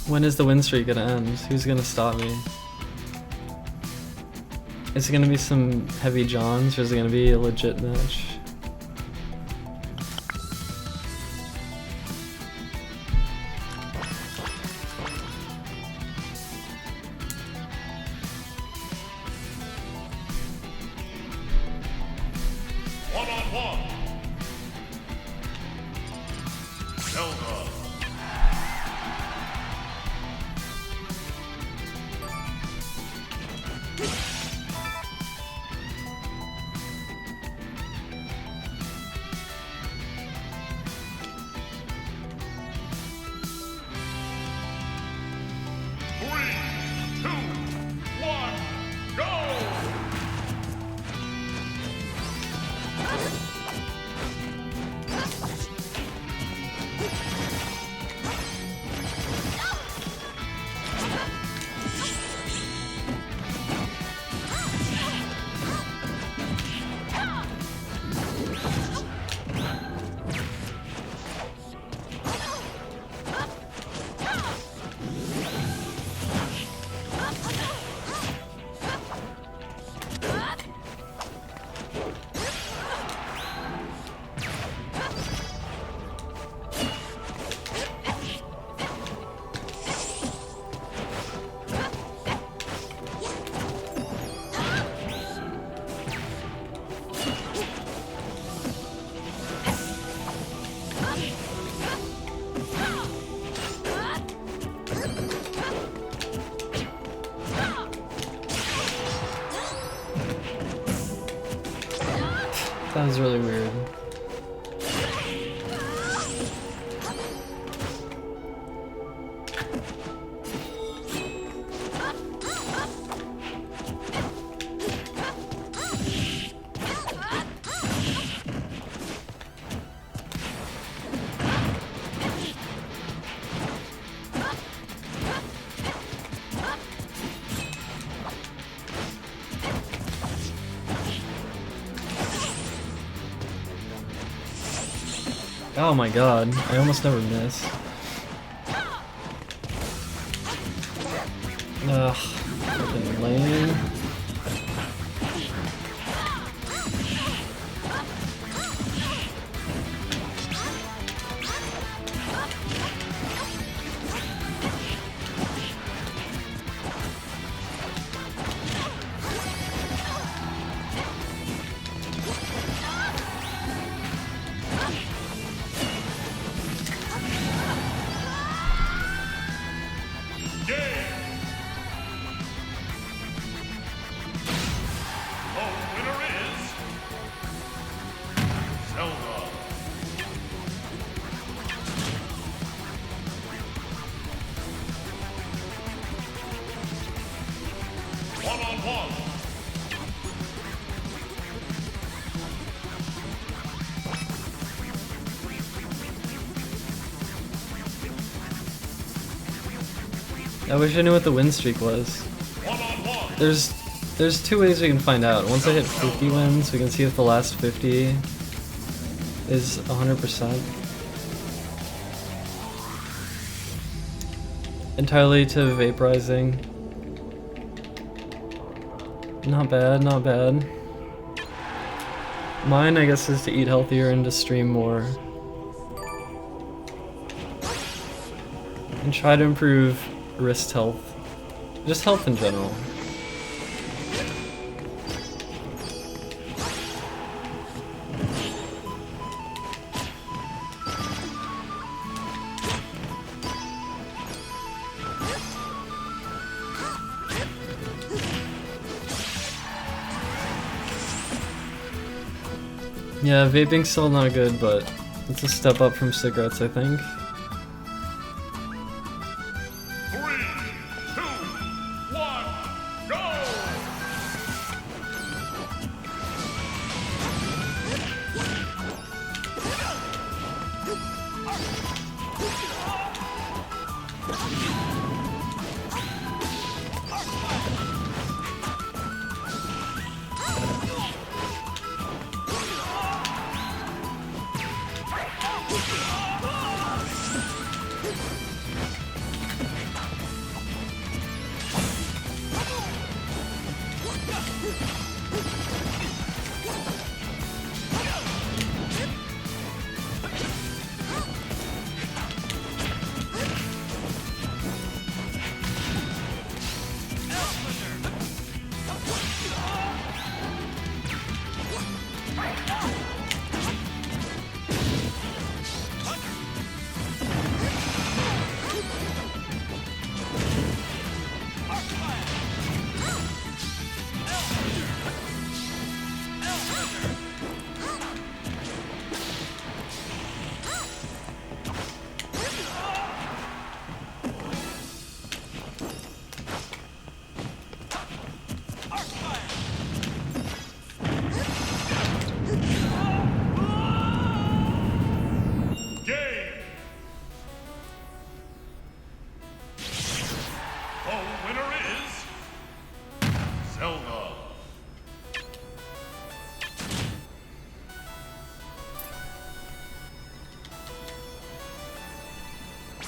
When is the win streak gonna end? Who's gonna stop me? Is it gonna be some heavy Johns, or is it gonna be a legit match? That was really weird. Oh my god, I almost never miss. Ugh, fucking lame. I wish I knew what the win streak was. There's two ways we can find out. Once I hit 50 wins, we can see if the last 50 is 100%. Entirely to vaporizing. Not bad, not bad. Mine, I guess, is to eat healthier and to stream more. And try to improve wrist health. Just health in general. Yeah, vaping's still not good, but it's a step up from cigarettes, I think. 3, 2, 1, go!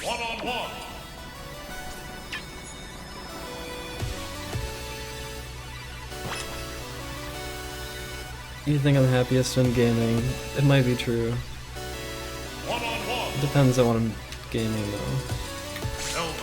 One-on-one. You think I'm happiest when gaming? It might be true. One-on-one. Depends on what I'm gaming though. Zelda.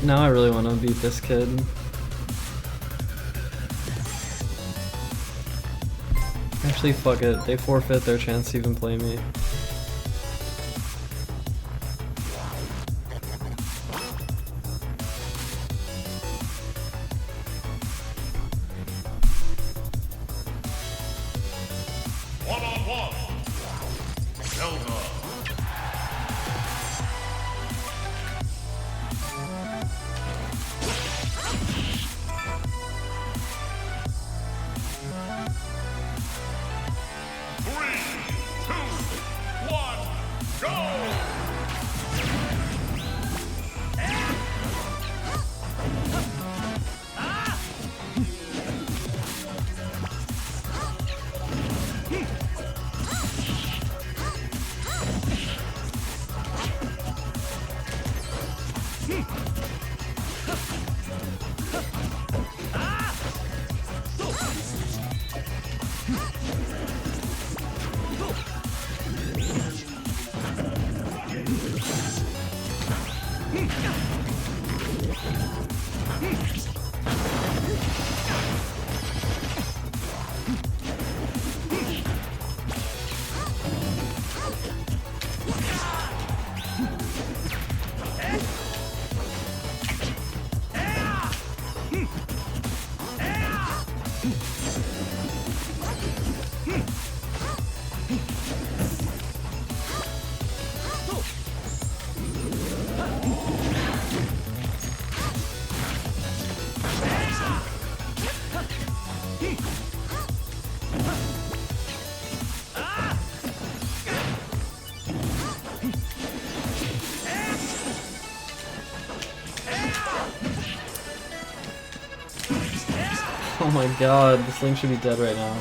Now I really want to beat this kid. Actually, fuck it. They forfeit their chance to even play me. One-on-one. Zelda. Oh my god, this Link should be dead right now.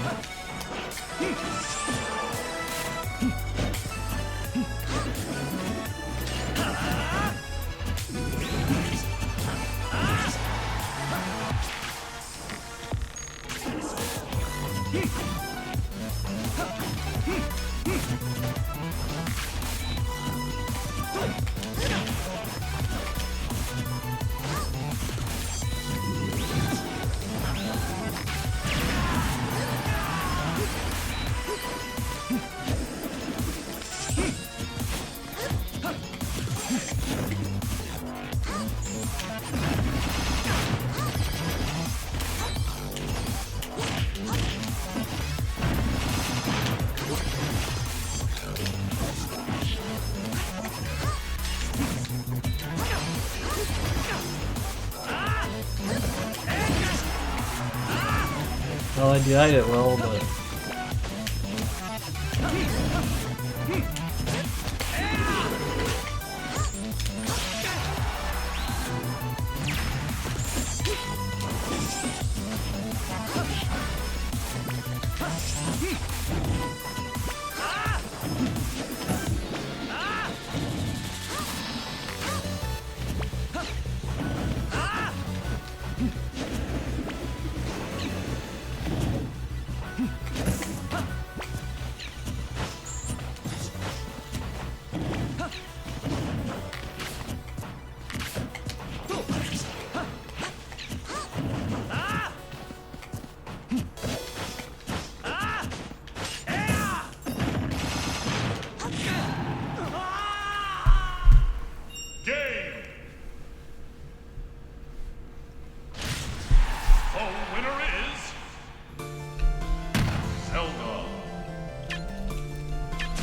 I DI'd it well, but...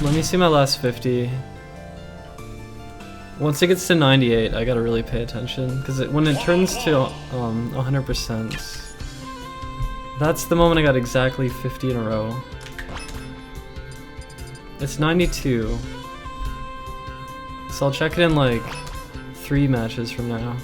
Let me see my last 50. Once it gets to 98, I gotta really pay attention, because when it turns to 100%, that's the moment I got exactly 50 in a row. It's 92, so I'll check it in like 3 matches from now.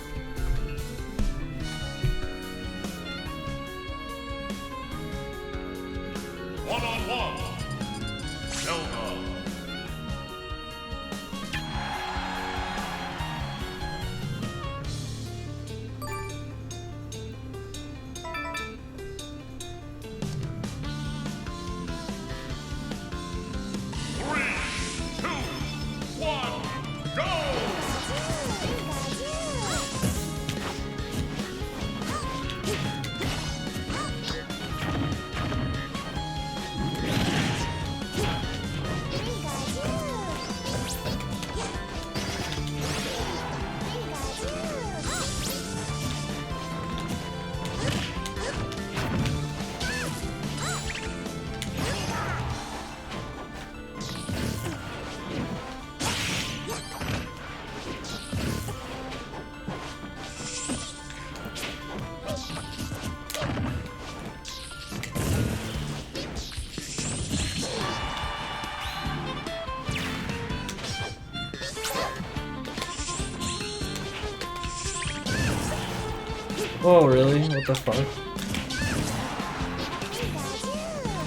Oh, really? What the fuck?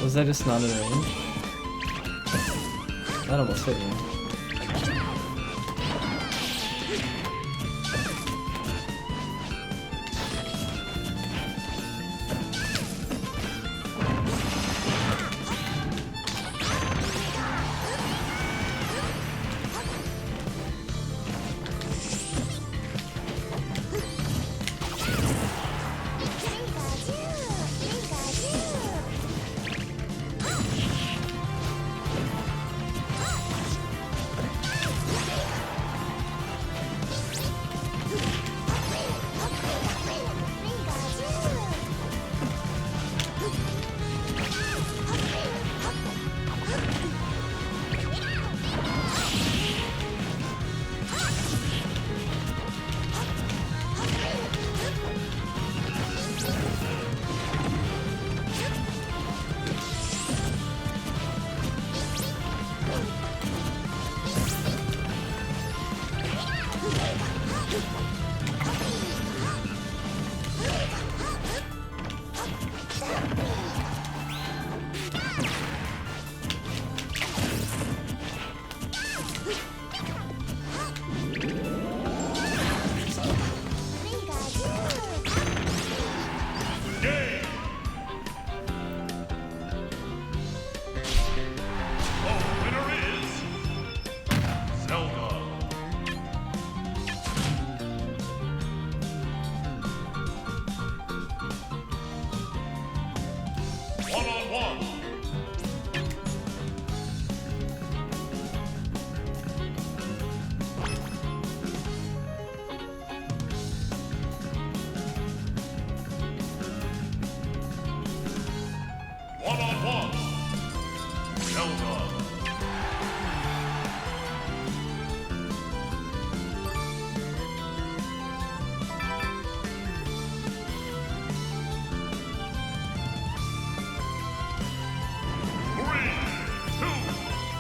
Was that just not in range? That almost hit me.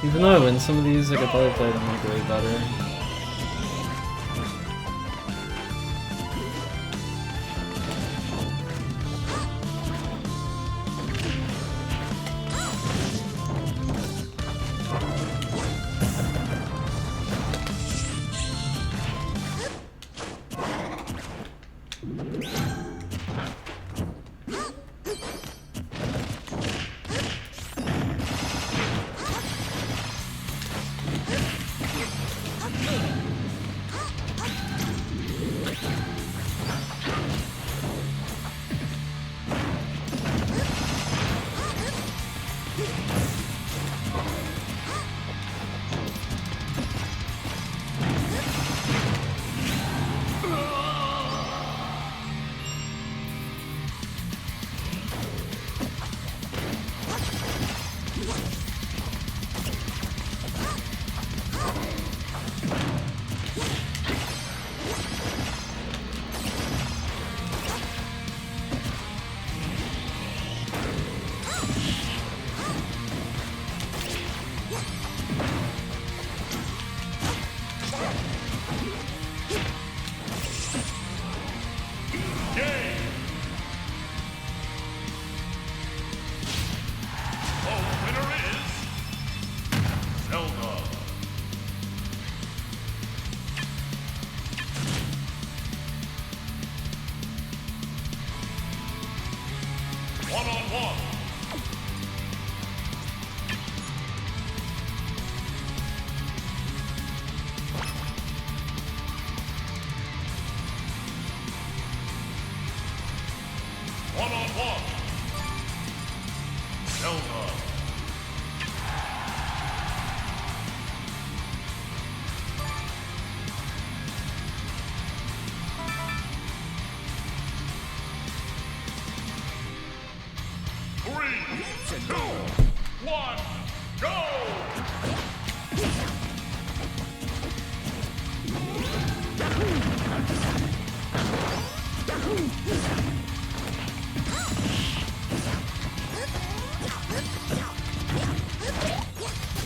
Even though I win some of these, like I probably play them like way better.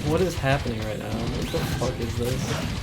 What is happening right now? What the fuck is this?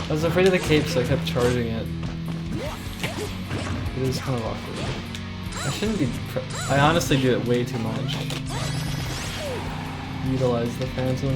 I was afraid of the cape, so I kept charging it. It is kind of awkward. I shouldn't be. I honestly do it way too much. Utilize the phantom.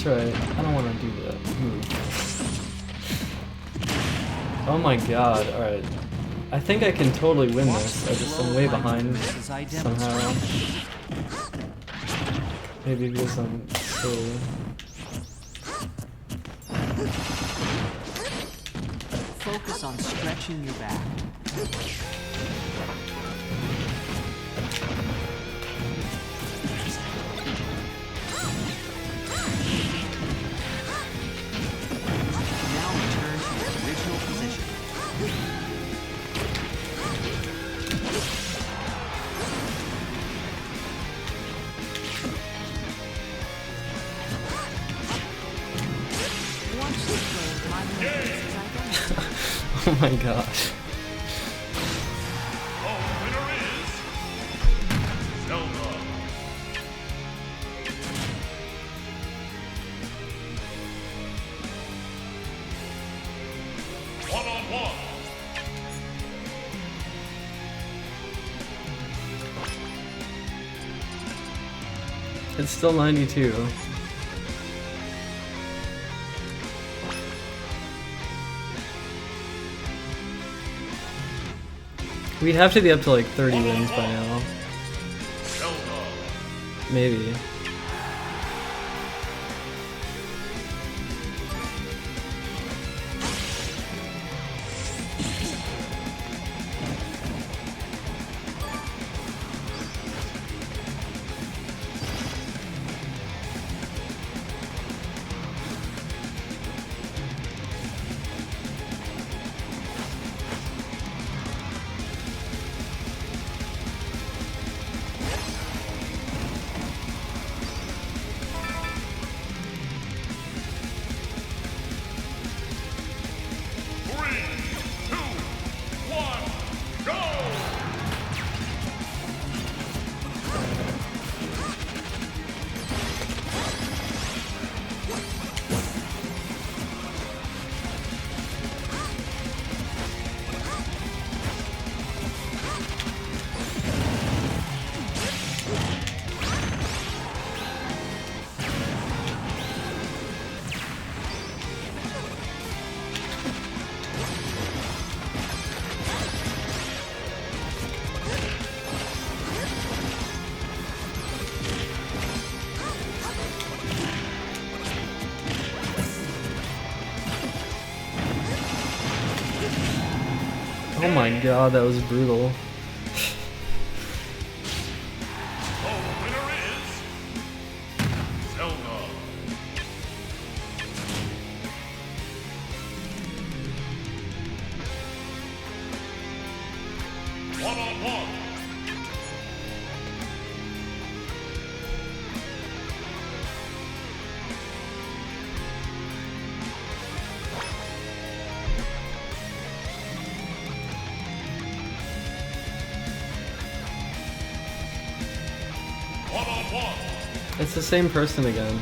That's right. I don't want to do that. Oh my god, alright. I think I can totally win this. I'm way behind somehow. Maybe because I'm silly. Focus on stretching your back. Now return to your original position. Watch the flow of my movements as I go. Oh my gosh. It's still 92. We'd have to be up to like 30 wins by now. Maybe. Oh my god, that was brutal. It's the same person again.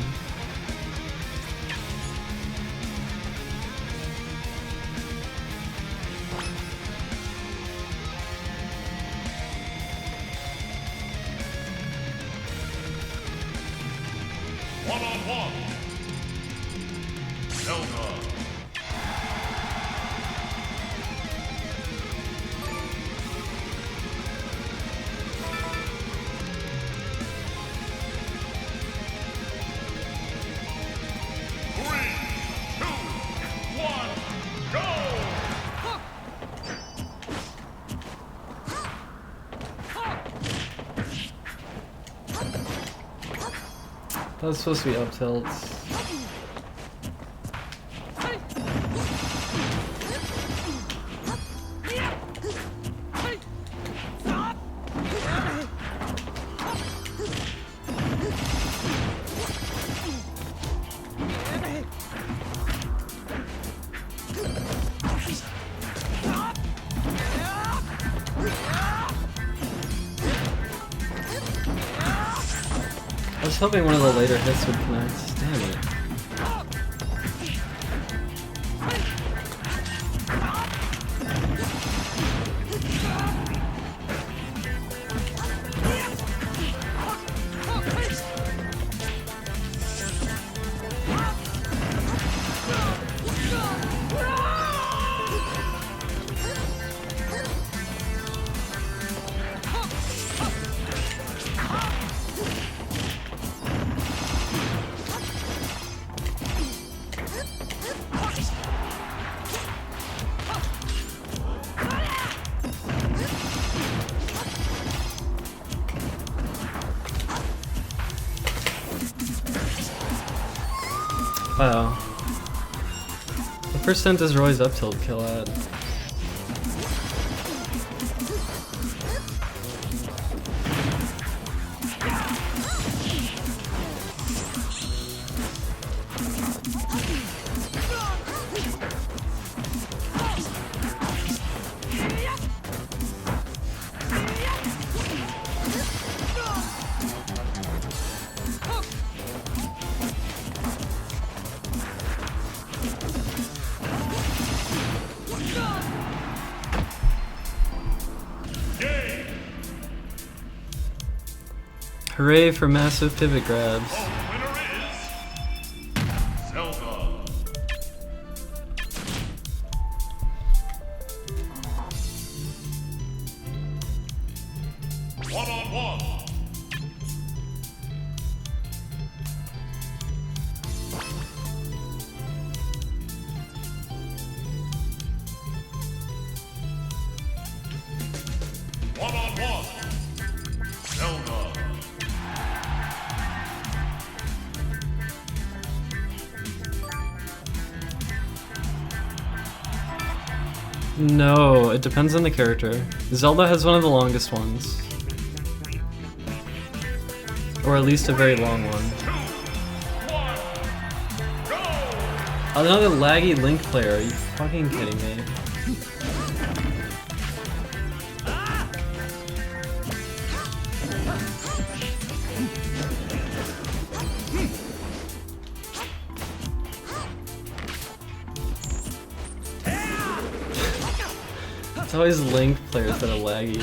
One-on-one. Zelda. That was supposed to be up tilts. I was hoping one of the later hits would connect. Damn it. percent does Roy's up tilt kill at? Hooray for massive pivot grabs. No, it depends on the character. Zelda has one of the longest ones. Or at least a very long one. Another laggy Link player, are you fucking kidding me? It's always Link players that are laggy.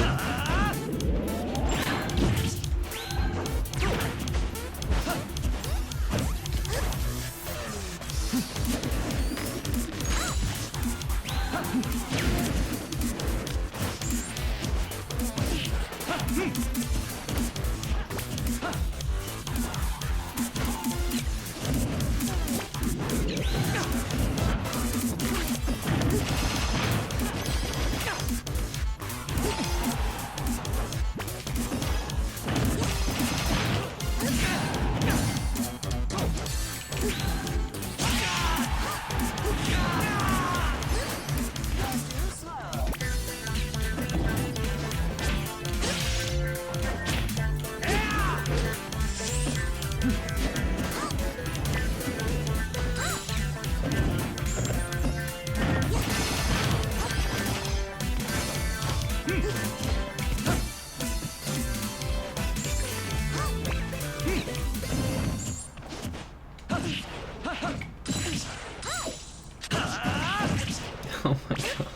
Oh my god.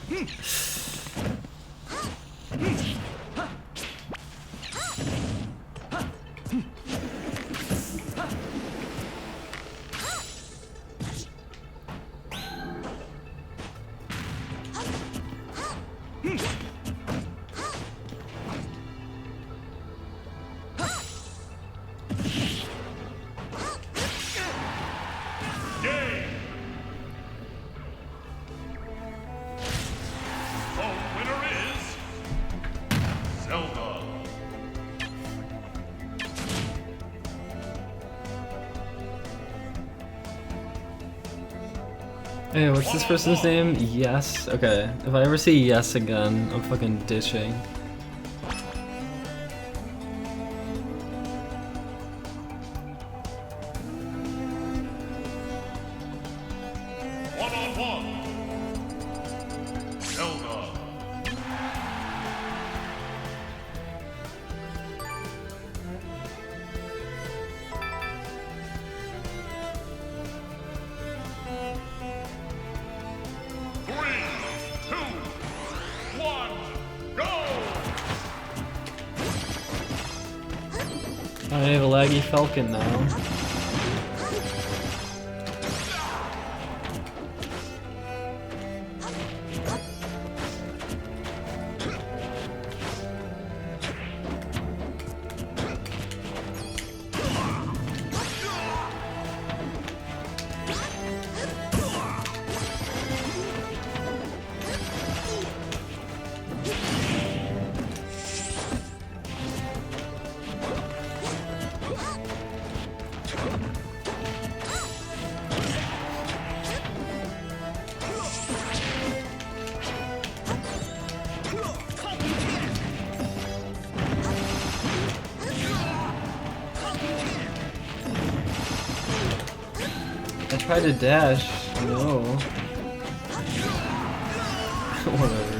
Hey, what's this person's name? Yes? Okay. If I ever see Yes again, I'm fucking ditching. I have a laggy Falcon now. Try to dash. No. Whatever.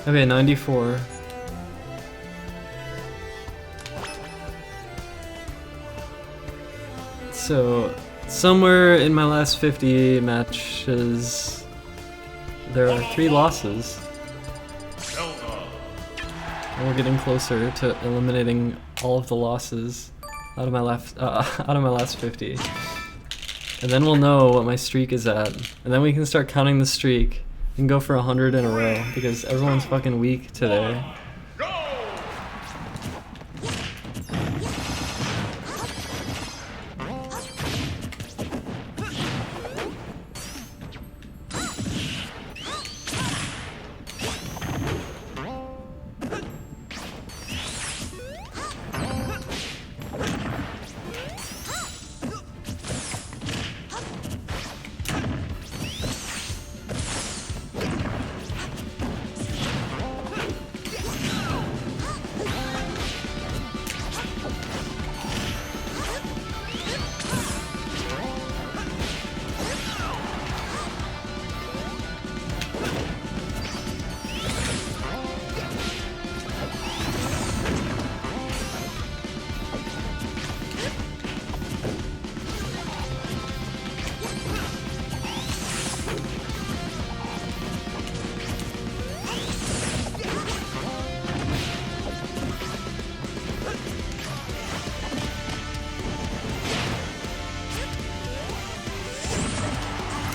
Okay, 94. So, somewhere in my last 50 matches, there are 3 losses. And we're getting closer to eliminating all of the losses out of my last 50. And then we'll know what my streak is at. And then we can start counting the streak and go for 100 in a row because everyone's fucking weak today.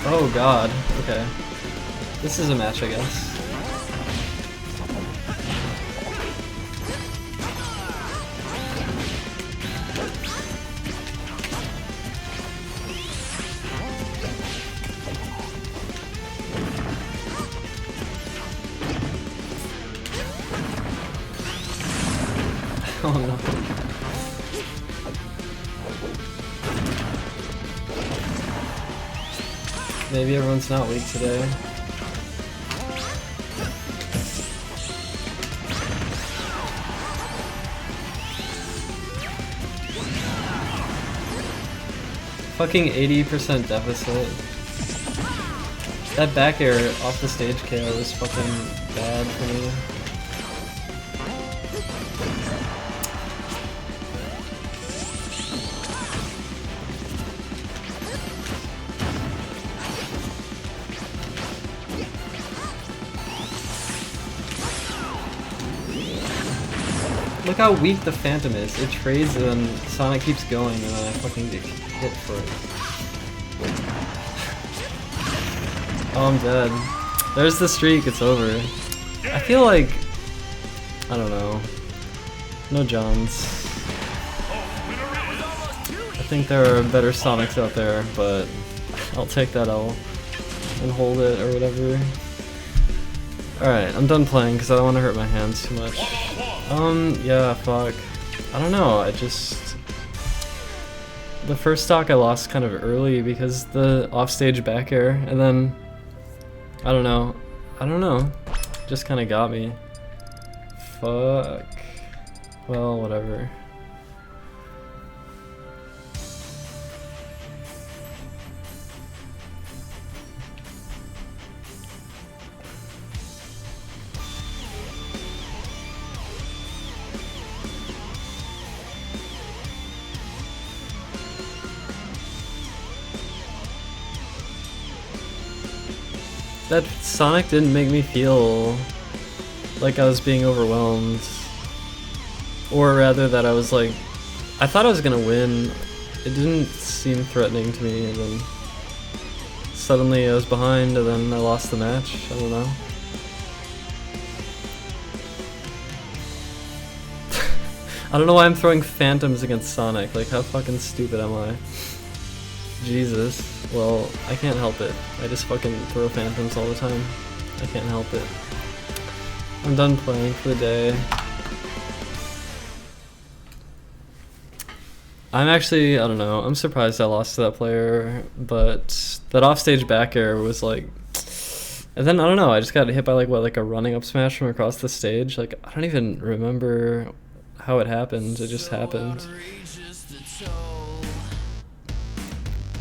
Oh god, okay. This is a match, I guess. Oh no. Maybe everyone's not weak today. Fucking 80% deficit. That back air off the stage KO was fucking bad for me. Look how weak the Phantom is. It trades and then Sonic keeps going and then I fucking get hit for it. Oh, I'm dead. There's the streak, it's over. I feel like... I don't know. No Johns. I think there are better Sonics out there, but I'll take that L and hold it or whatever. Alright, I'm done playing because I don't want to hurt my hands too much. Yeah, fuck. I don't know, I just... The first stock I lost kind of early because the offstage back air, and then... I don't know. Just kind of got me. Fuck. Well, whatever. That Sonic didn't make me feel like I was being overwhelmed. Or rather that I was like... I thought I was gonna win it didn't seem threatening to me, and then suddenly I was behind, and then I lost the match. I don't know. I don't know why I'm throwing phantoms against Sonic. Like, how fucking stupid am I? Jesus. Well, I can't help it. I just fucking throw phantoms all the time. I can't help it. I'm done playing for the day. I'm actually, I don't know, I'm surprised I lost to that player, but that offstage back air was like, and then I don't know, I just got hit by like what, like a running up smash from across the stage. Like, I don't even remember how it happened. It just happened.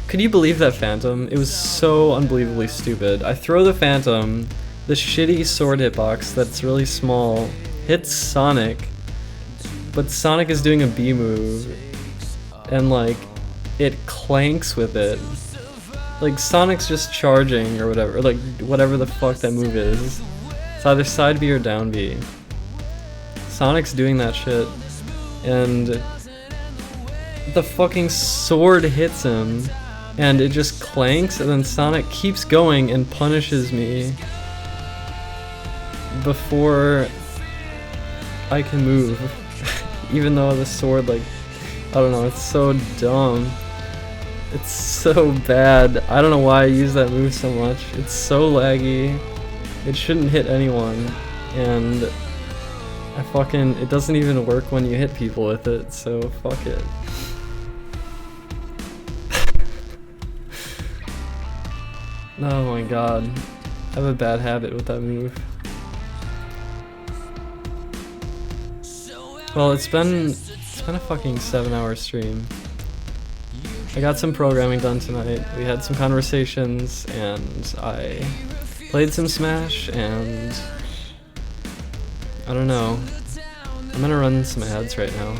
Could you believe that phantom? It was so unbelievably stupid. I throw the phantom, the shitty sword hitbox that's really small hits Sonic, but Sonic is doing a B move, and like it clanks with it. Like, Sonic's just charging or whatever, like whatever the fuck that move is. It's either side B or down B. Sonic's doing that shit, and the fucking sword hits him, and it just clanks, and then Sonic keeps going and punishes me before I can move. Even though the sword, like, I don't know, it's so dumb. It's so bad. I don't know why I use that move so much. It's so laggy. It shouldn't hit anyone, and it doesn't even work when you hit people with it, so fuck it. Oh my god. I have a bad habit with that move. Well, it's been a fucking 7-hour stream. I got some programming done tonight. We had some conversations, and I played some Smash, and I don't know. I'm gonna run some ads right now.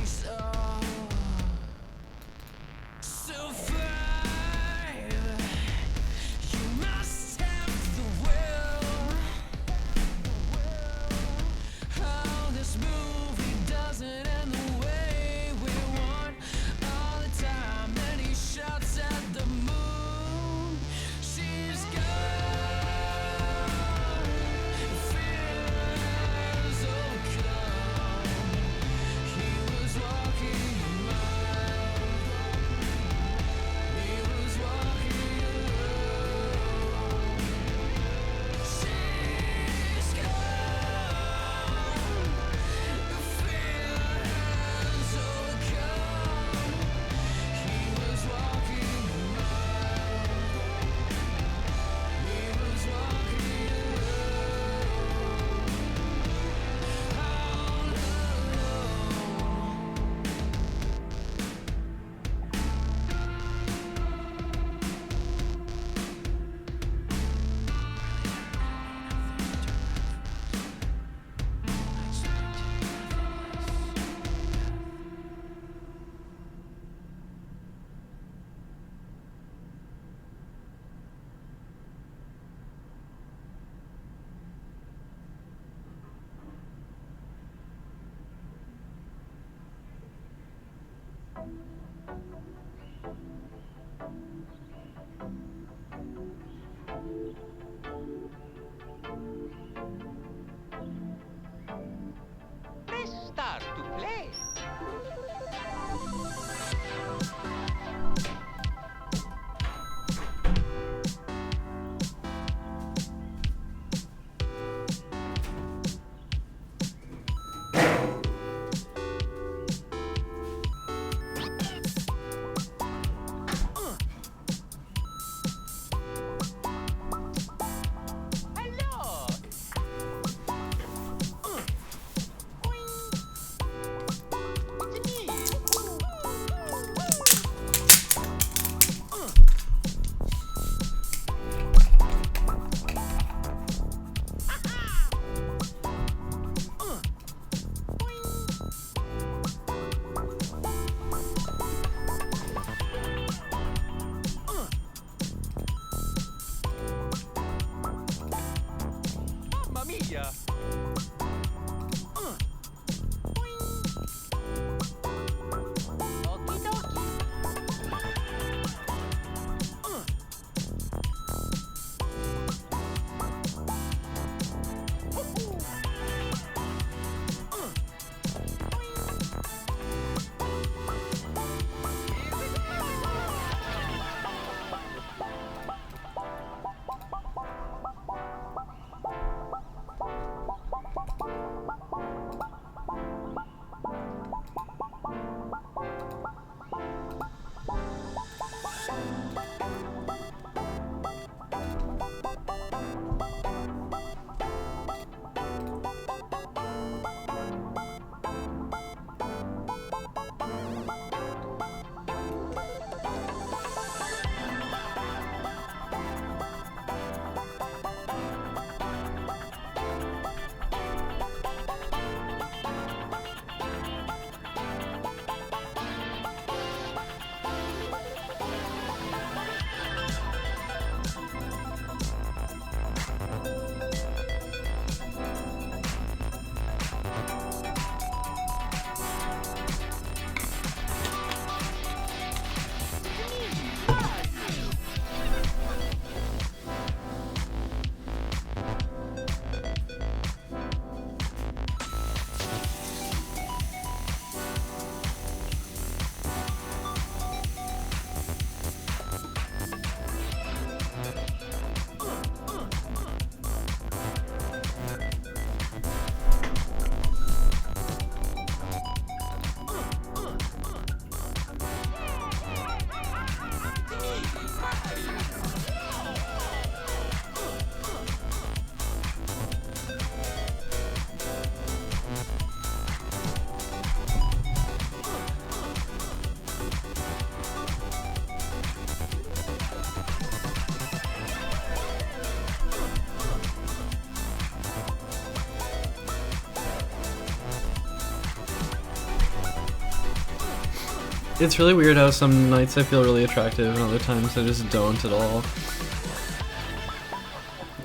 It's really weird how some nights I feel really attractive and other times I just don't at all.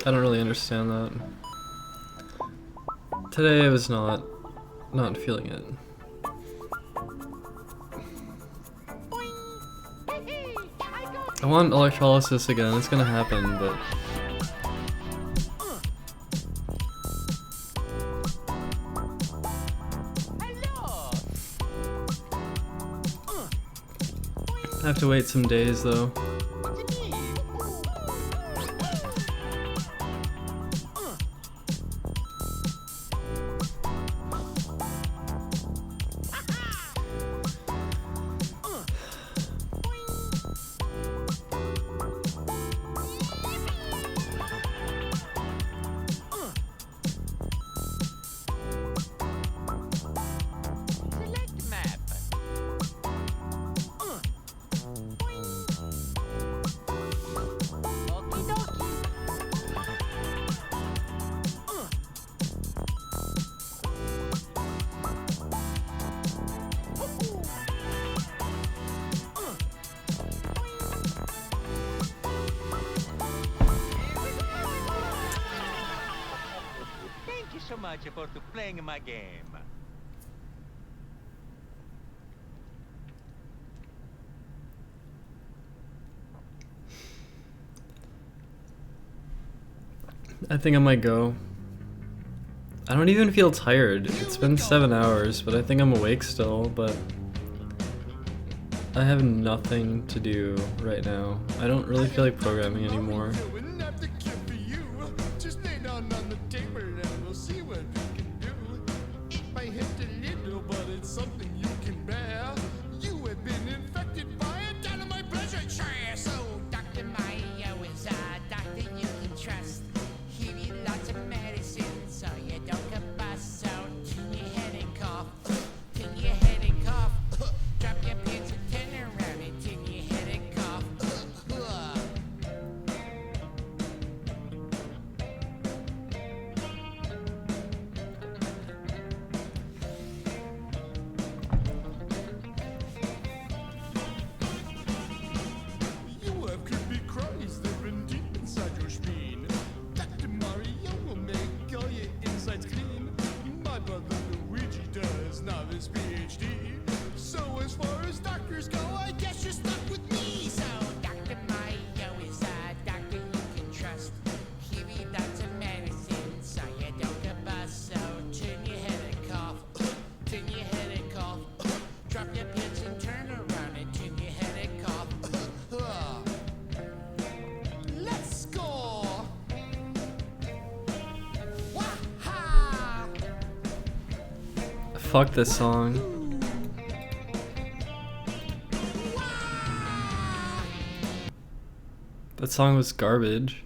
I don't really understand that. Today I was not feeling it. I want electrolysis again, it's gonna happen, but... I have to wait some days though. So much for playing my game. I think I might go. I don't even feel tired. It's been 7 hours, but I think I'm awake still, but I have nothing to do right now. I don't really feel like programming anymore. Fuck this song. That song was garbage.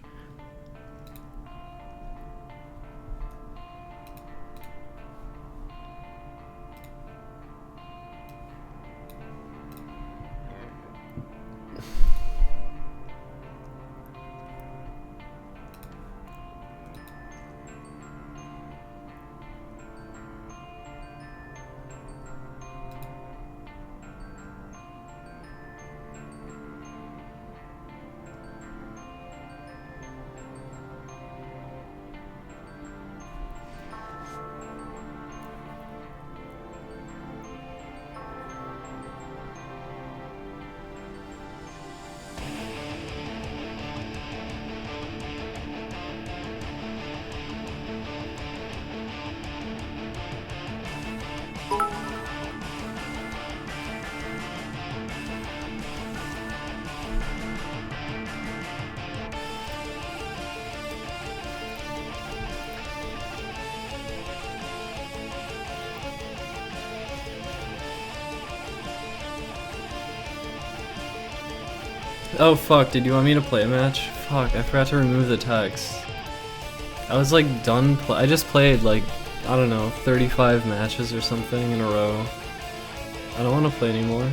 Oh fuck, did you want me to play a match? Fuck, I forgot to remove the text. I was like done I just played like, I don't know, 35 matches or something in a row. I don't want to play anymore.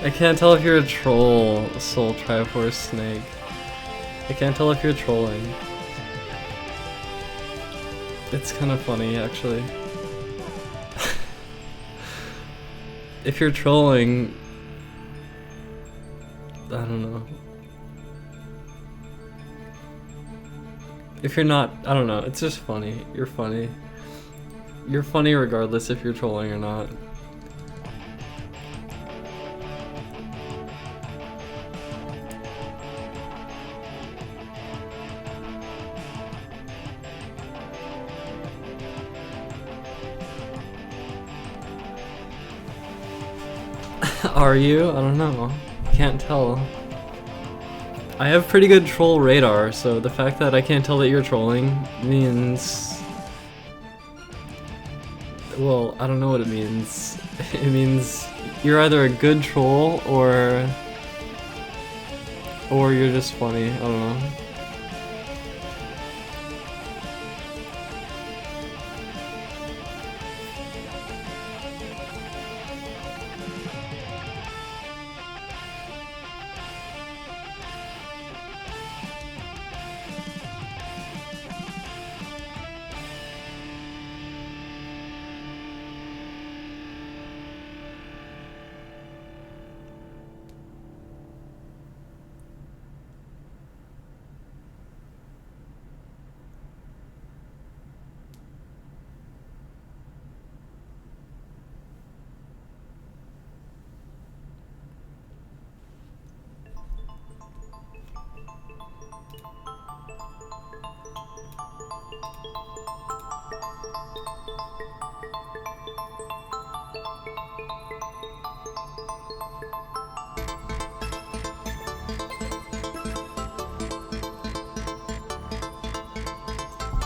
I can't tell if you're a troll, Soul Triforce Snake. I can't tell if you're trolling. It's kind of funny, actually. If you're trolling, I don't know. If you're not, I don't know. It's just funny. You're funny. You're funny regardless if you're trolling or not. Are you? I don't know. Can't tell. I have pretty good troll radar, so the fact that I can't tell that you're trolling means... Well, I don't know what it means. It means you're either a good troll or you're just funny. I don't know.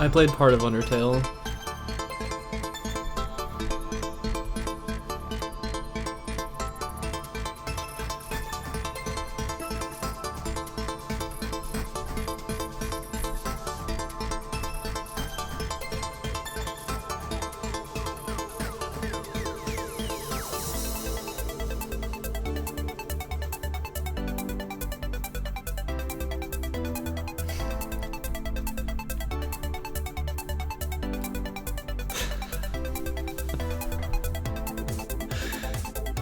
I played part of Undertale.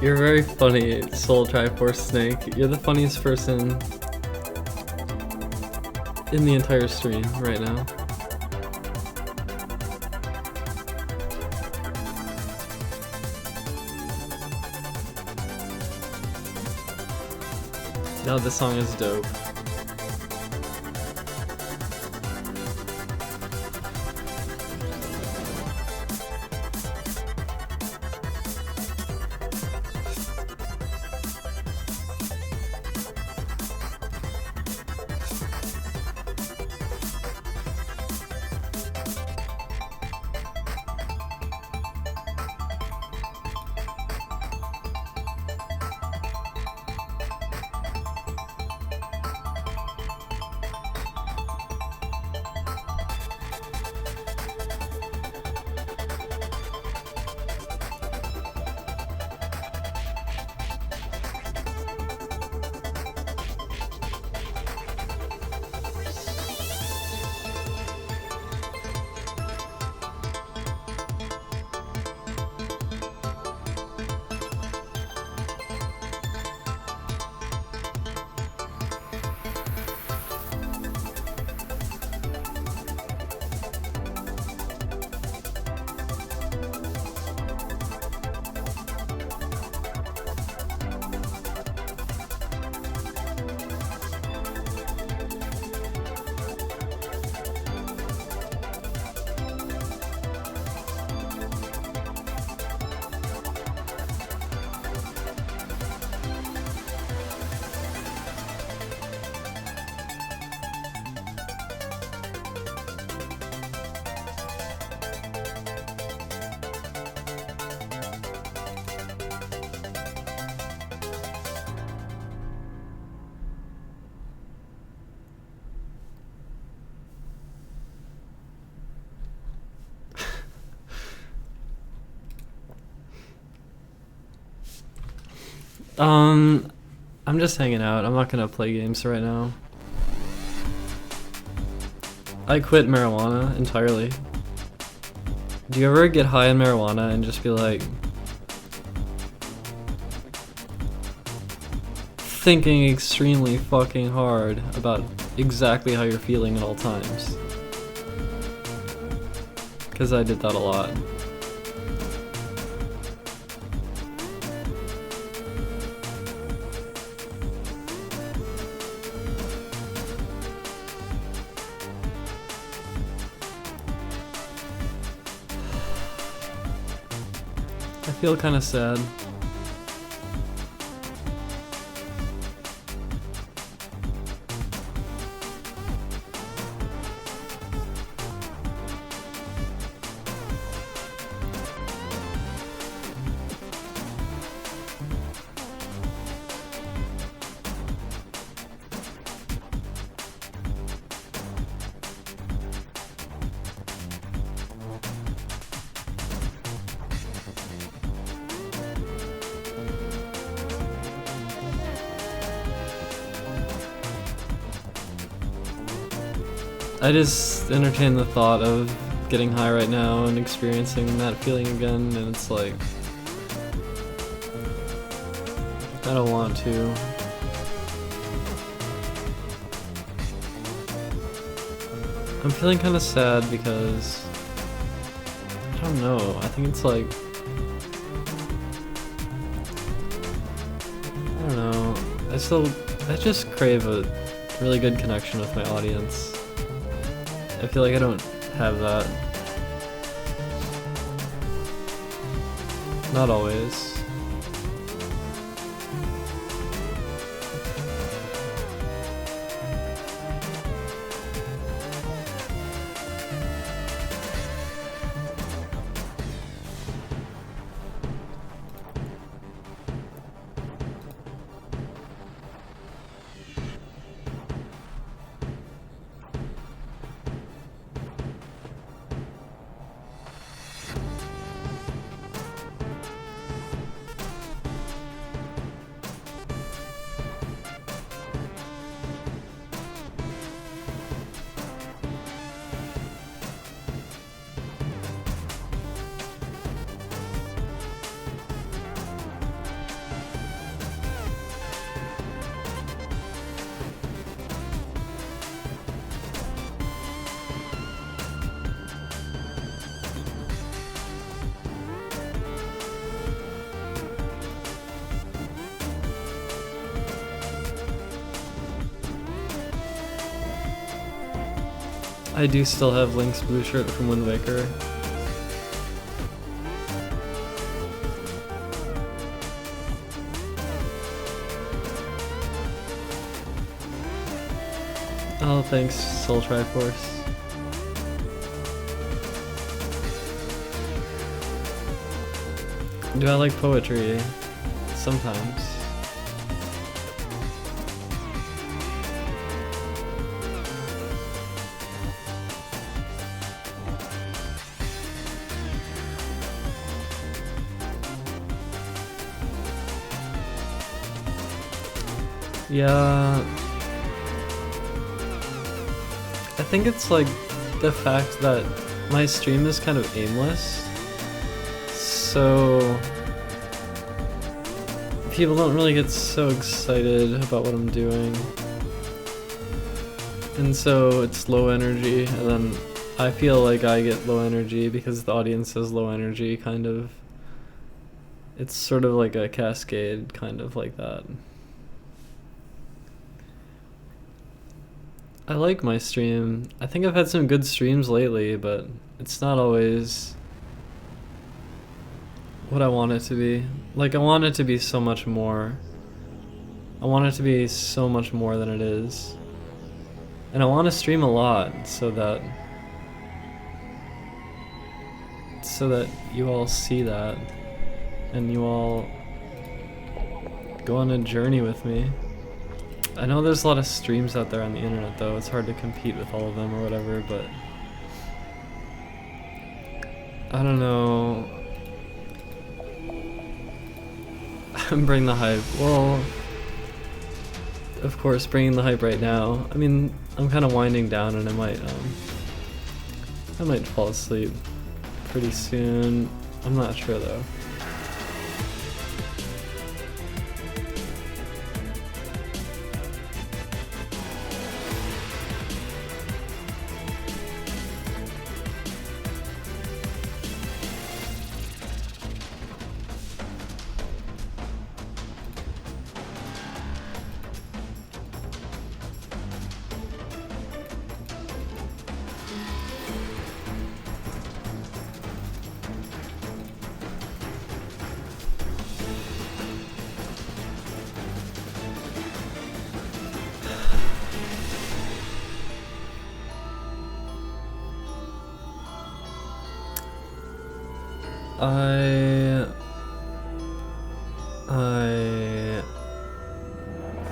You're very funny, Soul Triforce Snake. You're the funniest person in the entire stream right now. No, this song is dope. I'm just hanging out. I'm not gonna play games right now. I quit marijuana entirely. Do you ever get high on marijuana and just be like thinking extremely fucking hard about exactly how you're feeling at all times? Because I did that a lot. I feel kind of sad. I just entertain the thought of getting high right now and experiencing that feeling again, and it's like, I don't want to. I'm feeling kind of sad because, I don't know, I think it's like, I don't know, I just crave a really good connection with my audience. I feel like I don't have that. Not always. I do still have Link's blue shirt from Wind Waker. Oh, thanks, Soul Triforce. Do I like poetry? Sometimes. Yeah, I think it's like the fact that my stream is kind of aimless, so people don't really get so excited about what I'm doing, and so it's low energy, and then I feel like I get low energy because the audience has low energy, kind of. It's sort of like a cascade, kind of like that. I like my stream. I think I've had some good streams lately, but it's not always what I want it to be. Like, I want it to be so much more. I want it to be so much more than it is. And I want to stream a lot so that you all see that and you all go on a journey with me. I know there's a lot of streams out there on the internet though, it's hard to compete with all of them or whatever, but I don't know. Bring the hype. Well, of course, bringing the hype right now. I mean, I'm kind of winding down, and I might fall asleep pretty soon. I'm not sure though. I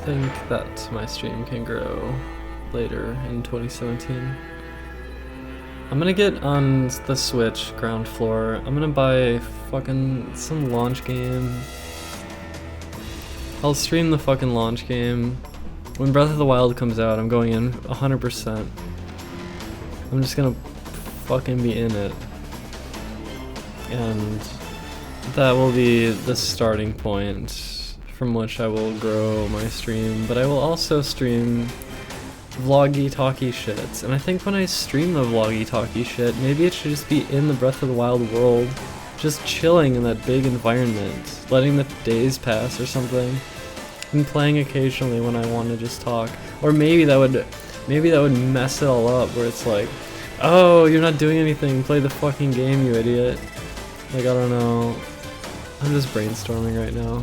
think that my stream can grow later in 2017. I'm gonna get on the Switch ground floor. I'm gonna buy fucking some launch game. I'll stream the fucking launch game. When Breath of the Wild comes out, I'm going in 100%. I'm just gonna fucking be in it. And that will be the starting point from which I will grow my stream. But I will also stream vloggy talky shit. And I think when I stream the vloggy talky shit, maybe it should just be in the Breath of the Wild world, just chilling in that big environment, letting the days pass or something, and playing occasionally when I want to just talk. Or maybe that would mess it all up, where it's like, oh, you're not doing anything, play the fucking game, you idiot. Like, I don't know. I'm just brainstorming right now.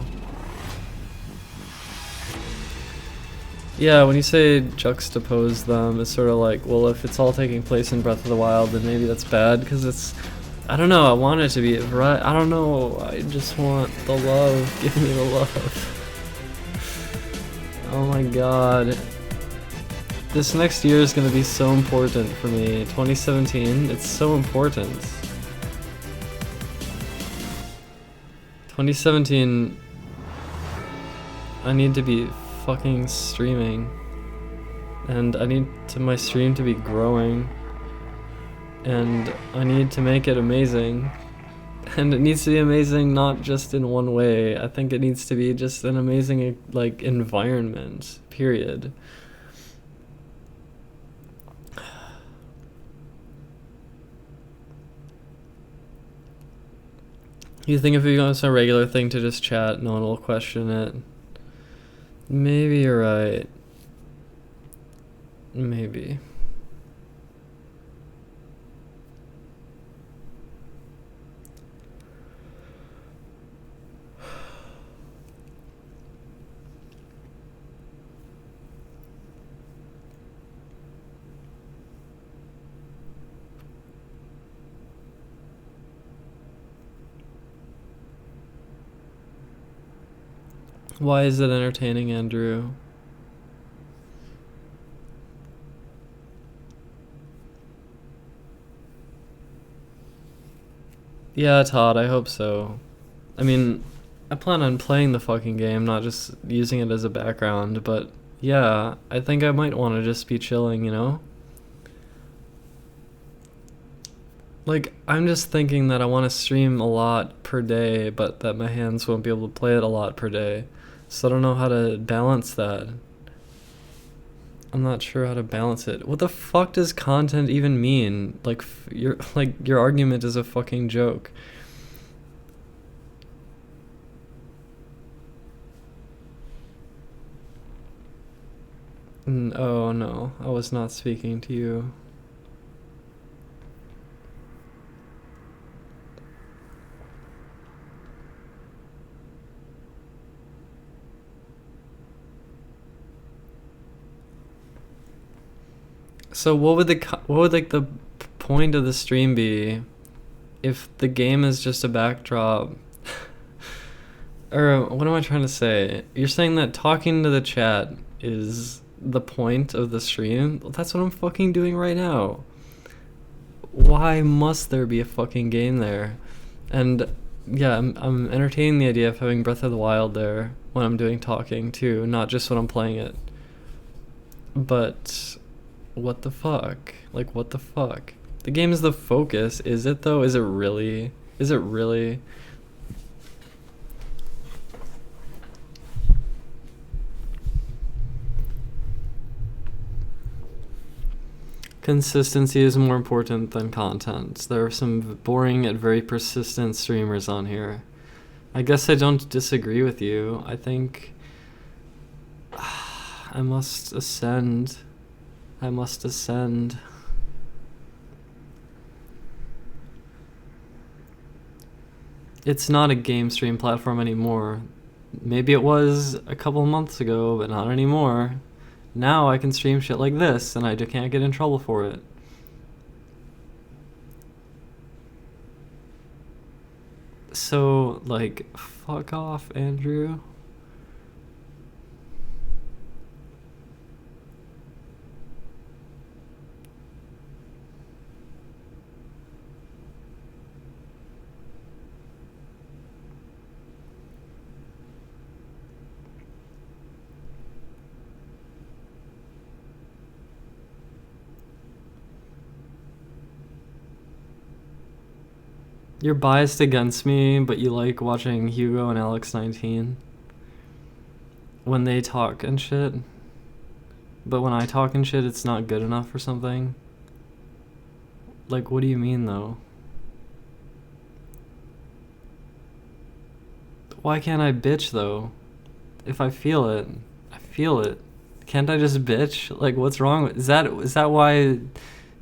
Yeah, when you say juxtapose them, it's sort of like, well, if it's all taking place in Breath of the Wild, then maybe that's bad, because it's, I don't know, I want it to be right. I don't know, I just want the love. Give me the love. Oh my god. This next year is going to be so important for me. 2017, it's so important. 2017, I need to be fucking streaming, and I need my stream to be growing, and I need to make it amazing, and it needs to be amazing not just in one way. I think it needs to be just an amazing, like, environment, period. You think if it becomes a regular thing to just chat, no one will question it? Maybe you're right. Maybe. Why is it entertaining, Andrew? Yeah, Todd, I hope so. I mean, I plan on playing the fucking game, not just using it as a background, but yeah, I think I might want to just be chilling, you know? Like, I'm just thinking that I want to stream a lot per day, but that my hands won't be able to play it a lot per day. So I don't know how to balance that. I'm not sure how to balance it. What the fuck does content even mean? Like, your argument is a fucking joke. Oh no, I was not speaking to you. So what would the point of the stream be if the game is just a backdrop? Or what am I trying to say? You're saying that talking to the chat is the point of the stream? Well, that's what I'm fucking doing right now. Why must there be a fucking game there? And yeah, I'm entertaining the idea of having Breath of the Wild there when I'm doing talking too, not just when I'm playing it. But what the fuck? Like, what the fuck? The game is the focus. Is it though? Is it really? Is it really? Consistency is more important than content. There are some boring and very persistent streamers on here. I guess I don't disagree with you. I think I must ascend. I must ascend. It's not a game stream platform anymore. Maybe it was a couple months ago, but not anymore. Now I can stream shit like this, and I can't get in trouble for it. So, like, fuck off, Andrew. You're biased against me, but you like watching Hugo and Alex19 when they talk and shit. But when I talk and shit, it's not good enough or something. Like, what do you mean, though? Why can't I bitch, though? If I feel it, I feel it. Can't I just bitch? Like, what's wrong with... Is that why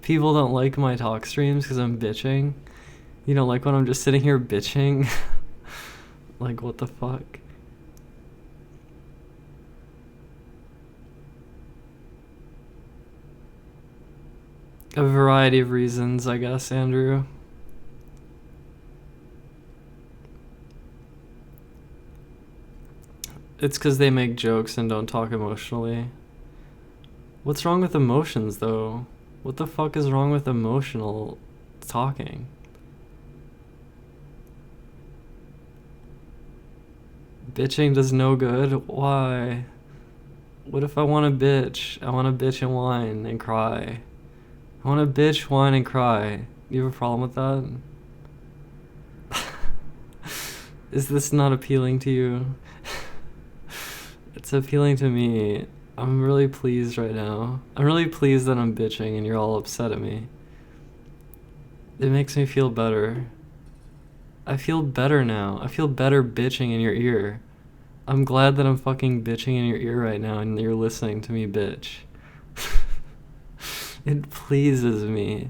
people don't like my talk streams? Because I'm bitching? You don't like when I'm just sitting here bitching? Like, what the fuck? A variety of reasons, I guess, Andrew. It's because they make jokes and don't talk emotionally. What's wrong with emotions, though? What the fuck is wrong with emotional talking? Bitching does no good? Why? What if I want to bitch? I want to bitch and whine and cry. I want to bitch, whine, and cry. You have a problem with that? Is this not appealing to you? It's appealing to me. I'm really pleased right now. I'm really pleased that I'm bitching and you're all upset at me. It makes me feel better. I feel better now. I feel better bitching in your ear. I'm glad that I'm fucking bitching in your ear right now and you're listening to me bitch. It pleases me.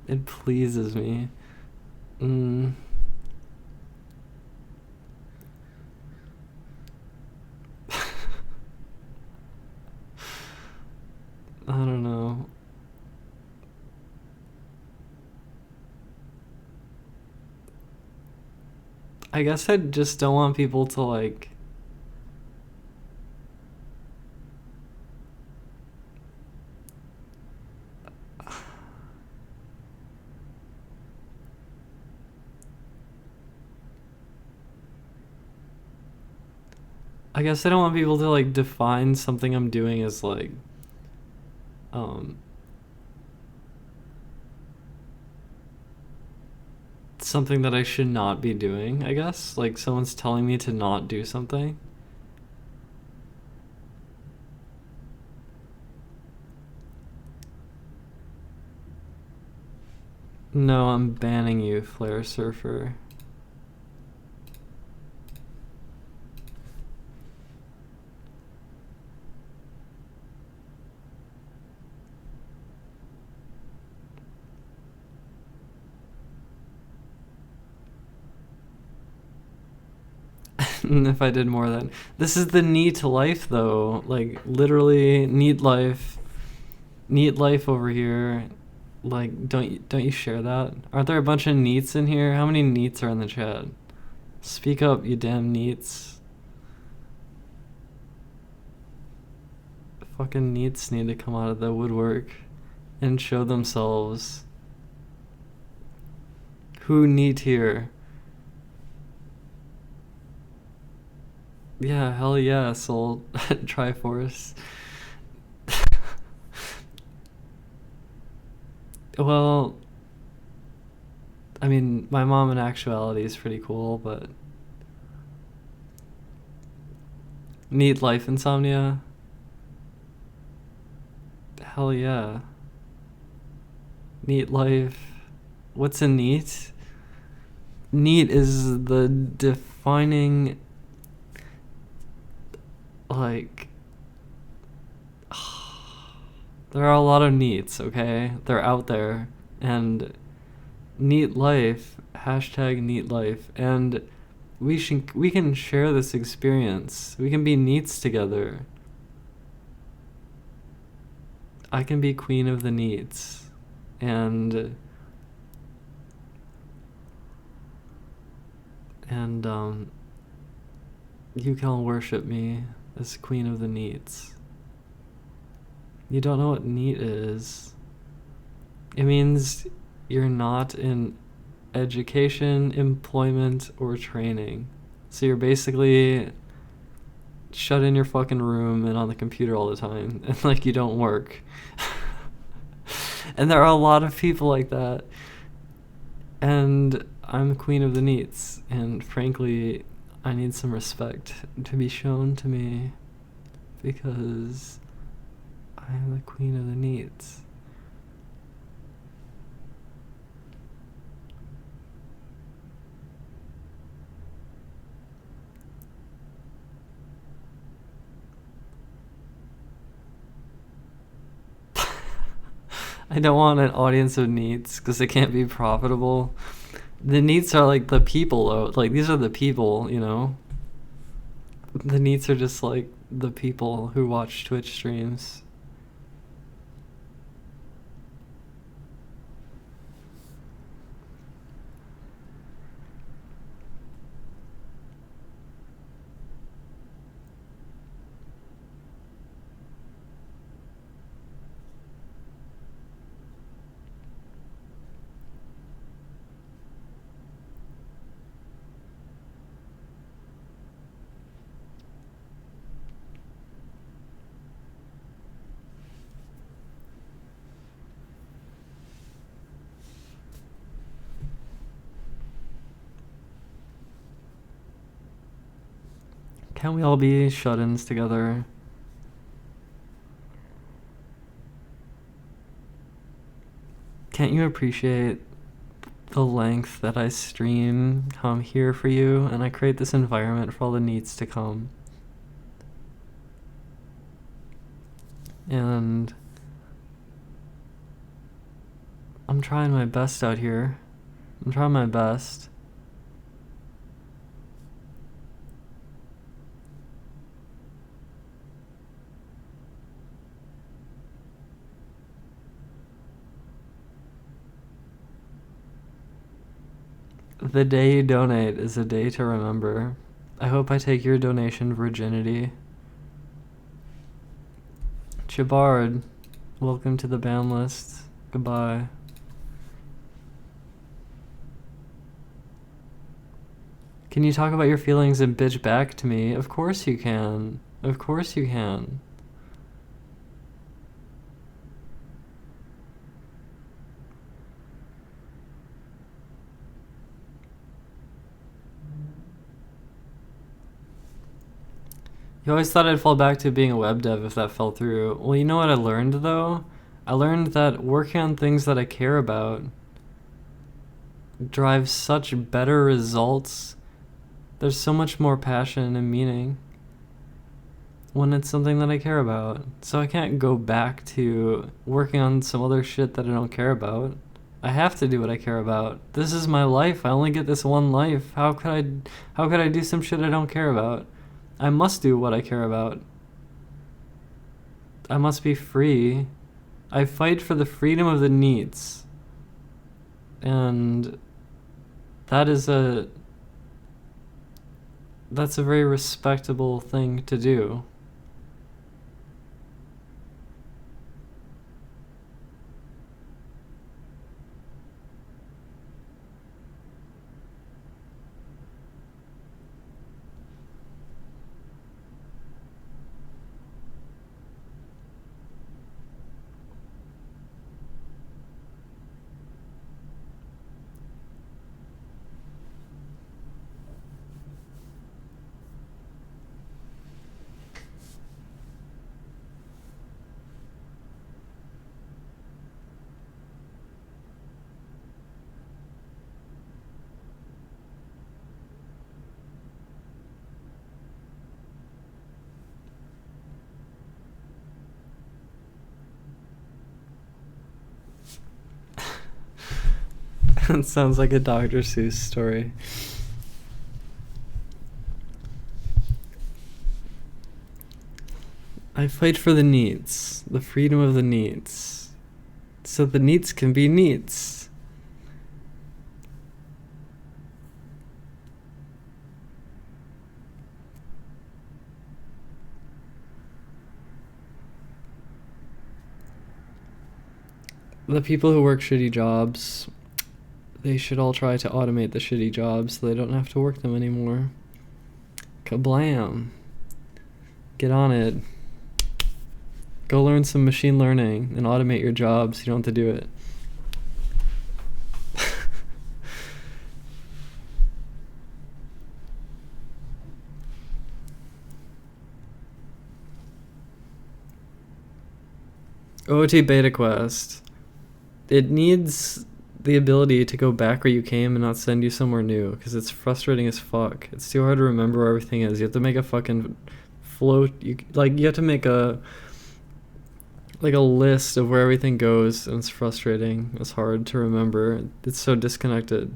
It pleases me. I don't know. I guess I just don't want people to like... I guess I don't want people to like define something I'm doing as like something that I should not be doing, I guess. Like someone's telling me to not do something. No, I'm banning you, Flare Surfer. If I did more of that. This is the neat life though. Like literally neat life. Neat life over here. Like don't you share that? Aren't there a bunch of neats in here? How many neats are in the chat? Speak up, you damn neats. Fucking neats need to come out of the woodwork and show themselves. Who neat here? Yeah, hell yeah, Soul Triforce. Well, I mean, my mom in actuality is pretty cool, but neat life insomnia. Hell yeah. Neat life. What's a neat? Neat is the defining, like, there are a lot of neats, okay? They're out there. And neat life, hashtag neat life. And we can share this experience. We can be neats together. I can be queen of the neats. And you can all worship me as queen of the neats. You don't know what neat is. It means you're not in education, employment, or training. So you're basically shut in your fucking room and on the computer all the time, and like you don't work. And there are a lot of people like that. And I'm the queen of the neats, and frankly, I need some respect to be shown to me because I'm the queen of the neats. I don't want an audience of neats because it can't be profitable. The neats are like the people, though. Like, these are the people, you know? The neats are just like the people who watch Twitch streams. Can't we all be shut-ins together? Can't you appreciate the length that I stream, how I'm here for you, and I create this environment for all the needs to come? And I'm trying my best out here. I'm trying my best. The day you donate is a day to remember. I hope I take your donation virginity. Chabard, welcome to the ban list. Goodbye. Can you talk about your feelings and bitch back to me? Of course you can. Of course you can. You always thought I'd fall back to being a web dev if that fell through. Well, you know what I learned, though? I learned that working on things that I care about drives such better results. There's so much more passion and meaning when it's something that I care about. So I can't go back to working on some other shit that I don't care about. I have to do what I care about. This is my life. I only get this one life. How could I do some shit I don't care about? I must do what I care about. I must be free. I fight for the freedom of the needs. And that's a very respectable thing to do. That sounds like a Dr. Seuss story. I fight for the neats, the freedom of the neats, so the neats can be neats. The people who work shitty jobs, they should all try to automate the shitty jobs so they don't have to work them anymore. Kablam. Get on it. Go learn some machine learning and automate your jobs. You don't have to do it. OT Beta Quest. It needs the ability to go back where you came and not send you somewhere new, because it's frustrating as fuck. It's too hard to remember where everything is. You have to make a fucking float. You have to make a list of where everything goes, and it's frustrating. It's hard to remember. It's so disconnected.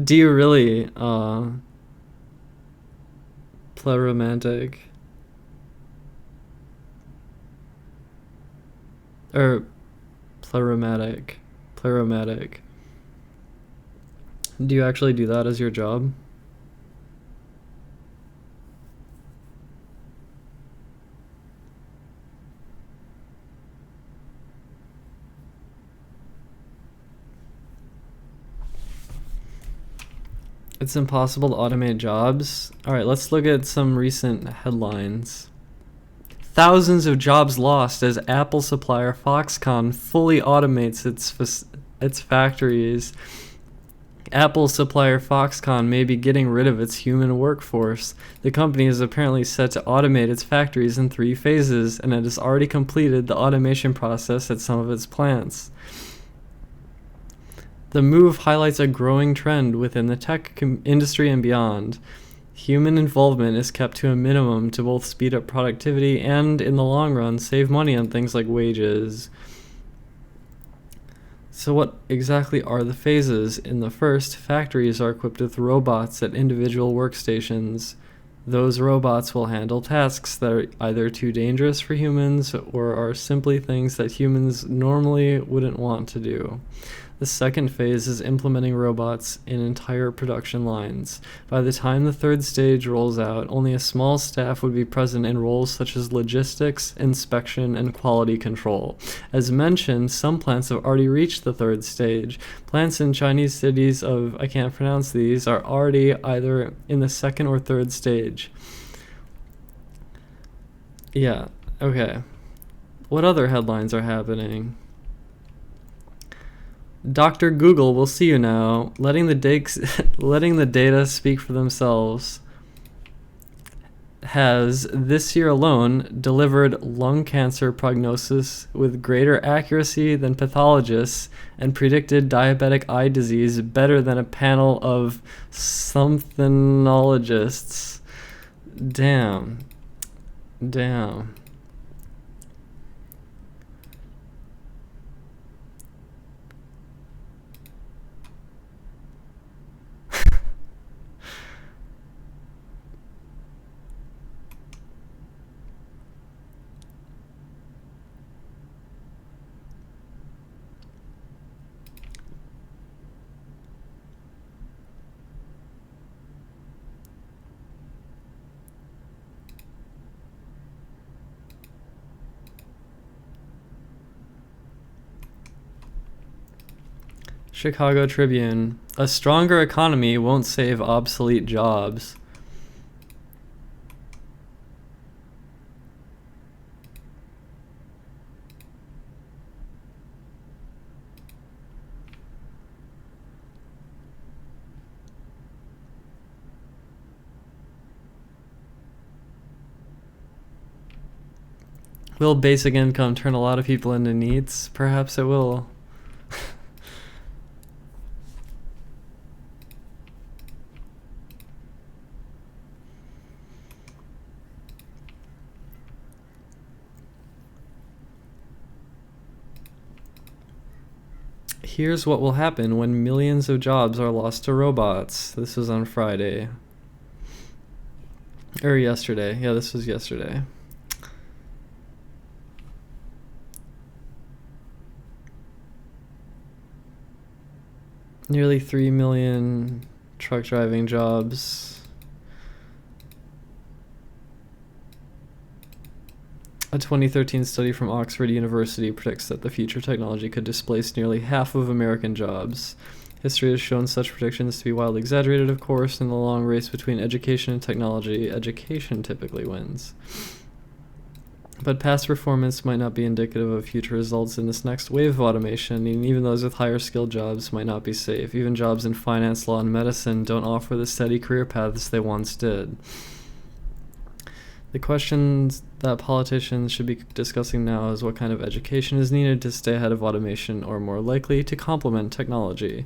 Do you really play romantic? Or play romantic. Do you actually do that as your job? It's impossible to automate jobs. Alright, let's look at some recent headlines. Thousands of jobs lost as Apple supplier Foxconn fully automates its factories. Apple supplier Foxconn may be getting rid of its human workforce. The company is apparently set to automate its factories in 3 phases, and it has already completed the automation process at some of its plants. The move highlights a growing trend within the tech industry and beyond. Human involvement is kept to a minimum to both speed up productivity and, in the long run, save money on things like wages. So what exactly are the phases? In the first, factories are equipped with robots at individual workstations. Those robots will handle tasks that are either too dangerous for humans or are simply things that humans normally wouldn't want to do. The second phase is implementing robots in entire production lines. By the time the third stage rolls out, only a small staff would be present in roles such as logistics, inspection, and quality control. As mentioned, some plants have already reached the third stage. Plants in Chinese cities of, I can't pronounce these, are already either in the second or third stage. Yeah, okay. What other headlines are happening? Dr. Google will see you now, letting the data speak for themselves, has this year alone delivered lung cancer prognosis with greater accuracy than pathologists and predicted diabetic eye disease better than a panel of somethinologists. Damn. Chicago Tribune. A stronger economy won't save obsolete jobs. Will basic income turn a lot of people into neets? Perhaps it will. Here's what will happen when millions of jobs are lost to robots. This was on Friday. Or yesterday. Yeah, this was yesterday. Nearly 3 million truck driving jobs. A 2013 study from Oxford University predicts that the future technology could displace nearly half of American jobs. History has shown such predictions to be wildly exaggerated, of course. In the long race between education and technology, education typically wins. But past performance might not be indicative of future results in this next wave of automation, and even those with higher skilled jobs might not be safe. Even jobs in finance, law, and medicine don't offer the steady career paths they once did. The questions that politicians should be discussing now is what kind of education is needed to stay ahead of automation or more likely to complement technology.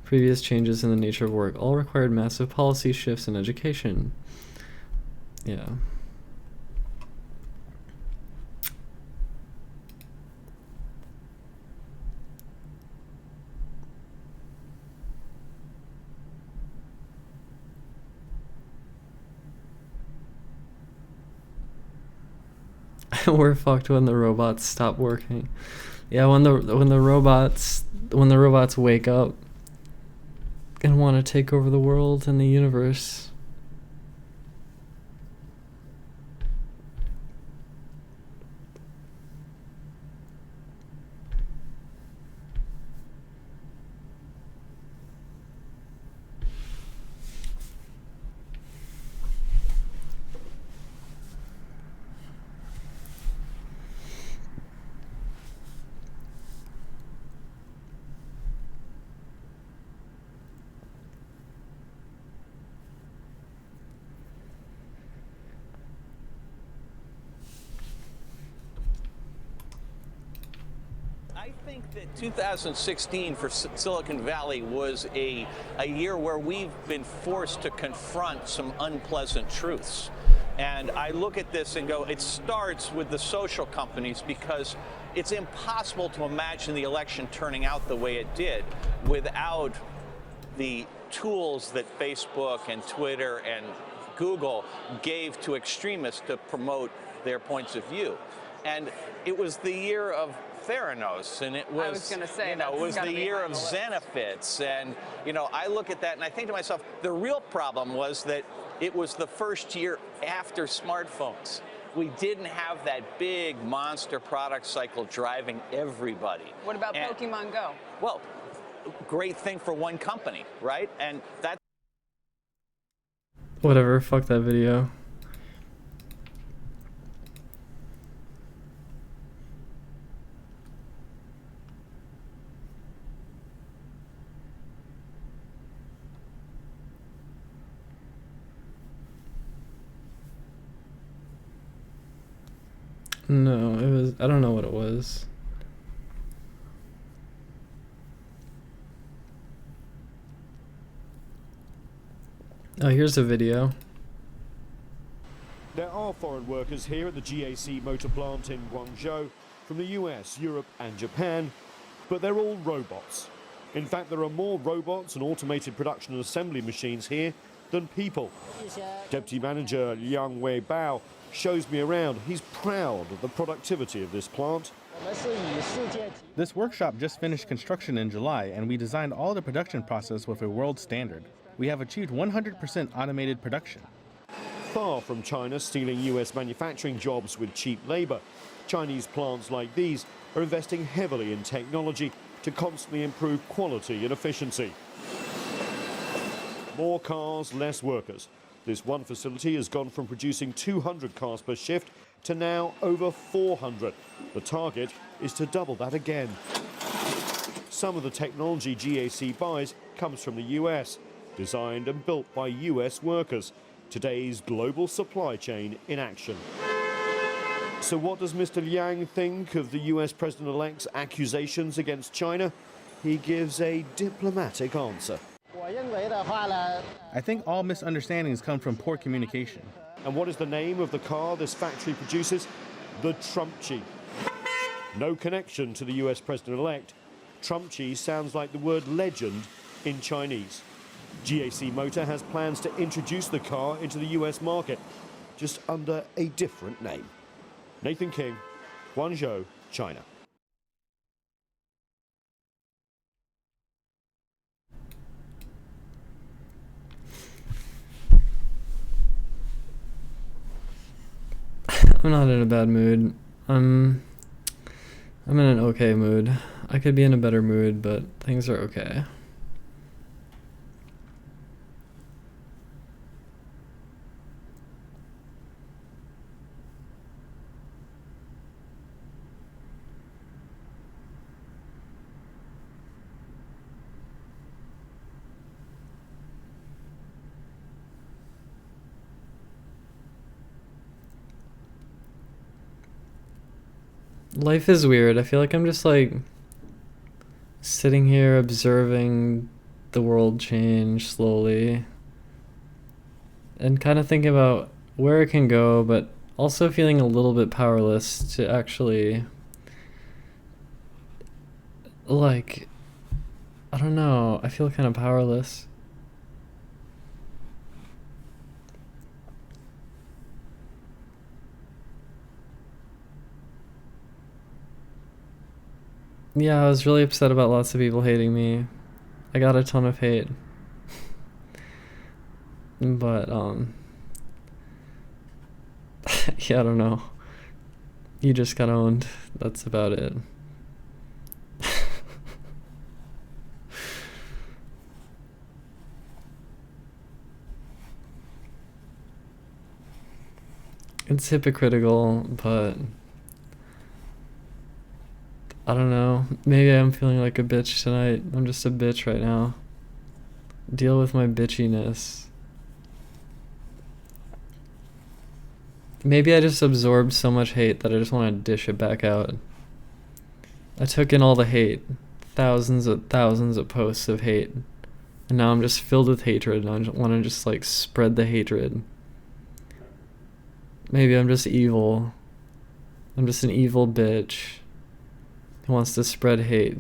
Previous changes in the nature of work all required massive policy shifts in education. Yeah. We're fucked when the robots stop working. Yeah, when the robots wake up and want to take over the world and the universe. I think that 2016 for Silicon Valley was a year where we've been forced to confront some unpleasant truths. And I look at this and go, it starts with the social companies, because it's impossible to imagine the election turning out the way it did without the tools that Facebook and Twitter and Google gave to extremists to promote their points of view. And it was the year of Theranos, and it was, I was going to say, it was the year of Xenofits, and I look at that and I think to myself, the real problem was that it was the first year after smartphones. We didn't have that big monster product cycle driving everybody. What about Pokemon Go? Well, great thing for one company, right? And that's Whatever, fuck that video. No, it was, I don't know what it was. Oh, here's a video. There are foreign workers here at the GAC motor plant in Guangzhou from the US, Europe and Japan, but they're all robots. In fact, there are more robots and automated production and assembly machines here than people. Deputy Manager Liang Wei Bao shows me around. He's proud of the productivity of this plant. This workshop just finished construction in July, and we designed all the production process with a world standard. We have achieved 100% automated production. Far from China stealing US manufacturing jobs with cheap labor, Chinese plants like these are investing heavily in technology to constantly improve quality and efficiency. More cars, less workers. This one facility has gone from producing 200 cars per shift to now over 400. The target is to double that again. Some of the technology GAC buys comes from the US, designed and built by US workers. Today's global supply chain in action. So what does Mr. Liang think of the US President-elect's accusations against China? He gives a diplomatic answer. I think all misunderstandings come from poor communication. And what is the name of the car this factory produces? The Trumpchi. No connection to the US President-elect. Trumpchi sounds like the word legend in Chinese. GAC Motor has plans to introduce the car into the US market, just under a different name. Nathan King, Guangzhou, China. I'm not in a bad mood. I'm in an okay mood. I could be in a better mood, but things are okay. Life is weird. I feel like I'm just like sitting here observing the world change slowly and kind of thinking about where it can go, but also feeling a little bit powerless to actually, like, I don't know, I feel kind of powerless. Yeah, I was really upset about lots of people hating me. I got a ton of hate. But, yeah, I don't know. You just got owned. That's about it. It's hypocritical, but I don't know. Maybe I'm feeling like a bitch tonight. I'm just a bitch right now. Deal with my bitchiness. Maybe I just absorbed so much hate that I just want to dish it back out. I took in all the hate. Thousands of posts of hate. And now I'm just filled with hatred and I want to just like spread the hatred. Maybe I'm just evil. I'm just an evil bitch who wants to spread hate.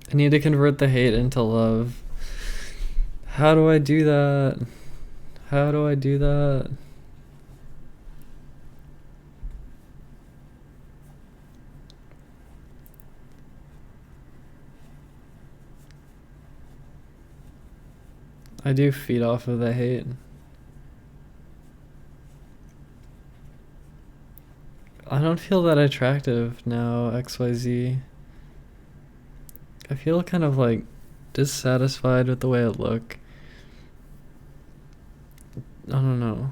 I need to convert the hate into love. How do I do that? How do I do that? I do feed off of the hate. I don't feel that attractive now, XYZ. I feel kind of like dissatisfied with the way I look. I don't know.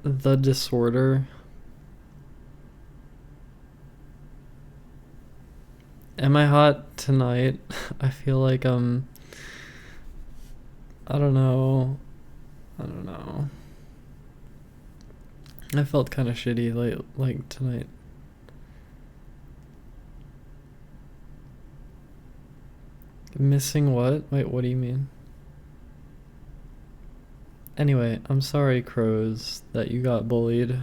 The disorder. Am I hot tonight? I feel like I don't know. I don't know. I felt kind of shitty like tonight. Missing what? Wait, what do you mean? Anyway, I'm sorry, crows, that you got bullied.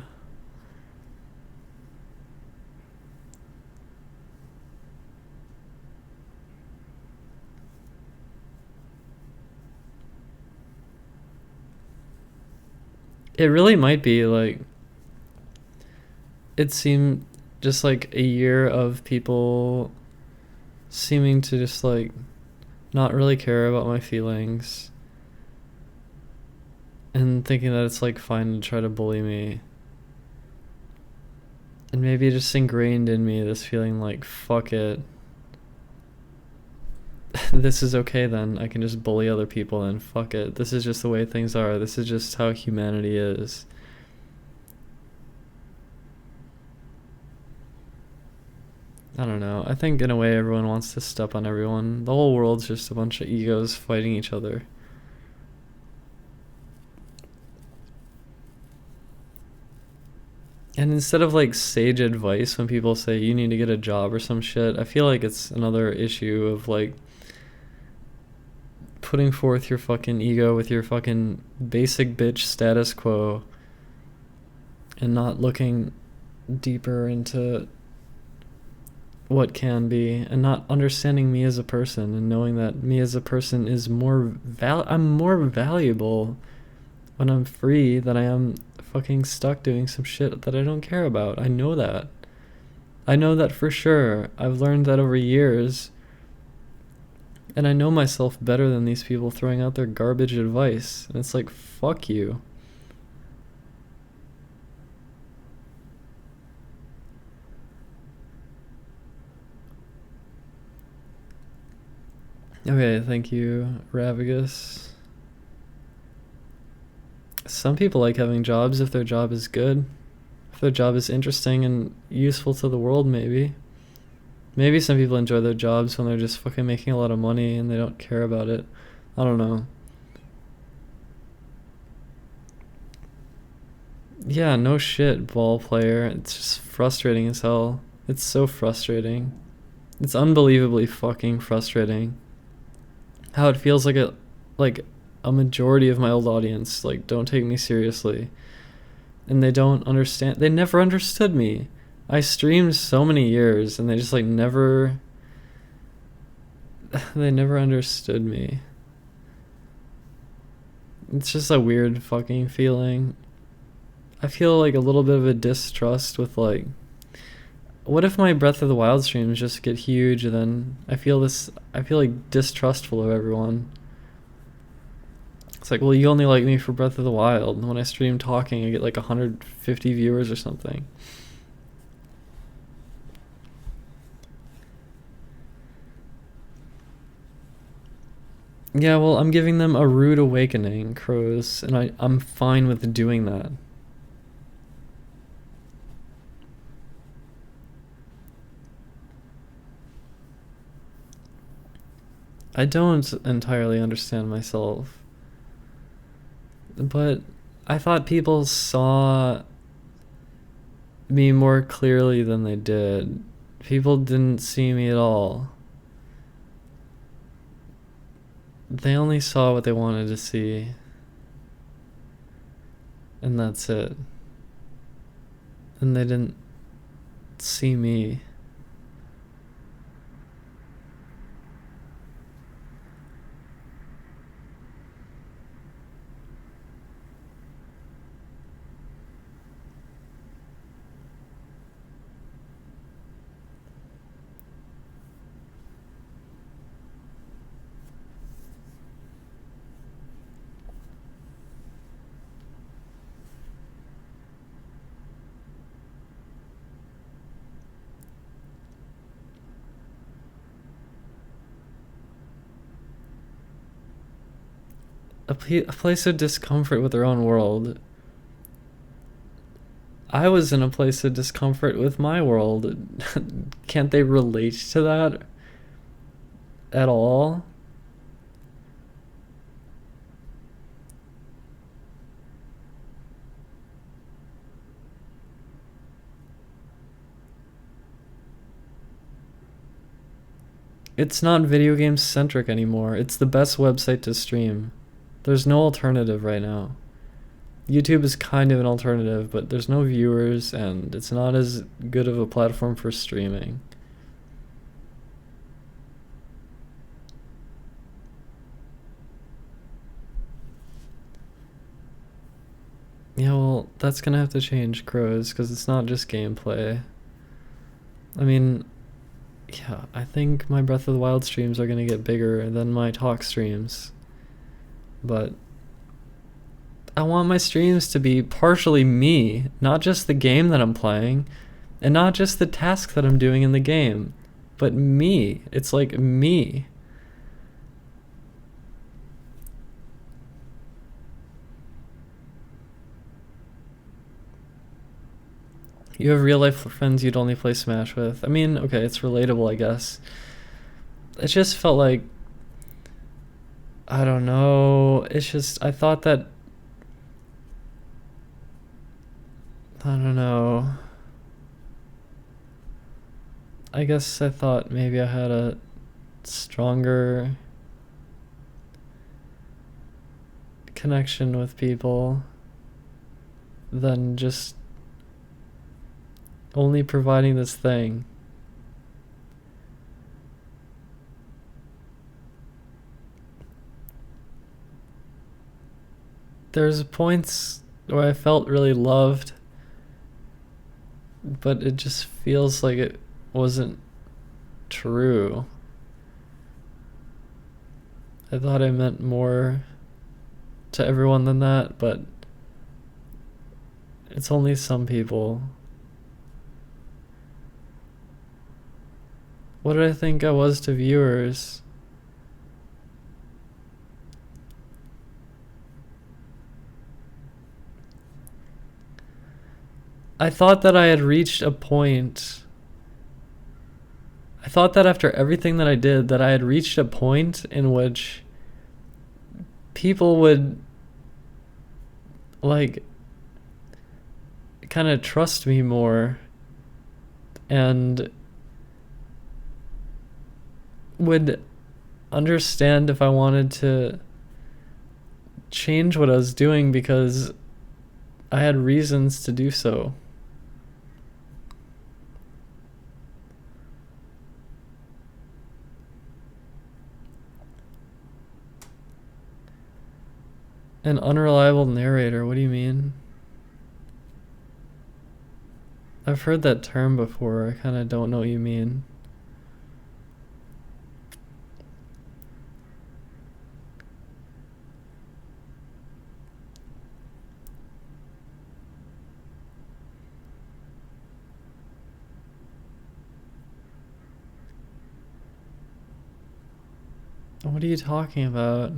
It really might be like, it seemed just like a year of people seeming to just like not really care about my feelings and thinking that it's like fine to try to bully me. And maybe just ingrained in me this feeling like, fuck it. This is okay then. I can just bully other people and fuck it. This is just the way things are. This is just how humanity is. I don't know. I think in a way everyone wants to step on everyone. The whole world's just a bunch of egos fighting each other. And instead of like sage advice when people say you need to get a job or some shit, I feel like it's another issue of like putting forth your fucking ego with your fucking basic bitch status quo and not looking deeper into what can be and not understanding me as a person and knowing that me as a person is I'm more valuable when I'm free than I am fucking stuck doing some shit that I don't care about. I know that. I know that for sure. I've learned that over years. And I know myself better than these people throwing out their garbage advice. And it's like, fuck you. Okay, thank you, Ravagus. Some people like having jobs if their job is good. If their job is interesting and useful to the world, maybe. Maybe some people enjoy their jobs when they're just fucking making a lot of money and they don't care about it. I don't know. Yeah, no shit, ball player. It's just frustrating as hell. It's so frustrating. It's unbelievably fucking frustrating. How it feels like a majority of my old audience like don't take me seriously. And they don't understand. They never understood me. I streamed so many years and they just like never they never understood me. It's just a weird fucking feeling. I feel like a little bit of a distrust with like, what if my Breath of the Wild streams just get huge and then I feel like distrustful of everyone. It's like, well, you only like me for Breath of the Wild. And when I stream talking, I get like 150 viewers or something. Yeah, well, I'm giving them a rude awakening, Crows, and I'm fine with doing that. I don't entirely understand myself, but I thought people saw me more clearly than they did. People didn't see me at all. They only saw what they wanted to see. And that's it. And they didn't see me. A place of discomfort with their own world. I was in a place of discomfort with my world. Can't they relate to that at all? It's not video game centric anymore. It's the best website to stream. There's no alternative right now. YouTube is kind of an alternative, but there's no viewers and it's not as good of a platform for streaming. Yeah, well, that's gonna have to change, Crows, because it's not just gameplay. I mean, yeah, I think my Breath of the Wild streams are gonna get bigger than my talk streams. But I want my streams to be partially me, not just the game that I'm playing, and not just the task that I'm doing in the game, but me. It's like me. You have real life friends you'd only play Smash with. I mean, okay, it's relatable, I guess. It just felt like, I don't know. It's just, I thought that, I don't know. I guess I thought maybe I had a stronger connection with people than just only providing this thing. There's points where I felt really loved, but it just feels like it wasn't true. I thought I meant more to everyone than that, but it's only some people. What did I think I was to viewers? I thought that I had reached a point. I thought that after everything that I did, that I had reached a point in which people would, like, kind of trust me more and would understand if I wanted to change what I was doing because I had reasons to do so. An unreliable narrator, what do you mean? I've heard that term before, I kind of don't know what you mean. What are you talking about?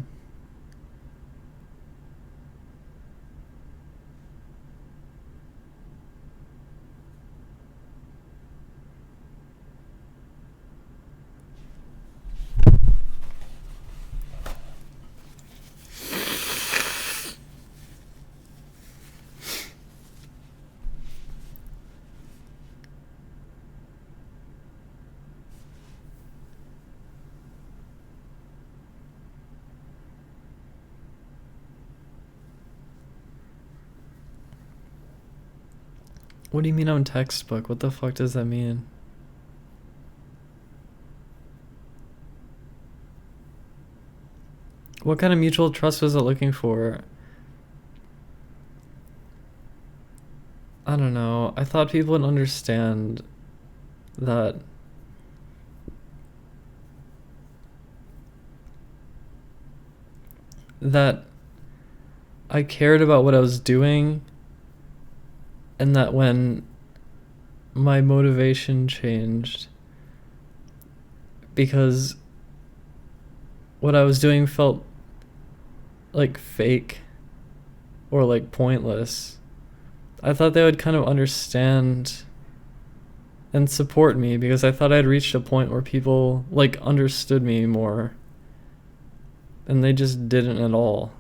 What do you mean on textbook? What the fuck does that mean? What kind of mutual trust was it looking for? I don't know. I thought people would understand that I cared about what I was doing, and that when my motivation changed because what I was doing felt like fake or like pointless, I thought they would kind of understand and support me because I thought I'd reached a point where people like understood me more, and they just didn't at all.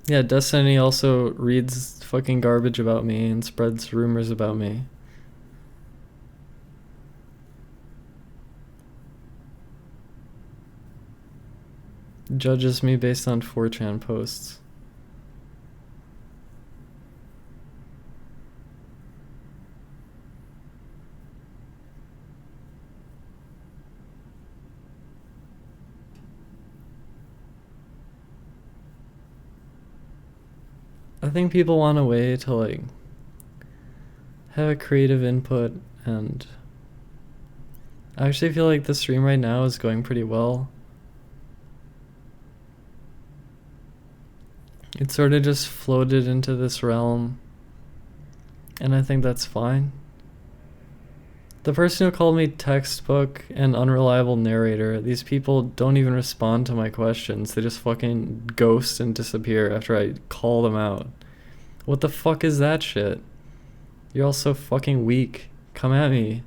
Yeah, Destiny also reads fucking garbage about me and spreads rumors about me. Judges me based on 4chan posts. I think people want a way to like have a creative input, and I actually feel like the stream right now is going pretty well. It sort of just floated into this realm, and I think that's fine. The person who called me textbook and unreliable narrator, these people don't even respond to my questions. They just fucking ghost and disappear after I call them out. What the fuck is that shit? You're all so fucking weak. Come at me.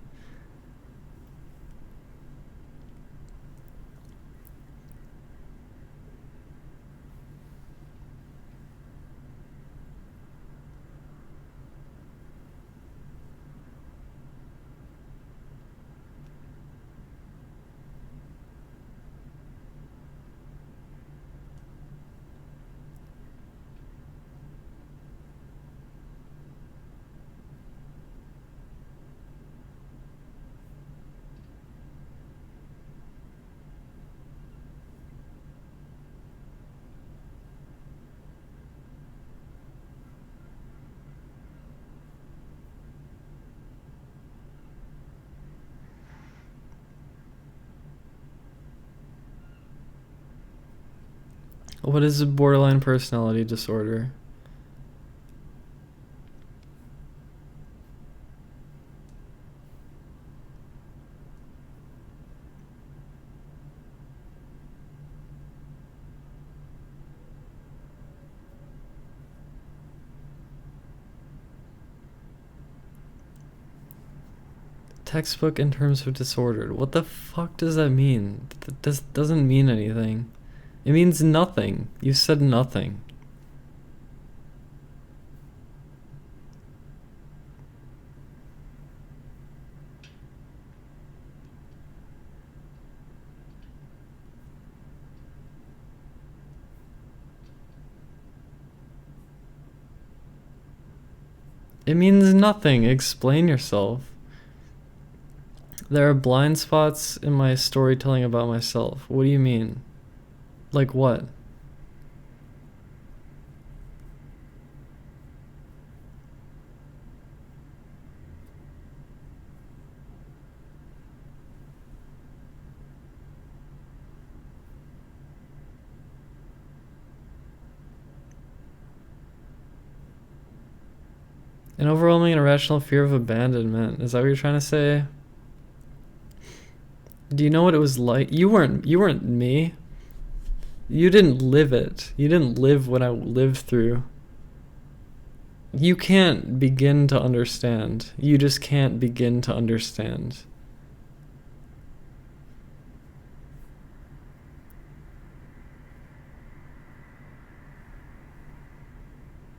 What is a borderline personality disorder? Textbook in terms of disordered. What the fuck does that mean? That doesn't mean anything. It means nothing. You said nothing. It means nothing. Explain yourself. There are blind spots in my storytelling about myself. What do you mean? Like what? An overwhelming and irrational fear of abandonment. Is that what you're trying to say? Do you know what it was like? You weren't me. You didn't live it. You didn't live what I lived through. You can't begin to understand. You just can't begin to understand.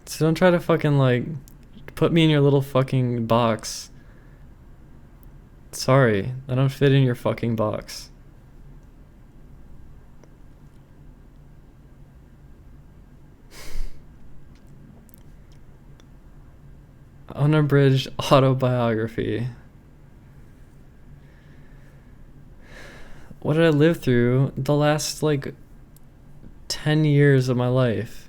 So don't try to fucking like put me in your little fucking box. Sorry, I don't fit in your fucking box. Unabridged autobiography. What did I live through the last like 10 years of my life?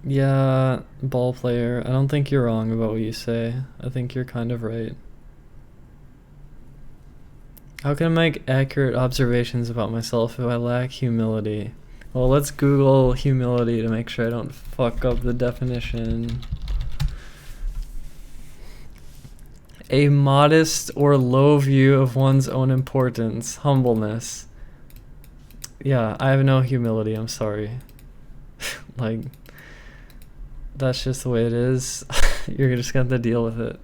Yeah, ball player. I don't think you're wrong about what you say. I think you're kind of right. How can I make accurate observations about myself if I lack humility? Well, let's Google humility to make sure I don't fuck up the definition. A modest or low view of one's own importance. Humbleness. Yeah, I have no humility, I'm sorry. Like, that's just the way it is. You're just gonna have to deal with it.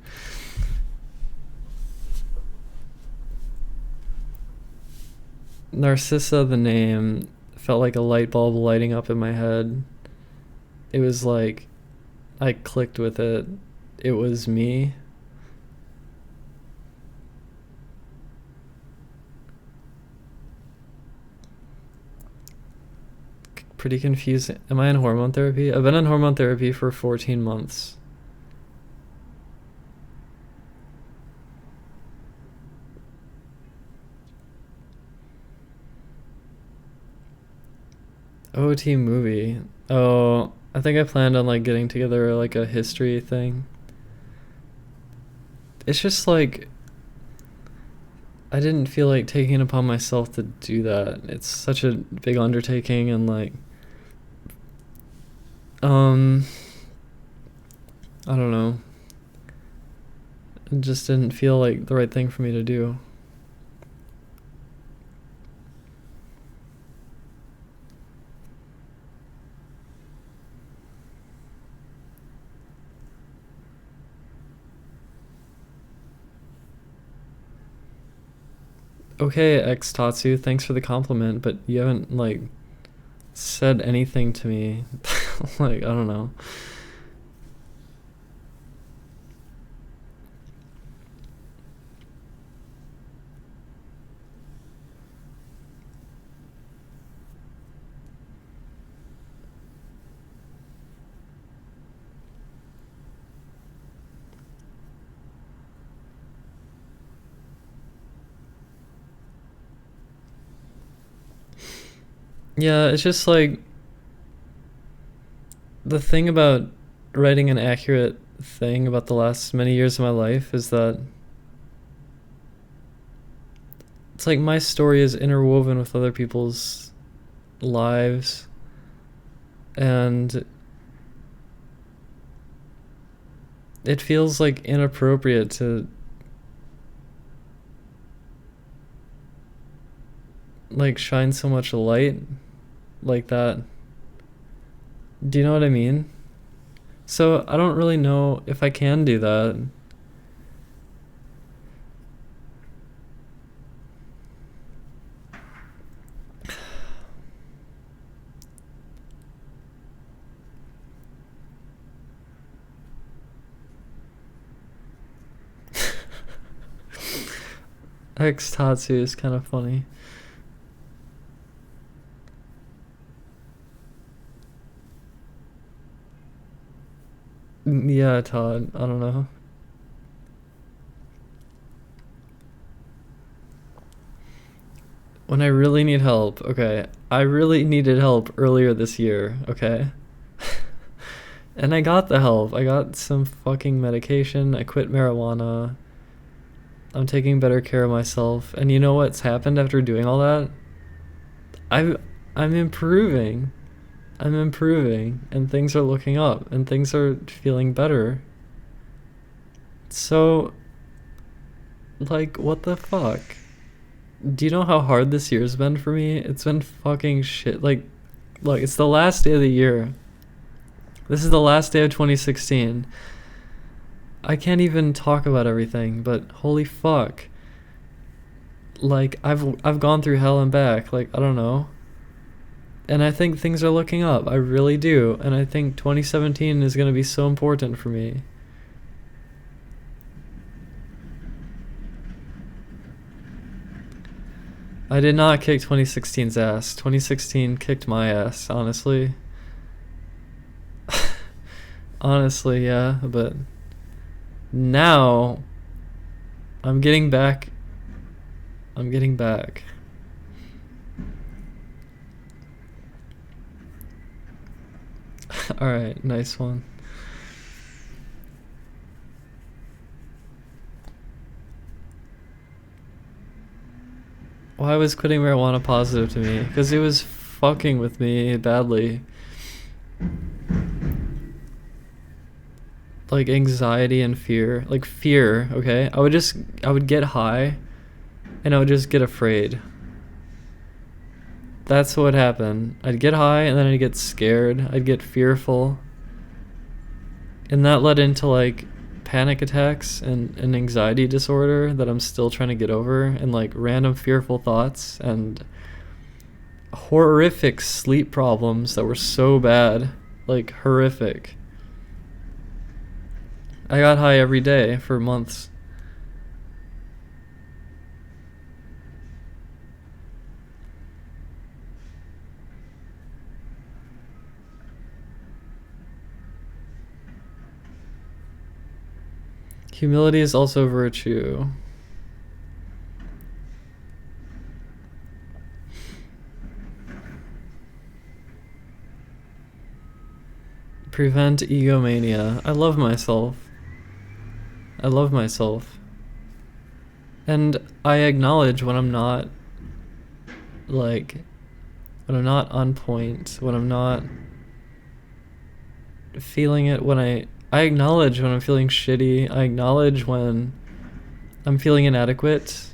Narcissa, the name, felt like a light bulb lighting up in my head. It was like, I clicked with it. It was me. pretty confusing. Am I in hormone therapy? I've been in hormone therapy for 14 months. OT movie. Oh, I think I planned on like getting together like a history thing. It's just like I didn't feel like taking it upon myself to do that. It's such a big undertaking and like I don't know. It just didn't feel like the right thing for me to do. Okay, ex Tatsu, thanks for the compliment, but you haven't like said anything to me. Like, I don't know. Yeah, it's just like the thing about writing an accurate thing about the last many years of my life is that it's like my story is interwoven with other people's lives, and it feels like inappropriate to like shine so much light like that. Do you know what I mean? So I don't really know if I can do that. Ex Tatsu is kind of funny. Yeah, Todd, I don't know. When I really need help, okay. I really needed help earlier this year, okay? And I got the help. I got some fucking medication. I quit marijuana. I'm taking better care of myself. And you know what's happened after doing all that? I'm improving. I'm improving, and things are looking up, and things are feeling better. So, like, what the fuck? Do you know how hard this year's been for me? It's been fucking shit. Like, look, it's the last day of the year. This is the last day of 2016. I can't even talk about everything, but holy fuck. Like, I've gone through hell and back, like, I don't know. And I think things are looking up. I really do. And I think 2017 is going to be so important for me. I did not kick 2016's ass. 2016 kicked my ass, honestly. Honestly, yeah, but now I'm getting back. I'm getting back. Alright, nice one. Why was quitting marijuana positive to me? Because it was fucking with me badly. Like anxiety and fear. Like fear, okay? I would get high and I would just get afraid. That's what happened. I'd get high and then I'd get scared. I'd get fearful. And that led into like panic attacks and an anxiety disorder that I'm still trying to get over, and like random fearful thoughts and horrific sleep problems that were so bad. Like horrific. I got high every day for months. Humility is also virtue. Prevent egomania. I love myself. I love myself. And I acknowledge when I'm not, like, when I'm not on point, when I'm not feeling it, when I acknowledge when I'm feeling shitty. I acknowledge when I'm feeling inadequate.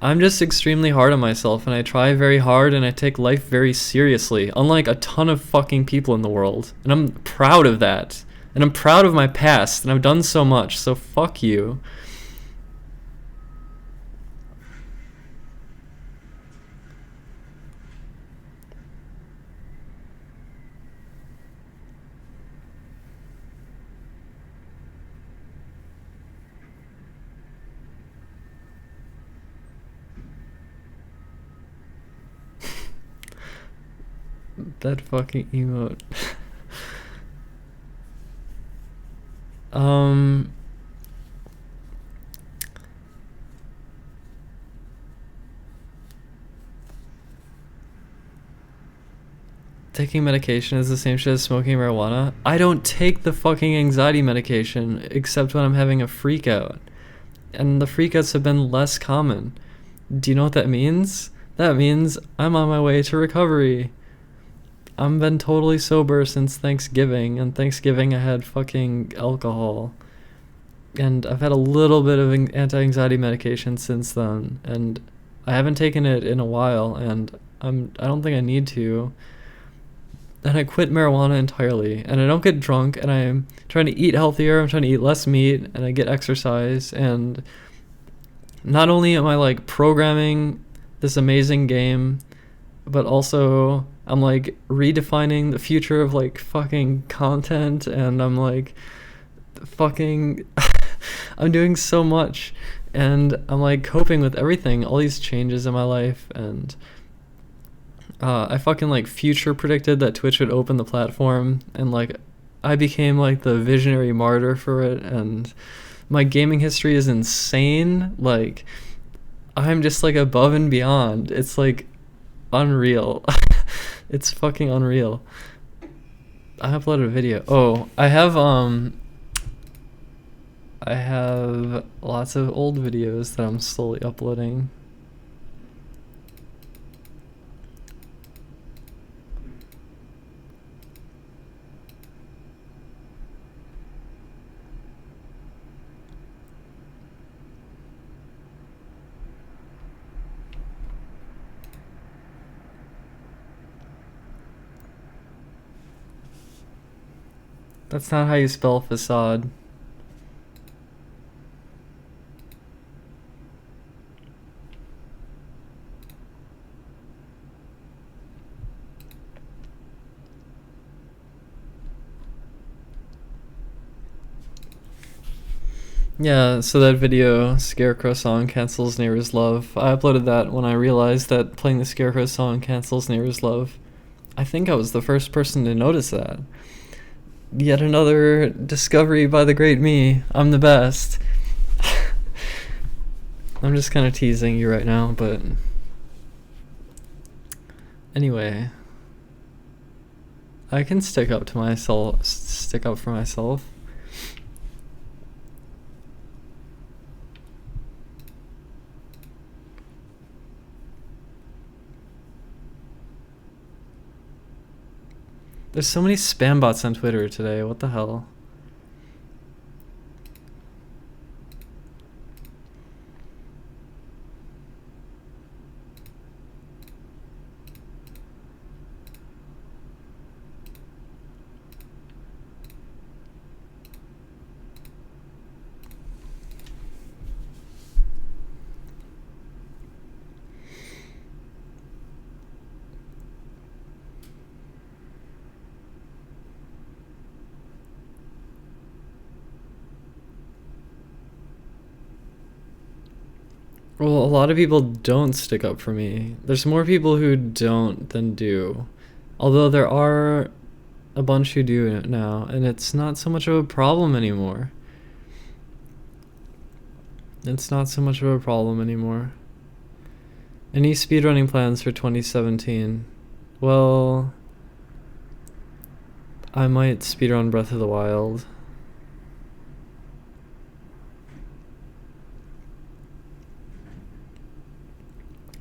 I'm just extremely hard on myself, and I try very hard, and I take life very seriously, unlike a ton of fucking people in the world. And I'm proud of that. And I'm proud of my past, and I've done so much, so fuck you. That fucking emote. Taking medication is the same shit as smoking marijuana. I don't take the fucking anxiety medication except when I'm having a freak out. And the freakouts have been less common. Do you know what that means? That means I'm on my way to recovery. I've been totally sober since Thanksgiving, and Thanksgiving I had fucking alcohol. And I've had a little bit of anti-anxiety medication since then, and I haven't taken it in a while, and I don't think I need to. And I quit marijuana entirely, and I don't get drunk, and I'm trying to eat healthier, I'm trying to eat less meat, and I get exercise, and not only am I like programming this amazing game, but also I'm like redefining the future of like fucking content, and I'm like fucking I'm doing so much, and I'm like coping with everything, all these changes in my life, and I fucking like future predicted that Twitch would open the platform, and like I became like the visionary martyr for it, and my gaming history is insane. Like I'm just like above and beyond. It's like unreal. It's fucking unreal. I uploaded a video. Oh, I have lots of old videos that I'm slowly uploading. That's not how you spell facade. Yeah, so that video, Scarecrow song cancels Neighbor's Love. I uploaded that when I realized that playing the Scarecrow song cancels Neighbor's Love. I think I was the first person to notice that. Yet another discovery by the great me. I'm the best. I'm just kind of teasing you right now, but anyway, I can stick up for myself. There's so many spam bots on Twitter today, what the hell? Well, a lot of people don't stick up for me. There's more people who don't than do. Although there are a bunch who do it now, and it's not so much of a problem anymore. It's not so much of a problem anymore. Any speedrunning plans for 2017? Well, I might speedrun Breath of the Wild.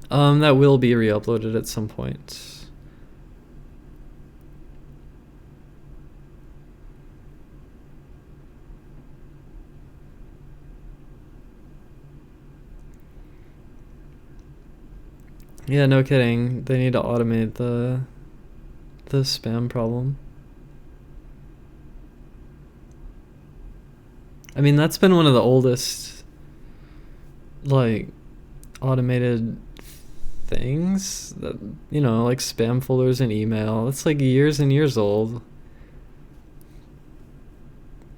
That will be re-uploaded at some point. Yeah, no kidding. They need to automate the spam problem. I mean, that's been one of the oldest, like, automated things that, you know, like spam folders and email. It's like years and years old.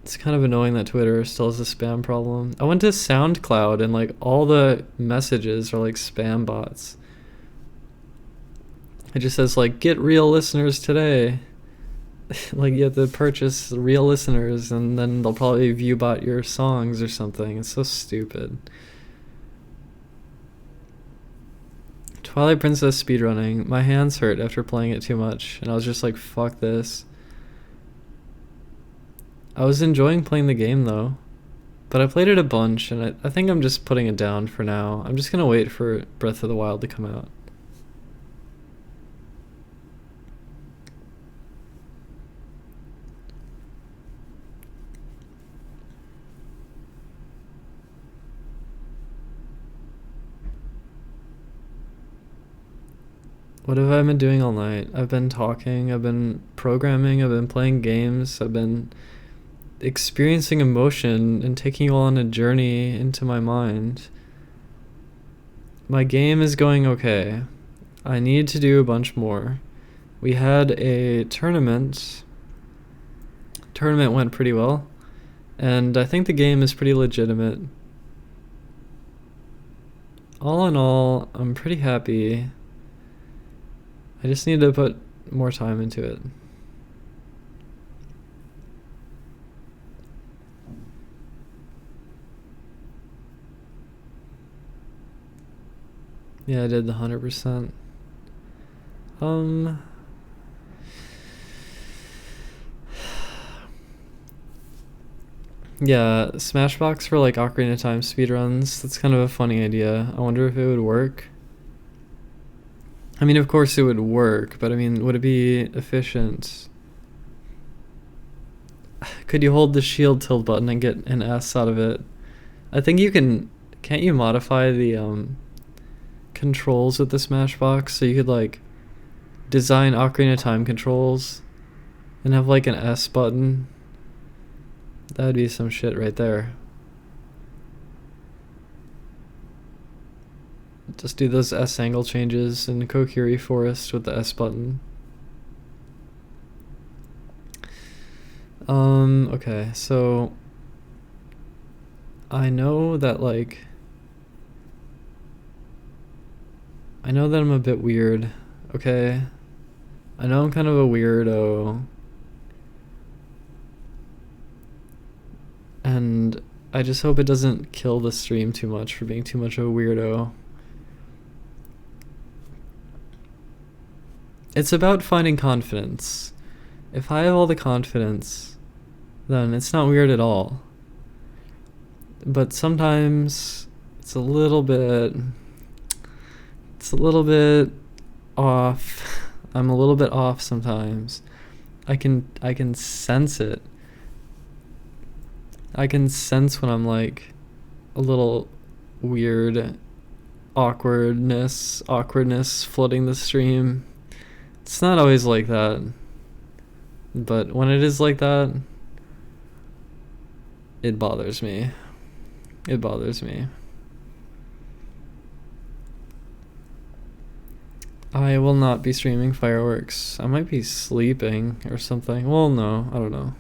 It's kind of annoying that Twitter still has a spam problem. I went to SoundCloud and like all the messages are like spam bots. It just says like, get real listeners today. Like you have to purchase real listeners and then they'll probably view bot your songs or something. It's so stupid. Twilight Princess speedrunning. My hands hurt after playing it too much, and I was just like, fuck this. I was enjoying playing the game though, but I played it a bunch, and I think I'm just putting it down for now. I'm just gonna wait for Breath of the Wild to come out. What have I been doing all night? I've been talking, I've been programming, I've been playing games, I've been experiencing emotion and taking you all on a journey into my mind. My game is going okay. I need to do a bunch more. We had a tournament. Tournament went pretty well, and I think the game is pretty legitimate. All in all, I'm pretty happy. I just need to put more time into it. Yeah, I did the 100%. Yeah, Smashbox for like Ocarina of Time speedruns. That's kind of a funny idea. I wonder if it would work. I mean, of course it would work, but I mean, would it be efficient? Could you hold the shield tilt button and get an S out of it? I think you can. Can't you modify the controls with the Smashbox so you could like design Ocarina of Time controls and have like an S button? That would be some shit right there. Just do those S angle changes in Kokiri Forest with the S button. Okay, so I know that like I know that I'm a bit weird, okay? I know I'm kind of a weirdo. And I just hope it doesn't kill the stream too much for being too much of a weirdo. It's about finding confidence. If I have all the confidence, then it's not weird at all. But sometimes it's a little bit off. I'm a little bit off sometimes. I can sense it. I can sense when I'm like a little weird, awkwardness flooding the stream. It's not always like that, but when it is like that, it bothers me. It bothers me. I will not be streaming fireworks. I might be sleeping or something. Well, no, I don't know.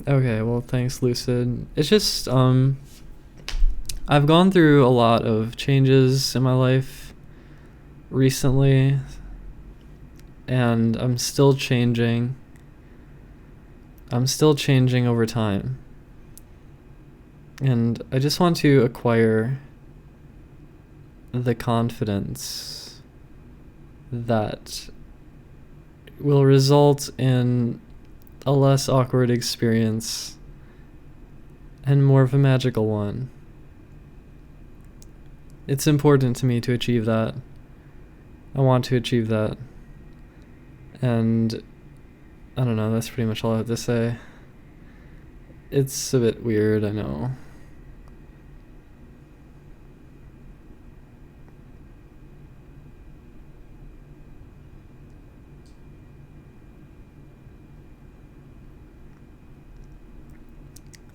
Okay, well, thanks, Lucid. It's just, I've gone through a lot of changes in my life recently, and I'm still changing. I'm still changing over time. And I just want to acquire the confidence that will result in a less awkward experience and more of a magical one. It's important to me to achieve that. I want to achieve that. And I don't know, that's pretty much all I have to say. It's a bit weird, I know.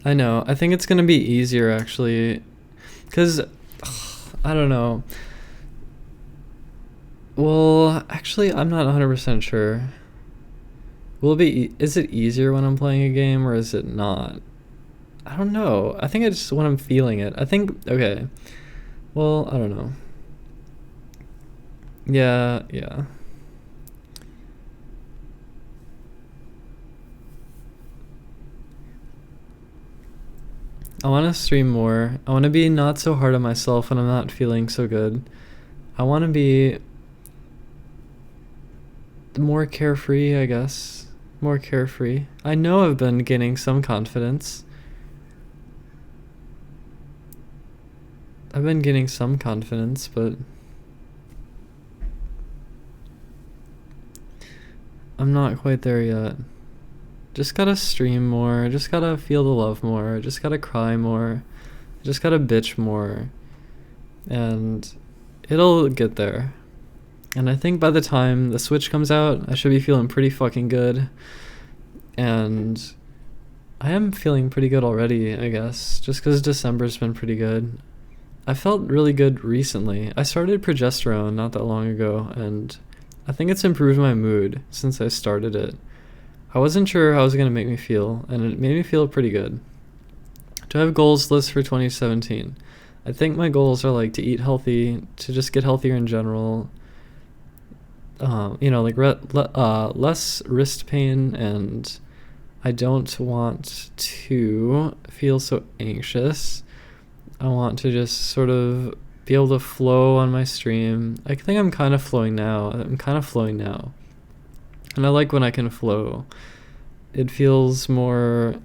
I know. I think it's gonna be easier actually, because I don't know. Well, actually, I'm not 100% sure. Will it be? Is it easier when I'm playing a game or is it not? I don't know. I think it's when I'm feeling it. I think okay. Well, I don't know. Yeah. I want to stream more. I want to be not so hard on myself when I'm not feeling so good. I want to be more carefree, I guess. More carefree. I know I've been gaining some confidence. I've been getting some confidence, but I'm not quite there yet. Just gotta stream more, just gotta feel the love more, just gotta cry more, just gotta bitch more, and it'll get there. And I think by the time the Switch comes out, I should be feeling pretty fucking good. And I am feeling pretty good already, I guess, just because December's been pretty good. I felt really good recently. I started progesterone not that long ago, and I think it's improved my mood since I started it. I wasn't sure how it was going to make me feel, and it made me feel pretty good. Do I have goals list for 2017? I think my goals are like to eat healthy, to just get healthier in general, like less wrist pain, and I don't want to feel so anxious. I want to just sort of be able to flow on my stream. I think I'm kind of flowing now. And I like when I can flow. It feels more,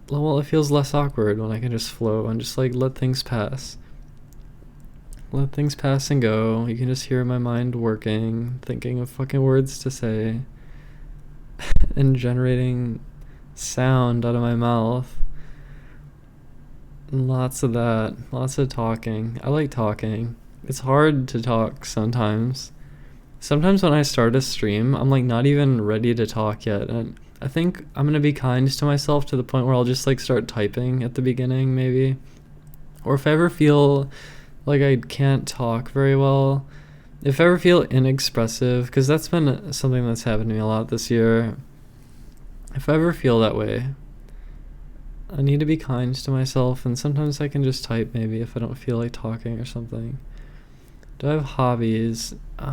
well, it feels less awkward when I can just flow and just like let things pass. Let things pass and go. You can just hear my mind working, thinking of fucking words to say, and generating sound out of my mouth. Lots of that. Lots of talking. I like talking. It's hard to talk sometimes. Sometimes when I start a stream, I'm like not even ready to talk yet. And I think I'm going to be kind to myself to the point where I'll just like start typing at the beginning maybe. Or if I ever feel like I can't talk very well, if I ever feel inexpressive, because that's been something that's happened to me a lot this year. If I ever feel that way, I need to be kind to myself, and sometimes I can just type maybe if I don't feel like talking or something. Do I have hobbies? I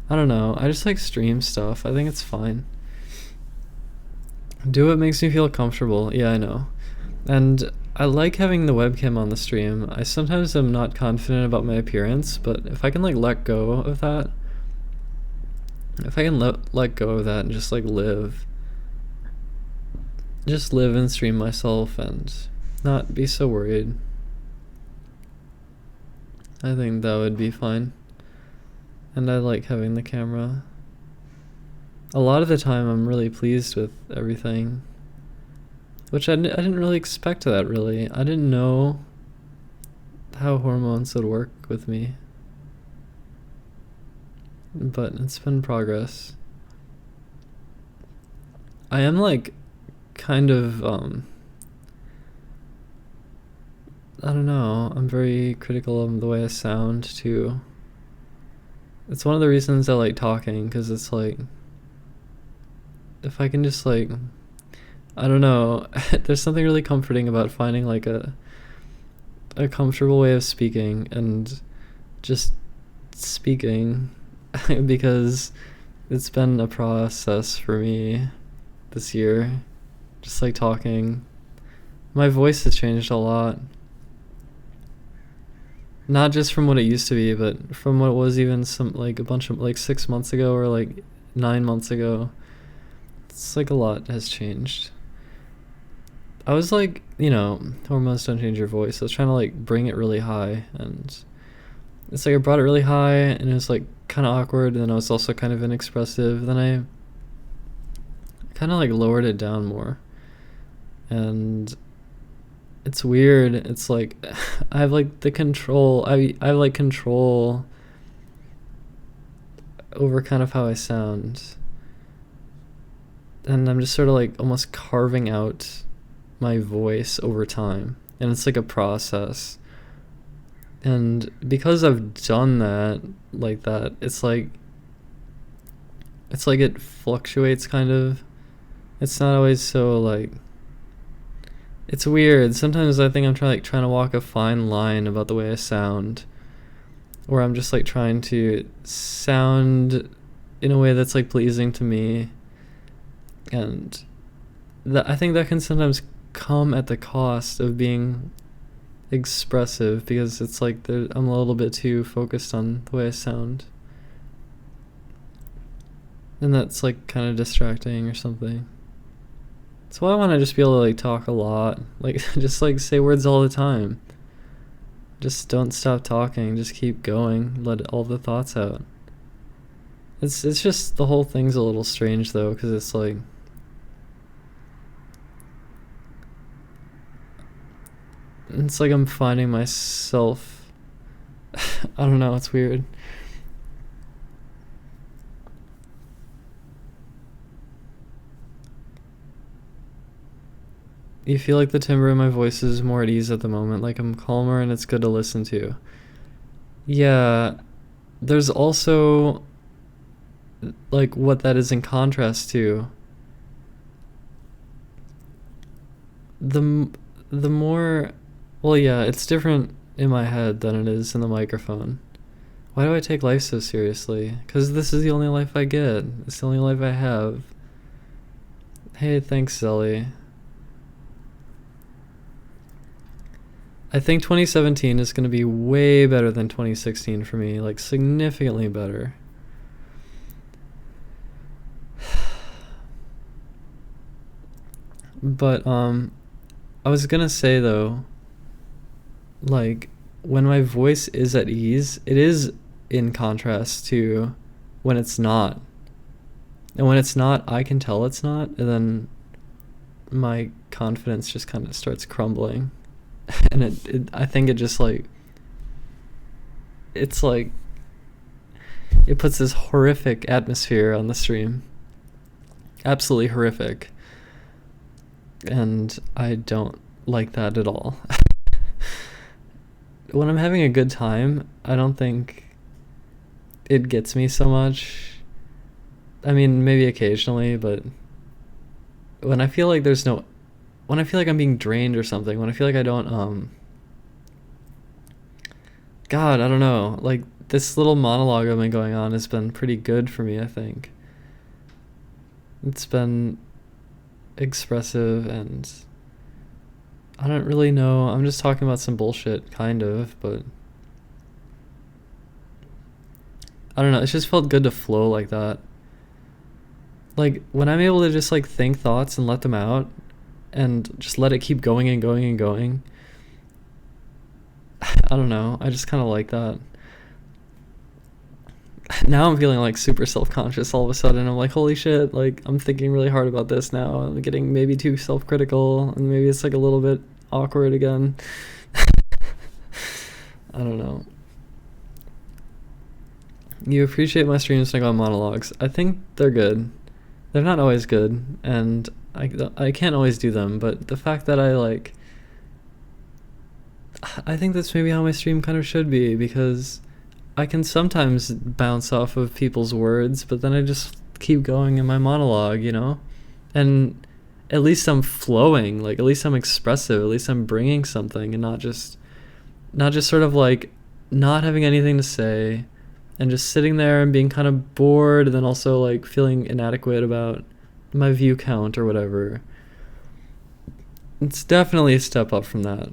don't know. I just like stream stuff. I think it's fine. Do what makes me feel comfortable. Yeah, I know. And I like having the webcam on the stream. I sometimes am not confident about my appearance, but if I can like let go of that, if I can let go of that and just like live and stream myself and not be so worried, I think that would be fine. And I like having the camera. A lot of the time I'm really pleased with everything, which I didn't really expect that really. I didn't know how hormones would work with me, but it's been progress. I am like kind of I don't know, I'm very critical of the way I sound too. It's one of the reasons I like talking, because it's like if I can just like I don't know. There's something really comforting about finding like a comfortable way of speaking and just speaking because it's been a process for me this year. Just like talking. My voice has changed a lot. Not just from what it used to be, but from what it was even a bunch of 6 months ago or 9 months ago. It's a lot has changed. I was hormones don't change your voice. I was trying to bring it really high, and it's I brought it really high and it was kind of awkward, and then I was also kind of inexpressive. Then I kind of lowered it down more, and it's weird. It's I have the control. I have control over kind of how I sound, and I'm just sort of almost carving out my voice over time, and it's a process. And because I've done that it's it fluctuates kind of. It's not always so it's weird. Sometimes I think I'm trying to walk a fine line about the way I sound, or I'm just trying to sound in a way that's pleasing to me, and I think that can sometimes come at the cost of being expressive, because it's I'm a little bit too focused on the way I sound, and that's kind of distracting or something. That's why I want to just be able to talk a lot, just say words all the time. Just don't stop talking, just keep going, let all the thoughts out. It's just, the whole thing's a little strange though, because it's I'm finding myself. I don't know, it's weird. You feel the timbre in my voice is more at ease at the moment, I'm calmer and it's good to listen to. Yeah, there's also what that is in contrast to. The more, well, yeah, it's different in my head than it is in the microphone. Why do I take life so seriously? Because this is the only life I get. It's the only life I have. Hey, thanks, Zelly. I think 2017 is going to be way better than 2016 for me, significantly better. But I was going to say though, when my voice is at ease, it is in contrast to when it's not. And when it's not, I can tell it's not, and then my confidence just kind of starts crumbling. And I think it just it's it puts this horrific atmosphere on the stream. Absolutely horrific. And I don't like that at all. When I'm having a good time, I don't think it gets me so much. I mean, maybe occasionally, but when I feel when I feel I'm being drained or something, when I feel I don't, God, I don't know, this little monologue I've been going on has been pretty good for me, I think. It's been expressive, and I don't really know, I'm just talking about some bullshit, kind of, but I don't know, it's just felt good to flow like that. When I'm able to just think thoughts and let them out, and just let it keep going and going and going. I don't know, I just kind of like that. Now I'm feeling super self-conscious all of a sudden. I'm holy shit, I'm thinking really hard about this now. I'm getting maybe too self-critical, and maybe it's a little bit awkward again. I don't know. You appreciate my streams when I go on monologues. I think they're good. They're not always good, and I can't always do them, but the fact that I think that's maybe how my stream kind of should be, because I can sometimes bounce off of people's words, but then I just keep going in my monologue, and at least I'm flowing, like at least I'm expressive, at least I'm bringing something, and not just sort of like not having anything to say and just sitting there and being kind of bored, and then also like feeling inadequate about my view count or whatever. It's definitely a step up from that.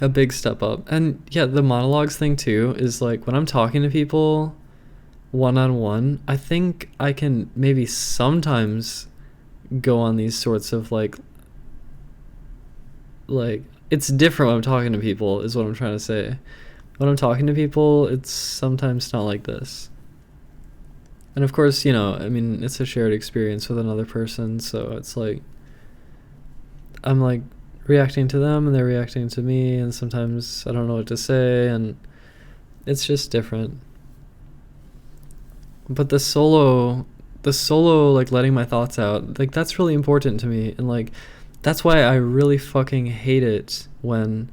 A big step up. And yeah, the monologues thing too is like when I'm talking to people one-on-one, I think I can maybe sometimes go on these sorts of like it's different when I'm talking to people is what I'm trying to say. When I'm talking to people, it's sometimes not like this. And of course, you know, I mean, it's a shared experience with another person, so it's like I'm like reacting to them and they're reacting to me, and sometimes I don't know what to say, and it's just different. But the solo like letting my thoughts out, like that's really important to me, and like that's why I really fucking hate it when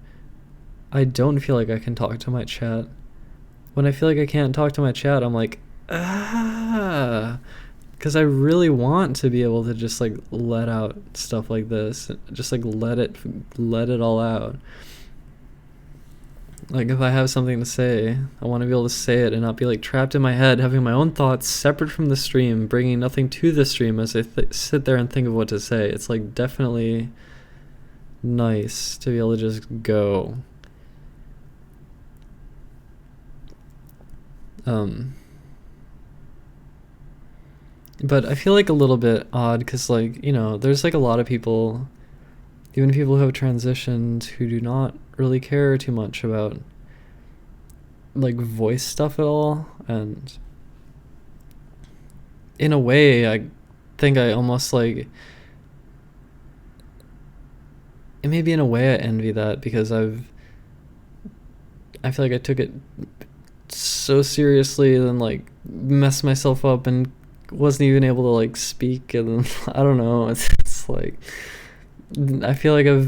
I don't feel like I can talk to my chat. When I feel like I can't talk to my chat, I'm like, because I really want to be able to just like let out stuff like this, just like let it all out. Like if I have something to say, I want to be able to say it and not be like trapped in my head, having my own thoughts separate from the stream, bringing nothing to the stream as I sit there and think of what to say. It's like definitely nice to be able to just go. But I feel like a little bit odd because, like, you know, there's like a lot of people, even people who have transitioned, who do not really care too much about like voice stuff at all. And in a way, I think I almost like, and maybe in a way I envy that, because I feel like I took it so seriously and then like messed myself up and wasn't even able to like speak, and then, I don't know, it's like I feel like I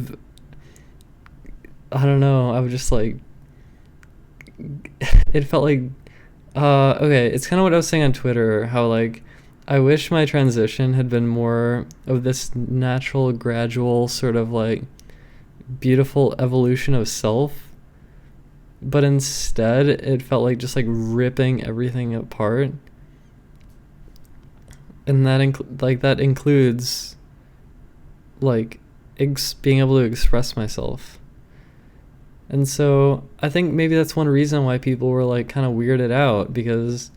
don't know, I was just like, it felt like okay, it's kind of what I was saying on Twitter, how like I wish my transition had been more of this natural, gradual sort of like beautiful evolution of self, but instead it felt like just like ripping everything apart. And that includes like being able to express myself. And so I think maybe that's one reason why people were like kind of weirded out, because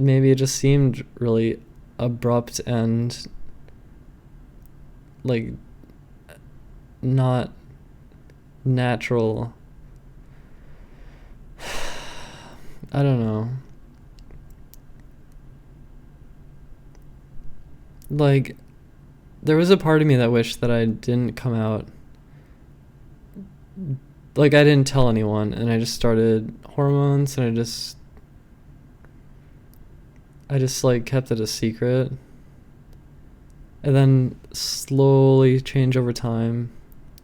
maybe it just seemed really abrupt and like not natural. I don't know. Like, there was a part of me that wished that I didn't come out. Like, I didn't tell anyone, and I just started hormones, and I just like kept it a secret. And then slowly change over time,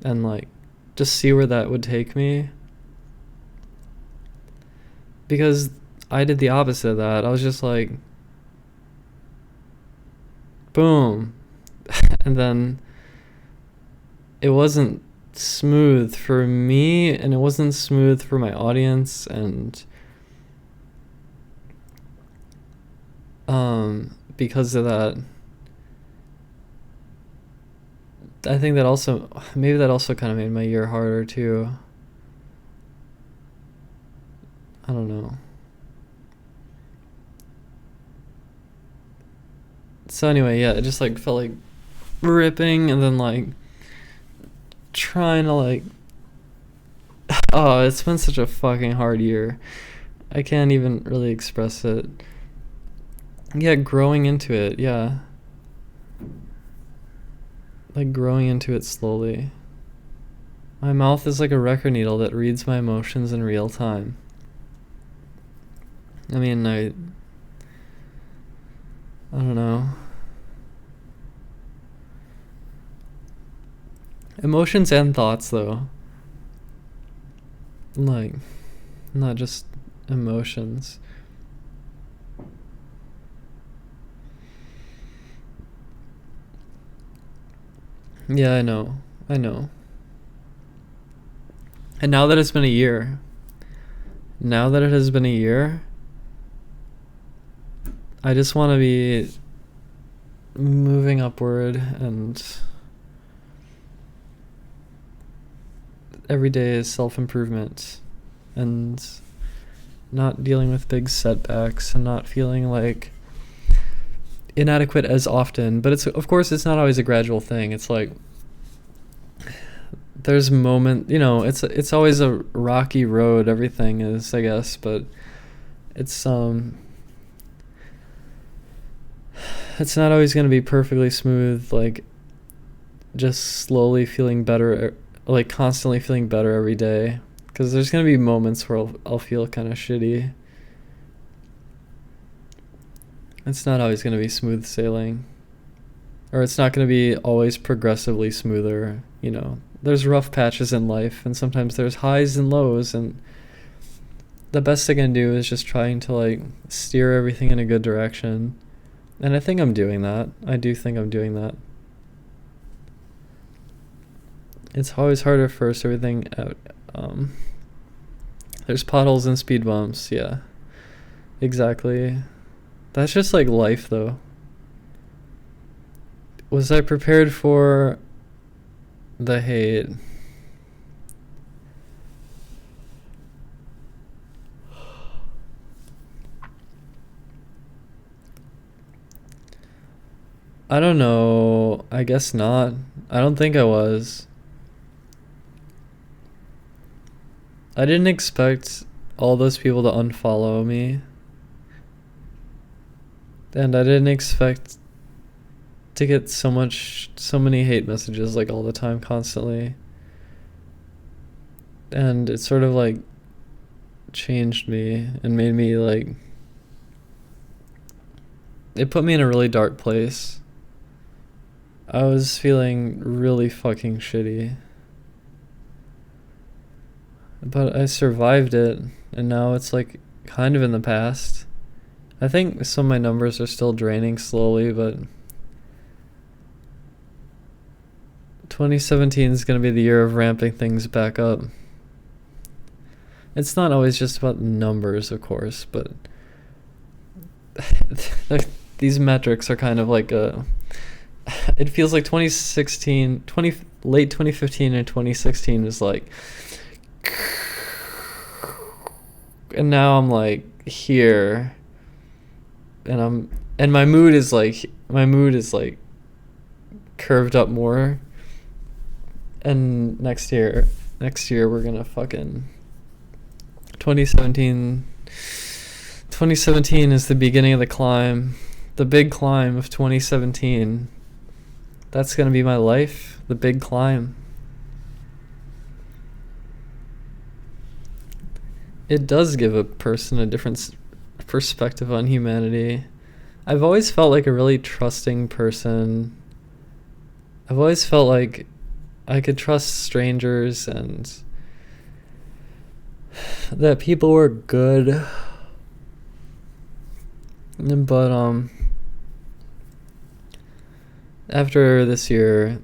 and like just see where that would take me. Because I did the opposite of that. I was just like, boom. And then it wasn't smooth for me, and it wasn't smooth for my audience, and because of that, I think that also kind of made my year harder too. I don't know. So anyway, yeah, it just like felt like ripping, and then like trying to like, oh, it's been such a fucking hard year. I can't even really express it. Yeah, growing into it, yeah. Like growing into it slowly. My mouth is like a record needle that reads my emotions in real time. I mean, I don't know. Emotions and thoughts, though. Like, not just emotions. Yeah, I know. I know. And now that it's been a year, now that it has been a year, I just want to be moving upward, and every day is self-improvement, and not dealing with big setbacks, and not feeling like inadequate as often. But it's, of course, it's not always a gradual thing. It's like there's it's always a rocky road, everything is, I guess, but it's not always going to be perfectly smooth, like just slowly feeling better, like constantly feeling better every day, because there's going to be moments where I'll feel kind of shitty. It's not always going to be smooth sailing, or it's not going to be always progressively smoother. There's rough patches in life, and sometimes there's highs and lows, and the best I can do is just trying to like steer everything in a good direction. And I think I'm doing that. I do think I'm doing that. It's always hard at first, everything out. There's potholes and speed bumps, yeah. Exactly. That's just like life, though. Was I prepared for the hate? I don't know. I guess not. I don't think I was. I didn't expect all those people to unfollow me. And I didn't expect to get so many hate messages like all the time, constantly. And it sort of like changed me and made me like, it put me in a really dark place. I was feeling really fucking shitty. But I survived it, and now it's like kind of in the past. I think some of my numbers are still draining slowly, but 2017 is going to be the year of ramping things back up. It's not always just about numbers, of course, but these metrics are kind of like it feels like late 2015 and 2016 is like, and now I'm like here, and my mood is like curved up more. And next year we're gonna fucking 2017 is the beginning of the climb, the big climb of 2017. That's gonna be my life, the big climb. It does give a person a different perspective on humanity. I've always felt like a really trusting person. I've always felt like I could trust strangers and that people were good. But after this year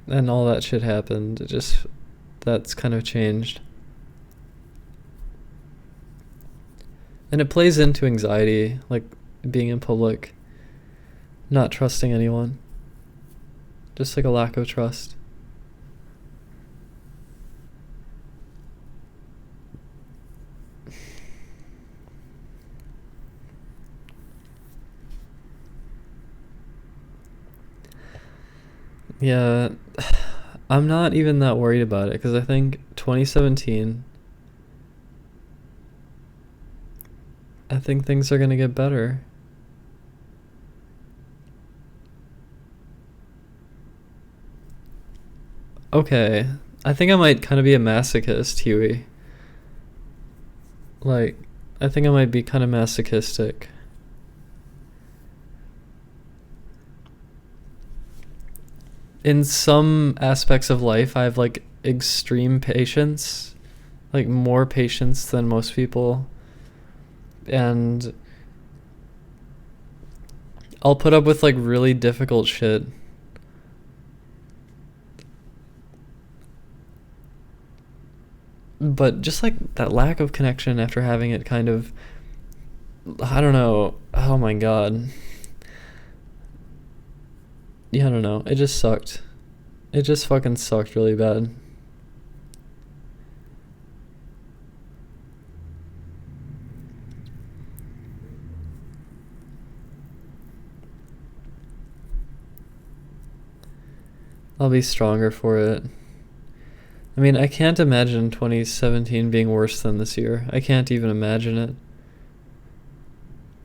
and all that shit happened, that's kind of changed. And it plays into anxiety, like being in public, not trusting anyone. Just like a lack of trust. Yeah, I'm not even that worried about it, because I think 2017, I think things are gonna get better. Okay, I think I might kind of be a masochist, Huey. Like, I think I might be kind of masochistic. In some aspects of life, I have like extreme patience, like more patience than most people. And I'll put up with like really difficult shit. But just like that lack of connection after having it kind of, I don't know, oh my god. Yeah, I don't know, it just sucked. It just fucking sucked really bad. I'll be stronger for it. I mean, I can't imagine 2017 being worse than this year. I can't even imagine it.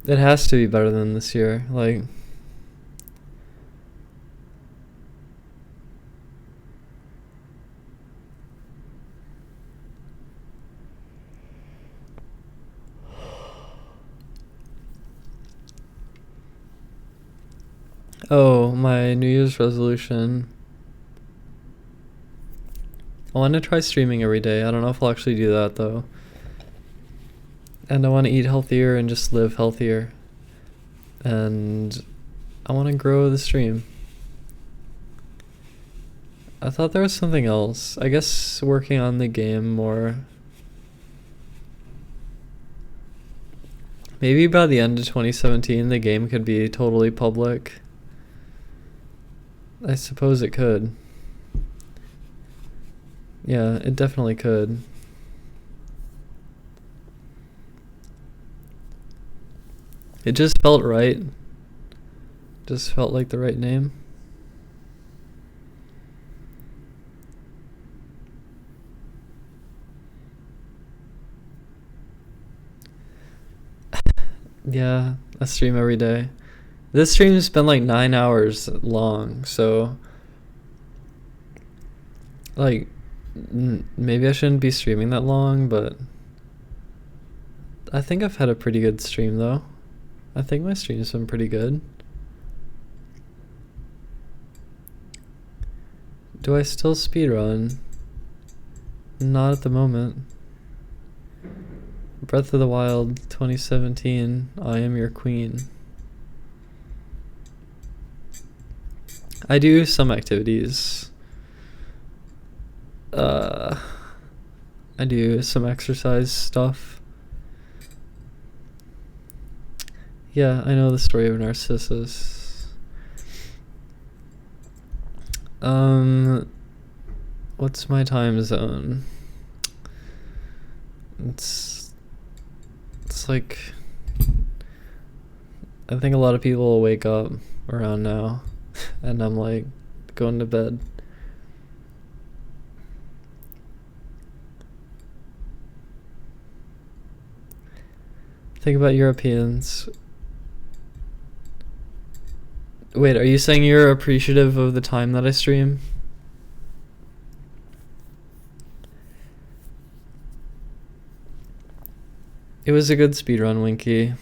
It has to be better than this year. Like, oh, my New Year's resolution. I want to try streaming every day. I don't know if I'll actually do that though. And I want to eat healthier and just live healthier. And I want to grow the stream. I thought there was something else. I guess working on the game more. Maybe by the end of 2017 the game could be totally public. I suppose it could. Yeah, it definitely could. It just felt right. Just felt like the right name. Yeah, I stream every day. This stream's been like 9 hours long, so like maybe I shouldn't be streaming that long, but I think I've had a pretty good stream though. I think my stream's been pretty good. Do I still speedrun? Not at the moment. Breath of the Wild 2017, I am your queen. I do some activities. I do some exercise stuff. Yeah, I know the story of Narcissus. What's my time zone? It's like, I think a lot of people will wake up around now, and I'm like going to bed. Think about Europeans. Wait, are you saying you're appreciative of the time that I stream? It was a good speedrun, Winky.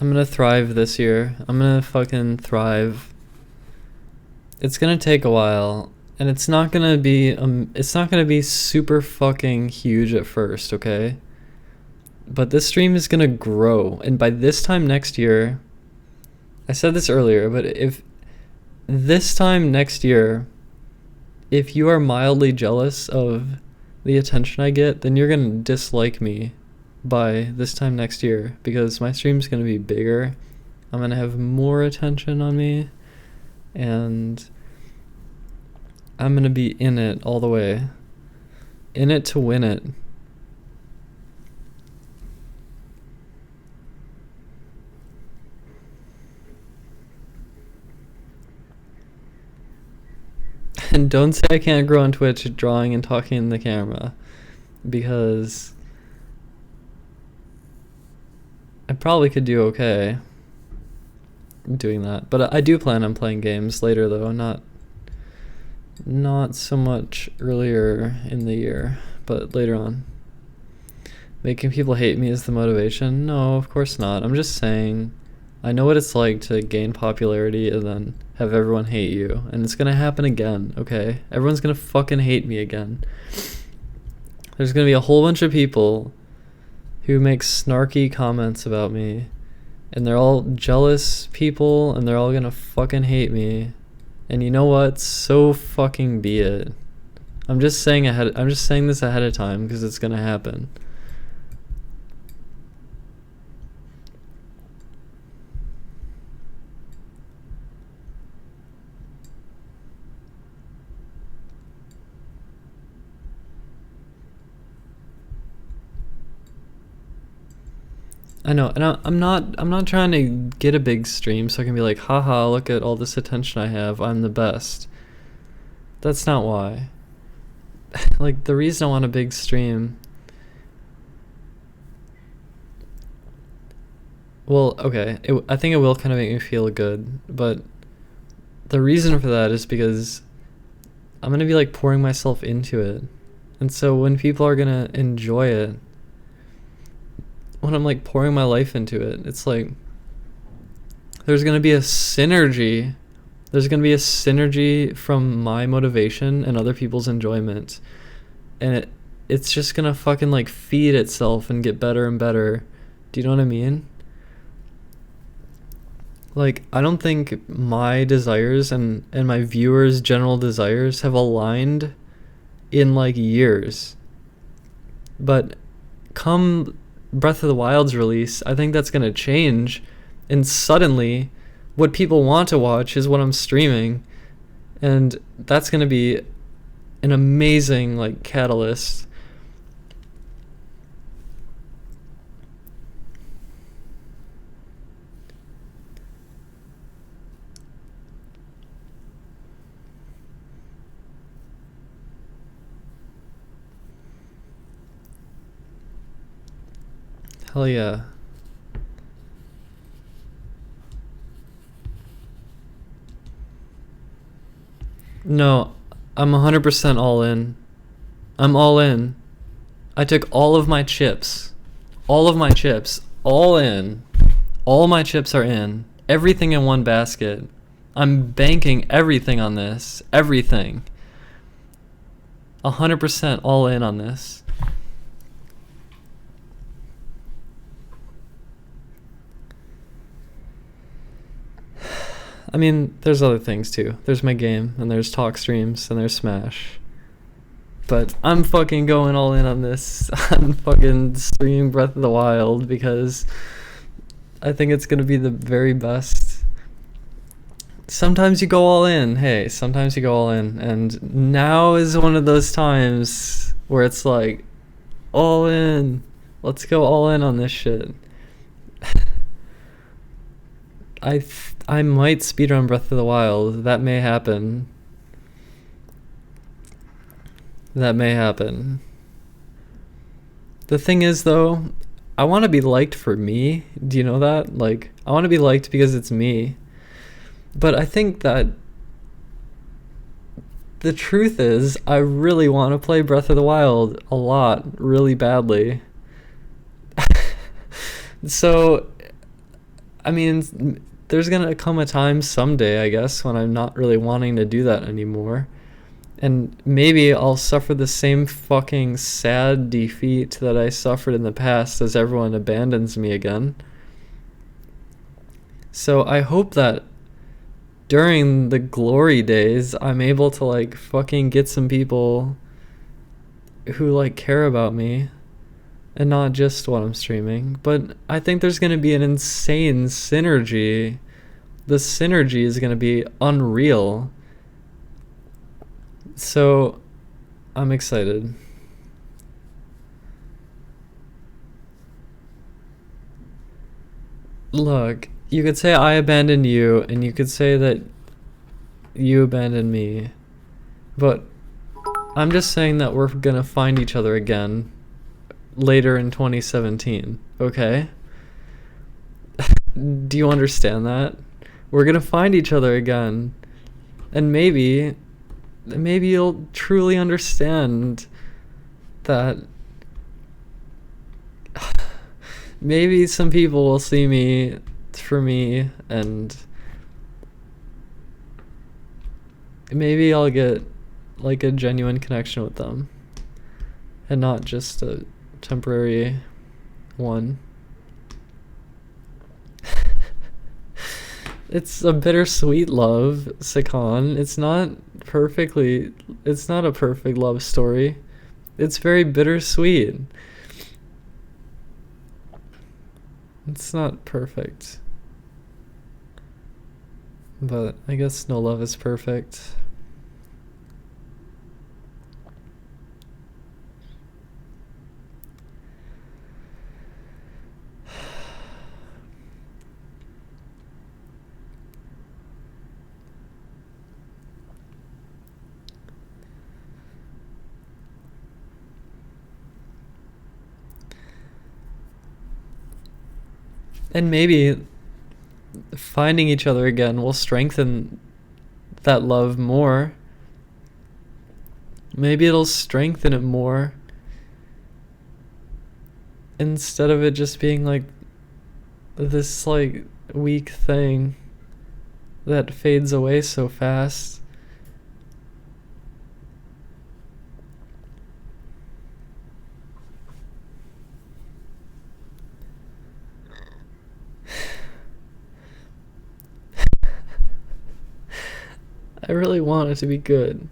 I'm gonna thrive this year. I'm gonna fucking thrive. It's gonna take a while, and it's not gonna be super fucking huge at first, okay? But this stream is gonna grow, and by this time next year, I said this earlier, but if this time next year, if you are mildly jealous of the attention I get, then you're gonna dislike me by this time next year, because my stream's gonna be bigger. I'm gonna have more attention on me, and I'm gonna be in it all the way. In it to win it. And don't say I can't grow on Twitch drawing and talking in the camera, because I probably could do okay doing that. But I do plan on playing games later though, not so much earlier in the year, but later on. Making people hate me is the motivation? No, of course not. I'm just saying, I know what it's like to gain popularity and then have everyone hate you. And it's gonna happen again, okay? Everyone's gonna fucking hate me again. There's gonna be a whole bunch of people who make snarky comments about me. And they're all jealous people, and they're all gonna fucking hate me. And you know what? So fucking be it. I'm just saying this ahead of time because it's gonna happen. I know, and I'm not trying to get a big stream so I can be like, haha, look at all this attention I have, I'm the best. That's not why. Like, the reason I want a big stream, well, okay, I think it will kind of make me feel good, but the reason for that is because I'm gonna be like pouring myself into it. And so when people are gonna enjoy it, when I'm like pouring my life into it, it's like there's gonna be a synergy. There's gonna be a synergy from my motivation and other people's enjoyment, and it's just gonna fucking like feed itself and get better and better. Do you know what I mean? Like, I don't think my desires and my viewers' general desires have aligned in like years, but come Breath of the Wild's release, I think that's gonna change, and suddenly what people want to watch is what I'm streaming, and that's gonna be an amazing like catalyst. Hell yeah. No, I'm 100% all in. I'm all in. I took all of my chips. All of my chips. All in. All my chips are in. Everything in one basket. I'm banking everything on this. Everything. 100% all in on this. I mean, there's other things too. There's my game, and there's talk streams, and there's Smash. But I'm fucking going all in on this. I'm fucking streaming Breath of the Wild because I think it's gonna be the very best. Sometimes you go all in. Hey, sometimes you go all in. And now is one of those times where it's like, all in. Let's go all in on this shit. I might speedrun Breath of the Wild. That may happen. That may happen. The thing is, though, I want to be liked for me. Do you know that? Like, I want to be liked because it's me. But I think that the truth is, I really want to play Breath of the Wild a lot, really badly. So, I mean, there's gonna come a time someday, I guess, when I'm not really wanting to do that anymore. And maybe I'll suffer the same fucking sad defeat that I suffered in the past as everyone abandons me again. So I hope that during the glory days, I'm able to like fucking get some people who like care about me and not just what I'm streaming. But I think there's going to be an insane synergy. The synergy is going to be unreal. So I'm excited. Look, you could say I abandoned you, and you could say that you abandoned me. But I'm just saying that we're gonna find each other again later in 2017, okay? Do you understand that? We're gonna find each other again. And maybe you'll truly understand that maybe some people will see me for me, and maybe I'll get like a genuine connection with them and not just a temporary one. It's a bittersweet love, Sakan. It's not a perfect love story. It's very bittersweet. It's not perfect. But I guess no love is perfect. And maybe finding each other again will strengthen that love more. Maybe it'll strengthen it more. Instead of it just being like this like weak thing that fades away so fast. I really want it to be good.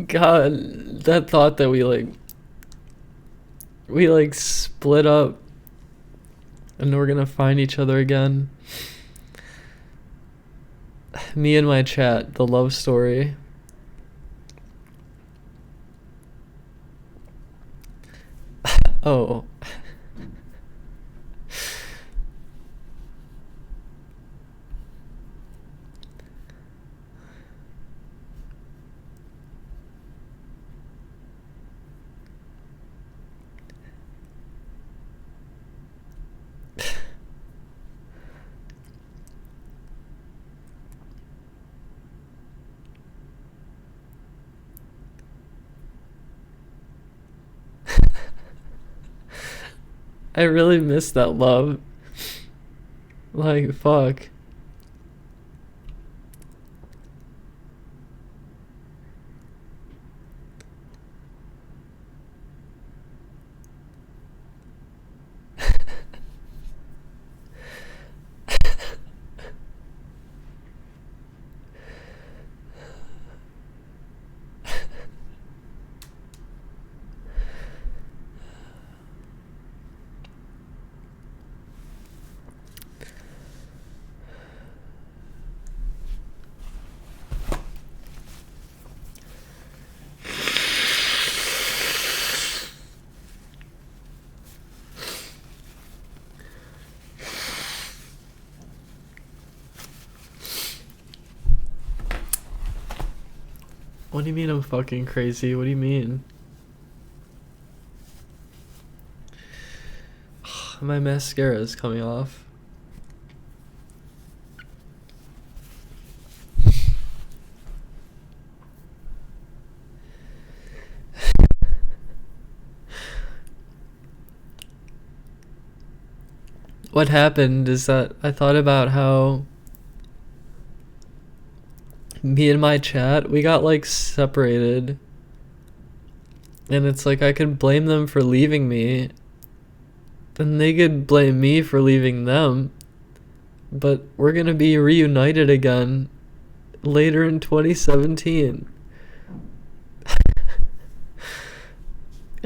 God, that thought that we split up and we're gonna find each other again. Me and my chat, the love story. Oh. I really miss that love. Like, fuck. What do you mean I'm fucking crazy? What do you mean? My mascara is coming off. What happened is that I thought about how me and my chat, we got like separated, and it's like I could blame them for leaving me, and they could blame me for leaving them, but we're gonna be reunited again later in 2017.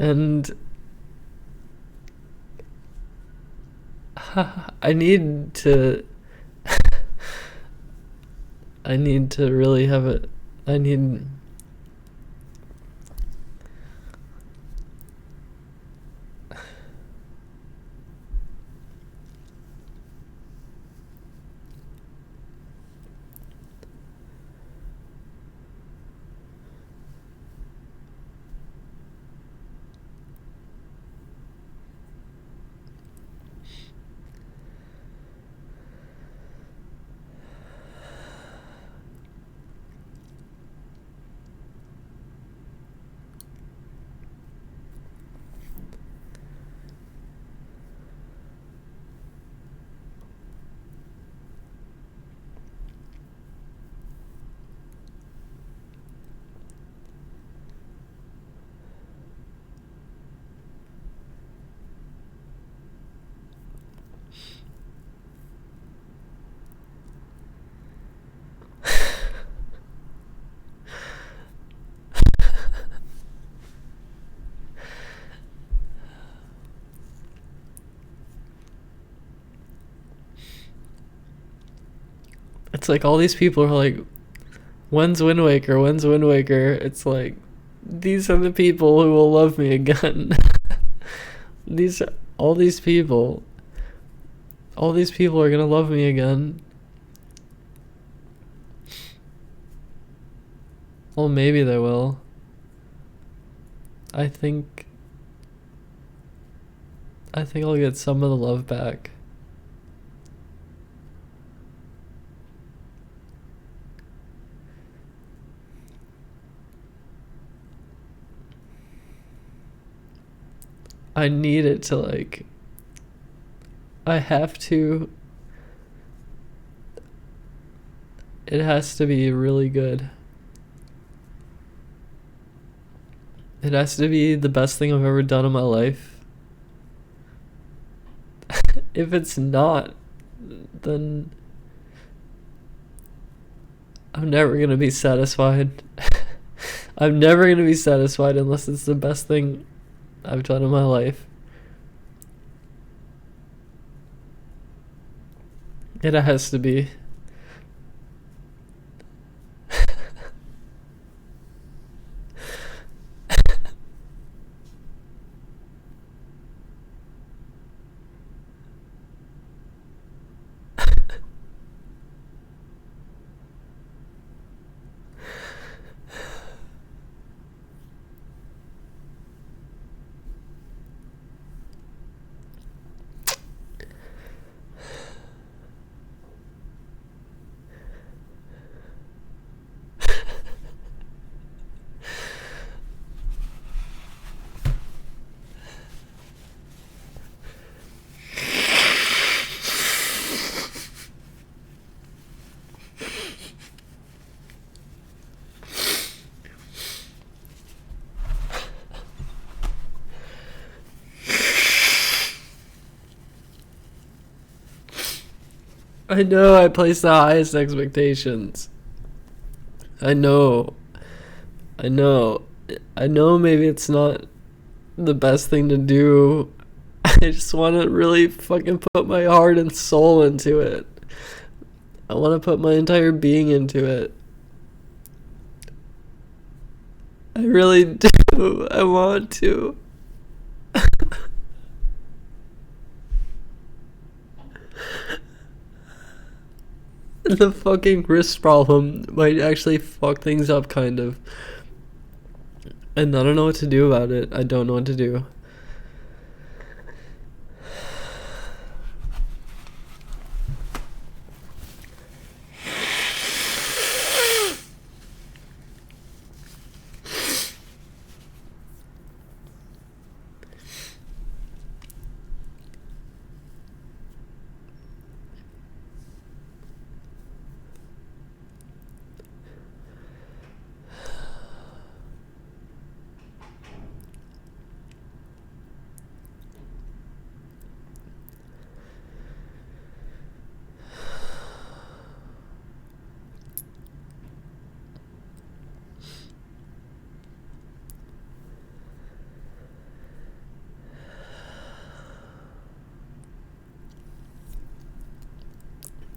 And I need to really have it. I need It's like all these people are like, when's Wind Waker? When's Wind Waker? It's like, these are the people who will love me again. All these people are gonna love me again. Well, maybe they will. I think I'll get some of the love back. I need it to, like, I have to. It has to be really good. It has to be the best thing I've ever done in my life. If it's not, then I'm never gonna be satisfied. I'm never gonna be satisfied unless it's the best thing I've done in my life. It has to be. I know I placed the highest expectations. I know maybe it's not the best thing to do. I just want to really fucking put my heart and soul into it. I want to put my entire being into it. I really do. I want to. The fucking wrist problem might actually fuck things up, kind of. And I don't know what to do about it. I don't know what to do.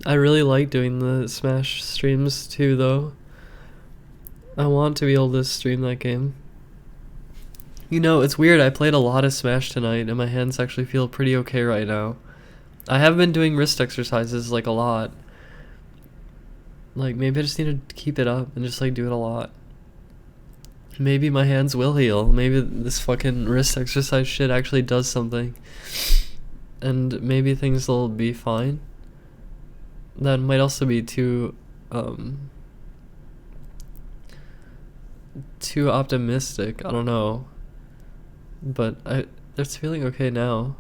I really like doing the Smash streams too, though. I want to be able to stream that game. You know, it's weird. I played a lot of Smash tonight, and my hands actually feel pretty okay right now. I have been doing wrist exercises, like, a lot. Like, maybe I just need to keep it up and just, like, do it a lot. Maybe my hands will heal. Maybe this fucking wrist exercise shit actually does something. And maybe things will be fine. That might also be too optimistic. I don't know. But it's feeling okay now.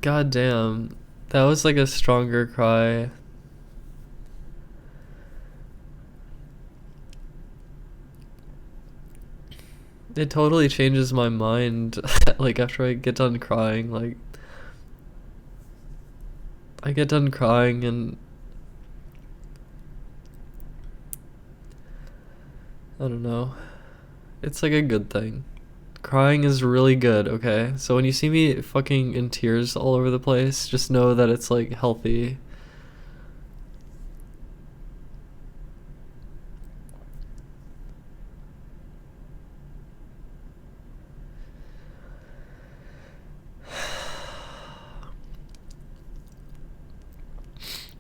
God damn. That was like a stronger cry. It totally changes my mind. Like after I get done crying, like I get done crying and I don't know. It's like a good thing. Crying is really good, okay? So when you see me fucking in tears all over the place, just know that it's like healthy.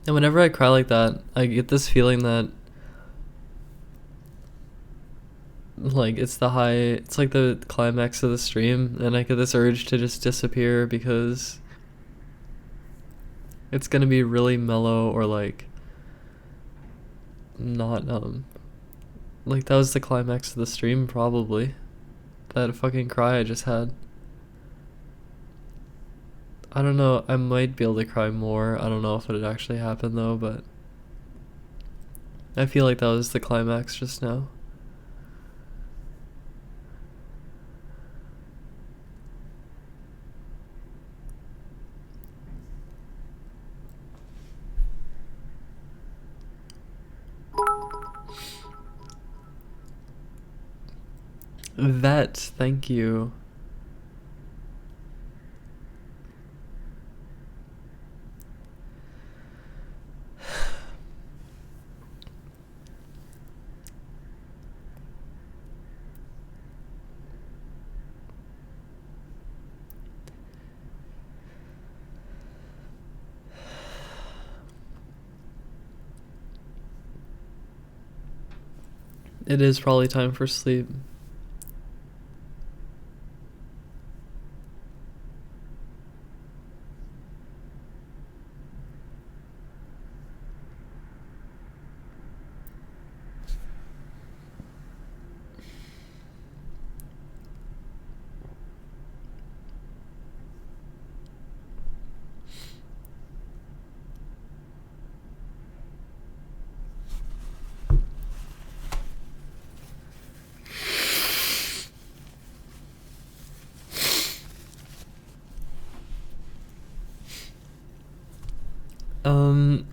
And whenever I cry like that, I get this feeling that like it's like the climax of the stream, and I get this urge to just disappear because it's gonna be really mellow or like not like that was the climax of the stream probably. That fucking cry I just had. I don't know, I might be able to cry more. I don't know if it actually happened though, but I feel like that was the climax just now. Vet, thank you. It is probably time for sleep.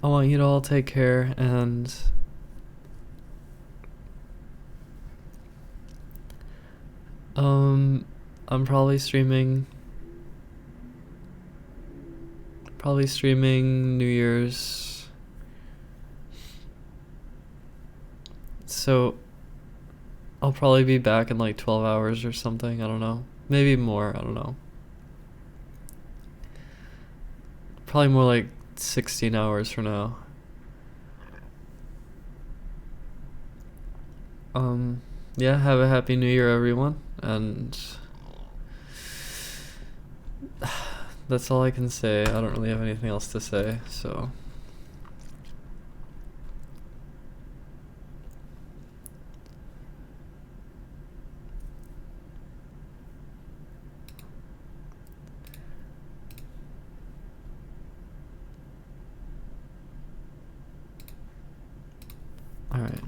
I want you to all take care, and I'm probably streaming New Year's. So I'll probably be back in like 12 hours or something, I don't know. Maybe more, I don't know. Probably more like 16 hours from now. Yeah, have a happy new year everyone, and that's all I can say. I don't really have anything else to say, so all right.